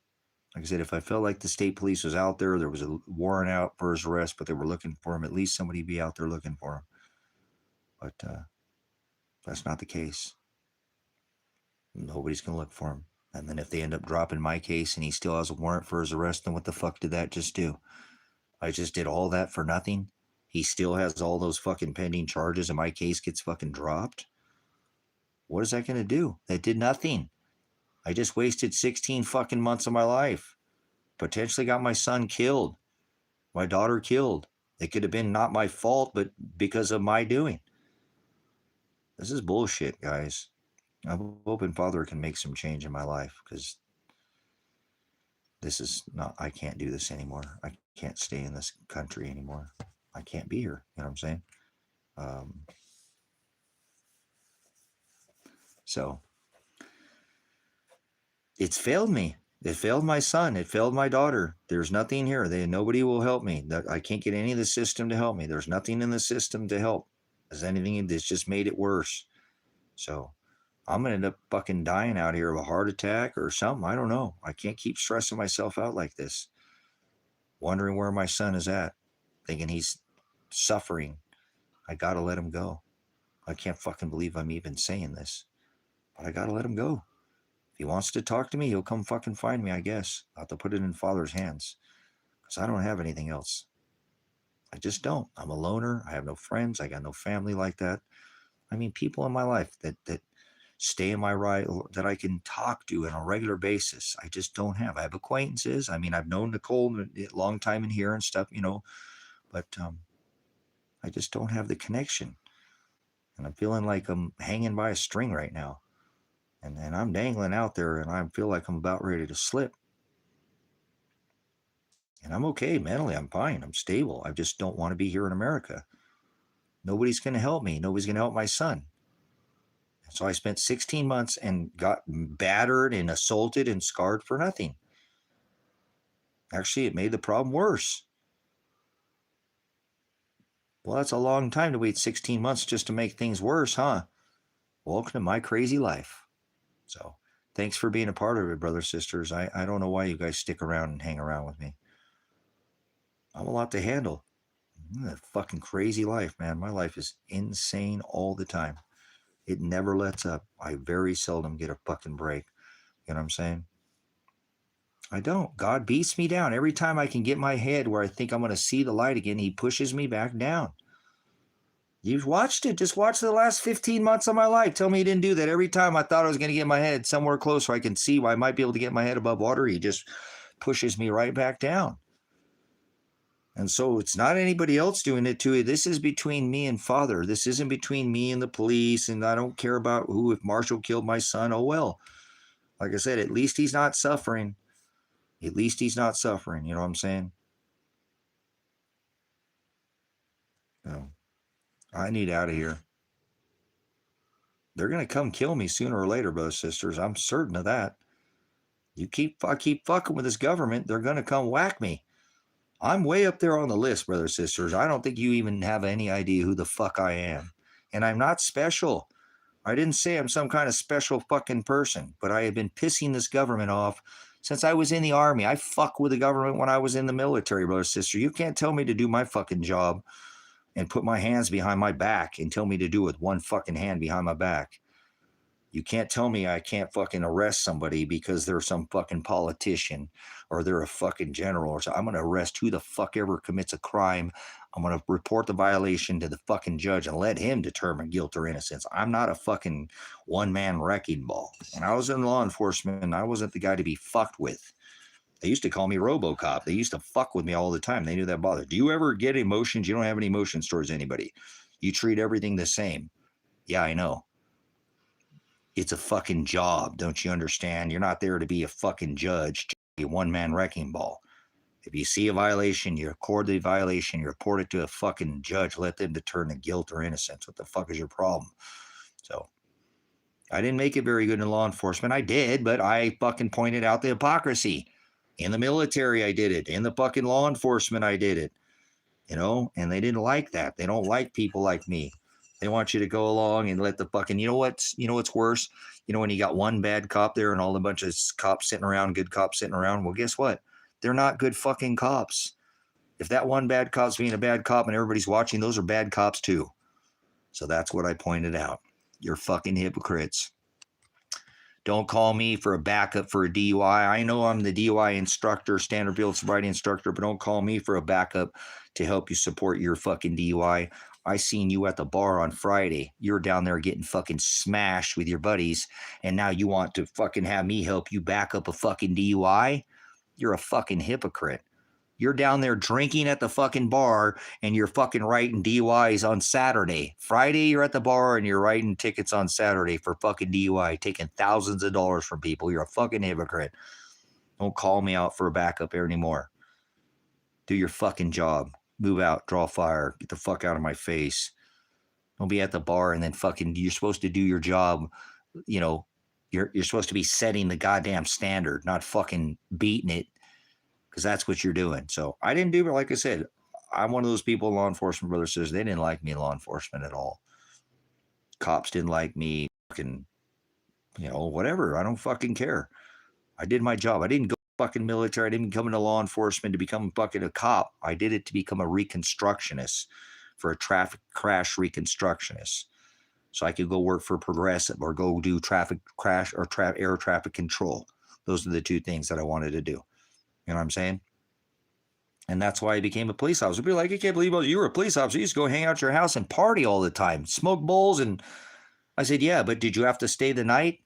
Like I said, if I felt like the state police was out there was a warrant out for his arrest, but they were looking for him, at least somebody be out there looking for him. But that's not the case. Nobody's going to look for him. And then if they end up dropping my case and he still has a warrant for his arrest, then what the fuck did that just do? I just did all that for nothing. He still has all those fucking pending charges and my case gets fucking dropped. What is that going to do? That did nothing. I just wasted 16 fucking months of my life. Potentially got my son killed. My daughter killed. It could have been not my fault, but because of my doing. This is bullshit, guys. I'm hoping Father can make some change in my life because this is not, I can't do this anymore. I can't stay in this country anymore. I can't be here. You know what I'm saying? So it's failed me. It failed my son. It failed my daughter. There's nothing here. Nobody will help me. I can't get any of the system to help me. There's nothing in the system to help. There's anything that's just made it worse. So I'm going to end up fucking dying out here of a heart attack or something. I don't know. I can't keep stressing myself out like this. Wondering where my son is at. Thinking he's suffering. I got to let him go. I can't fucking believe I'm even saying this. But I got to let him go. If he wants to talk to me, he'll come fucking find me, I guess. I'll have to put it in Father's hands. Because I don't have anything else. I just don't. I'm a loner. I have no friends. I got no family like that. I mean, people in my life that stay in my right, that I can talk to on a regular basis. I just don't have. I have acquaintances. I mean, I've known Nicole a long time in here and stuff, you know, but I just don't have the connection. And I'm feeling like I'm hanging by a string right now. And I'm dangling out there and I feel like I'm about ready to slip. And I'm okay mentally. I'm fine. I'm stable. I just don't want to be here in America. Nobody's going to help me. Nobody's going to help my son. So I spent 16 months and got battered and assaulted and scarred for nothing. Actually, it made the problem worse. Well, that's a long time to wait 16 months just to make things worse, huh? Welcome to my crazy life. So thanks for being a part of it, brothers, sisters. I don't know why you guys stick around and hang around with me. I'm a lot to handle. A fucking crazy life, man. My life is insane all the time. It never lets up. I very seldom get a fucking break. You know what I'm saying? I don't. God beats me down. Every time I can get my head where I think I'm going to see the light again, he pushes me back down. You've watched it. Just watch the last 15 months of my life. Tell me he didn't do that. Every time I thought I was going to get my head somewhere close where I can see where I might be able to get my head above water, he just pushes me right back down. And so it's not anybody else doing it to you. This is between me and Father. This isn't between me and the police. And I don't care about who, if Marshall killed my son, oh well. Like I said, at least he's not suffering. At least he's not suffering. You know what I'm saying? No. I need out of here. They're going to come kill me sooner or later, brothers, sisters. I'm certain of that. I keep fucking with this government, they're going to come whack me. I'm way up there on the list, brothers, sisters. I don't think you even have any idea who the fuck I am. And I'm not special. I didn't say I'm some kind of special fucking person, but I have been pissing this government off since I was in the army. I fuck with the government when I was in the military, brother, sister. You can't tell me to do my fucking job and put my hands behind my back and tell me to do it with one fucking hand behind my back. You can't tell me I can't fucking arrest somebody because they're some fucking politician or they're a fucking general. Or so I'm going to arrest who the fuck ever commits a crime. I'm going to report the violation to the fucking judge and let him determine guilt or innocence. I'm not a fucking one-man wrecking ball. When I was in law enforcement, I wasn't the guy to be fucked with. They used to call me RoboCop. They used to fuck with me all the time. They knew that bothered. Do you ever get emotions? You don't have any emotions towards anybody. You treat everything the same. Yeah, I know. It's a fucking job. Don't you understand? You're not there to be a fucking judge, to be a one-man wrecking ball. If you see a violation, you record the violation, you report it to a fucking judge, let them determine guilt or innocence. What the fuck is your problem? So I didn't make it very good in law enforcement. I did, but I fucking pointed out the hypocrisy. In the military, I did it. In the fucking law enforcement, I did it. You know, and they didn't like that. They don't like people like me. They want you to go along and let the fucking, you know what's worse? You know, when you got one bad cop there and all the bunch of cops sitting around, good cops sitting around. Well, guess what? They're not good fucking cops. If that one bad cop's being a bad cop and everybody's watching, those are bad cops too. So that's what I pointed out. You're fucking hypocrites. Don't call me for a backup for a DUI. I know I'm the DUI instructor, standard field sobriety instructor, but don't call me for a backup to help you support your fucking DUI. I seen you at the bar on Friday. You're down there getting fucking smashed with your buddies, and now you want to fucking have me help you back up a fucking DUI? You're a fucking hypocrite. You're down there drinking at the fucking bar, and you're fucking writing DUIs on Saturday. Friday, you're at the bar, and you're writing tickets on Saturday for fucking DUI, taking thousands of dollars from people. You're a fucking hypocrite. Don't call me out for a backup anymore. Do your fucking job. Move out, draw fire, get the fuck out of my face. Don't be at the bar and then fucking, you're supposed to do your job. You know, you're supposed to be setting the goddamn standard, not fucking beating it, because that's what you're doing. So I didn't do it. Like I said, I'm one of those people in law enforcement, brother, says they didn't like me in law enforcement at all. Cops didn't like me, fucking, you know, whatever. I don't fucking care. I did my job. I didn't go fucking military. I didn't come into law enforcement to become fucking a cop. I did it to become a reconstructionist, for a traffic crash reconstructionist. So I could go work for Progressive or go do traffic crash or air traffic control. Those are the two things that I wanted to do. You know what I'm saying? And that's why I became a police officer. People are like, I can't believe you were a police officer. You used to go hang out at your house and party all the time, smoke bowls. And I said, yeah, but did you have to stay the night?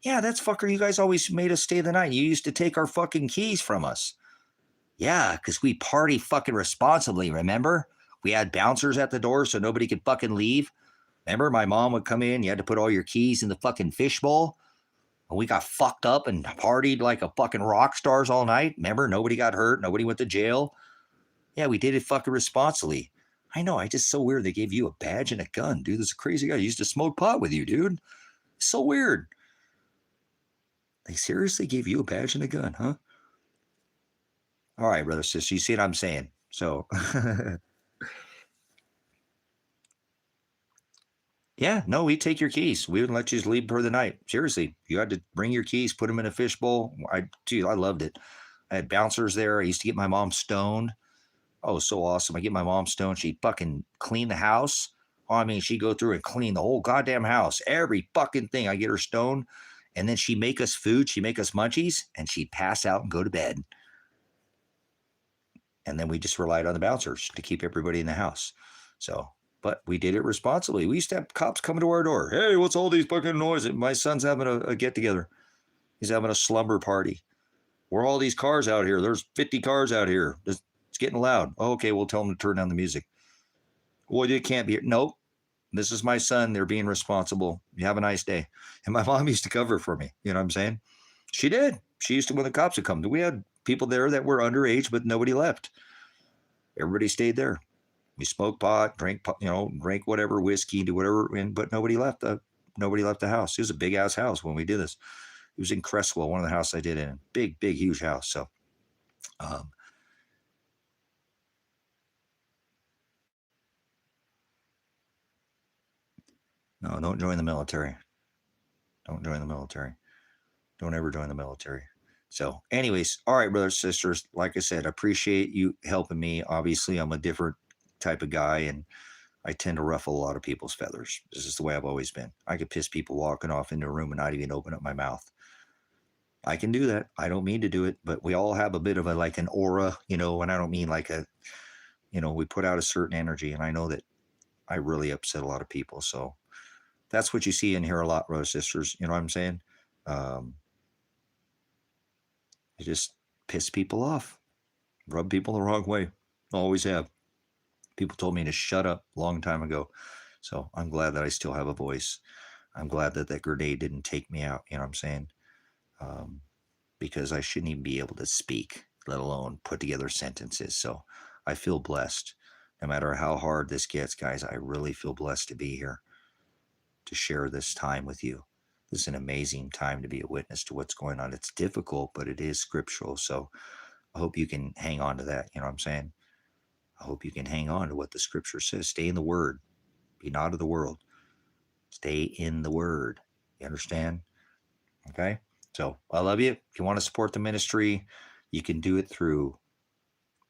Yeah, that's fucker. You guys always made us stay the night. You used to take our fucking keys from us. Yeah, because we party fucking responsibly, remember? We had bouncers at the door so nobody could fucking leave. Remember, my mom would come in. You had to put all your keys in the fucking fishbowl. And we got fucked up and partied like a fucking rock stars all night. Remember, nobody got hurt. Nobody went to jail. Yeah, we did it fucking responsibly. I know. I just so weird. They gave you a badge and a gun, dude. This is a crazy guy. He used to smoke pot with you, dude. It's so weird. They seriously gave you a badge and a gun, huh? All right, brother, sister. You see what I'm saying? So, yeah, no, we take your keys. We wouldn't let you leave for the night. Seriously, you had to bring your keys, put them in a fishbowl. I loved it. I had bouncers there. I used to get my mom stoned. Oh, so awesome. I get my mom stoned. She'd fucking clean the house. I mean, she'd go through and clean the whole goddamn house, every fucking thing. I get her stoned, and then she'd make us food, she'd make us munchies, and she'd pass out and go to bed. And then we just relied on the bouncers to keep everybody in the house. So, but we did it responsibly. We used to have cops coming to our door. Hey, what's all these fucking noises? My son's having a get together. He's having a slumber party. Where are all these cars out here? There's 50 cars out here. It's getting loud. Oh, okay, we'll tell them to turn down the music. Well, you can't be here. Nope. This is my son. They're being responsible. You have a nice day. And my mom used to cover for me. You know what I'm saying? She did. She used to, when the cops would come, we had people there that were underage, but nobody left. Everybody stayed there. We smoked pot, drank whatever, whiskey, do whatever, but nobody left the house. It was a big ass house when we did this. It was in Crestwell, one of the houses I did in. Big, huge house. So, no, don't join the military. Don't join the military. Don't ever join the military. So, anyways, all right, brothers, sisters. Like I said, I appreciate you helping me. Obviously, I'm a different type of guy, and I tend to ruffle a lot of people's feathers. This is the way I've always been. I could piss people walking off into a room and not even open up my mouth. I can do that. I don't mean to do it, but we all have a bit of an aura, and I don't mean we put out a certain energy, and I know that I really upset a lot of people. So that's what you see in here a lot, brothers, sisters. You know what I'm saying? You just piss people off, rub people the wrong way. Always have. People told me to shut up a long time ago. So I'm glad that I still have a voice. I'm glad that that grenade didn't take me out. You know what I'm saying? Because I shouldn't even be able to speak, let alone put together sentences. So I feel blessed. No matter how hard this gets, guys, I really feel blessed to be here to share this time with you. This is an amazing time to be a witness to what's going on. It's difficult, but it is scriptural. So I hope you can hang on to that. You know what I'm saying? I hope you can hang on to what the scripture says. Stay in the word. Be not of the world. Stay in the word. You understand? Okay? So I love you. If you want to support the ministry, you can do it through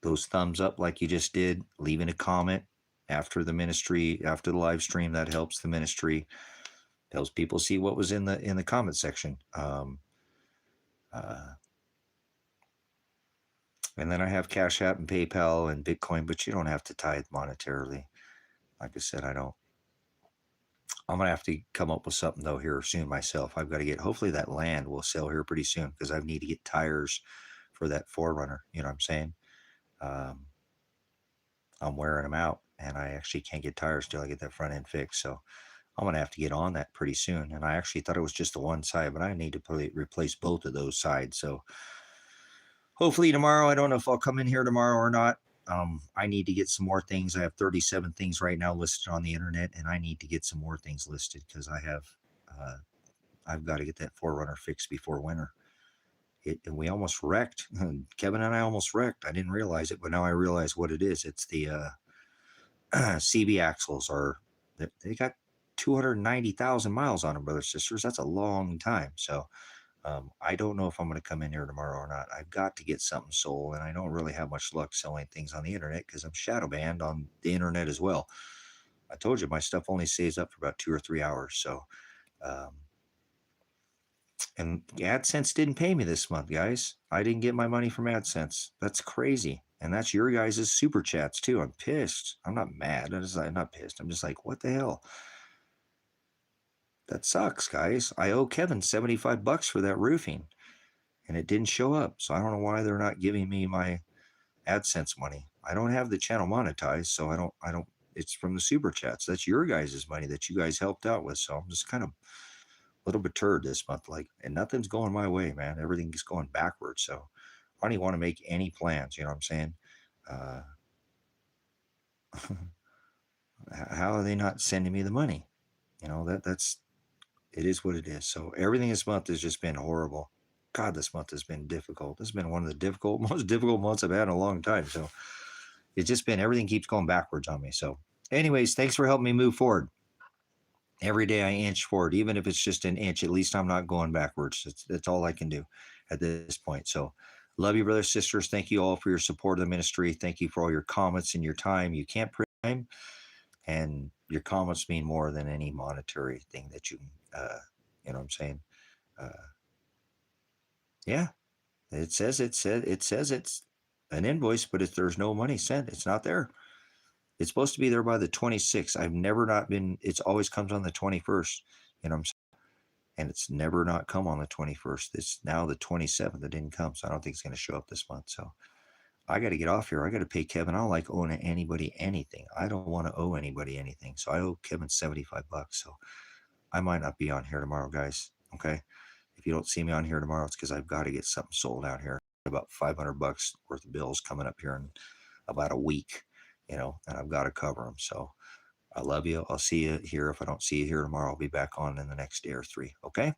those thumbs up like you just did, leaving a comment after the ministry, after the live stream. That helps the ministry. Helps people see what was in the comment section. And then I have Cash App and PayPal and Bitcoin, but you don't have to tithe monetarily. Like I said, I don't. I'm going to have to come up with something, though, here soon myself. I've got to hopefully that land will sell here pretty soon because I need to get tires for that 4Runner. You know what I'm saying? I'm wearing them out, and I actually can't get tires till I get that front end fixed. So I'm going to have to get on that pretty soon. And I actually thought it was just the one side, but I need to replace both of those sides. So hopefully tomorrow, I don't know if I'll come in here tomorrow or not. I need to get some more things. I have 37 things right now listed on the internet, and I need to get some more things listed because I've got to get that 4Runner fixed before winter. And we almost wrecked. Kevin and I almost wrecked. I didn't realize it, but now I realize what it is. It's the CB axles they got 290,000 miles on them, brothers, sisters. That's a long time. So I don't know if I'm going to come in here tomorrow or not. I've got to get something sold, and I don't really have much luck selling things on the internet because I'm shadow banned on the internet as well. I told you my stuff only stays up for about 2 or 3 hours. So, and AdSense didn't pay me this month, guys. I didn't get my money from AdSense. That's crazy. And that's your guys' super chats too. I'm pissed. I'm not mad. I'm not pissed. I'm just like, what the hell? That sucks, guys. I owe Kevin $75 for that roofing, and it didn't show up. So I don't know why they're not giving me my AdSense money. I don't have the channel monetized, so I don't. It's from the super chats. That's your guys' money that you guys helped out with. So I'm just kind of a little perturbed this month, and nothing's going my way, man. Everything's going backwards. So I don't even want to make any plans. You know what I'm saying? How are they not sending me the money? It is what it is. So everything this month has just been horrible. God, this month has been difficult. This has been one of the most difficult months I've had in a long time. So it's just been, everything keeps going backwards on me. So anyways, thanks for helping me move forward. Every day I inch forward, even if it's just an inch, at least I'm not going backwards. That's all I can do at this point. So love you, brothers, sisters. Thank you all for your support of the ministry. Thank you for all your comments and your time. You can't print time. and your comments mean more than any monetary thing that you you know what I'm saying? Uh, yeah, it says it's an invoice, but if there's no money sent, it's not there. It's supposed to be there by the 26th. I've never not been. It's always comes on the 21st. You know what I'm saying? And it's never not come on the 21st. It's now the 27th. It didn't come, so I don't think it's going to show up this month. So I got to get off here. I got to pay Kevin. I don't like owing anybody anything. I don't want to owe anybody anything. So I owe Kevin $75. So I might not be on here tomorrow, guys. Okay. If you don't see me on here tomorrow, it's because I've got to get something sold out here. About $500 worth of bills coming up here in about a week, you know, and I've got to cover them. So I love you. I'll see you here. If I don't see you here tomorrow, I'll be back on in the next day or three. Okay.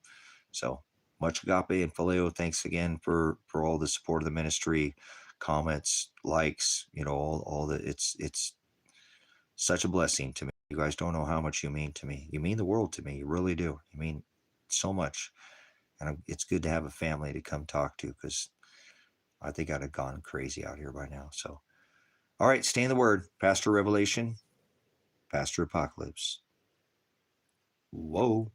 So much agape and phileo. Thanks again for all the support of the ministry, comments, likes, you know, all the, it's such a blessing to me. You guys don't know how much you mean to me. You mean the world to me. You really do. You mean so much. And it's good to have a family to come talk to, because I think I'd have gone crazy out here by now. So, all right, stay in the word. Pastor Revelation, Pastor Apocalypse. Whoa.